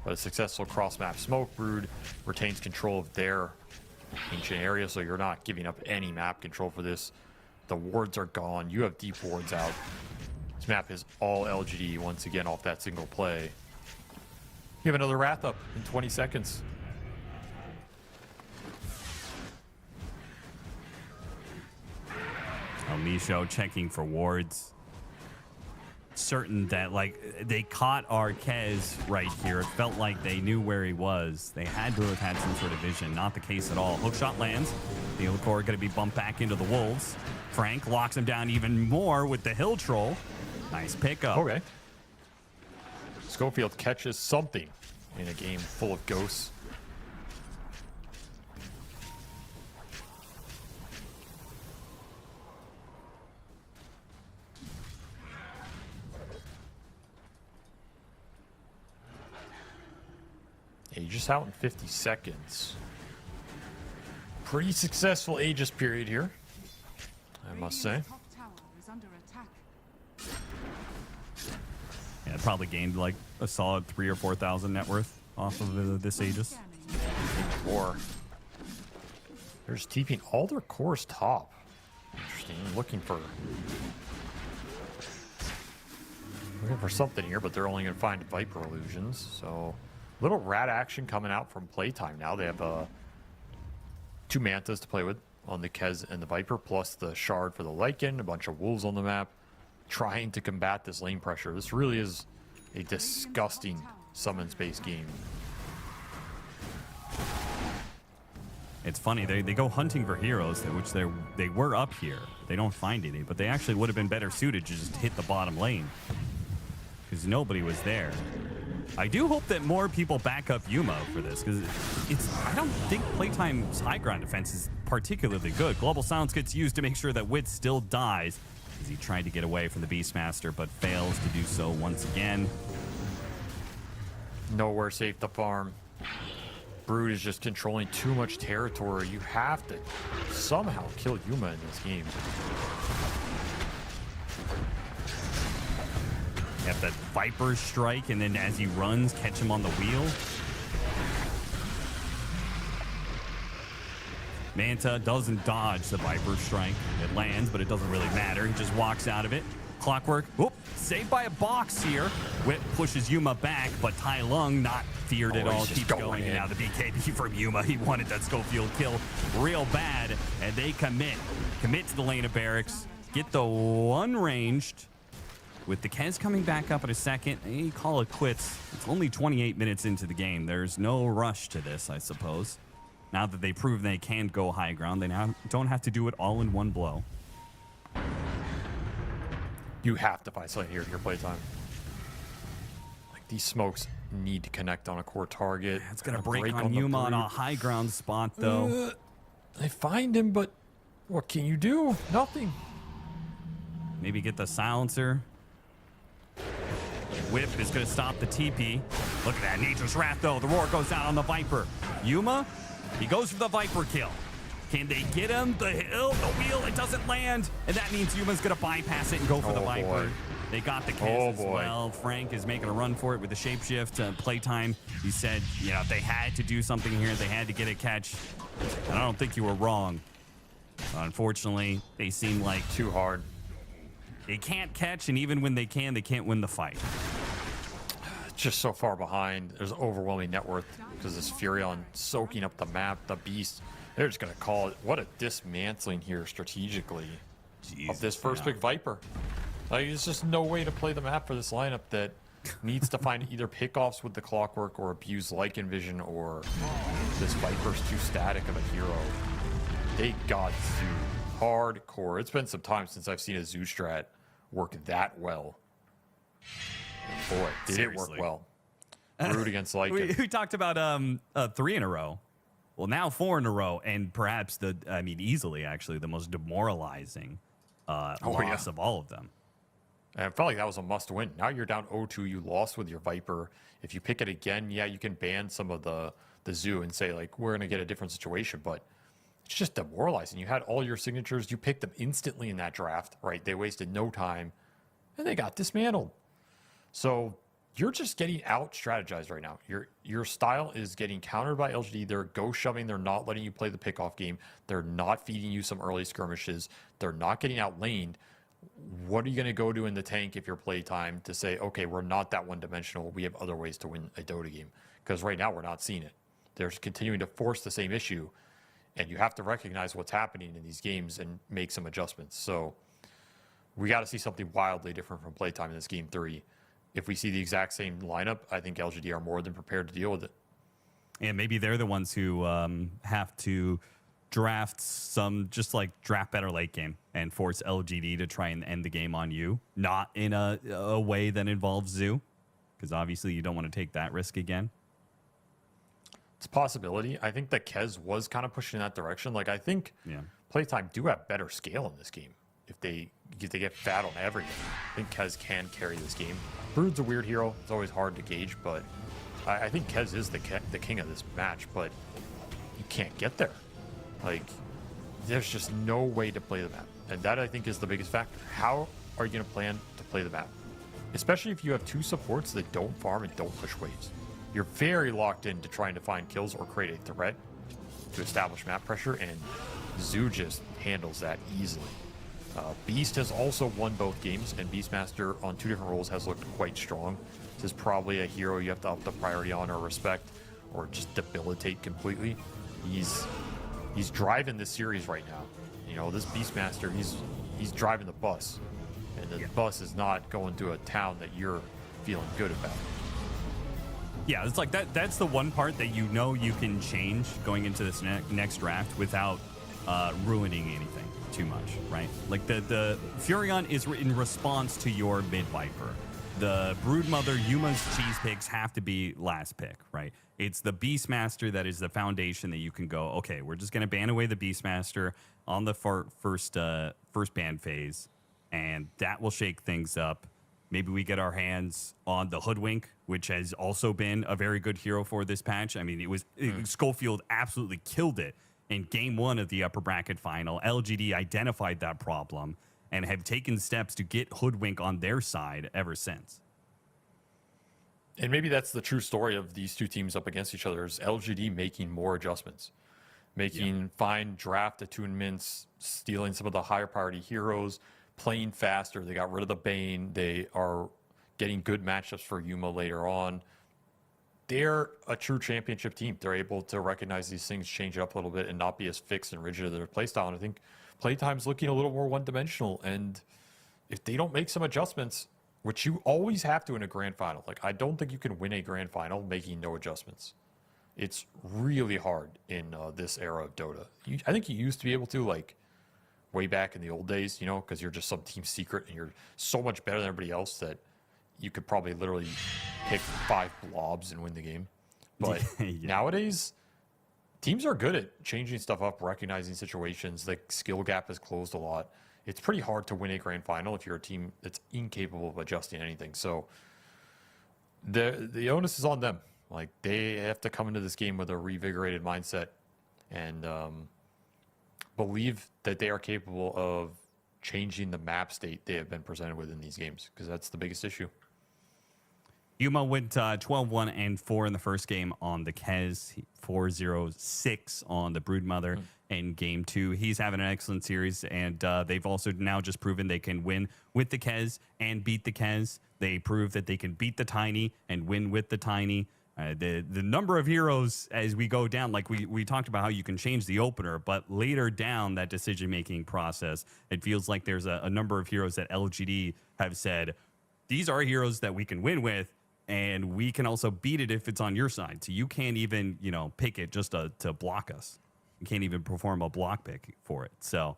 but a successful cross-map smoke brood retains control of their ancient area, so you're not giving up any map control for this. The wards are gone. You have deep wards out. This map is all LGD once again off that single play. You have another Wrath up in 20 seconds. Misho checking for wards. Certain that, like, they caught our Kez right here. It felt like they knew where he was. They had to have had some sort of vision. Not the case at all. Hookshot lands. The Core going to be bumped back into the Wolves. Frank locks him down even more with the Hill Troll. Nice pickup. Okay. Schofield catches something in a game full of ghosts. Aegis out in 50 seconds. Pretty successful Aegis period here, I must say. Top tower is under attack. Yeah, probably gained like a solid 3,000 or 4,000 net worth off of this Aegis. More. They're just TPing all their cores top. Interesting. Looking for something here, but they're only going to find Viper illusions. So little rat action coming out from Playtime now. They have 2 Mantas to play with on the Kez and the Viper, plus the Shard for the Lycan, a bunch of Wolves on the map, trying to combat this lane pressure. This really is a disgusting summon space game. It's funny, they go hunting for heroes, which they were up here. They don't find any, but they actually would have been better suited to just hit the bottom lane. Because nobody was there. I do hope that more people back up Yuma for this, because I don't think Playtime's high ground defense is particularly good. Global Silence gets used to make sure that Wit still dies, as he tried to get away from the Beastmaster, but fails to do so once again. Nowhere safe to farm. Brood is just controlling too much territory. You have to somehow kill Yuma in this game. You have that Viper strike, and then as he runs, catch him on the wheel. Manta doesn't dodge the Viper strike. It lands, but it doesn't really matter. He just walks out of it. Clockwork, whoop, saved by a box here. Whip pushes Yuma back, but Tai Lung, not feared at all, keeps going. And now the BKB from Yuma. He wanted that Schofield kill real bad, and they commit to the lane of barracks. Get the one ranged. With the Kez coming back up in a second, they call it quits. It's only 28 minutes into the game. There's no rush to this, I suppose. Now that they've proven they can go high ground, they now don't have to do it all in one blow. You have to find something here in your playtime. Like, these smokes need to connect on a core target. It's going to break on Yuma on a high ground spot, though. They find him, but what can you do? Nothing. Maybe get the silencer. Whip is going to stop the TP. Look at that. Nature's Wrath, though. The roar goes out on the Viper. Yuma, he goes for the Viper kill. Can they get him? The hill, the wheel, it doesn't land. And that means Yuma's going to bypass it and go for the Viper. Boy. They got the kiss as well. Frank is making a run for it with the shapeshift. Playtime, he said, you know, they had to do something here. They had to get a catch. And I don't think you were wrong. Unfortunately, they seem like Too hard. they can't catch, and even when they can't win the fight. Just so far behind. There's overwhelming net worth because this Furion soaking up the map, the Beast. They're just going to call it. What a dismantling here strategically of this first pick Viper. Like, there's just no way to play the map for this lineup that needs to find either pickoffs with the Clockwork or abuse Lycan Vision, or this Viper's too static of a hero. They got Zoo hardcore. It's been some time since I've seen a Zoo strat work that well. And boy, did it work well. Brood against Lycan. We talked about 3 in a row. Well, now 4 in a row, and perhaps easily actually the most demoralizing loss of all of them. And it felt like that was a must-win. Now you're down 0-2. You lost with your Viper. If you pick it again, yeah, you can ban some of the Zoo and say, like, we're going to get a different situation. But it's just demoralizing. You had all your signatures. You picked them instantly in that draft, right? They wasted no time, and they got dismantled. So you're just getting out-strategized right now. Your style is getting countered by LGD. They're ghost shoving. They're not letting you play the pickoff game. They're not feeding you some early skirmishes. They're not getting out-laned. What are you going to go to in the tank if you're playtime to say, okay, we're not that one-dimensional. We have other ways to win a Dota game? Because right now we're not seeing it. They're continuing to force the same issue, and you have to recognize what's happening in these games and make some adjustments. So we got to see something wildly different from playtime in this game 3. If we see the exact same lineup, I think LGD are more than prepared to deal with it. And maybe they're the ones who have to draft draft better late game and force LGD to try and end the game on you, not in a way that involves Zoo, because obviously you don't want to take that risk again. It's a possibility. I think that Kez was kind of pushing in that direction. Like, I think Playtime do have better scale in this game. If they get fat on everything, I think Kez can carry this game. Brood's a weird hero. It's always hard to gauge, but I think Kez is the king of this match, but you can't get there. Like, there's just no way to play the map. And that, I think, is the biggest factor. How are you going to plan to play the map? Especially if you have 2 supports that don't farm and don't push waves. You're very locked into trying to find kills or create a threat to establish map pressure, and Zoo just handles that easily. Beast has also won both games, and Beastmaster on 2 different roles has looked quite strong. This is probably a hero you have to up the priority on or respect, or just debilitate completely. He's driving this series right now. You know, this Beastmaster, he's driving the bus, and the bus is not going to a town that you're feeling good about. Yeah, it's like that's the one part that you know you can change going into this next draft without ruining anything too much, right? Like the Furion is in response to your mid Viper. The Broodmother, Yuma's cheese picks have to be last pick, right? It's the Beastmaster that is the foundation that you can go, okay, we're just going to ban away the Beastmaster on the first ban phase, and that will shake things up. Maybe we get our hands on the Hoodwink, which has also been a very good hero for this patch. I mean, Schofield absolutely killed it in game 1 of the upper bracket final. LGD identified that problem and have taken steps to get Hoodwink on their side ever since. And maybe that's the true story of these two teams up against each other, is LGD making more adjustments, making fine draft attunements, stealing some of the higher priority heroes, playing faster. They got rid of the Bane. They are getting good matchups for Yuma later on. They're a true championship team. They're able to recognize these things, change it up a little bit, and not be as fixed and rigid in their playstyle. And I think playtime's looking a little more one-dimensional. And if they don't make some adjustments, which you always have to in a grand final, like I don't think you can win a grand final making no adjustments. It's really hard in this era of Dota. I think you used to be able to, like, way back in the old days, you know, because you're just some team secret and you're so much better than everybody else that you could probably literally pick 5 blobs and win the game. But nowadays, teams are good at changing stuff up, recognizing situations. The skill gap has closed a lot. It's pretty hard to win a grand final if you're a team that's incapable of adjusting anything. So the onus is on them. Like, they have to come into this game with a revigorated mindset and believe that they are capable of changing the map state they have been presented with in these games, because that's the biggest issue. Yuma went 12-1 and 4 in the first game on the Kez, 4-0-6 on the Broodmother in game 2. He's having an excellent series, and they've also now just proven they can win with the Kez and beat the Kez. They prove that they can beat the Tiny and win with the Tiny. The number of heroes as we go down, like we talked about how you can change the opener, but later down that decision-making process, it feels like there's a number of heroes that LGD have said, these are heroes that we can win with, and we can also beat it if it's on your side. So you can't even, pick it just to block us. You can't even perform a block pick for it. So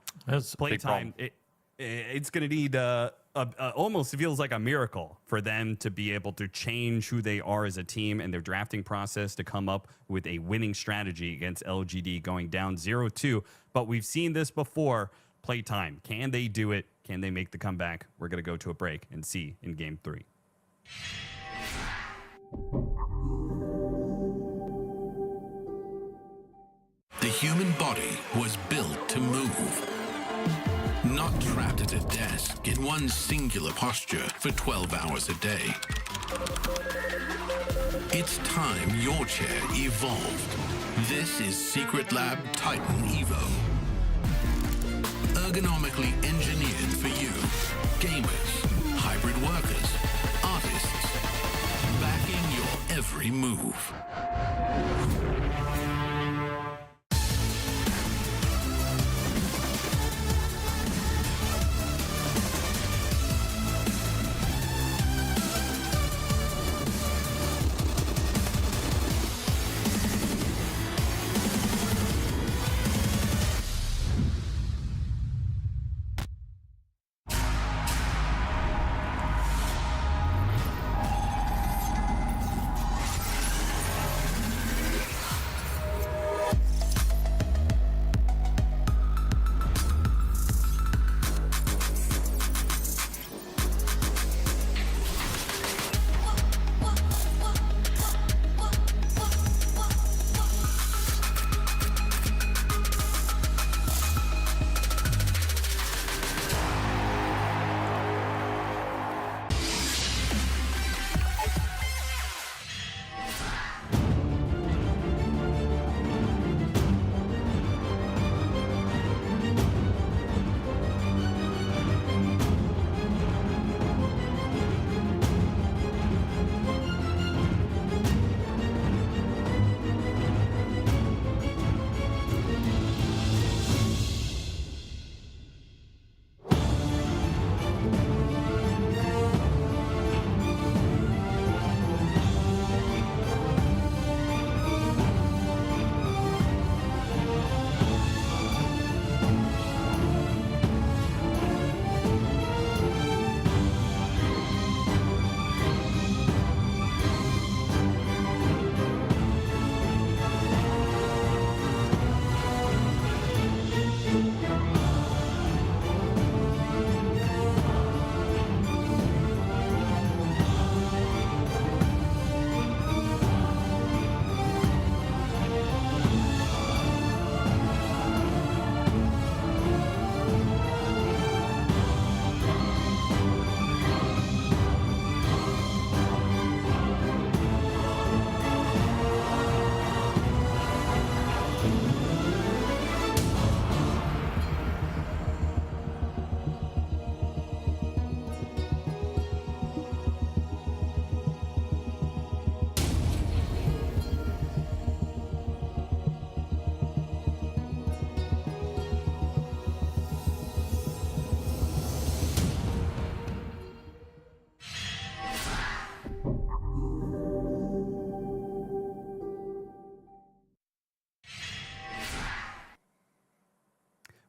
playtime, it's going to need almost, it feels like a miracle for them to be able to change who they are as a team and their drafting process to come up with a winning strategy against LGD going down 0-2. But we've seen this before. Playtime, can they do it? Can they make the comeback? We're going to go to a break and see in game 3. The human body was built to move. Not trapped at a desk in one singular posture for 12 hours a day. It's time your chair evolved. This is Secret Lab Titan Evo. Ergonomically engineered for you. Gamers, hybrid workers, artists. Backing your every move.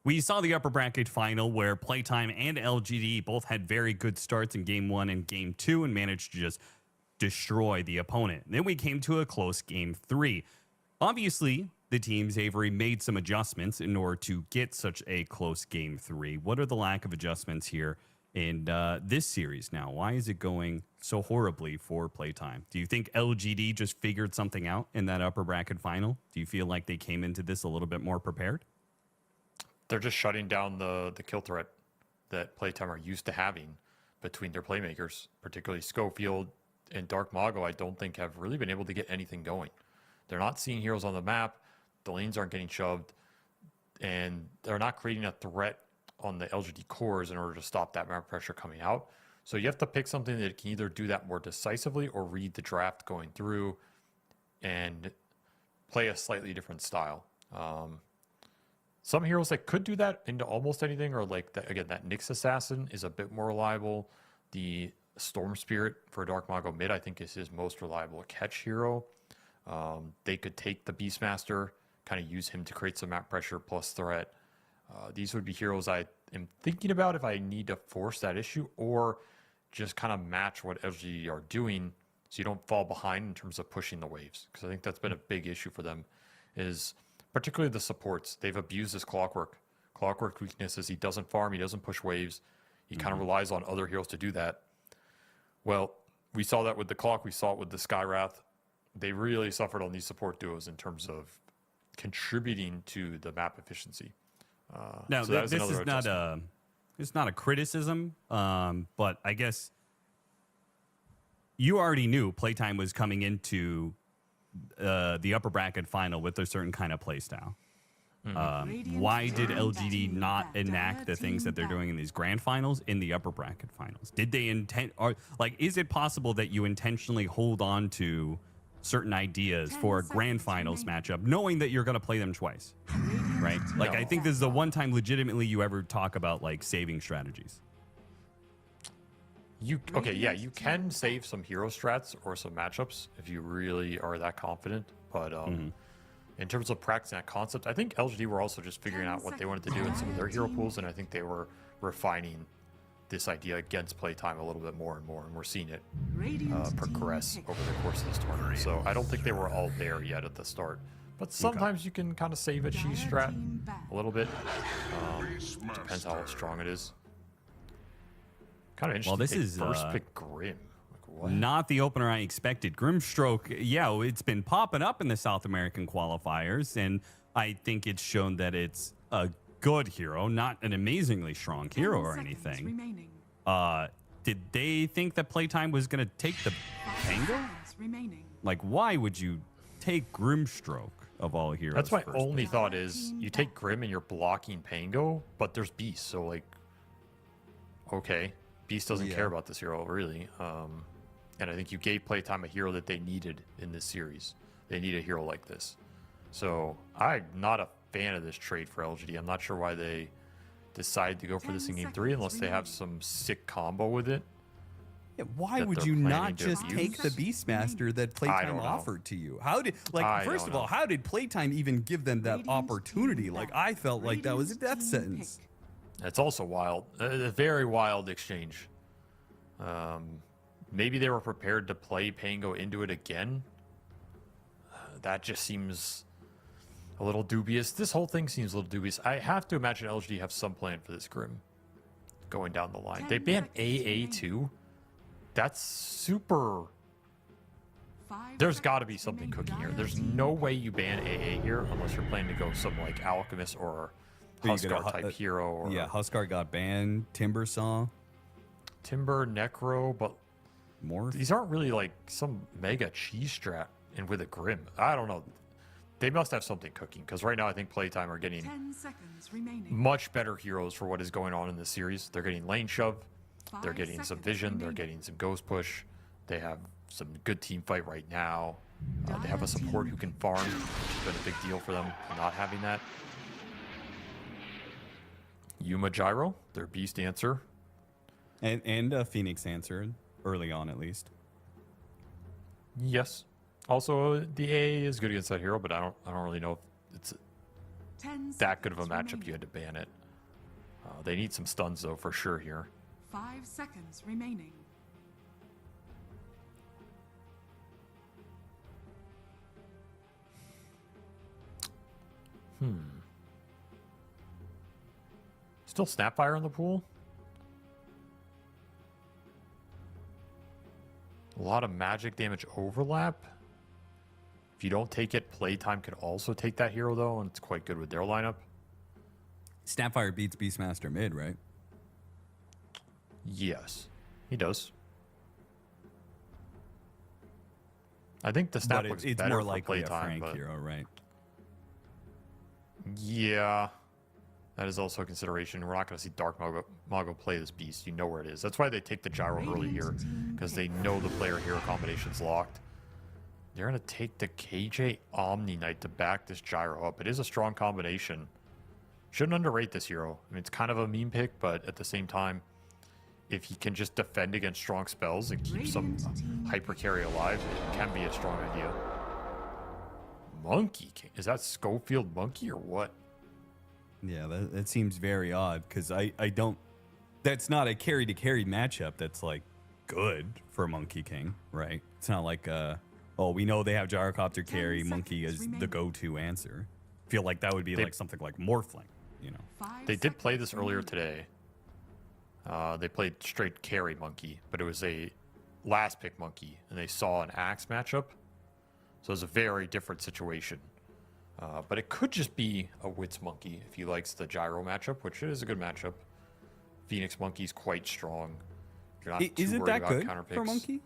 We saw the upper bracket final where Playtime and LGD both had very good starts in game 1 and game 2 and managed to just destroy the opponent. Then we came to a close game 3. Obviously, the teams Avery made some adjustments in order to get such a close game 3. What are the lack of adjustments here in this series now? Why is it going so horribly for Playtime? Do you think LGD just figured something out in that upper bracket final? Do you feel like they came into this a little bit more prepared? They're just shutting down the kill threat that Playtime are used to having between their playmakers, particularly Schofield and Dark Mago. I don't think have really been able to get anything going. They're not seeing heroes on the map. The lanes aren't getting shoved, and they're not creating a threat on the LGD cores in order to stop that map pressure coming out. So you have to pick something that can either do that more decisively or read the draft going through and play a slightly different style. Some heroes that could do that into almost anything are like, that, again, that Nyx Assassin is a bit more reliable. The Storm Spirit for Dark Mago mid, I think, is his most reliable catch hero. They could take the Beastmaster, kind of use him to create some map pressure plus threat. These would be heroes I am thinking about if I need to force that issue or just kind of match what LGD are doing so you don't fall behind in terms of pushing the waves. Because I think that's been a big issue for them, is particularly the supports. They've abused this Clockwork. Clockwork weakness is he doesn't farm, he doesn't push waves. He kind of relies on other heroes to do that. Well, we saw that with the Clock. We saw it with the Skywrath. They really suffered on these support duos in terms of contributing to the map efficiency. Now, so this is not a criticism, but I guess you already knew Playtime was coming into the upper bracket final with a certain kind of play style. Why did LGD not enact the things that they're doing in these grand finals in the upper bracket finals? Did they intend, or like, is it possible that you intentionally hold on to certain ideas for a grand finals matchup, knowing that you're going to play them twice, right? Like, I think this is the one time legitimately you ever talk about like saving strategies. You can save some hero strats or some matchups if you really are that confident. But in terms of practicing that concept, I think LGD were also just figuring out what they wanted to do in some of their hero pools, and I think they were refining this idea against Playtime a little bit more and more, and we're seeing it progress over the course of this tournament. So I don't think they were all there yet at the start. But sometimes you can kind of save a cheese strat a little bit. Depends how strong it is. Kind of interesting. Well, this is first pick Grim. Like, what? Not the opener I expected. Grimstroke, yeah, it's been popping up in the South American qualifiers, and I think it's shown that it's a good hero, not an amazingly strong hero or anything. Did they think that Playtime was going to take the Pango? Like, why would you take Grimstroke of all heroes? That's my only thought is you take Grim and you're blocking Pango, but there's Beast, so like, okay. Beast doesn't care about this hero, really. And I think you gave Playtime a hero that they needed in this series. They need a hero like this. So I'm not a fan of this trade for LGD. I'm not sure why they decided to go for this in Game 3 unless they have some sick combo with it. Yeah, why would you not just take the Beastmaster that Playtime offered to you? How did, like, first of all, how did Playtime even give them that opportunity? Like, I felt like that was a death sentence. It's also wild, a very wild exchange. Maybe they were prepared to play Pango into it again. That just seems a little dubious. This whole thing seems a little dubious. I have to imagine LGD have some plan for this Grim going down the line. They banned AA too. That's super. There's got to be something cooking here. There's no way you ban AA here unless you're planning to go some like Alchemist or Huskar type hero. Or, yeah, Huskar got banned. Timber saw. Timber, Necro, but more. These aren't really like some mega cheese strat and with a Grim. I don't know. They must have something cooking because right now I think Playtime are getting much better heroes for what is going on in this series. They're getting lane shove. They're getting some vision. They're getting some ghost push. They have some good team fight right now. They have a support who can farm, which has been a big deal for them not having that. Yuma Gyro, their beast answer. And a Phoenix answer, early on at least. Yes. Also, the AA is good against that hero, but I don't really know if it's that good of a matchup, you had to ban it. They need some stuns, though, for sure here. 5 seconds remaining. Still Snapfire in the pool? A lot of magic damage overlap. If you don't take it, Playtime could also take that hero, though, and it's quite good with their lineup. Snapfire beats Beastmaster mid, right? Yes, he does. I think the Snap looks it's better more for likely a Playtime, Frank but hero, right? yeah, that is also a consideration. We're not going to see Dark Mago play this beast. You know where it is. That's why they take the gyro early here, because they know the player hero combination's locked. They're going to take the KJ Omni Knight to back this gyro up. It is a strong combination. Shouldn't underrate this hero. I mean, it's kind of a meme pick, but at the same time, if he can just defend against strong spells and keep some hyper carry alive, it can be a strong idea. Monkey King. Is that Schofield Monkey or what? Yeah, that seems very odd because I don't. That's not a carry to carry matchup that's like good for Monkey King, right? It's not like oh, we know they have Gyrocopter carry, Monkey is the go-to answer. I feel like that would be like something like Morphling, you know. They did play this earlier today. They played straight carry Monkey, but it was a last pick Monkey, and they saw an Axe matchup. So it's a very different situation. But it could just be a Wits Monkey if he likes the Gyro matchup, which is a good matchup. Phoenix Monkey's quite strong. You're not Is too it worried that about good counter for picks. Monkey?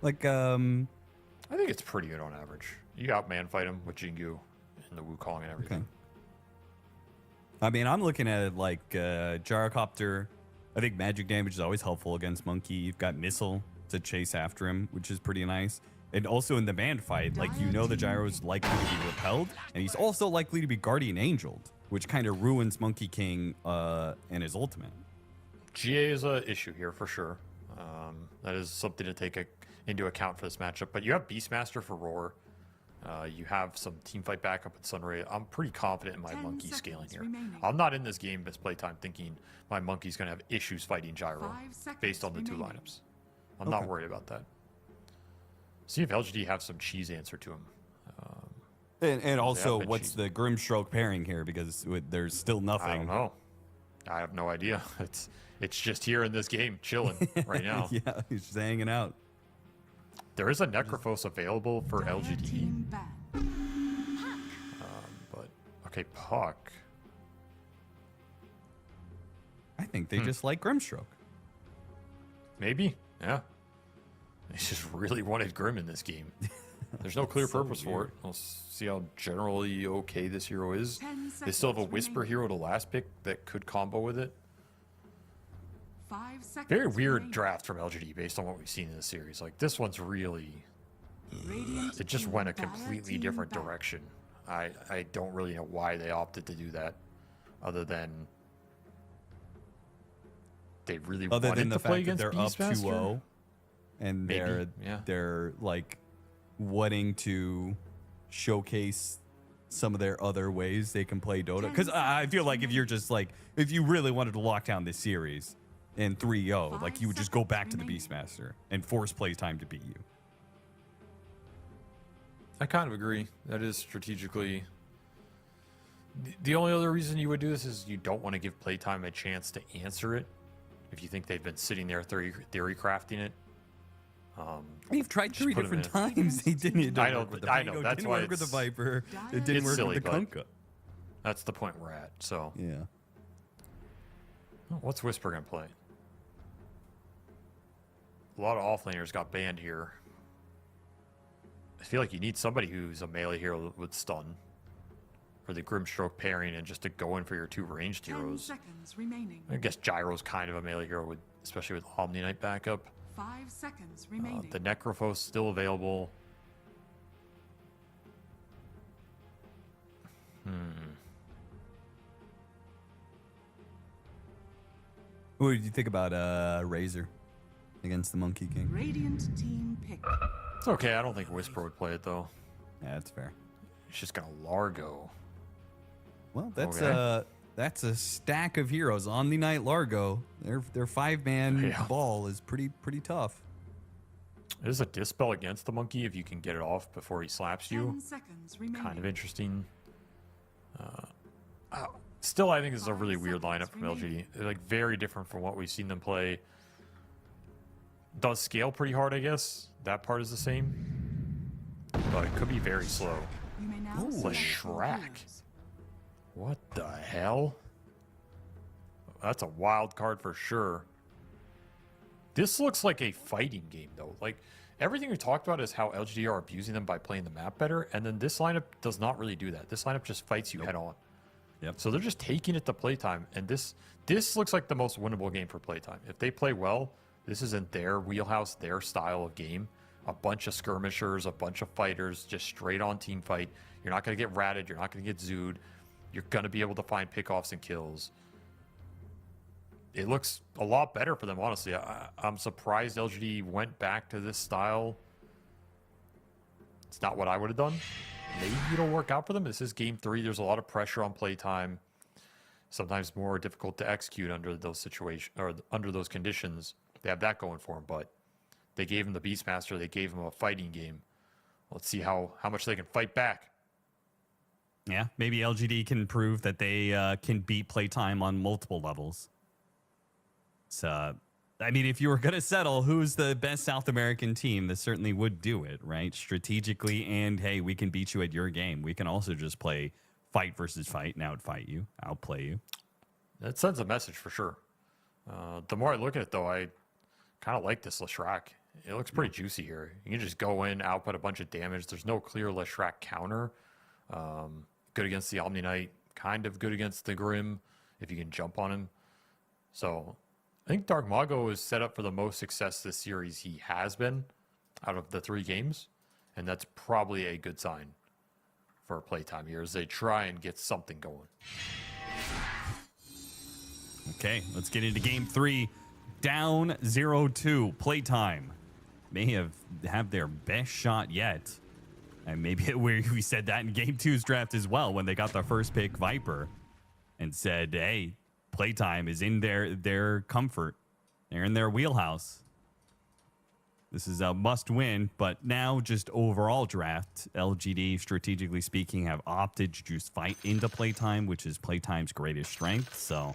Like, I think it's pretty good on average. You out man fight him with Jingu and the Wukong and everything. Okay. I mean, I'm looking at it like Gyrocopter. I think magic damage is always helpful against Monkey. You've got Missile to chase after him, which is pretty nice. And also in the band fight, like, you know the Gyro is likely to be repelled, and he's also likely to be Guardian Angeled, which kind of ruins Monkey King and his ultimate. GA is an issue here for sure. That is something to take into account for this matchup. But you have Beastmaster for Roar. You have some teamfight backup with Sunray. I'm pretty confident in my Monkey scaling here. I'm not in this game as playtime thinking my Monkey's going to have issues fighting Gyro based on the two lineups. I'm not worried about that. See if LGD have some cheese answer to him. And also, what's the Grimstroke pairing here? Because there's still nothing. I don't know. I have no idea. It's just here in this game, chilling right now. Yeah, he's just hanging out. There is a Necrophos available for LGD. But, okay, Puck. I think they just like Grimstroke. Maybe, yeah. They just really wanted Grim in this game. There's no clear purpose for it. We'll see how generally okay this hero is. They still have a Whisper hero to last pick that could combo with it. 5 seconds Very weird remaining. draft from LGD based on what we've seen in the series. Like, this one's really... It just went a completely different direction. I don't really know why they opted to do that, other than they really wanted to play against they're up Beastmaster. 2-0 and Maybe, they're like wanting to showcase some of their other ways they can play Dota. Because I feel like if you're just like, if you really wanted to lock down this series in 3-0, like you would just go back to the Beastmaster and force playtime to beat you. I kind of agree. That is strategically... The only other reason you would do this is you don't want to give playtime a chance to answer it. If you think they've been sitting there theory crafting it. You've tried 3 different times. They didn't. I know. That's didn't why work with the it's Viper. It didn't work silly, with the but Kunkka. That's the point we're at. So Yeah. What's Whisper gonna play? A lot of offlaners got banned here. I feel like you need somebody who's a melee hero with stun for the Grimstroke pairing and just to go in for your 2 ranged 10 heroes. seconds remaining. I guess Gyro's kind of a melee hero, with, especially with Omni Knight backup. 5 seconds remaining. The Necrophos still available. What did you think about Razor against the Monkey King? Radiant team pick. It's okay. I don't think Whisper would play it, though. Yeah, that's fair. It's just going to Largo. Well, that's a stack of heroes. Omni Knight Largo, their 5-man ball is pretty tough. There's a dispel against the monkey if you can get it off before he slaps you. 10 seconds remaining. Kind of interesting. Still, I think this is a really weird lineup from LGD. They're like very different from what we've seen them play. Does scale pretty hard, I guess. That part is the same, but it could be very slow. You may now Ooh, select Leshrac. heroes. What the hell? That's a wild card for sure. This looks like a fighting game, though. Like, everything we talked about is how LGD are abusing them by playing the map better, and then this lineup does not really do that. This lineup just fights you head on. Yep. So they're just taking it to playtime, and this looks like the most winnable game for playtime. If they play well, this is in their wheelhouse, their style of game. A bunch of skirmishers, a bunch of fighters, just straight on team fight. You're not going to get ratted. You're not going to get zooed. You're going to be able to find pickoffs and kills. It looks a lot better for them, honestly. I'm surprised LGD went back to this style. It's not what I would have done. Maybe it'll work out for them. This is game 3. There's a lot of pressure on playtime. Sometimes more difficult to execute under those situations or under those conditions. They have that going for them, but they gave him the Beastmaster. They gave him a fighting game. Let's see how much they can fight back. Yeah, maybe LGD can prove that they can beat playtime on multiple levels. So, I mean, if you were going to settle who's the best South American team, this certainly would do it, right? Strategically, and hey, we can beat you at your game. We can also just play fight versus fight and outfight you, outplay you. That sends a message for sure. The more I look at it, though, I kind of like this Leshrac. It looks pretty juicy here. You can just go in, output a bunch of damage. There's no clear Leshrac counter. Good against the Omni Knight, kind of good against the Grim if you can jump on him. So I think Dark Mago is set up for the most success this series he has been out of the 3 games, and that's probably a good sign for playtime here as they try and get something going. Okay, let's get into game 3. Down 0-2, playtime. May have their best shot yet. And maybe we said that in game 2's draft as well when they got the first pick Viper and said, hey, playtime is in their comfort. They're in their wheelhouse. This is a must win, but now just overall draft, LGD, strategically speaking, have opted to just fight into playtime, which is playtime's greatest strength. So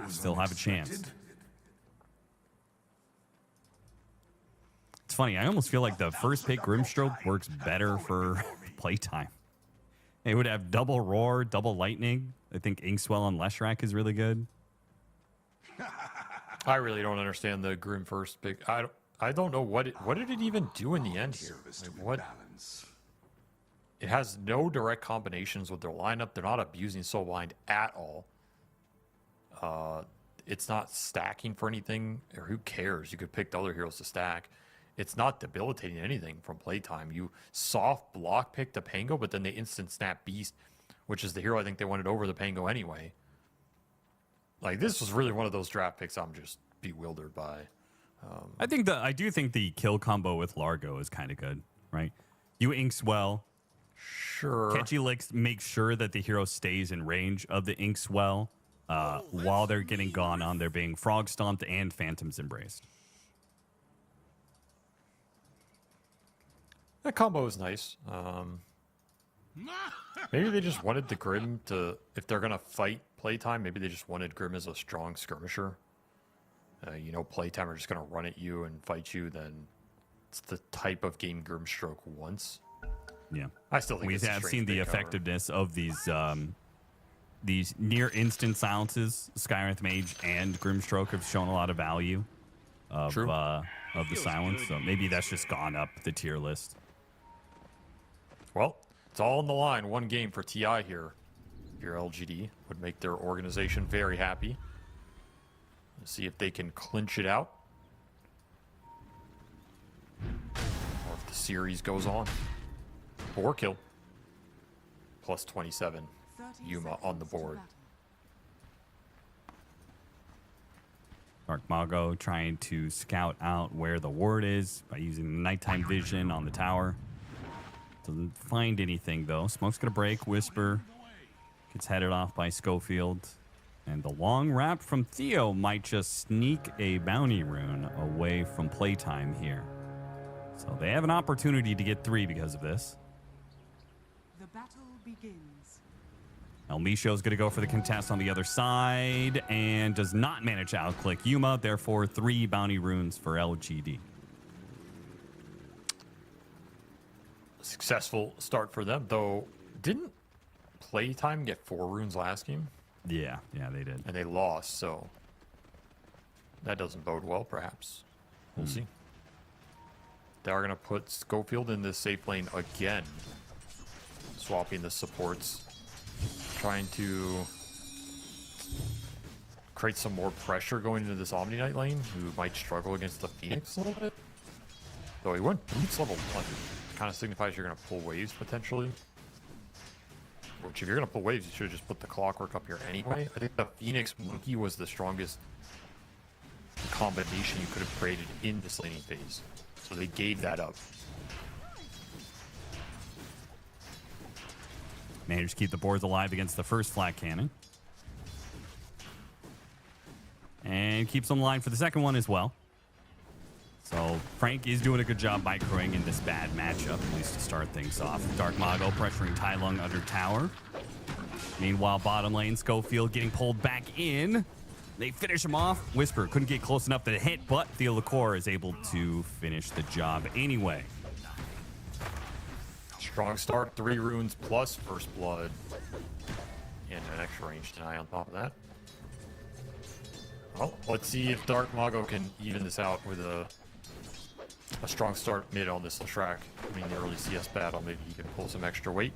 still have a chance. It's funny. I almost feel like the first pick Grimstroke works better for playtime. It would have double roar, double lightning. I think Inkswell on Leshrac is really good. I really don't understand the Grim first pick. I don't know what did it even do in the end here? Like what? It has no direct combinations with their lineup. They're not abusing Soul Blind at all. It's not stacking for anything, or who cares? You could pick the other heroes to stack. It's not debilitating anything from playtime. You soft block pick the Pango, but then they instant snap Beast, which is the hero I think they wanted over the Pango anyway. Like, this was really one of those draft picks I'm just bewildered by. I do think the kill combo with Largo is kind of good, right? You Inkswell. Sure. Catchy Licks make sure that the hero stays in range of the Inkswell while they're getting gone on. They're being Frog Stomped and Phantom's Embraced. That combo is nice. Maybe they just wanted the Grim to, if they're going to fight playtime, maybe they just wanted Grim as a strong skirmisher. Playtime are just going to run at you and fight you, then it's the type of game Grimstroke wants. Yeah. I still think we have seen the effectiveness of these near instant silences. Skywrath Mage and Grimstroke have shown a lot of value of the silence, so maybe that's just gone up the tier list. Well, it's all on the line. One game for TI here. Your LGD would make their organization very happy. Let's see if they can clinch it out, or if the series goes on. 4 kill. Plus 27. Yuma on the board. Dark Mago trying to scout out where the ward is by using the nighttime vision on the tower. Doesn't find anything, though. Smoke's going to break. Whisper gets headed off by Schofield. And the long wrap from Theo might just sneak a bounty rune away from playtime here. So they have an opportunity to get 3 because of this. The battle begins. El Misho's going to go for the contest on the other side and does not manage to outclick Yuma. Therefore, 3 bounty runes for LGD. Successful start for them, though. Didn't Playtime get 4 runes last game? Yeah, they did. And they lost, so that doesn't bode well, perhaps. We'll see. They are going to put Schofield in this safe lane again, swapping the supports, trying to create some more pressure going into this Omni Knight lane, who might struggle against the Phoenix a little bit. Though he went boots level 1. Kind of signifies you're going to pull waves potentially. Which, if you're going to pull waves, you should have just put the Clockwork up here anyway. I think the Phoenix Monkey was the strongest combination you could have created in this laning phase. So they gave that up. Managed to keep the boards alive against the first flat cannon. And keeps them alive for the second one as well. So Frank is doing a good job microing in this bad matchup, at least to start things off. Dark Mago pressuring Tai Lung under tower. Meanwhile, bottom lane, Schofield getting pulled back in. They finish him off. Whisper couldn't get close enough to hit, but Theo Lacour is able to finish the job anyway. Strong start, 3 runes plus First Blood. And an extra range deny on top of that. Well, let's see if Dark Mago can even this out with a strong start mid on this track. I mean, the early CS battle, maybe he can pull some extra weight.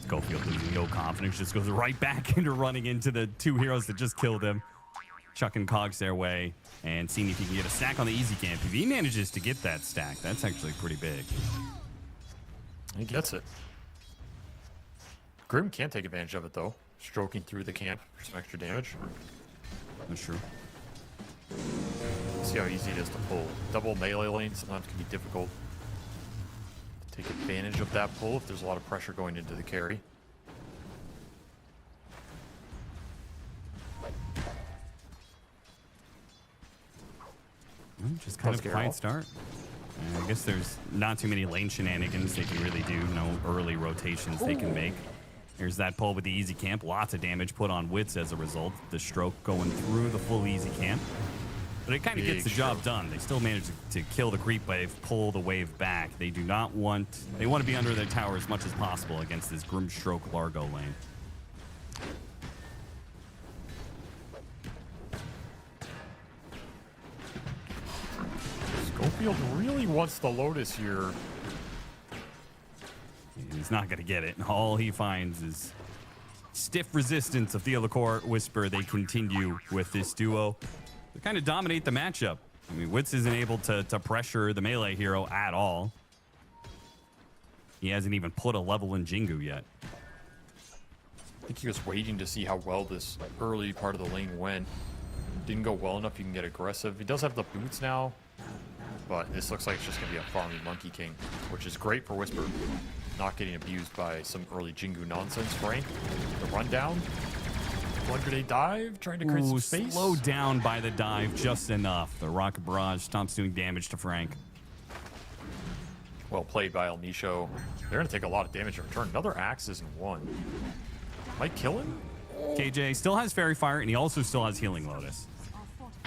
Schofield losing no confidence, just goes right back into running into the 2 heroes that just killed him. Chucking cogs their way and seeing if he can get a stack on the easy camp. If he manages to get that stack, that's actually pretty big. He gets it. Grim can't take advantage of it, though. Stroking through the camp for some extra damage. That's true. See how easy it is to pull. Double melee lane sometimes can be difficult. Take advantage of that pull if there's a lot of pressure going into the carry. Just kind of a quiet start. And I guess there's not too many lane shenanigans they can really do. No early rotations they can make. Here's that pull with the easy camp. Lots of damage put on Wits as a result. The stroke going through the full easy camp. But it kind of gets the job done. They still manage to kill the creep wave, pull the wave back. They do not want... They want to be under their tower as much as possible against this Grimstroke Largo lane. Schofield really wants the Lotus here. He's not going to get it. All he finds is stiff resistance of Theo Lacour, Whisper. They continue with this duo. They kind of dominate the matchup. I mean, Wits isn't able to pressure the melee hero at all. He hasn't even put a level in Jingu yet. I think he was waiting to see how well this early part of the lane went. Didn't go well enough. You can get aggressive. He does have the boots now, but this looks like it's just going to be a farming Monkey King, which is great for Whisper. Not getting abused by some early Jingu nonsense. Frank, the rundown. 100 dive, trying to create some space. Slowed down by the dive just enough. The Rocket Barrage stops doing damage to Frank. Well played by El Misho. They're going to take a lot of damage in return. Another Axes in 1. Might kill him? KJ still has Fairy Fire, and he also still has Healing Lotus.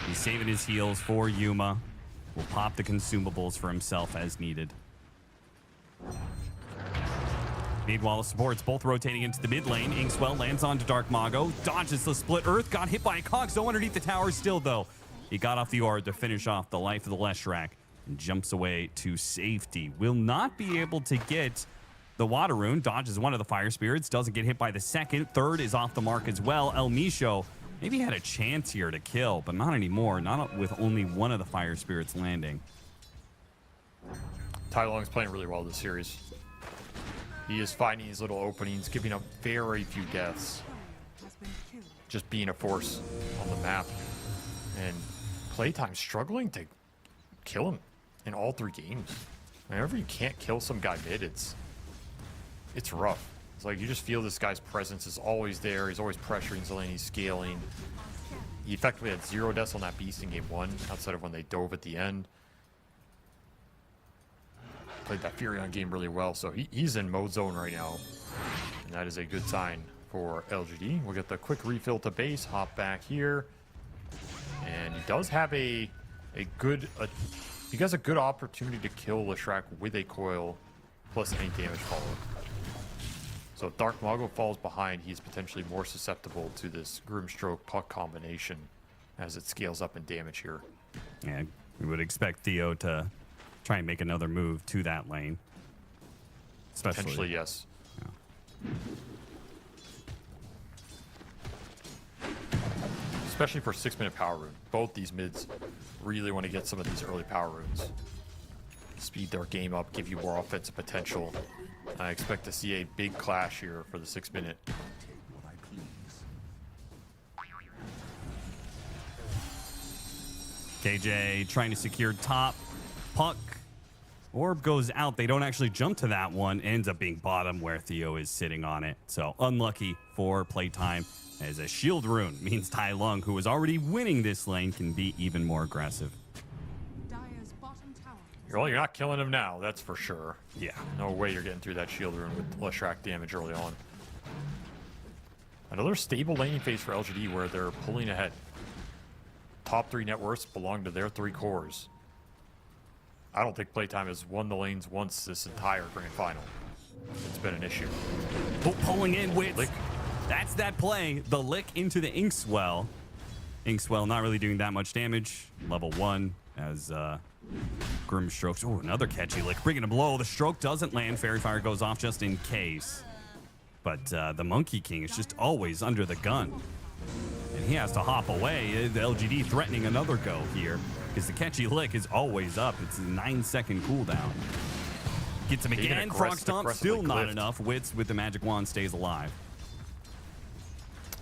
He's saving his heals for Yuma. Will pop the consumables for himself as needed. Meanwhile, the supports both rotating into the mid lane. Inkswell lands onto Dark Mago, dodges the split earth, got hit by a cog, so underneath the tower still, though. He got off the Ord to finish off the life of the Leshrac and jumps away to safety. Will not be able to get the Water Rune. Dodges one of the Fire Spirits, doesn't get hit by the second. Third is off the mark as well. El Misho maybe had a chance here to kill, but not anymore. Not with only one of the Fire Spirits landing. Tai Lung's playing really well this series. He is finding these little openings, giving up very few deaths. Just being a force on the map. And Playtime struggling to kill him in all 3 games. Whenever you can't kill some guy mid, it's rough. It's like you just feel this guy's presence is always there. He's always pressuring Zelene, he's scaling. He effectively had 0 deaths on that beast in game 1, outside of when they dove at the end. Played that Furion game really well, so he's in mode zone right now. And that is a good sign for LGD. We'll get the quick refill to base, hop back here. And he does have he has a good opportunity to kill Leshrac with a coil plus any damage follow. So if Dark Mago falls behind, he's potentially more susceptible to this Grimstroke puck combination as it scales up in damage here. Yeah, we would expect Theo to try and make another move to that lane. Potentially, yes. Yeah. Especially for 6-minute power rune. Both these mids really want to get some of these early power runes. Speed their game up, give you more offensive potential. I expect to see a big clash here for the 6-minute. KJ trying to secure top. Puck. Orb goes out. They don't actually jump to that one. Ends up being bottom where Theo is sitting on it. So unlucky for Playtime, as a shield rune means Tai Lung, who is already winning this lane, can be even more aggressive. Dire's bottom tower. Well, you're not killing him now, that's for sure. Yeah. No way you're getting through that shield rune with Leshrac damage early on. Another stable laning phase for LGD where they're pulling ahead. Top 3 net worths belong to their 3 cores. I don't think Playtime has won the lanes once this entire grand final. It's been an issue. Pulling in with lick. That's that play. The lick into the Inkswell. Inkswell not really doing that much damage. Level 1 as Grimstrokes. Oh, another catchy lick. Bringing him low. The stroke doesn't land. Fairy Fire goes off just in case. But the Monkey King is just always under the gun. And he has to hop away. The LGD threatening another go here, because the catchy lick is always up. It's a 9-second cooldown. Gets him again. Frog Stomp, still not enough. Wits with the magic wand stays alive.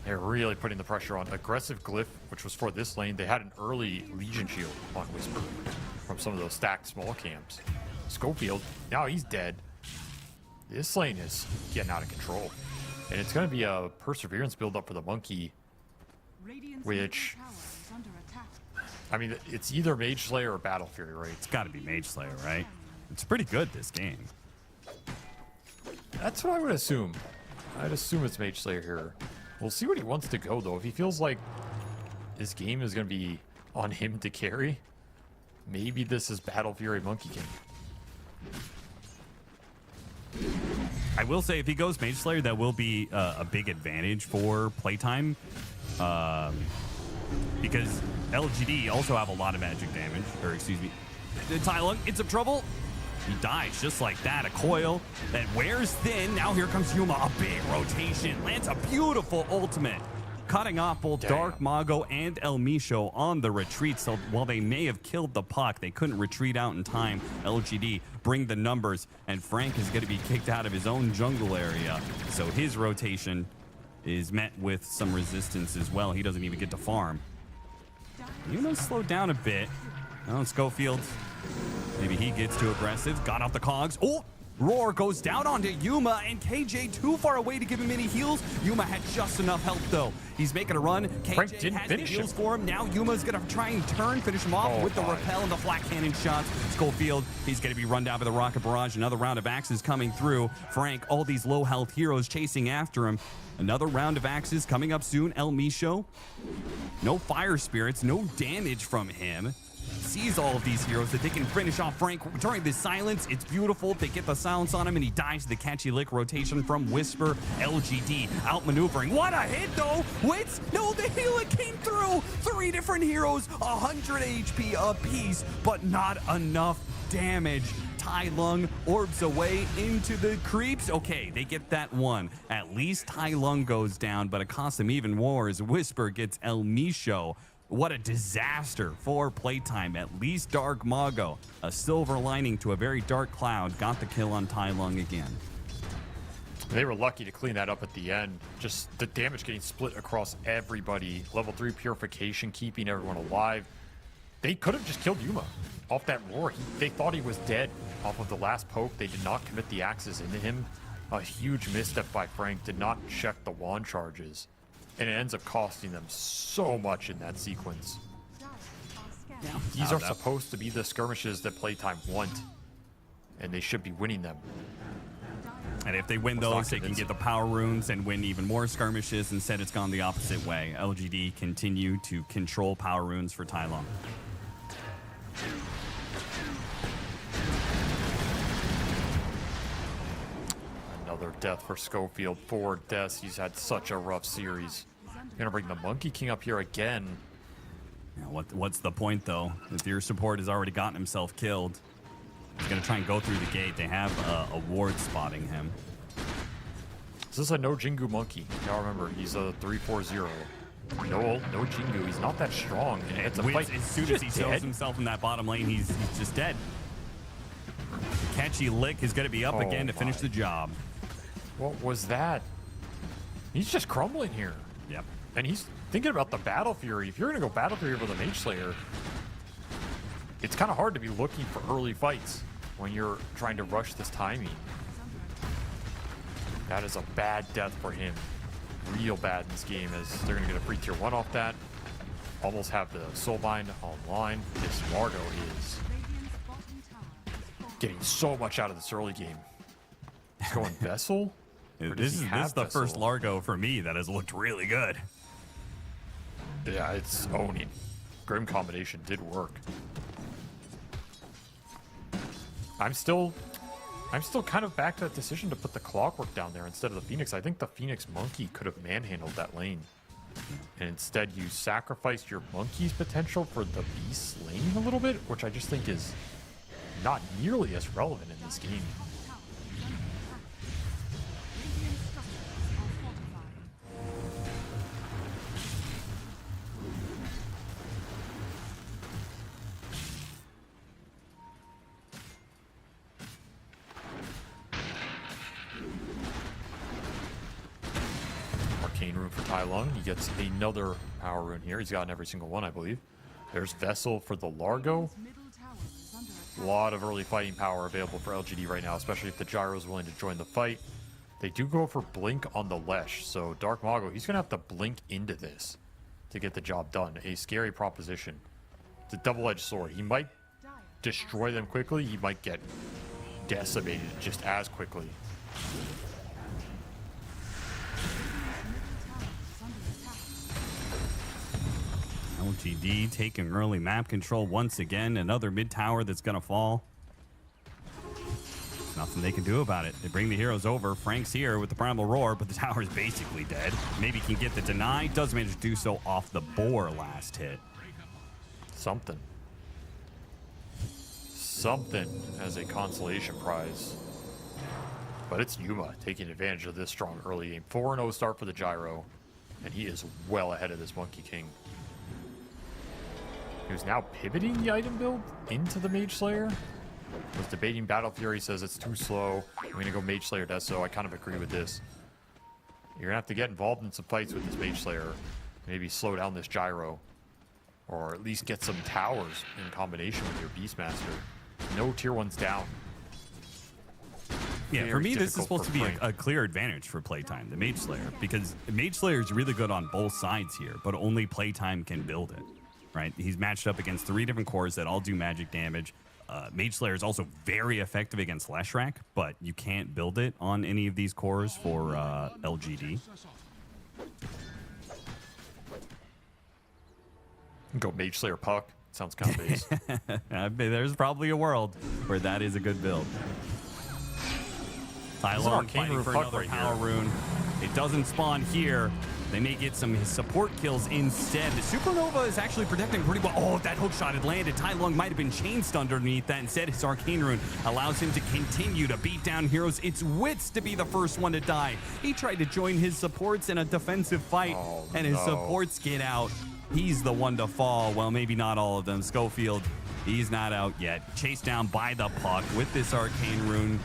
They're really putting the pressure on. Aggressive Glyph, which was for this lane. They had an early Legion shield on Whisper from some of those stacked small camps. Schofield, now he's dead. This lane is getting out of control. And it's going to be a Perseverance build up for the Monkey, which, I mean, it's either Mage Slayer or Battle Fury, right? It's got to be Mage Slayer, right? It's pretty good, this game. That's what I would assume. I'd assume it's Mage Slayer here. We'll see what he wants to go, though. If he feels like this game is going to be on him to carry, maybe this is Battle Fury Monkey King. I will say, if he goes Mage Slayer, that will be a big advantage for Playtime. Because LGD also have a lot of magic damage. Or, excuse me. Tai Lung in some trouble. He dies just like that. A coil that wears thin. Now here comes Yuma. A big rotation. Lands a beautiful ultimate. Cutting off both Dark Mago and El Misho on the retreat. So while they may have killed the puck, they couldn't retreat out in time. LGD bring the numbers. And Frank is going to be kicked out of his own jungle area. So his rotation is met with some resistance as well. He doesn't even get to farm. Yuma's slowed down a bit. Oh, Schofield. Maybe he gets too aggressive. Got off the cogs. Oh! Roar goes down onto Yuma, and KJ too far away to give him any heals. Yuma had just enough health, though. He's making a run. KJ has the heals for him. Now Yuma's going to try and turn, finish him off with the repel and the flat cannon shots. Schofield, he's going to be run down by the rocket barrage. Another round of axes coming through. Frank, all these low health heroes chasing after him. Another round of axes coming up soon. El Misho, no fire spirits, no damage from him. Sees all of these heroes that they can finish off Frank during this silence. It's beautiful. They get the silence on him, and he dies to the catchy lick rotation from Whisper. LGD outmaneuvering. What a hit, though. Wits, no, the healer came through. 3 different heroes, 100 HP apiece, but not enough damage. Tai Lung orbs away into the creeps. Okay, they get that one. At least Tai Lung goes down, but it costs them even more as Whisper gets El Misho. What a disaster for Playtime. At least Dark Mago, a silver lining to a very dark cloud, got the kill on Tai Lung again. They were lucky to clean that up at the end. Just the damage getting split across everybody. Level 3 purification, keeping everyone alive. They could have just killed Yuma off that roar. They thought he was dead off of the last poke. They did not commit the axes into him. A huge misstep by Frank. Did not check the wand charges. And it ends up costing them so much in that sequence. These are supposed to be the skirmishes that Playtime want. And they should be winning them. And if they win those, they can get the power runes and win even more skirmishes. Instead, it's gone the opposite way. LGD continue to control power runes for Tai Long. Another death for Schofield. 4 deaths. He's had such a rough series. Gonna bring the Monkey King up here again. Yeah, what's the point, though? If your support has already gotten himself killed, he's going to try and go through the gate. They have a ward spotting him. This is a no Jingu Monkey. Now remember, he's a 3-4-0. No Jingu. He's not that strong. And it's a fight. As soon as he shows himself in that bottom lane, he's just dead. Catchy Lick is going to be up again to finish the job. What was that? He's just crumbling here. Yep. And he's thinking about the Battle Fury. If you're going to go Battle Fury for the Mage Slayer, it's kind of hard to be looking for early fights when you're trying to rush this timing. That is a bad death for him. Real bad in this game, as they're going to get a free tier 1 off that. Almost have the Soulbind online. This Largo is getting so much out of this early game. He's going Vessel? This is the first Largo for me that has looked really good. Yeah, it's owning. Grim combination did work. I'm still kind of back to that decision to put the Clockwork down there instead of the Phoenix. I think the Phoenix Monkey could have manhandled that lane. And instead you sacrificed your Monkey's potential for the Beast laning a little bit, which I just think is not nearly as relevant in this game. Rune for Tai Lung. He gets another power rune here. He's gotten every single one, I believe. There's Vessel for the Largo. A lot of early fighting power available for LGD right now, especially if the Gyro is willing to join the fight. They do go for Blink on the Lesh, so Dark Mago, he's going to have to blink into this to get the job done. A scary proposition. It's a double-edged sword. He might destroy them quickly. He might get decimated just as quickly. LGD taking early map control once again. Another mid tower that's going to fall. Nothing they can do about it. They bring the heroes over. Frank's here with the Primal Roar, but the tower is basically dead. Maybe can get the deny. Does manage to do so off the boar last hit. Something as a consolation prize. But it's Yuma taking advantage of this strong early game. 4-0 start for the Gyro, and he is well ahead of this Monkey King. Who's now pivoting the item build into the Mage Slayer. Was debating Battle Fury, says it's too slow. I'm going to go Mage Slayer Deso. I kind of agree with this. You're going to have to get involved in some fights with this Mage Slayer. Maybe slow down this Gyro. Or at least get some towers in combination with your Beastmaster. No tier 1s down. Yeah, Very for me, this is difficult supposed to be a clear advantage for Playtime, the Mage Slayer. Because Mage Slayer is really good on both sides here, but only Playtime can build it. Right? He's matched up against 3 different cores that all do magic damage. Mage Slayer is also very effective against Leshrac, but you can't build it on any of these cores for LGD. Go Mage Slayer Puck. Sounds kind of base. There's probably a world where that is a good build. Tai Lung fighting for another power rune. It doesn't spawn here. They may get some support kills instead. The Supernova is actually protecting pretty well. Oh, that hook shot had landed. Tai Lung might have been chain stunned underneath that. Instead, his Arcane Rune allows him to continue to beat down heroes. It's Wits to be the first one to die. He tried to join his supports in a defensive fight, and his supports get out. He's the one to fall. Well, maybe not all of them. Schofield, he's not out yet. Chased down by the Puck with this Arcane Rune.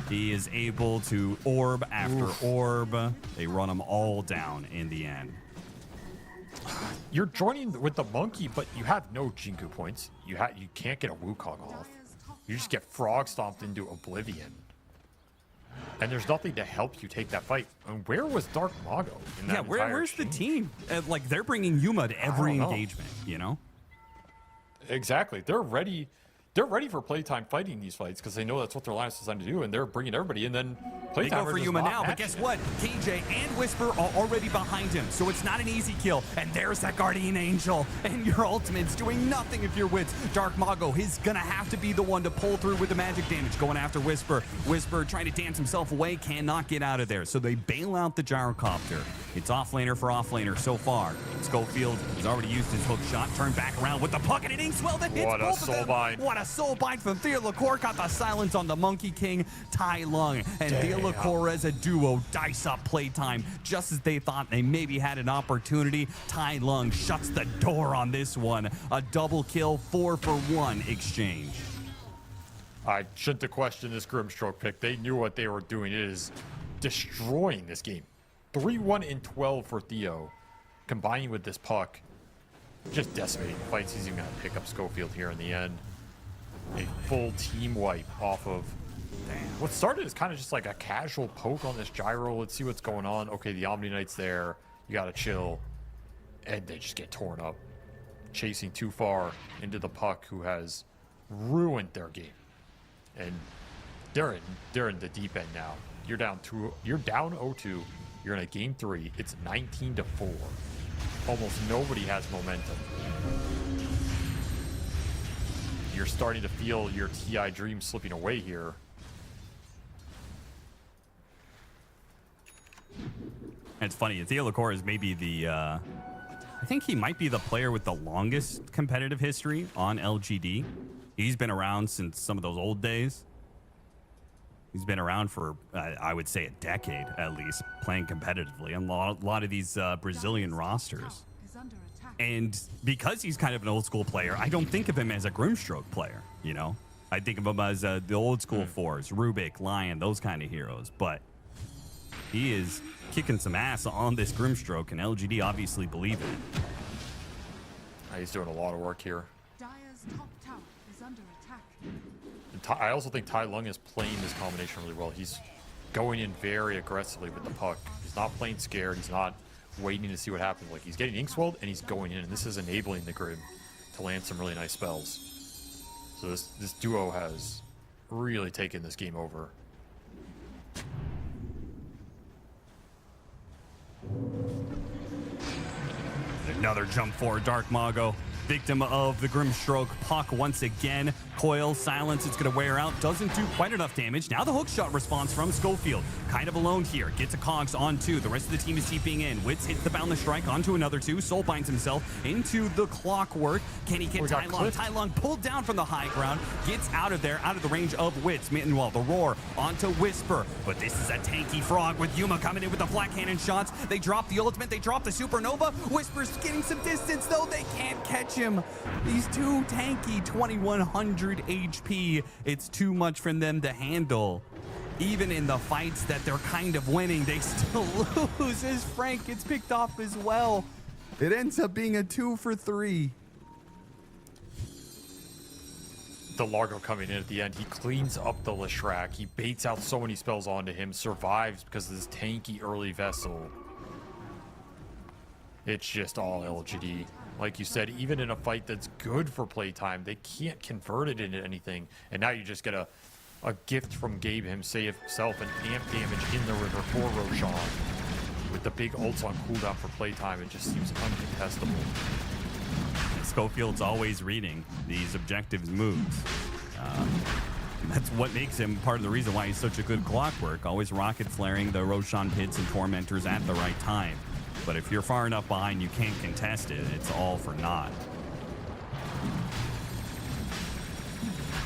He is able to orb after orb. They run him all down in the end. You're joining with the monkey, but you have no Jinku points. You can't get a Wukong off. You just get frog stomped into oblivion. And there's nothing to help you take that fight. And where was Dark Mago in that where's the team? Like, they're bringing Yuma to every engagement, you know? Exactly. They're ready. They're ready for Playtime fighting these fights because they know that's what their line is designed to do, and they're bringing everybody. And then They go for Yuma now, but guess what? KJ and Whisper are already behind him, so it's not an easy kill. And there's that Guardian Angel, and your ultimate's doing nothing if you're Wits. Dark Mago, he's gonna have to be the one to pull through with the magic damage, going after Whisper. Whisper trying to dance himself away, cannot get out of there, so they bail out the gyrocopter. It's offlaner for offlaner so far. Schofield has already used his hook shot, turned back around with the puck, and it Inkswell that hits both of them. What a soul bind. What a soul bind from Thea LaCour. Got the silence on the Monkey King, Tai Lung, and Thea LaCour as a duo dice up Playtime. Just as they thought they maybe had an opportunity, Tai Lung shuts the door on this one. A double kill, 4-for-1 exchange. I shouldn't have questioned this Grimstroke pick. They knew what they were doing. It is destroying this game. 3-1 and 12 for Theo. Combining with this puck, just decimating the fights. He's even going to pick up Schofield here in the end. A full team wipe off of... Damn. What started as kind of just like a casual poke on this gyro. Let's see what's going on. Okay, the Omni Knight's there. You got to chill. And they just get torn up. Chasing too far into the puck, who has ruined their game. And they're in the deep end now. You're down 0-2. You're in a game 3. It's 19-4. Almost nobody has momentum. You're starting to feel your TI dream slipping away here. It's funny. Thea LaCour is maybe the... I think he might be the player with the longest competitive history on LGD. He's been around since some of those old days. He's been around for, I would say, a decade at least, playing competitively on a lot of these Brazilian rosters. And because he's kind of an old school player, I don't think of him as a Grimstroke player, you know? I think of him as the old school fours, Rubik, Lion, those kind of heroes. But he is kicking some ass on this Grimstroke, and LGD obviously believe in it. He's doing a lot of work here. Dire's top tower is under attack. I also think Tai Lung is playing this combination really well. He's going in very aggressively with the puck. He's not playing scared. He's not waiting to see what happens. Like, he's getting Inkswelled and he's going in, and this is enabling the Grim to land some really nice spells. So this duo has really taken this game over. Another jump forward, Dark Mago. Victim of the Grimstroke puck once again. Coil, silence, it's going to wear out. Doesn't do quite enough damage. Now the hookshot response from Schofield. Kind of alone here. Gets a Cogs on 2. The rest of the team is keeping in. Wits hits the boundless strike onto another 2. Soul binds himself into the clockwork. Can he get Tai Lung? Tai Lung pulled down from the high ground. Gets out of there, out of the range of Wits. Meanwhile, the roar onto Whisper. But this is a tanky frog with Yuma coming in with the flat cannon shots. They drop the ultimate. They drop the supernova. Whisper's getting some distance, though. They can't catch him. He's too tanky, 2100 HP. It's too much for them to handle. Even in the fights that they're kind of winning, they still lose as Frank gets picked off as well. It ends up being a 2-for-3. The Largo coming in at the end. He cleans up the Leshrac. He baits out so many spells onto him. Survives because of this tanky early vessel. It's just all LGD. Like you said, even in a fight that's good for Playtime, they can't convert it into anything. And now you just get a gift from Gabe himself, an amp damage in the river for Roshan. With the big ults on cooldown for Playtime, it just seems uncontestable. Schofield's always reading these objectives moves. That's what makes him part of the reason why he's such a good clockwork. Always rocket flaring the Roshan pits and tormentors at the right time. But if you're far enough behind, you can't contest it. It's all for naught.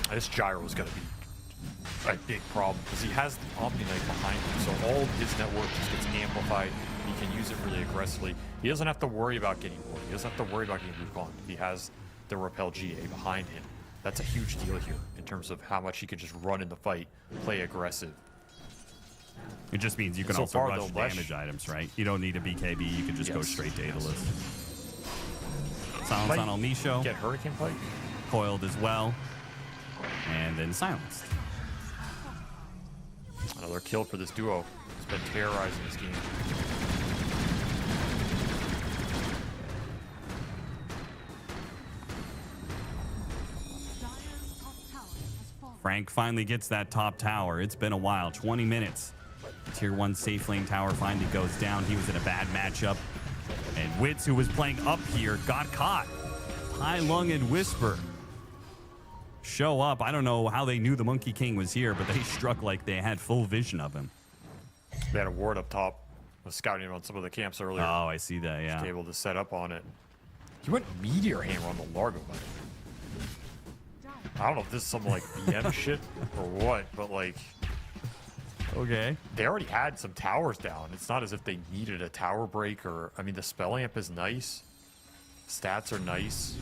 This gyro is going to be a big problem because he has the Omni Knight behind him, so all of his network just gets amplified. He can use it really aggressively. He doesn't have to worry about getting wood. He doesn't have to worry about getting Wukong. He has the Repel GA behind him. That's a huge deal here in terms of how much he can just run in the fight, play aggressive. It just means you can So also far, rush though, Lesh- damage items, right? You don't need a BKB. You can just go Yes. straight to Daedalus. Silence on Almisho. Get Hurricane Pike. Coiled as well. And then silenced. Another kill for this duo. It's been terrorizing this game. Dire's top tower has fallen. Frank finally gets that top tower. It's been a while, 20 minutes. Tier 1 safe lane tower finally goes down. He was in a bad matchup. And Wits, who was playing up here, got caught. Tai Lung and Whisper show up. I don't know how they knew the Monkey King was here, but they struck like they had full vision of him. They had a ward up top. Was scouting on some of the camps earlier. Oh, I see that, yeah. Was able to set up on it. He went Meteor Hammer on the Largo. I don't know if this is some like BM shit or what, but like Okay. they already had some towers down. It's not as if they needed a tower break or I mean the spell amp is nice. Stats are nice.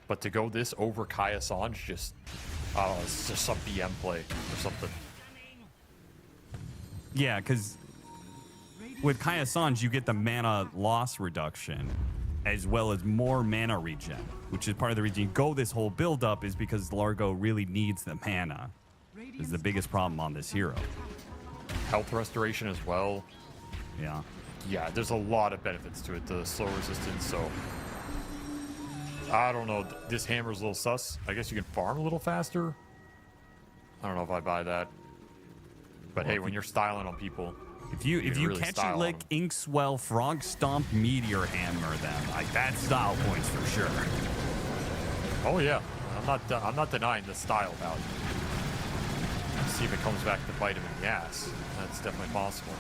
But to go this over Kai Assange just it's just some BM play or something. Yeah, because with Kai Assange, you get the mana loss reduction as well as more mana regen, which is part of the reason you go this whole build up is because Largo really needs the mana. Is the biggest problem on this hero. Health restoration as well. Yeah. Yeah, there's a lot of benefits to it. The slow resistance, so I don't know. This hammer's a little sus. I guess you can farm a little faster. I don't know if I buy that. But hey, when you're styling on people, If you really catch style it on lick, Inkswell, Frog Stomp, Meteor Hammer them, like that's style points for sure. oh yeah, I'm not denying the style value. See if it comes back to bite him in the ass. That's definitely possible.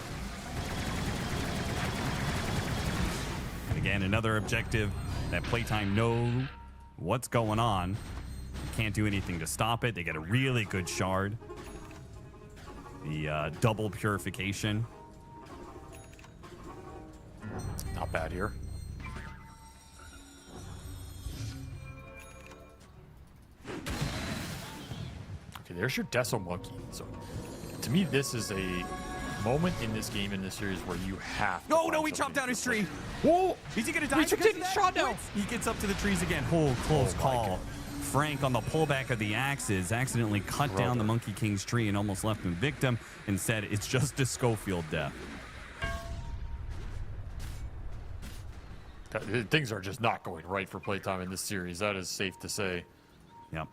And again, another objective that Playtime know what's going on. You can't do anything to stop it. They get a really good shard. The double purification. Not bad here. Okay, there's your Deso Monkey. So, to me, this is a moment in this game, in this series, where you have to Oh find no, he something chopped down his to play. tree. Whoa! Is he gonna die? He took because of it, that? shot down. He gets up to the trees again. Oh, close Oh, my call. God. Frank on the pullback of the axes accidentally cut down the Monkey King's tree and almost left him victim and said it's just a Schofield death. Things are just not going right for Playtime in this series. That is safe to say. Yep.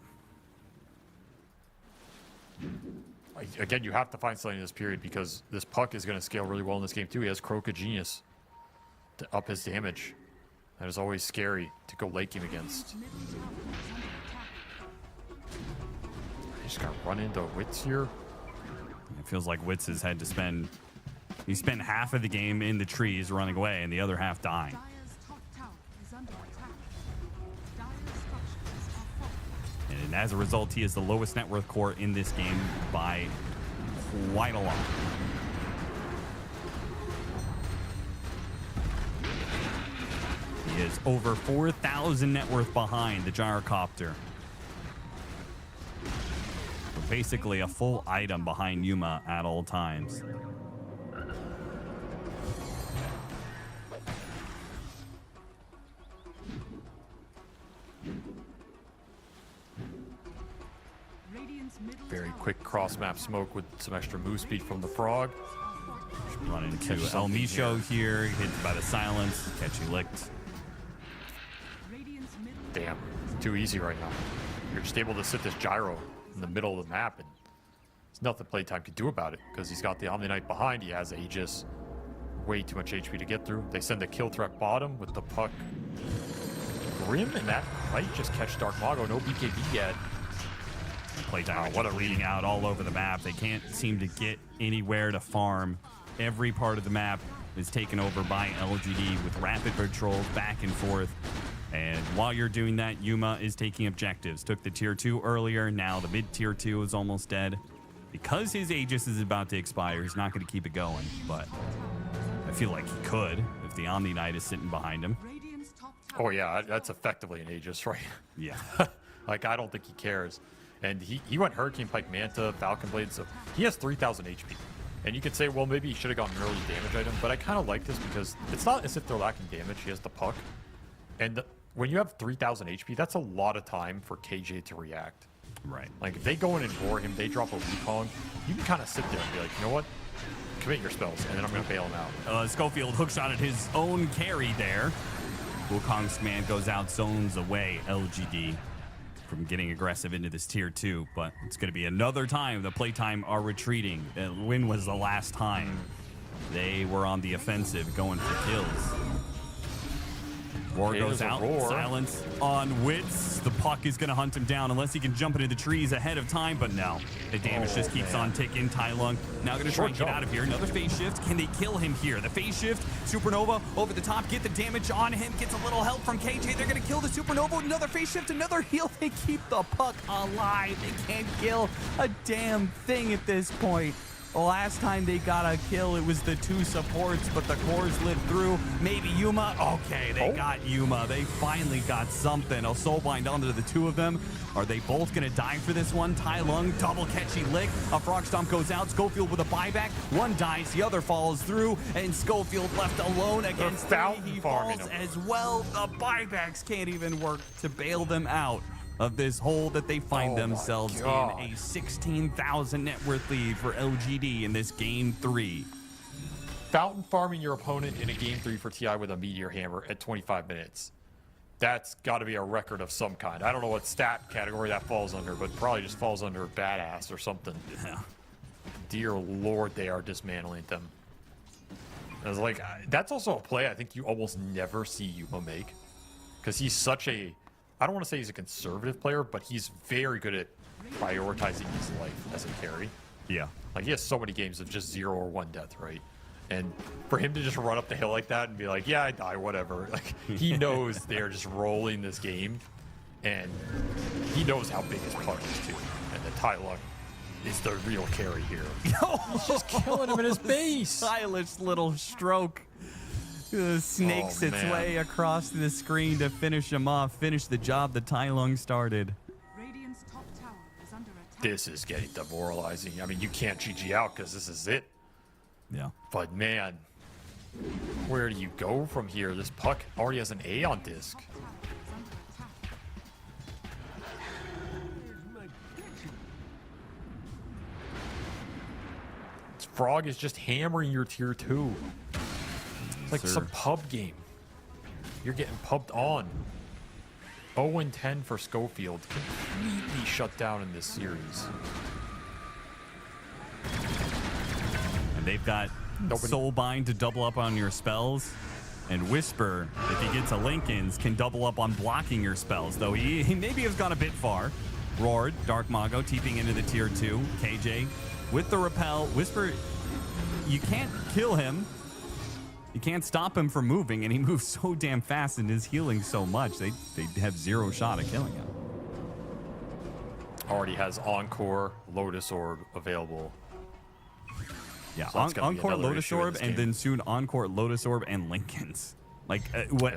Again, you have to find something in this period because this Puck is going to scale really well in this game too. He has Croca Genius to up his damage. That is always scary to go late game against. I just got to run into Wits here. It feels like Wits has had to spend. He spent half of the game in the trees running away and the other half dying. Dire's top tower is under attack. Dire's structures are falling. And as a result, he is the lowest net worth core in this game by quite a lot. He is over 4,000 net worth behind the gyrocopter. So basically a full item behind Yuma at all times. Radiant's middle Very tower quick cross map smoke with some extra move speed from the Frog. Run into Catch El something Micho here, hit by the silence, catch he licked. Radiant's middle Damn, too easy right now. You're just able to sit this gyro in the middle of the map, and there's nothing Playtime can do about it because he's got the Omni Knight behind. He has Aegis, way too much HP to get through. They send the kill threat bottom with the Puck Grim, and that might just catch Dark Mago. No BKB yet. Playtime, what a reading out all over the map. They can't seem to get anywhere to farm. Every part of the map is taken over by LGD with rapid patrols back and forth. And while you're doing that, Yuma is taking objectives. Took the tier 2 earlier. Now the mid tier 2 is almost dead. Because his Aegis is about to expire, he's not going to keep it going. But I feel like he could if the Omni Knight is sitting behind him. Radiant's top tower Oh yeah, that's effectively an Aegis, right? Yeah. Like, I don't think he cares. And he went Hurricane Pike Manta, Falcon Blade, so he has 3,000 HP. And you could say, well, maybe he should have gotten an early damage item, but I kind of like this because it's not as if they're lacking damage. He has the puck. And when you have 3,000 HP, that's a lot of time for KJ to react. Right. Like, if they go in and roar him, they drop a Wukong, you can kind of sit there and be like, you know what? Commit your spells, and then I'm going to bail him out. Schofield hookshot at his own carry there. Wukong's command goes out, zones away LGD from getting aggressive into this tier 2, but it's going to be another time the Playtime are retreating. When was the last time they were on the offensive going for kills? Roar goes out, silence on Wits. The puck is going to hunt him down unless he can jump into the trees ahead of time, but no. The damage just keeps on ticking. Tai Lung now going to try and get out of here. Another phase shift. Can they kill him here? The phase shift, Supernova over the top, get the damage on him, gets a little help from KJ. They're going to kill the Supernova. Another phase shift, another heal. They keep the puck alive. They can't kill a damn thing at this point. Last time they got a kill, it was the 2 supports, but the cores lived through. Maybe Yuma. Okay, they got Yuma. They finally got something. A soulbind onto the 2 of them. Are they both going to die for this one? Tai Lung, double catchy lick. A frog stomp goes out. Schofield with a buyback. One dies, the other falls through, and Schofield left alone against 3. He falls as well. The buybacks can't even work to bail them out of this hole that they find themselves in. A 16,000 net worth lead for LGD in this game 3. Fountain farming your opponent in a game 3 for TI with a Meteor Hammer at 25 minutes. That's got to be a record of some kind. I don't know what stat category that falls under, but probably just falls under badass or something. Yeah. Dear Lord, they are dismantling them. I was like, that's also a play I think you almost never see Yuma make. Because he's such a... I don't want to say he's a conservative player, but he's very good at prioritizing his life as a carry. Yeah. Like, he has so many games of just 0 or 1 death, right? And for him to just run up the hill like that and be like, yeah, I die, whatever. Like, he knows they're just rolling this game, and he knows how big his puck is, too. And the Tai Lung is the real carry here. He's just killing him in his base. Stylish little stroke. Snakes its way across the screen to finish him off, finish the job that Tai Lung started. Radiant's top tower is under attack. This is getting demoralizing. I mean, you can't GG out because this is it. Yeah. But man, where do you go from here? This puck already has an A on disc. Top tower is under attack. This Frog is just hammering your tier 2. Like some pub game. You're getting pubbed on. 0-10 for Schofield. Completely shut down in this series. And they've got Soulbind to double up on your spells. And Whisper, if he gets a Lincoln's, can double up on blocking your spells. Though he maybe has gone a bit far. Roared, Dark Mago, teeping into the tier 2. KJ with the repel. Whisper, you can't kill him. You can't stop him from moving, and he moves so damn fast and is healing so much. They have 0 shot at killing him. Already has Encore, Lotus Orb available. Yeah, So Encore, Lotus Orb, and then soon Encore, Lotus Orb, and Lincoln's. Like,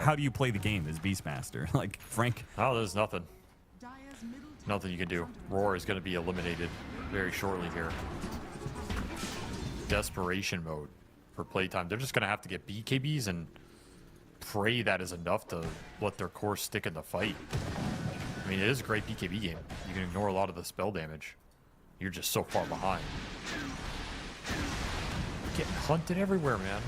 how do you play the game as Beastmaster? Like, Frank? Oh, there's nothing. Dire's middle tower Nothing you can do. Roar is going to be eliminated very shortly here. Desperation mode for playtime. They're just going to have to get BKBs and pray that is enough to let their core stick in the fight. I mean, it is a great BKB game. You can ignore a lot of the spell damage. You're just so far behind. Getting hunted everywhere, man.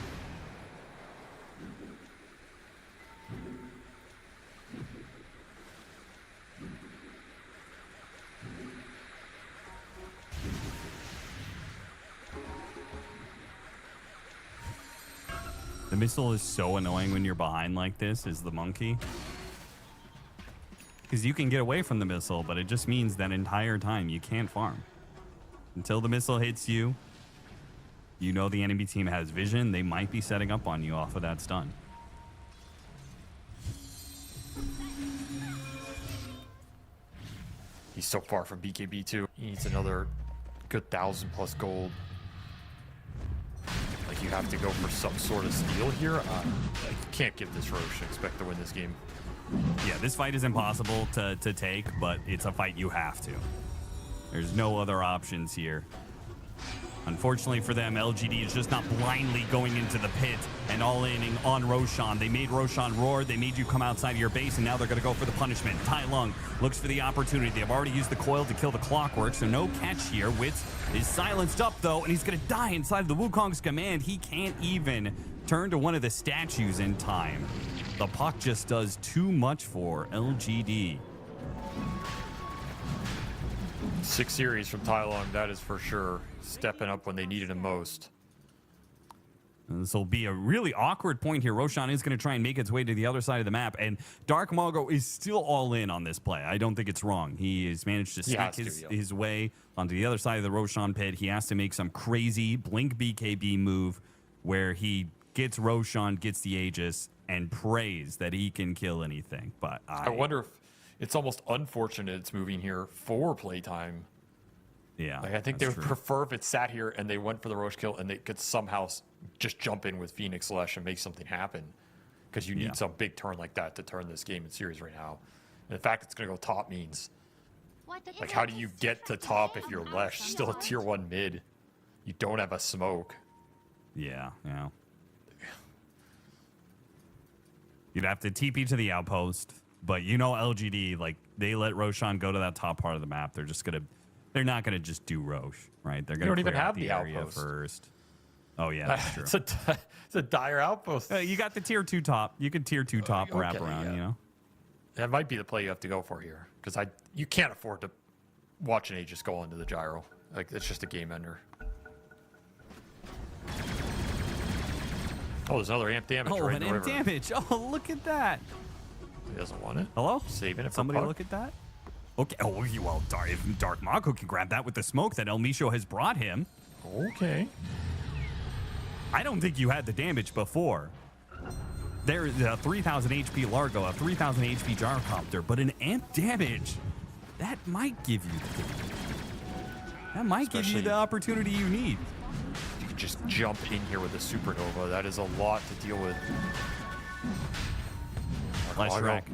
The missile is so annoying when you're behind like this, is the monkey. Because you can get away from the missile, but it just means that entire time you can't farm. Until the missile hits you, you know the enemy team has vision. They might be setting up on you off of that stun. He's so far from BKB too. He needs another good 1,000+ gold. Like, you have to go for some sort of steal here. You can't give this Roche and expect to win this game. Yeah, this fight is impossible to take, but it's a fight you have to. There's no other options here. Unfortunately for them, LGD is just not blindly going into the pit and all-inning on Roshan. They made Roshan roar. They made you come outside of your base, and now they're going to go for the punishment. Tai Lung looks for the opportunity. They've already used the coil to kill the Clockwork, so no catch here. Wits is silenced up, though, and he's going to die inside of the Wukong's command. He can't even turn to one of the statues in time. The puck just does too much for LGD. 6 series from Tai Lung, that is for sure. Stepping up when they needed him most. This will be a really awkward point here. Roshan is going to try and make its way to the other side of the map, and Dark Mago is still all in on this play. I don't think it's wrong. He has managed to sneak his way onto the other side of the Roshan pit. He has to make some crazy blink BKB move where he gets Roshan, gets the Aegis, and prays that he can kill anything. But I wonder if it's almost unfortunate it's moving here for playtime. Yeah, like, I think they would prefer if it sat here and they went for the Roche kill and they could somehow just jump in with Phoenix Slash and make something happen. Because you need some big turn like that to turn this game in series right now. And the fact it's going to go top means, like, how do you get to top if you're Lesh, still a tier 1 mid? You don't have a smoke. Yeah. You'd have to TP to the outpost, but you know LGD, like, they let Roshan go to that top part of the map. They're not gonna just do Roche, right? They're gonna don't even clear out have the the area outpost first. Oh yeah, that's true. It's a dire outpost. You got the tier 2 top. You can tier 2 top wrap around. You know, that might be the play you have to go for here, because you can't afford to watch an Aegis go into the gyro. Like, it's just a game ender. Oh, there's another amp damage. Oh, an amp damage. Oh, look at that. He doesn't want it. Hello? Saving it for somebody puck. Look at that. Okay. Oh, well, if Dark Mago can grab that with the smoke that El Misho has brought him. Okay. I don't think you had the damage before. There's a 3,000 HP Largo, a 3,000 HP Gyrocopter, but an amp damage, that might give you the damage. That might give you the opportunity you need. You can just jump in here with a Supernova. That is a lot to deal with. Flash Rack.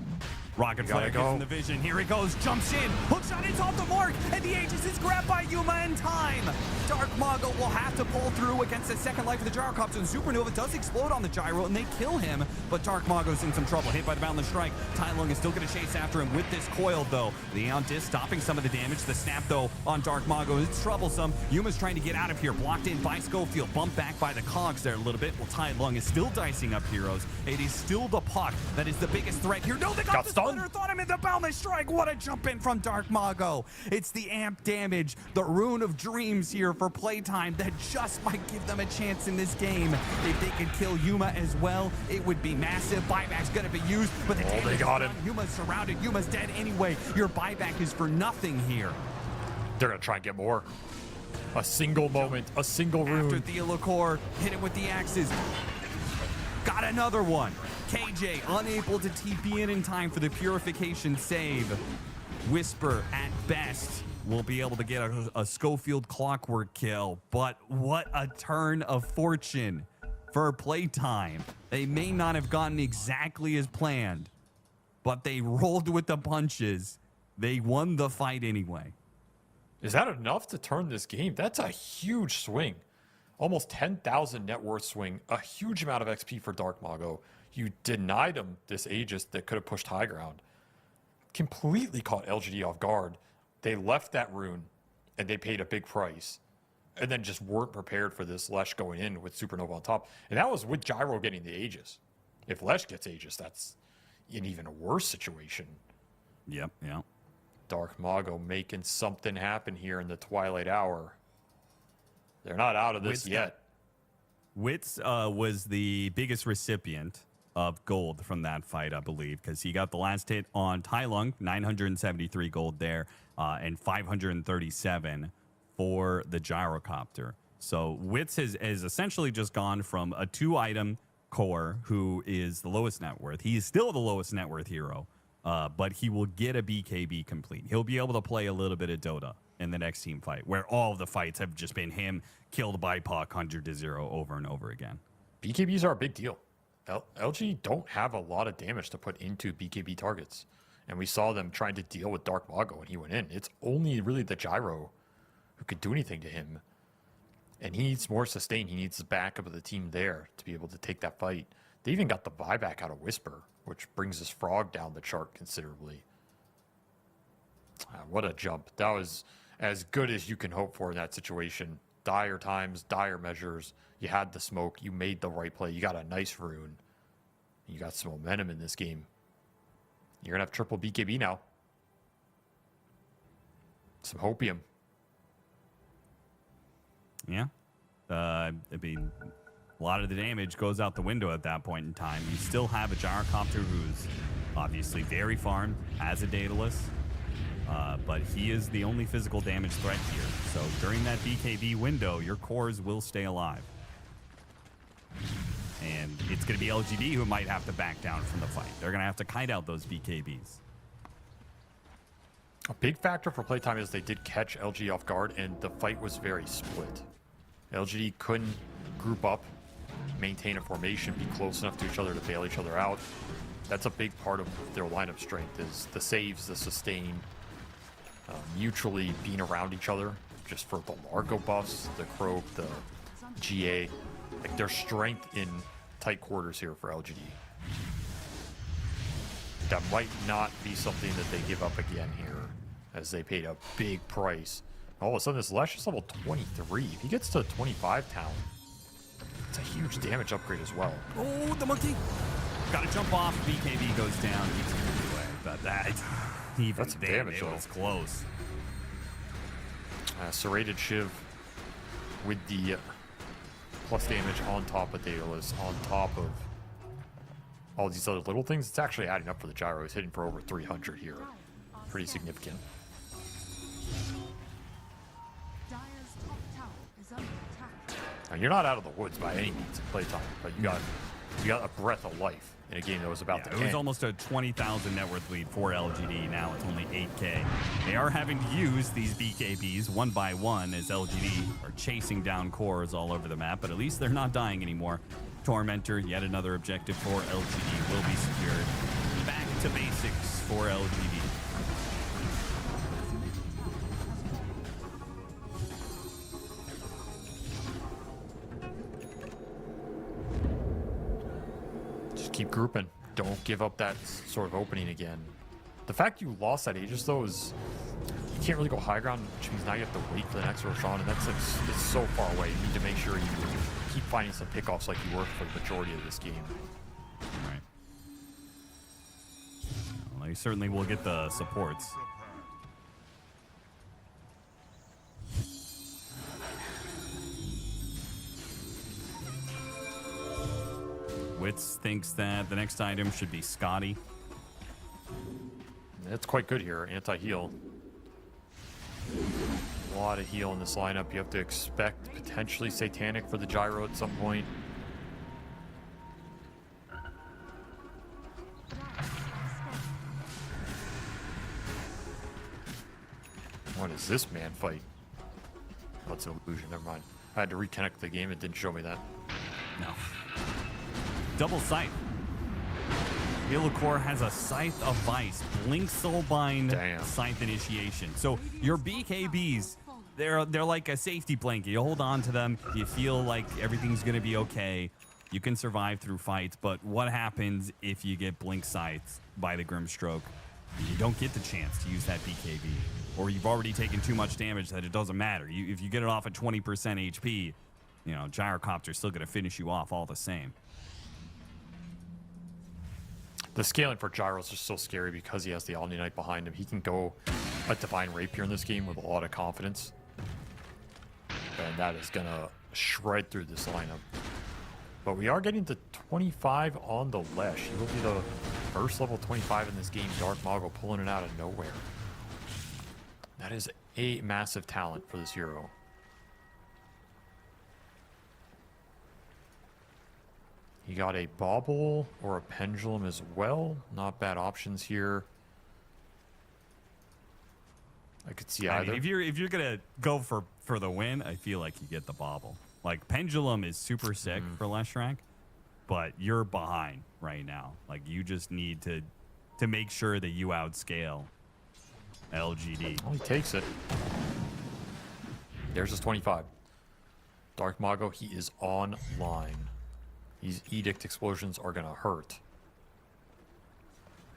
Rocket Flare gets in the vision. Here he goes. Jumps in. Hook shot. It's off the mark. And the Aegis is grabbed by Yuma in time. Dark Mago will have to pull through against the second life of the Gyrocopter. And Supernova does explode on the gyro, and they kill him. But Dark Mago's in some trouble. Hit by the Boundless Strike. Tai Lung is still going to chase after him with this coil, though. The Aeon Disc stopping some of the damage. The snap, though, on Dark Mago is troublesome. Yuma's trying to get out of here. Blocked in by Schofield. Bumped back by the cogs there a little bit. Well, Tai Lung is still dicing up heroes. It is still the puck that is the biggest threat here. No, they got the splitter. Thought him in the Boundless Strike. What a jump in from Dark Mago. It's the amp damage, the Rune of Dreams here for playtime that just might give them a chance in this game. If they could kill Yuma as well, it would be massive. Buyback's going to be used, but the damage they got him. Yuma's surrounded. Yuma's dead anyway. Your buyback is for nothing here. They're going to try and get more. A single moment, a single rune. After Theolacor, hit him with the axes. Got another one. KJ unable to TP in time for the purification save. Whisper at best will be able to get a Schofield Clockwork kill, but what a turn of fortune for playtime. They may not have gotten exactly as planned, but they rolled with the punches. They won the fight anyway. Is that enough to turn this game? That's a huge swing. Almost 10,000 net worth swing, a huge amount of XP for Dark Mago. You denied him this Aegis that could have pushed high ground. Completely caught LGD off guard. They left that rune, and they paid a big price. And then just weren't prepared for this Lesh going in with Supernova on top. And that was with Gyro getting the Aegis. If Lesh gets Aegis, that's an even worse situation. Yep. Dark Mago making something happen here in the twilight hour. They're not out of this yet. Wits was the biggest recipient of gold from that fight, I believe, because he got the last hit on Tai Lung, 973 gold there, and 537 for the Gyrocopter. So Wits has essentially just gone from a 2-item core, who is the lowest net worth. He is still the lowest net worth hero, but he will get a BKB complete. He'll be able to play a little bit of Dota in the next team fight, where all of the fights have just been him killed by puck 100-0 over and over again. BKBs are a big deal. LG don't have a lot of damage to put into BKB targets. And we saw them trying to deal with Dark Mago when he went in. It's only really the Gyro who could do anything to him. And he needs more sustain. He needs the backup of the team there to be able to take that fight. They even got the buyback out of Whisper, which brings this frog down the chart considerably. What a jump. That was as good as you can hope for in that situation. Dire times, dire measures. You had the smoke. You made the right play. You got a nice rune. You got some momentum in this game. You're going to have triple BKB now. Some hopium. Yeah. I mean, a lot of the damage goes out the window at that point in time. You still have a gyrocopter who's obviously very farmed, has a Daedalus, but he is the only physical damage threat here. So during that BKB window, your cores will stay alive. And it's going to be LGD who might have to back down from the fight. They're going to have to kite out those BKBs. A big factor for playtime is they did catch LG off guard, and the fight was very split. LGD couldn't group up, maintain a formation, be close enough to each other to bail each other out. That's a big part of their lineup strength, is the saves, the sustain, mutually being around each other, just for the Largo buffs, the Croak, the GA. Like, their strength in tight quarters here for LGD. That might not be something that they give up again here, as they paid a big price. All of a sudden, this Lesh is level 23. If he gets to 25 talent, it's a huge damage upgrade as well. Oh, the monkey! Got to jump off. BKB goes down. He's going to be away. But that's damage. It was close. Serrated Shiv with the plus damage on top of Daedalus, on top of all these other little things. It's actually adding up for the gyro. He's hitting for over 300 here. Pretty significant. Now, you're not out of the woods by any means in playtime, but you got a breath of life in a game that was about to end. It was almost a 20,000 net worth lead for LGD. Now it's only 8K. They are having to use these BKBs one by one as LGD are chasing down cores all over the map, but at least they're not dying anymore. Tormentor, yet another objective for LGD, will be secured. Back to basics for LGD. Just keep grouping. Don't give up that sort of opening again. The fact you lost that Aegis, though, is you can't really go high ground, which means now you have to wait for the next Roshan, and that's it's so far away. You need to make sure you keep finding some pickoffs like you were for the majority of this game. Right. Well, they certainly will get the supports. Wits thinks that the next item should be Scotty. That's quite good here. Anti-heal. A lot of heal in this lineup. You have to expect potentially Satanic for the gyro at some point. What is this man fight? Oh, it's an illusion. Never mind. I had to reconnect the game. It didn't show me that. No. Double Scythe. Illicore has a Scythe of Vice, Blink Soulbind, Scythe Initiation. So your BKBs, they're like a safety blanket. You hold on to them. You feel like everything's going to be okay. You can survive through fights, but what happens if you get Blink Scythes by the Grimstroke? You don't get the chance to use that BKB. Or you've already taken too much damage that it doesn't matter. If you get it off at 20% HP, you know, Gyrocopter's still going to finish you off all the same. The scaling for Gyro is just so scary because he has the Omni Knight behind him. He can go a Divine Rapier in this game with a lot of confidence. And that is going to shred through this lineup. But we are getting to 25 on the Lesh. He will be the first level 25 in this game. Dark Moggle pulling it out of nowhere. That is a massive talent for this hero. You got a Bauble or a Pendulum as well. Not bad options here. I could see either. I mean, if you're gonna go for the win, I feel like you get the Bauble. Like Pendulum is super sick for Leshrac, but you're behind right now. Like you just need to make sure that you outscale LGD. Oh, he takes it. There's his 25. Dark Mago, he is online. These Edict explosions are going to hurt.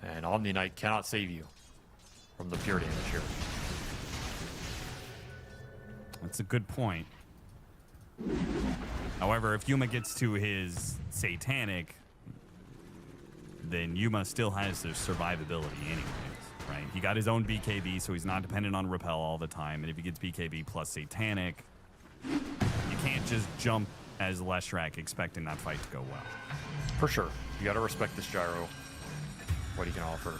And Omni Knight cannot save you from the pure damage here. That's a good point. However, if Yuma gets to his Satanic, then Yuma still has the survivability anyways, right? He got his own BKB, so he's not dependent on Repel all the time. And if he gets BKB plus Satanic, you can't just jump as Leshrac expecting that fight to go well. For sure. You got to respect this Gyro, what he can offer.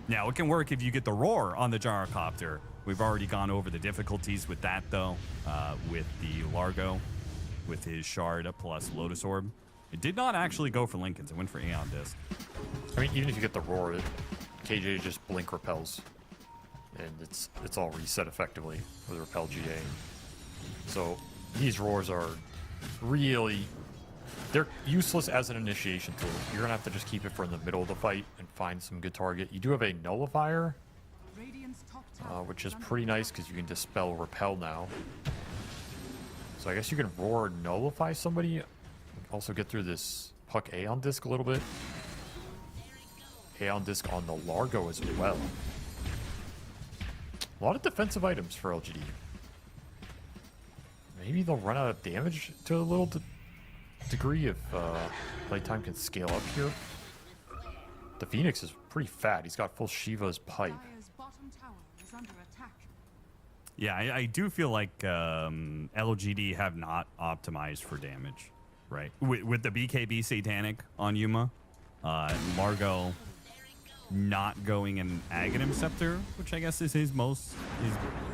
Now, it can work if you get the Roar on the Gyrocopter. We've already gone over the difficulties with that, though, with the Largo, with his Shard plus Lotus Orb. It did not actually go for Lincoln's. It went for Aeon Disc. I mean, even if you get the Roar, KJ just blink repels. And it's all reset effectively with Repel GA. So these Roars are really... They're useless as an initiation tool. You're going to have to just keep it for in the middle of the fight and find some good target. You do have a Nullifier, which is pretty nice because you can dispel Repel now. So I guess you can Roar Nullify somebody. Also get through this Puck Aeon Disc a little bit. Aeon Disc on the Largo as well. A lot of defensive items for LGD. Maybe they'll run out of damage to a little degree if Playtime can scale up here. The Phoenix is pretty fat. He's got full Shiva's pipe. Yeah, I do feel like LGD have not optimized for damage, right? With the BKB Satanic on Yuma, Largo not going an Aghanim Scepter, which I guess is his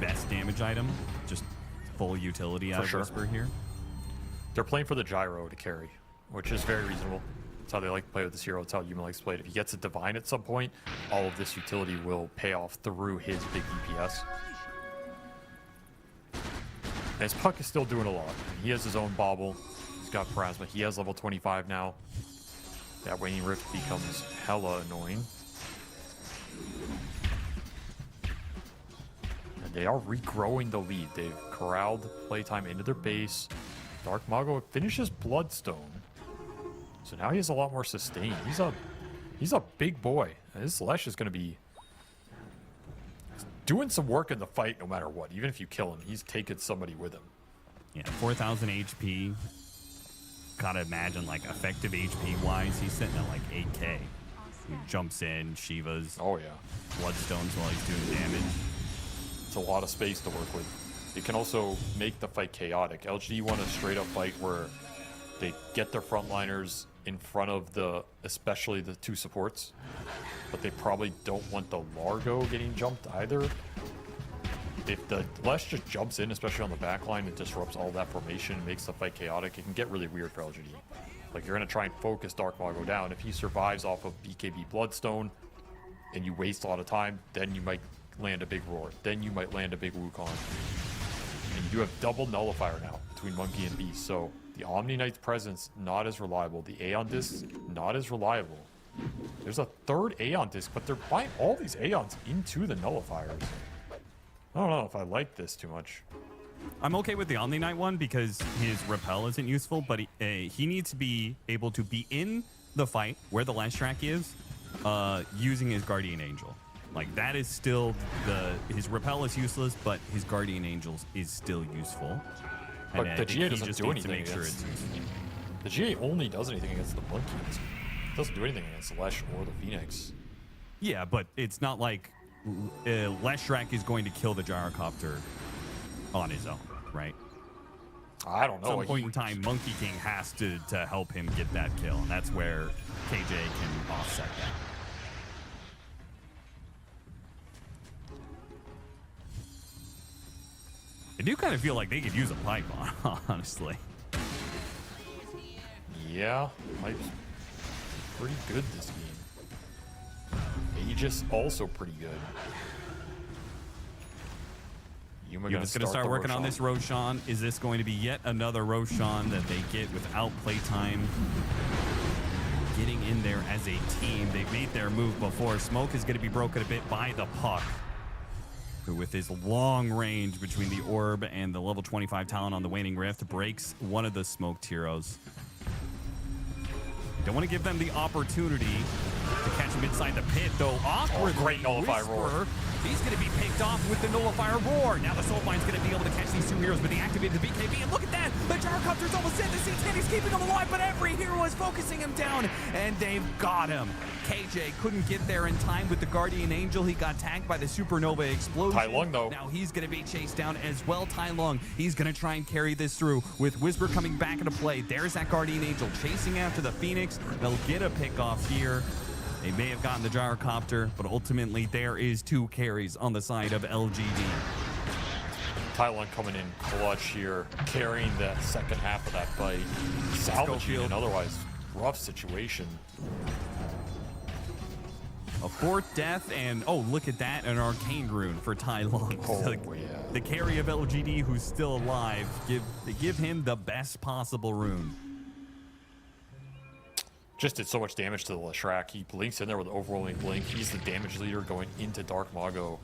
best damage item. Just full utility out of Whisper here. They're playing for the Gyro to carry, which is very reasonable. That's how they like to play with this hero. It's how Yuma likes to play it. If he gets a Divine at some point, all of this utility will pay off through his big DPS. And his Puck is still doing a lot. He has his own Bauble. He's got Plasma. He has level 25 now. That Waning Rift becomes hella annoying. And they are regrowing the lead. They've corralled Playtime into their base. Dark Mago finishes Bloodstone. So now he has a lot more sustain. He's a big boy. And this Lesh is going to be doing some work in the fight no matter what. Even if you kill him, he's taking somebody with him. Yeah, 4,000 HP. Gotta imagine, like, effective HP-wise, he's sitting at, like, 8K. He jumps in, Shivas. Oh, yeah. Bloodstones while he's doing damage. It's a lot of space to work with. It can also make the fight chaotic. LGD want a straight-up fight where they get their frontliners in front of especially the two supports, but they probably don't want the Largo getting jumped either. If the Lesh just jumps in, especially on the back line, and disrupts all that formation and makes the fight chaotic, it can get really weird for LGD. Like, you're going to try and focus Dark Mago down. If he survives off of BKB Bloodstone and you waste a lot of time, then you might land a big Roar. Then you might land a big Wukong. And you do have double Nullifier now between Monkey and Beast, so the Omni Knight's presence, not as reliable. The Aeon Disc, not as reliable. There's a third Aeon Disc, but they're buying all these Aeons into the Nullifiers. I don't know if I like this too much. I'm okay with the Omni Knight one because his Repel isn't useful, but he needs to be able to be in the fight where the Leshrac is using his Guardian Angel. Like, that is still his Repel is useless, but his Guardian Angel is still useful. But the GA doesn't do anything against... Sure the GA only does anything against the Monkeys. It doesn't do anything against the Lesh or the Phoenix. Yeah, but it's not like Leshrac is going to kill the Gyrocopter on his own, right? I don't know. At some point in time, Monkey King has to help him get that kill, and that's where KJ can offset that. I do kind of feel like they could use a pipe, honestly. Yeah, pipe's pretty good this game. Aegis also pretty good. You're just going to start working on this Roshan. Is this going to be yet another Roshan that they get without Playtime getting in there as a team? They've made their move before. Smoke is going to be broken a bit by the Puck. who with his long range between the orb and the level 25 talent on the Waning Rift breaks one of the smoked heroes. Don't want to give them the opportunity to catch him inside the pit, though. Awkward. Great Nullify Roar. He's going to be picked off with the Nullifier Roar. Now the Soulbind's going to be able to catch these two heroes, but he activated the BKB, and look at that! The Gyrocopter's almost in the seats, and he's keeping him alive, but every hero is focusing him down, and they've got him. KJ couldn't get there in time with the Guardian Angel. He got tagged by the Supernova Explosion. Tai Lung, though. Now he's going to be chased down as well. Tai Lung, he's going to try and carry this through with Whisper coming back into play. There's that Guardian Angel chasing after the Phoenix. They'll get a pick off here. They may have gotten the Gyrocopter, but ultimately there is 2 carries on the side of LGD. Tai Lung coming in clutch here, carrying the second half of that fight, salvaging an otherwise rough situation. A 4th death, and oh, look at that, an Arcane Rune for Tai Lung. Oh, yeah. The carry of LGD, who's still alive, give him the best possible rune. Just did so much damage to the Leshrac. He blinks in there with overwhelming blink. He's the damage leader going into Dark Mago.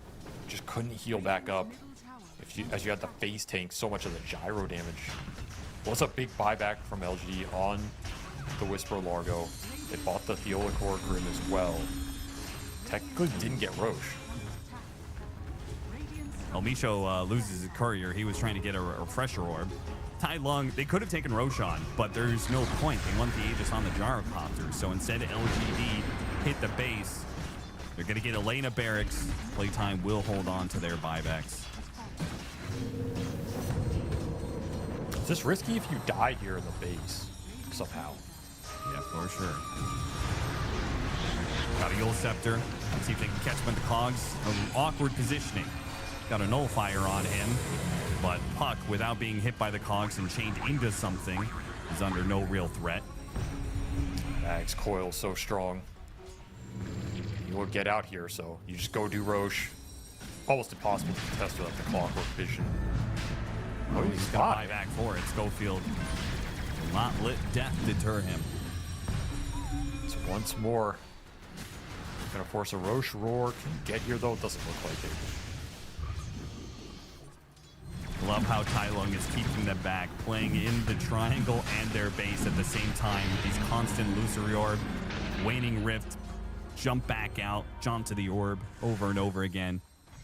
Just couldn't heal back up as you had the face tank so much of the gyro damage. Was a big buyback from LGD on the Whisper Largo. They bought the Theolacor Grim as well. Technically didn't get Roche. Misho loses his courier. He was trying to get a refresher orb. Tai Lung, they could have taken Roshan, but there's no point. They want the Aegis on the Gyrocopter, so instead LGD hit the base. They're going to get Elena Barracks. Playtime will hold on to their buybacks. Is this risky if you die here in the base somehow? Yeah, for sure. Got a Yule Scepter. Let's see if they can catch him in the cogs. Awkward positioning. Got a Nullifier on him. But Puck, without being hit by the cogs and chained into something, is under no real threat. Mag's coil so strong. You will get out here, so you just go do Roche. Almost impossible to contest without the Clockwork Vision. Oh, he's going to buy back for it. Schofield will not let death deter him. So once more, gonna force a Roche Roar. Can get here though? It doesn't look like it. Love how Tai Lung is keeping them back, playing in the triangle and their base at the same time. These constant Illusory Orb, Waning Rift, jump back out, jump to the orb over and over again.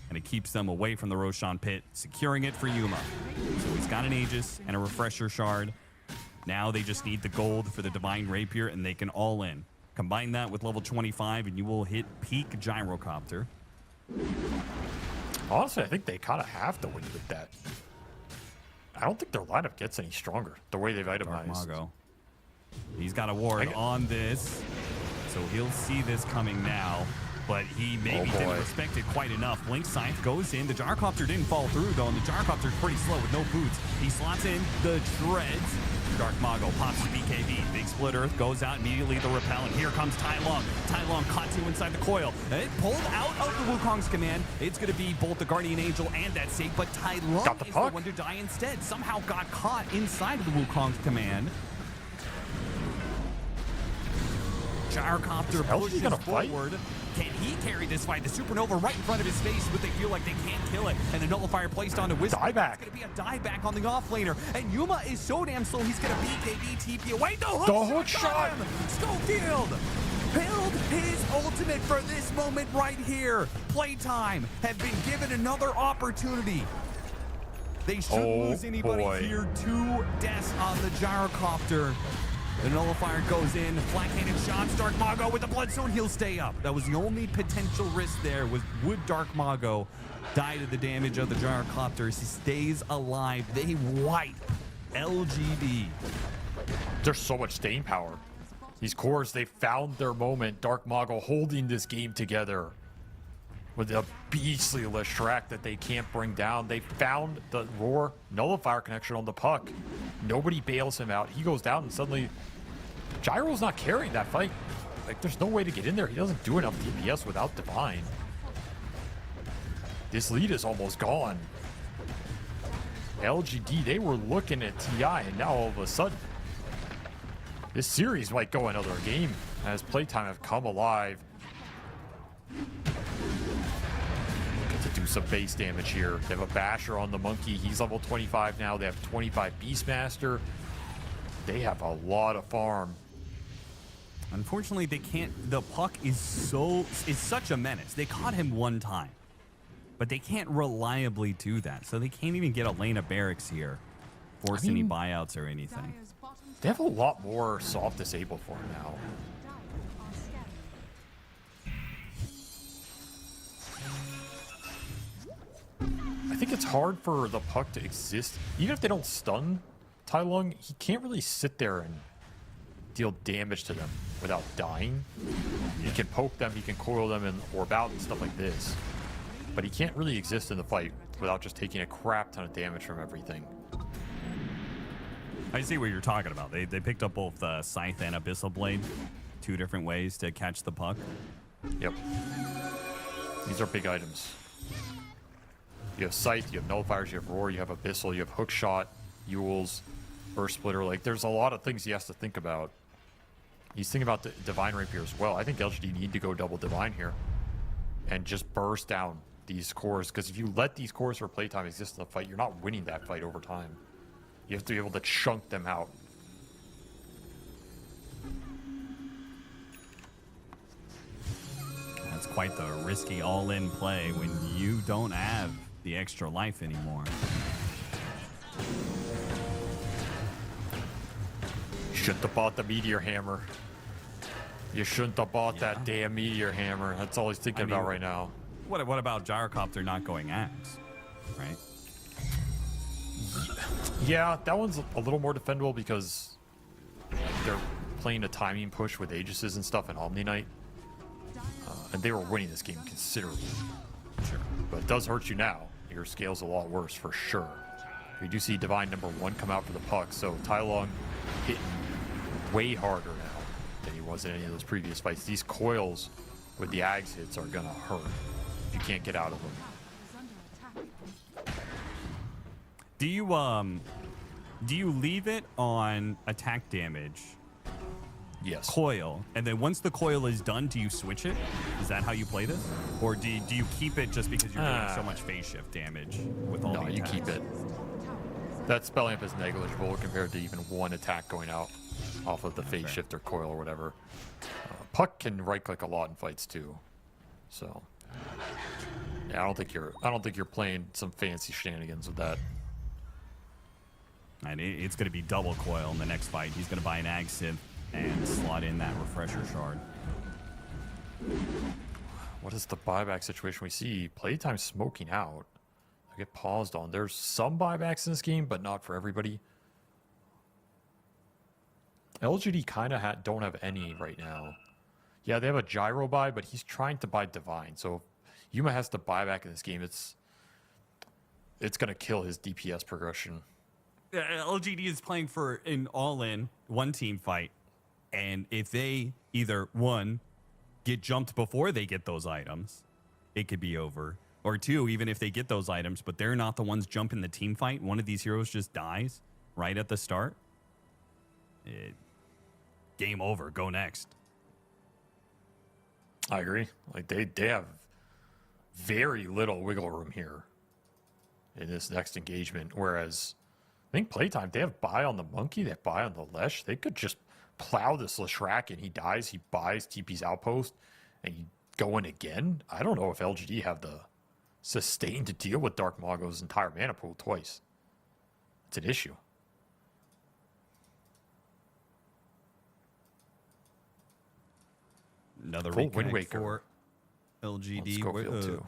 And it keeps them away from the Roshan pit, securing it for Yuma. So he's got an Aegis and a Refresher Shard. Now they just need the gold for the Divine Rapier, and they can all in. Combine that with level 25, and you will hit peak Gyrocopter. Honestly, I think they kind of have to win with that. I don't think their lineup gets any stronger, the way they've itemized. Mago. He's got a ward on this, so he'll see this coming now. But he maybe didn't respect it quite enough. Blink Scythe goes in. The Gyrocopter didn't fall through, though, and the Gyrocopter's pretty slow with no boots. He slots in the Dreads. Dark Mago pops the BKB. Big Split Earth goes out immediately. The Repel, and here comes Tai Lung. Tai Lung caught two inside the coil. And it pulled out of the Wukong's command. It's going to be both the Guardian Angel and that save, but Tai Lung is the one to die instead. Somehow got caught inside of the Wukong's command. Gyrocopter pushes forward. Can he carry this fight? The Supernova right in front of his face, but they feel like they can't kill it. And the Nullifier placed onto Whisper. Dieback. It's going to be a dieback on the offlaner. And Yuma is so damn slow, he's going to BKB TP away. The hook shot! Schofield build his ultimate for this moment right here. Playtime have been given another opportunity. They shouldn't lose anybody here. 2 deaths on the Gyrocopter. The Nullifier goes in, flank-handed shots. Dark Mago with the Bloodstone, he'll stay up. That was the only potential risk there, was would Dark Mago die to the damage of the Gyrocopters. He stays alive. They wipe LGD. There's so much staying power. These cores, they found their moment. Dark Mago holding this game together with a beastly Leshrac that they can't bring down. They found the Roar Nullifier connection on the Puck. Nobody bails him out. He goes down, and suddenly Gyro's not carrying that fight. Like, there's no way to get in there. He doesn't do enough DPS without Divine. This lead is almost gone. LGD, they were looking at TI, and now all of a sudden, this series might go another game as Playtime have come alive. To do some base damage here. They have a Basher on the Monkey. He's level 25 now. They have 25 Beastmaster. They have a lot of farm. Unfortunately, they can't. The puck is such a menace. They caught him one time, but they can't reliably do that. So they can't even get a lane of barracks here, force any buyouts or anything. They have a lot more soft disable for him now. I think it's hard for the puck to exist. Even if they don't stun Tai Lung, he can't really sit there and deal damage to them without dying. He can poke them, he can coil them and orb out and stuff like this. But he can't really exist in the fight without just taking a crap ton of damage from everything. I see what you're talking about. They picked up both Scythe and Abyssal Blade. 2 different ways to catch the puck. Yep. These are big items. You have Scythe, you have Nullifiers, you have Roar, you have Abyssal, you have Hookshot, Yules, Burst Splitter. Like, there's a lot of things he has to think about. He's thinking about the Divine Rapier as well. I think LGD need to go double Divine here and just burst down these cores, because if you let these cores for playtime exist in the fight, you're not winning that fight over time. You have to be able to chunk them out. That's quite the risky all-in play when you don't have the extra life anymore. Shouldn't have bought the Meteor Hammer. You shouldn't have bought that damn Meteor Hammer. That's all he's thinking about right now. What about Gyrocopter not going Axe, right? Yeah, that one's a little more defendable because they're playing a timing push with Aegises and stuff in Omni Knight. And they were winning this game considerably. Sure. But it does hurt you now. Your scale's a lot worse for sure. We do see Divine #1 come out for the puck, so Tai Lung hitting way harder now than he was in any of those previous fights. These coils with the Ags hits are gonna hurt if you can't get out of them. Do you leave it on attack damage? Yes. Coil, and then once the coil is done, do you switch it? Is that how you play this? Or do you keep it just because you're doing so much phase shift damage with all the attacks? No, you keep it. That spell amp is negligible compared to even one attack going out off of the phase shift or coil or whatever. Puck can right click a lot in fights too. So yeah, I don't think you're playing some fancy shenanigans with that. And it's going to be double coil in the next fight. He's going to buy an Ag Synth and slot in that refresher shard. What is the buyback situation we see? Playtime smoking out. I get paused on. There's some buybacks in this game, but not for everybody. LGD kind of don't have any right now. Yeah, they have a gyro buy, but he's trying to buy Divine. So if Yuma has to buy back in this game, it's going to kill his DPS progression. LGD is playing for an all-in one-team fight. And if they either, 1, get jumped before they get those items, it could be over. Or 2, even if they get those items, but they're not the ones jumping the team fight, one of these heroes just dies right at the start. Game over. Go next. I agree. Like they have very little wiggle room here in this next engagement. Whereas I think Playtime, they have buy on the Monkey, they have buy on the Lesh. They could just plow this Leshrac and he dies, he buys TP's Outpost, and you go in again. I don't know if LGD have the sustain to deal with Dark Mago's entire mana pool twice. It's an issue. Another Full reconnect Wind Waker for LGD. Schofield too.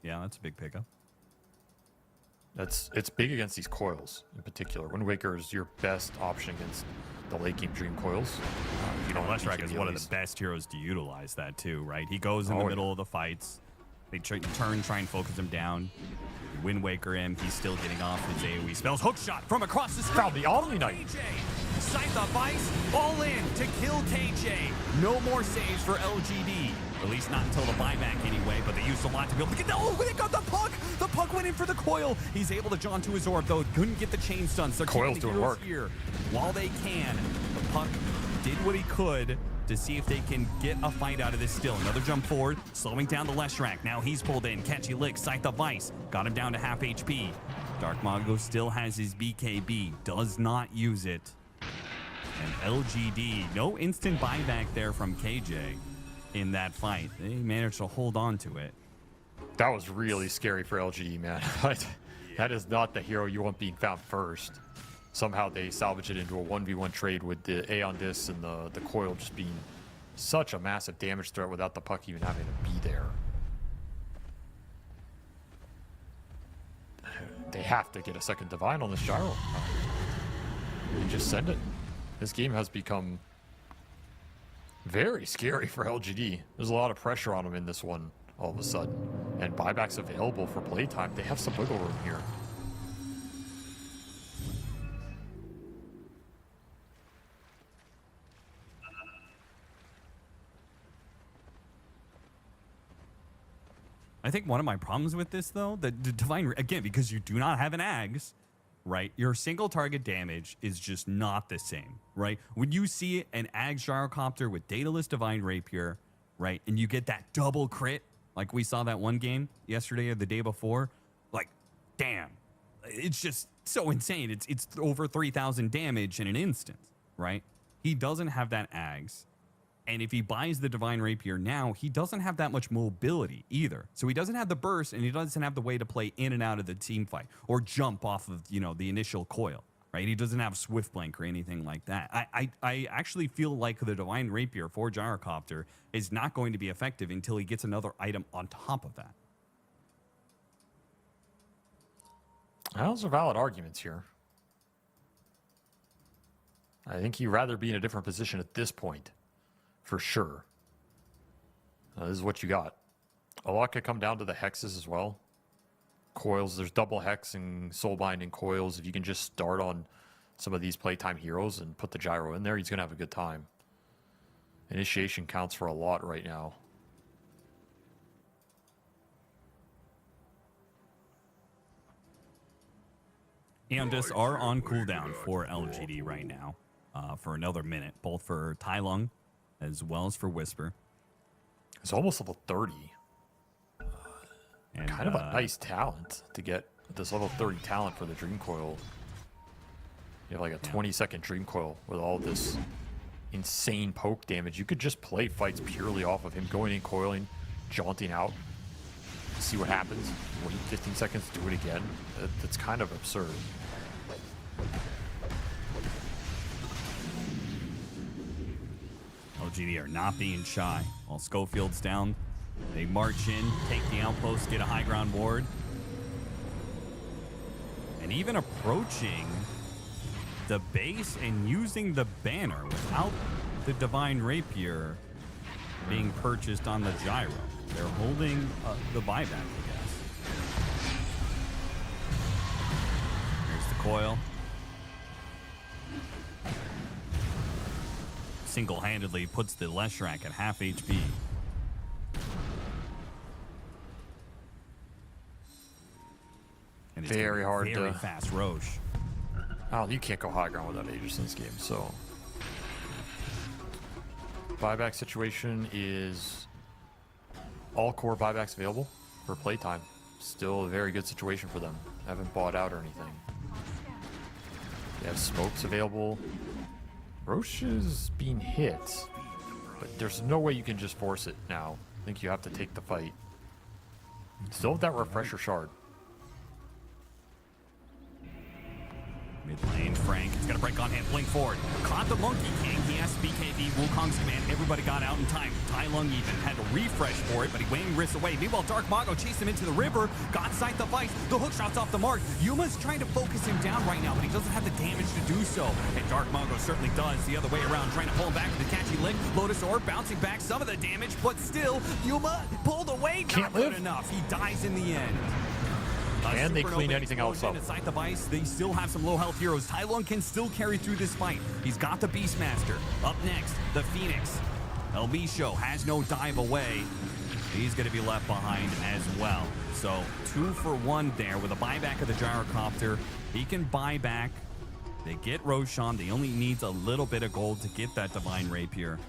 Yeah, that's a big pickup. It's big against these coils in particular. Wind Waker is your best option against the late game Dream coils. You know, Leshrac is one of the best heroes to utilize that too, right? He goes in the middle of the fights. They try and focus him down. Wind Waker him. He's still getting off his AoE spells. Hook shot from across the screen. Found the Omni Knight. KJ. Scythe of Ice. All in to kill KJ. No more saves for LGD. At least not until the buyback anyway, but they used a lot to be able to get... Oh, they got the puck! The puck went in for the coil. He's able to jaunt to his orb, though. Couldn't get the chain stun. So Coil's doing work here while they can. The puck did what he could to see if they can get a fight out of this still. Another jump forward, slowing down the Leshrac. Now he's pulled in. Catchy Lick, Scythe of Vice. Got him down to half HP. Dark Mago still has his BKB. Does not use it. And LGD, no instant buyback there from KJ in that fight. They managed to hold on to it. That was really scary for LGD, man. That is not the hero you want being found first. Somehow they salvage it into a 1v1 trade with the Aeon Disc and the coil just being such a massive damage threat without the puck even having to be there. They have to get a second Divine on this gyro. They just send it. This game has become very scary for LGD. There's a lot of pressure on them in this one all of a sudden. And buybacks available for playtime. They have some wiggle room here. I think one of my problems with this, though, the Divine, again, because you do not have an Ags, right? Your single target damage is just not the same, right? When you see an Ags Gyrocopter with Daedalus Divine Rapier, right, and you get that double crit, like we saw that one game yesterday or the day before, like, damn. It's just so insane. It's over 3,000 damage in an instant, right? He doesn't have that Ags. And if he buys the Divine Rapier now, he doesn't have that much mobility either. So he doesn't have the burst, and he doesn't have the way to play in and out of the team fight or jump off of, you know, the initial coil, right? He doesn't have Swift Blank or anything like that. I actually feel like the Divine Rapier for Gyrocopter is not going to be effective until he gets another item on top of that. Those are valid arguments here. I think he'd rather be in a different position at this point. For sure. This is what you got. A lot could come down to the hexes as well. Coils, there's double hex and soulbind and coils. If you can just start on some of these playtime heroes and put the gyro in there, he's going to have a good time. Initiation counts for a lot right now. Aeon Discs are on cooldown for LGD right now for another minute, both for Tai Lung as well as for Whisper. It's almost level 30. And, kind of a nice talent to get this level 30 talent for the Dream Coil. You have like a 20-second Dream Coil with all this insane poke damage. You could just play fights purely off of him going in, coiling, jaunting out, see what happens, wait 15 seconds, do it again. That's kind of absurd. LGD are not being shy. While Schofield's down, they march in, take the outpost, get a high ground ward. And even approaching the base and using the banner without the Divine Rapier being purchased on the gyro. They're holding the buyback, I guess. Here's the coil. Single-handedly puts the Leshrac at half HP. And it's very hard very to fast Roche. Oh, you can't go high ground without Aegis in this game, so buyback situation is all core buybacks available for playtime. Still a very good situation for them. Haven't bought out or anything. They have smokes available. Roche is being hit, but there's no way you can just force it now. I think you have to take the fight. Still have that refresher shard. Mid lane, Frank. He's got a break on him. Blink forward. Caught the Monkey King. He has BKB. Wukong's command. Everybody got out in time. Tai Lung even had to refresh for it, but he winged wrists away. Meanwhile, Dark Mago chased him into the river. Got Scythe of Vice. The hook shot's off the mark. Yuma's trying to focus him down right now, but he doesn't have the damage to do so. And Dark Mago certainly does the other way around, trying to pull him back with the catchy lick. Lotus Orb bouncing back some of the damage, but still, Yuma pulled away. Not good enough. He dies in the end. Can they clean anything else up? The Vice, they still have some low health heroes. Tai Lung can still carry through this fight. He's got the Beastmaster. Up next, the Phoenix. LB Show has no dive away. He's going to be left behind as well. So 2 for 1 there with a buyback of the Gyrocopter. He can buy back. They get Roshan. They only needs a little bit of gold to get that Divine Rapier.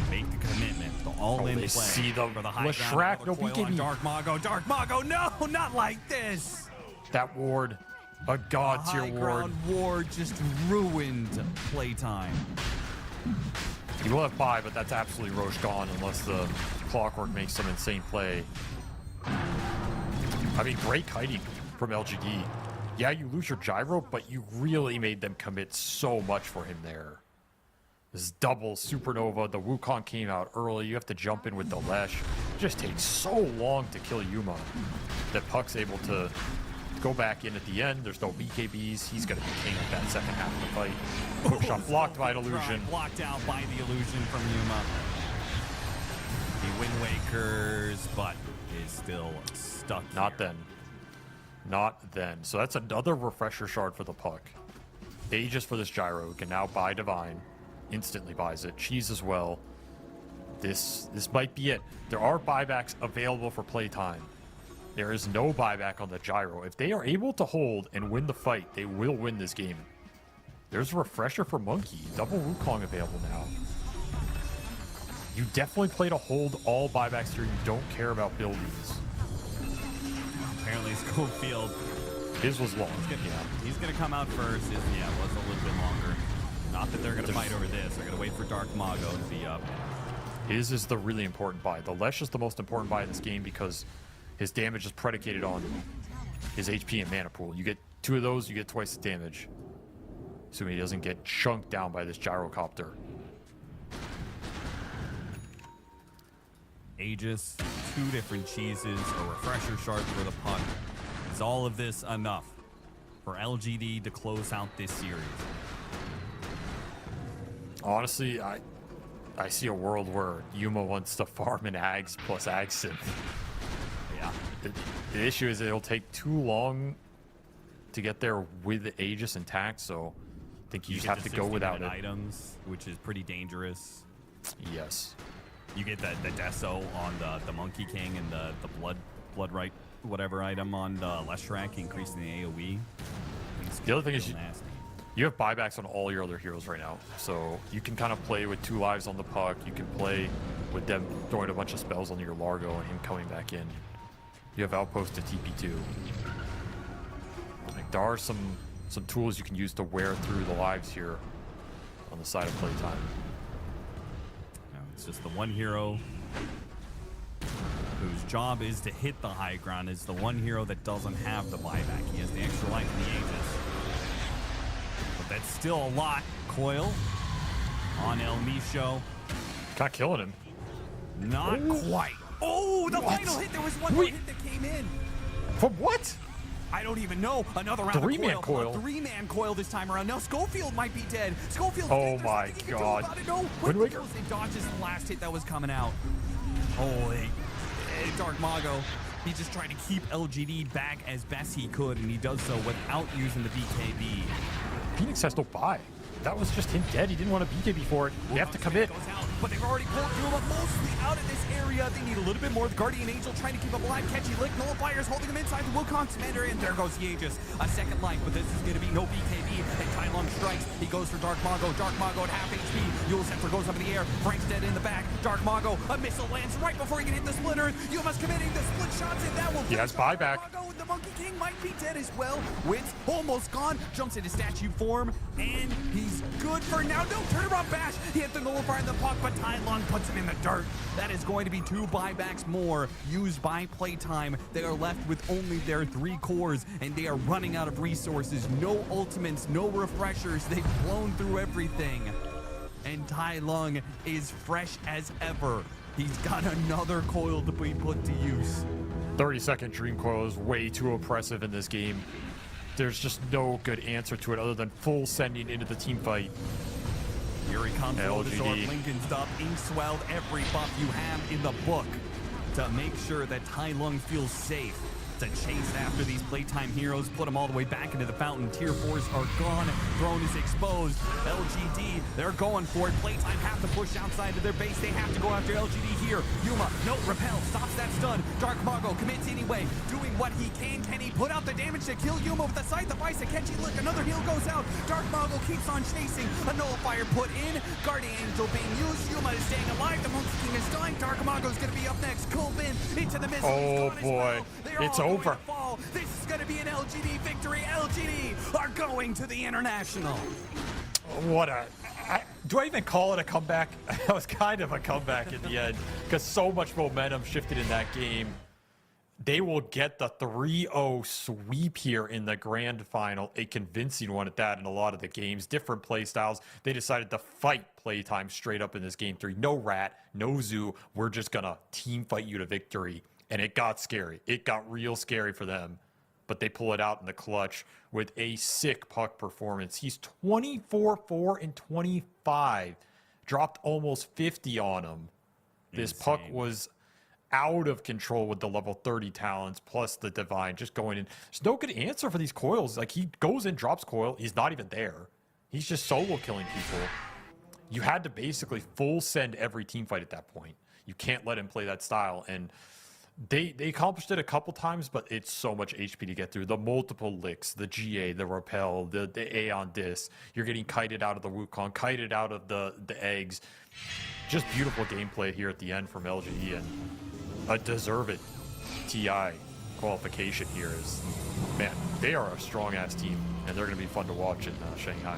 Make the commitment. The all-in play. See the for the high Leshrac, ground. no Coil on BKB. Dark Mago. Dark Mago, no, not like this. That ward, a god The tier high ward. ground ward just ruined playtime. He will have 5, but that's absolutely Roche gone unless the Clockwork makes some insane play. I mean, great kiting from LGD. Yeah, you lose your gyro, but you really made them commit so much for him there. This double supernova, the Wukong came out early. You have to jump in with the Lesh. It just takes so long to kill Yuma that Puck's able to go back in at the end. There's no BKBs. He's going to be king of that second half of the fight. Hook shot blocked by an illusion. Blocked out by the illusion from Yuma. He Wind Wakers, but is still stuck Not here. then. Not then. So that's another refresher shard for the Puck. Aegis for this gyro. Can now buy Divine. Instantly buys it. Cheese as well. This might be it. There are buybacks available for playtime. There is no buyback on the gyro. If they are able to hold and win the fight, they will win this game. There's a refresher for Monkey. Double Wukong available now. You definitely play to hold all buybacks here. You don't care about buildings. Apparently Schofield, His was long. he's gonna come out first. His, was a little bit longer. Not that they're gonna fight over this. They're gonna wait for Dark Mago to be up. His is the really important buy. The Lesh is the most important buy in this game because his damage is predicated on his HP and mana pool. You get 2 of those, you get twice the damage. Assuming he doesn't get chunked down by this gyrocopter. Aegis, 2 different cheeses, a refresher shard for the Puck. Is all of this enough for LGD to close out this series? Honestly, I see a world where Yuma wants to farm an Ags plus Agson. Yeah. The issue is it'll take too long to get there with the Aegis intact, so I think you just have to go without it. Items, which is pretty dangerous. Yes. You get the Deso on the Monkey King and the blood right whatever item on the Leshrac, increasing the AoE. The other thing is nasty. you have buybacks on all your other heroes right now, so you can kind of play with 2 lives on the Puck. You can play with them throwing a bunch of spells on your Largo and him coming back in. You have Outpost to TP2. Like, there are some tools you can use to wear through the lives here on the side of playtime. No, it's just the one hero whose job is to hit the high ground, is the one hero that doesn't have the buyback. He has the extra life in the Aegis. But that's still a lot. Coil on El Micho. Not killing him. Not quite. Oh, the final hit. There was one more hit that came in. From what? I don't even know. Another round Three-man of coil. A 3-man coil this time around. Now Schofield might be dead. Schofield. Oh my God. No. Wind Waker. It dodges the last hit that was coming out. Holy. Dark Mago. He just tried to keep LGD back as best he could, and he does so without using the BKB. Phoenix has no buy. That was just him dead. He didn't want a BKB for it. You have to commit. Goes out, but they've already pulled Yuma mostly out of this area. They need a little bit more. The Guardian Angel trying to keep him alive. Catchy lick. Nullifiers holding him inside the Wukong Commander, and there goes the Aegis. A second life, but this is going to be no BKB. And Tai Lung strikes. He goes for Dark Mago. Dark Mago at half HP. Yule Scepter goes up in the air. Frank's dead in the back. Dark Mago. A missile lands right before he can hit the splitter. Yuma's committing the split shots, and that will. He has buyback. The Monkey King might be dead as well. Wits almost gone. Jumps into statue form, and he's good for now. No, turn around bash. He hit the nullifier in the puck, but Tai Lung puts him in the dirt. That is going to be 2 buybacks more used by playtime. They are left with only their 3 cores, and they are running out of resources. No ultimates, no refreshers. They've blown through everything. And Tai Lung is fresh as ever. He's got another coil to be put to use. 30-second Dream Coil is way too oppressive in this game. There's just no good answer to it other than full sending into the team fight. Here he comes, LGD. Lincoln's up, ink-swelled every buff you have in the book to make sure that Tai Lung feels safe. It's a chase after these Playtime heroes. Put them all the way back into the fountain. Tier 4s are gone. Throne is exposed. LGD, they're going for it. Playtime have to push outside of their base. They have to go after LGD here. Yuma, no, repel, stops that stun. Dark Margo commits anyway, doing what he can. Can he put out the damage to kill Yuma with the Scythe of Ice? Akechi, look, another heal goes out. Dark Margo keeps on chasing. A nullifier put in. Guardian Angel being used. Yuma is staying alive. The Monkey King is dying. Dark Margo's going to be up next. Kulbin into the missile. Oh boy, it's over. This is going to be an LGD victory. LGD are going to the International. Do I even call it a comeback? That was kind of a comeback in the end because so much momentum shifted in that game. They will get the 3-0 sweep here in the grand final, a convincing one at that in a lot of the games. Different play styles. They decided to fight Playtime straight up in this game 3. No Rat, no Zoo. We're just going to team fight you to victory. And it got scary. It got real scary for them. But they pull it out in the clutch with a sick Puck performance. He's 24-4 and 25. Dropped almost 50 on him. This Puck was out of control with the level 30 talents plus the Divine just going in. There's no good answer for these coils. Like, he goes in, drops coil. He's not even there. He's just solo killing people. You had to basically full send every team fight at that point. You can't let him play that style. And they accomplished it a couple times, but it's so much HP to get through. The multiple licks, the GA, the repel, the Aeon Dis. You're getting kited out of the Wukong, kited out of the eggs. Just beautiful gameplay here at the end from LGD, and a deserved TI qualification here is, man, they are a strong-ass team, and they're going to be fun to watch in Shanghai.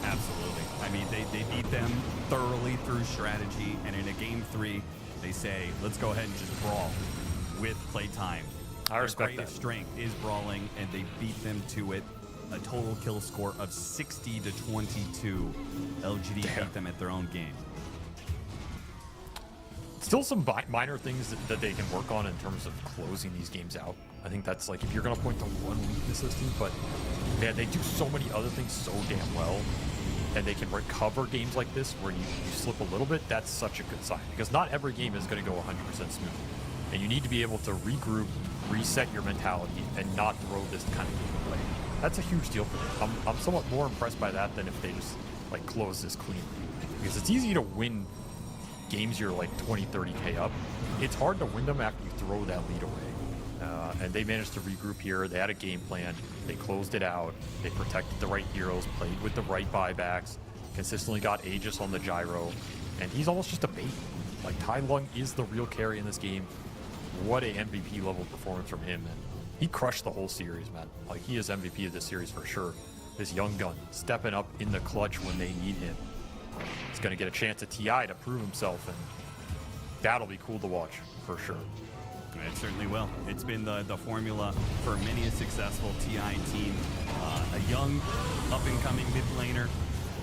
Absolutely. I mean, they beat them thoroughly through strategy, and in a game 3, they say, let's go ahead and just brawl with Playtime. I respect Their greatest that. strength is brawling, and they beat them to it. A total kill score of 60-22. LGD beat them at their own game. Still some minor things that they can work on in terms of closing these games out. I think that's like, if you're going to point to one weakness of this team, but man, they do so many other things so damn well, and they can recover games like this where you slip a little bit. That's such a good sign, because not every game is going to go 100% smooth, and you need to be able to regroup, reset your mentality, and not throw this kind of game away. That's a huge deal for them. I'm somewhat more impressed by that than if they just like close this clean, because it's easy to win games you're like 20-30k up. It's hard to win them after you throw that lead away. And they managed to regroup here. They had a game plan. They closed it out. They protected the right heroes, played with the right buybacks, consistently got Aegis on the gyro, and he's almost just a bait. Like, Tai Lung is the real carry in this game. What a MVP level performance from him, and he crushed the whole series, man. Like, he is MVP of this series for sure. This young gun stepping up in the clutch when they need him. He's going to get a chance at TI to prove himself, and that'll be cool to watch for sure. It certainly will. It's been the formula for many a successful TI team. A young, up-and-coming mid laner,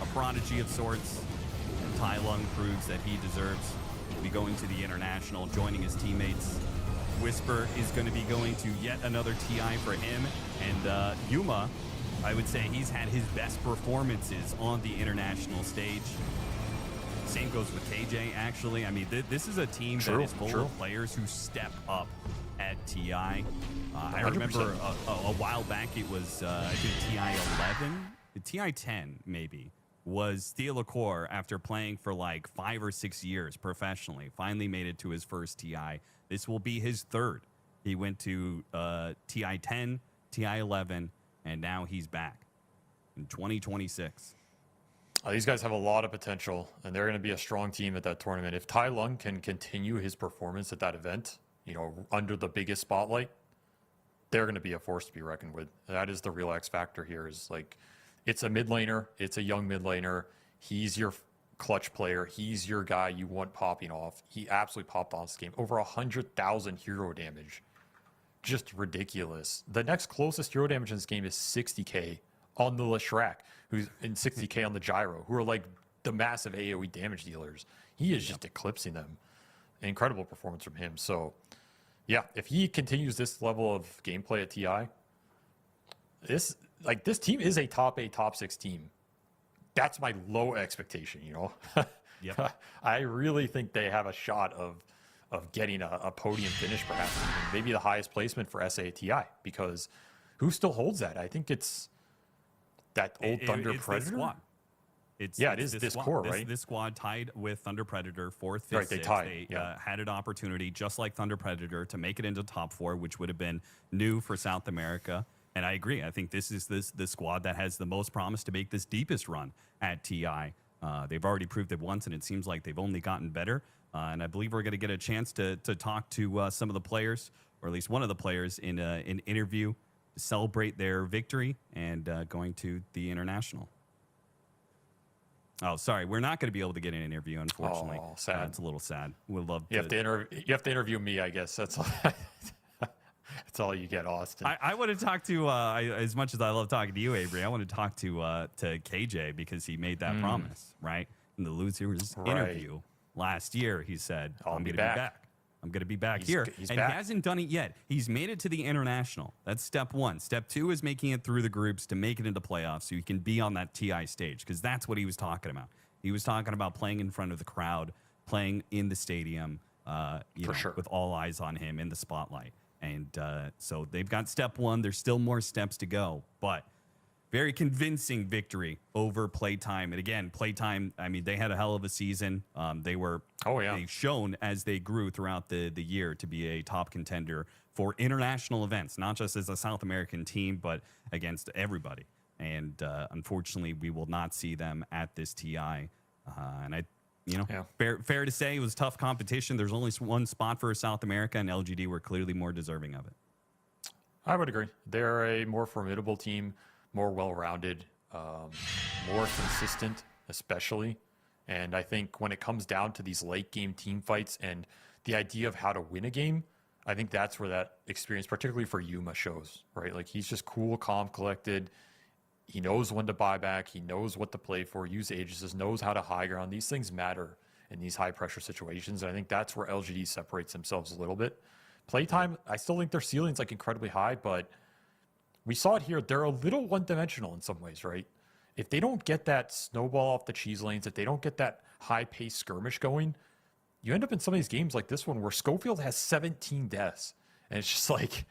a prodigy of sorts. And Tai Lung proves that he deserves to be going to the International, joining his teammates. Whisper is going to be going to yet another TI for him. And Yuma, I would say he's had his best performances on the international stage. Same goes with KJ, actually. I mean, this is a team that is full of players who step up at TI. I remember a while back, it was, I think TI 11, TI 10 maybe, was Theolacore after playing for like 5 or 6 years professionally. Finally made it to his first TI. This will be his third. He went to TI 10, TI 11, and now he's back in 2026. These guys have a lot of potential, and they're going to be a strong team at that tournament. If Tai Lung can continue his performance at that event, you know, under the biggest spotlight, they're going to be a force to be reckoned with. That is the real X factor here. Is like, it's a mid laner, it's a young mid laner. He's your clutch player. He's your guy you want popping off. He absolutely popped off this game. Over 100,000 hero damage. Just ridiculous. The next closest hero damage in this game is 60k on the Leshrac, who's in 60k on the Gyro, who are like the massive AoE damage dealers. He is just eclipsing them. Incredible performance from him. So, yeah, if he continues this level of gameplay at TI, this team is a top 8, top 6 team. That's my low expectation, you know? Yep. I really think they have a shot of of getting a podium finish, perhaps even maybe the highest placement for SATI, because who still holds that? I think it's that old Thunder Predator. It is this core, right? This squad tied with Thunder Predator 4th, 5th, Right, they 6th. tied. They had an opportunity, just like Thunder Predator, to make it into top 4, which would have been new for South America. And I agree. I think this is the squad that has the most promise to make this deepest run at TI. They've already proved it once, and it seems like they've only gotten better. And I believe we're going to get a chance to talk to some of the players, or at least one of the players, in an interview to celebrate their victory and going to the international. Oh, sorry. We're not going to be able to get an interview, unfortunately. Oh, sad. It's a little sad. We'd love to. You have to interview me, I guess. That's all. That's all you get, Austin. I want to talk to, as much as I love talking to you, Avery, I want to talk to KJ because he made that promise, right? In the losers interview last year, he said, I'm going to be back. I'm going to be back here. He's and back. He hasn't done it yet. He's made it to the international. That's step 1. Step 2 is making it through the groups to make it into playoffs so he can be on that TI stage, because that's what he was talking about. He was talking about playing in front of the crowd, playing in the stadium, with all eyes on him in the spotlight. And so they've got step 1. There's still more steps to go, but very convincing victory over Playtime. And again, Playtime, I mean, they had a hell of a season. They've shown as they grew throughout the year to be a top contender for international events, not just as a South American team, but against everybody. And unfortunately, we will not see them at this TI. Fair to say it was tough competition. There's only one spot for South America, and LGD were clearly more deserving of it. I would agree. They're a more formidable team, more well-rounded, more consistent, especially. And I think when it comes down to these late-game team fights and the idea of how to win a game, I think that's where that experience, particularly for Yuma, shows, right? Like, he's just cool, calm, collected. He knows when to buy back. He knows what to play for, use Aegis, knows how to high ground. These things matter in these high-pressure situations. And I think that's where LGD separates themselves a little bit. Playtime, I still think their ceiling's like incredibly high, but we saw it here. They're a little one-dimensional in some ways, right? If they don't get that snowball off the cheese lanes, if they don't get that high-paced skirmish going, you end up in some of these games like this one where Schofield has 17 deaths. And it's just like...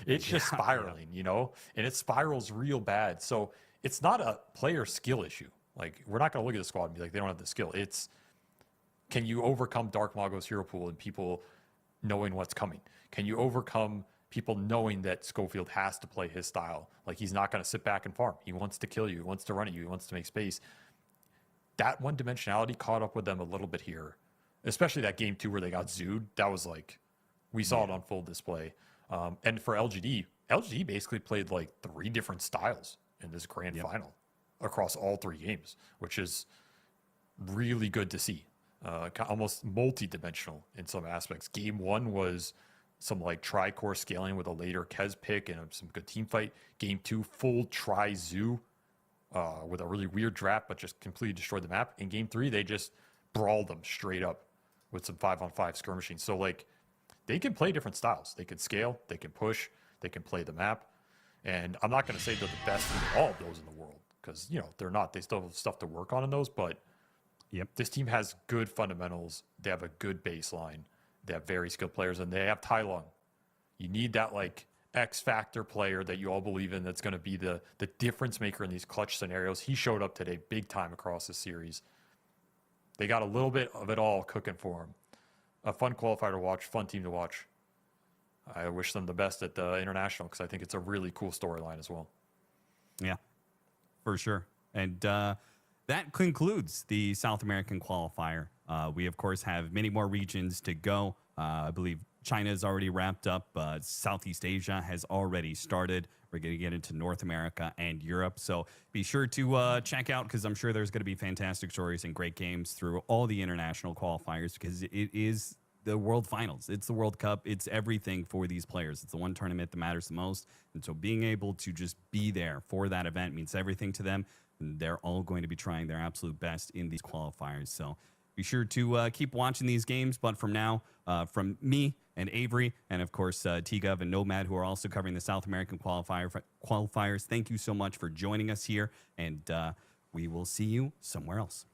It's just spiraling, and it spirals real bad. So it's not a player skill issue. Like, we're not going to look at the squad and be like, they don't have the skill. It's, can you overcome Dark Mago's hero pool and people knowing what's coming? Can you overcome people knowing that Schofield has to play his style? Like, he's not going to sit back and farm. He wants to kill you. He wants to run at you. He wants to make space. That one dimensionality caught up with them a little bit here, especially that game 2 where they got zooed. That was like, we saw it on full display. And for LGD basically played like 3 different styles in this grand final across all 3 games, which is really good to see. Almost multi-dimensional in some aspects. Game 1 was some like tri-core scaling with a later Kez pick and some good team fight. Game 2, full tri-zoo with a really weird draft, but just completely destroyed the map. In Game 3, they just brawled them straight up with some 5-on-5 skirmishing. So like, they can play different styles. They can scale, they can push, they can play the map. And I'm not going to say they're the best in all of those in the world because, they're not. They still have stuff to work on in those. But this team has good fundamentals. They have a good baseline. They have very skilled players, and they have Tai Lung. You need that, like, X-factor player that you all believe in that's going to be the difference maker in these clutch scenarios. He showed up today big time across the series. They got a little bit of it all cooking for him. A fun qualifier to watch, fun team to watch. I wish them the best at the international because I think it's a really cool storyline as well. Yeah, for sure. And that concludes the South American qualifier. We, of course, have many more regions to go. I believe China is already wrapped up. Southeast Asia has already started. We're going to get into North America and Europe. So be sure to check out, because I'm sure there's going to be fantastic stories and great games through all the international qualifiers, because it is the World Finals. It's the World Cup. It's everything for these players. It's the one tournament that matters the most. And so being able to just be there for that event means everything to them. And they're all going to be trying their absolute best in these qualifiers. So be sure to keep watching these games. But from now, from me and Avery, and of course, T-Gov and Nomad, who are also covering the South American qualifiers, thank you so much for joining us here. And we will see you somewhere else.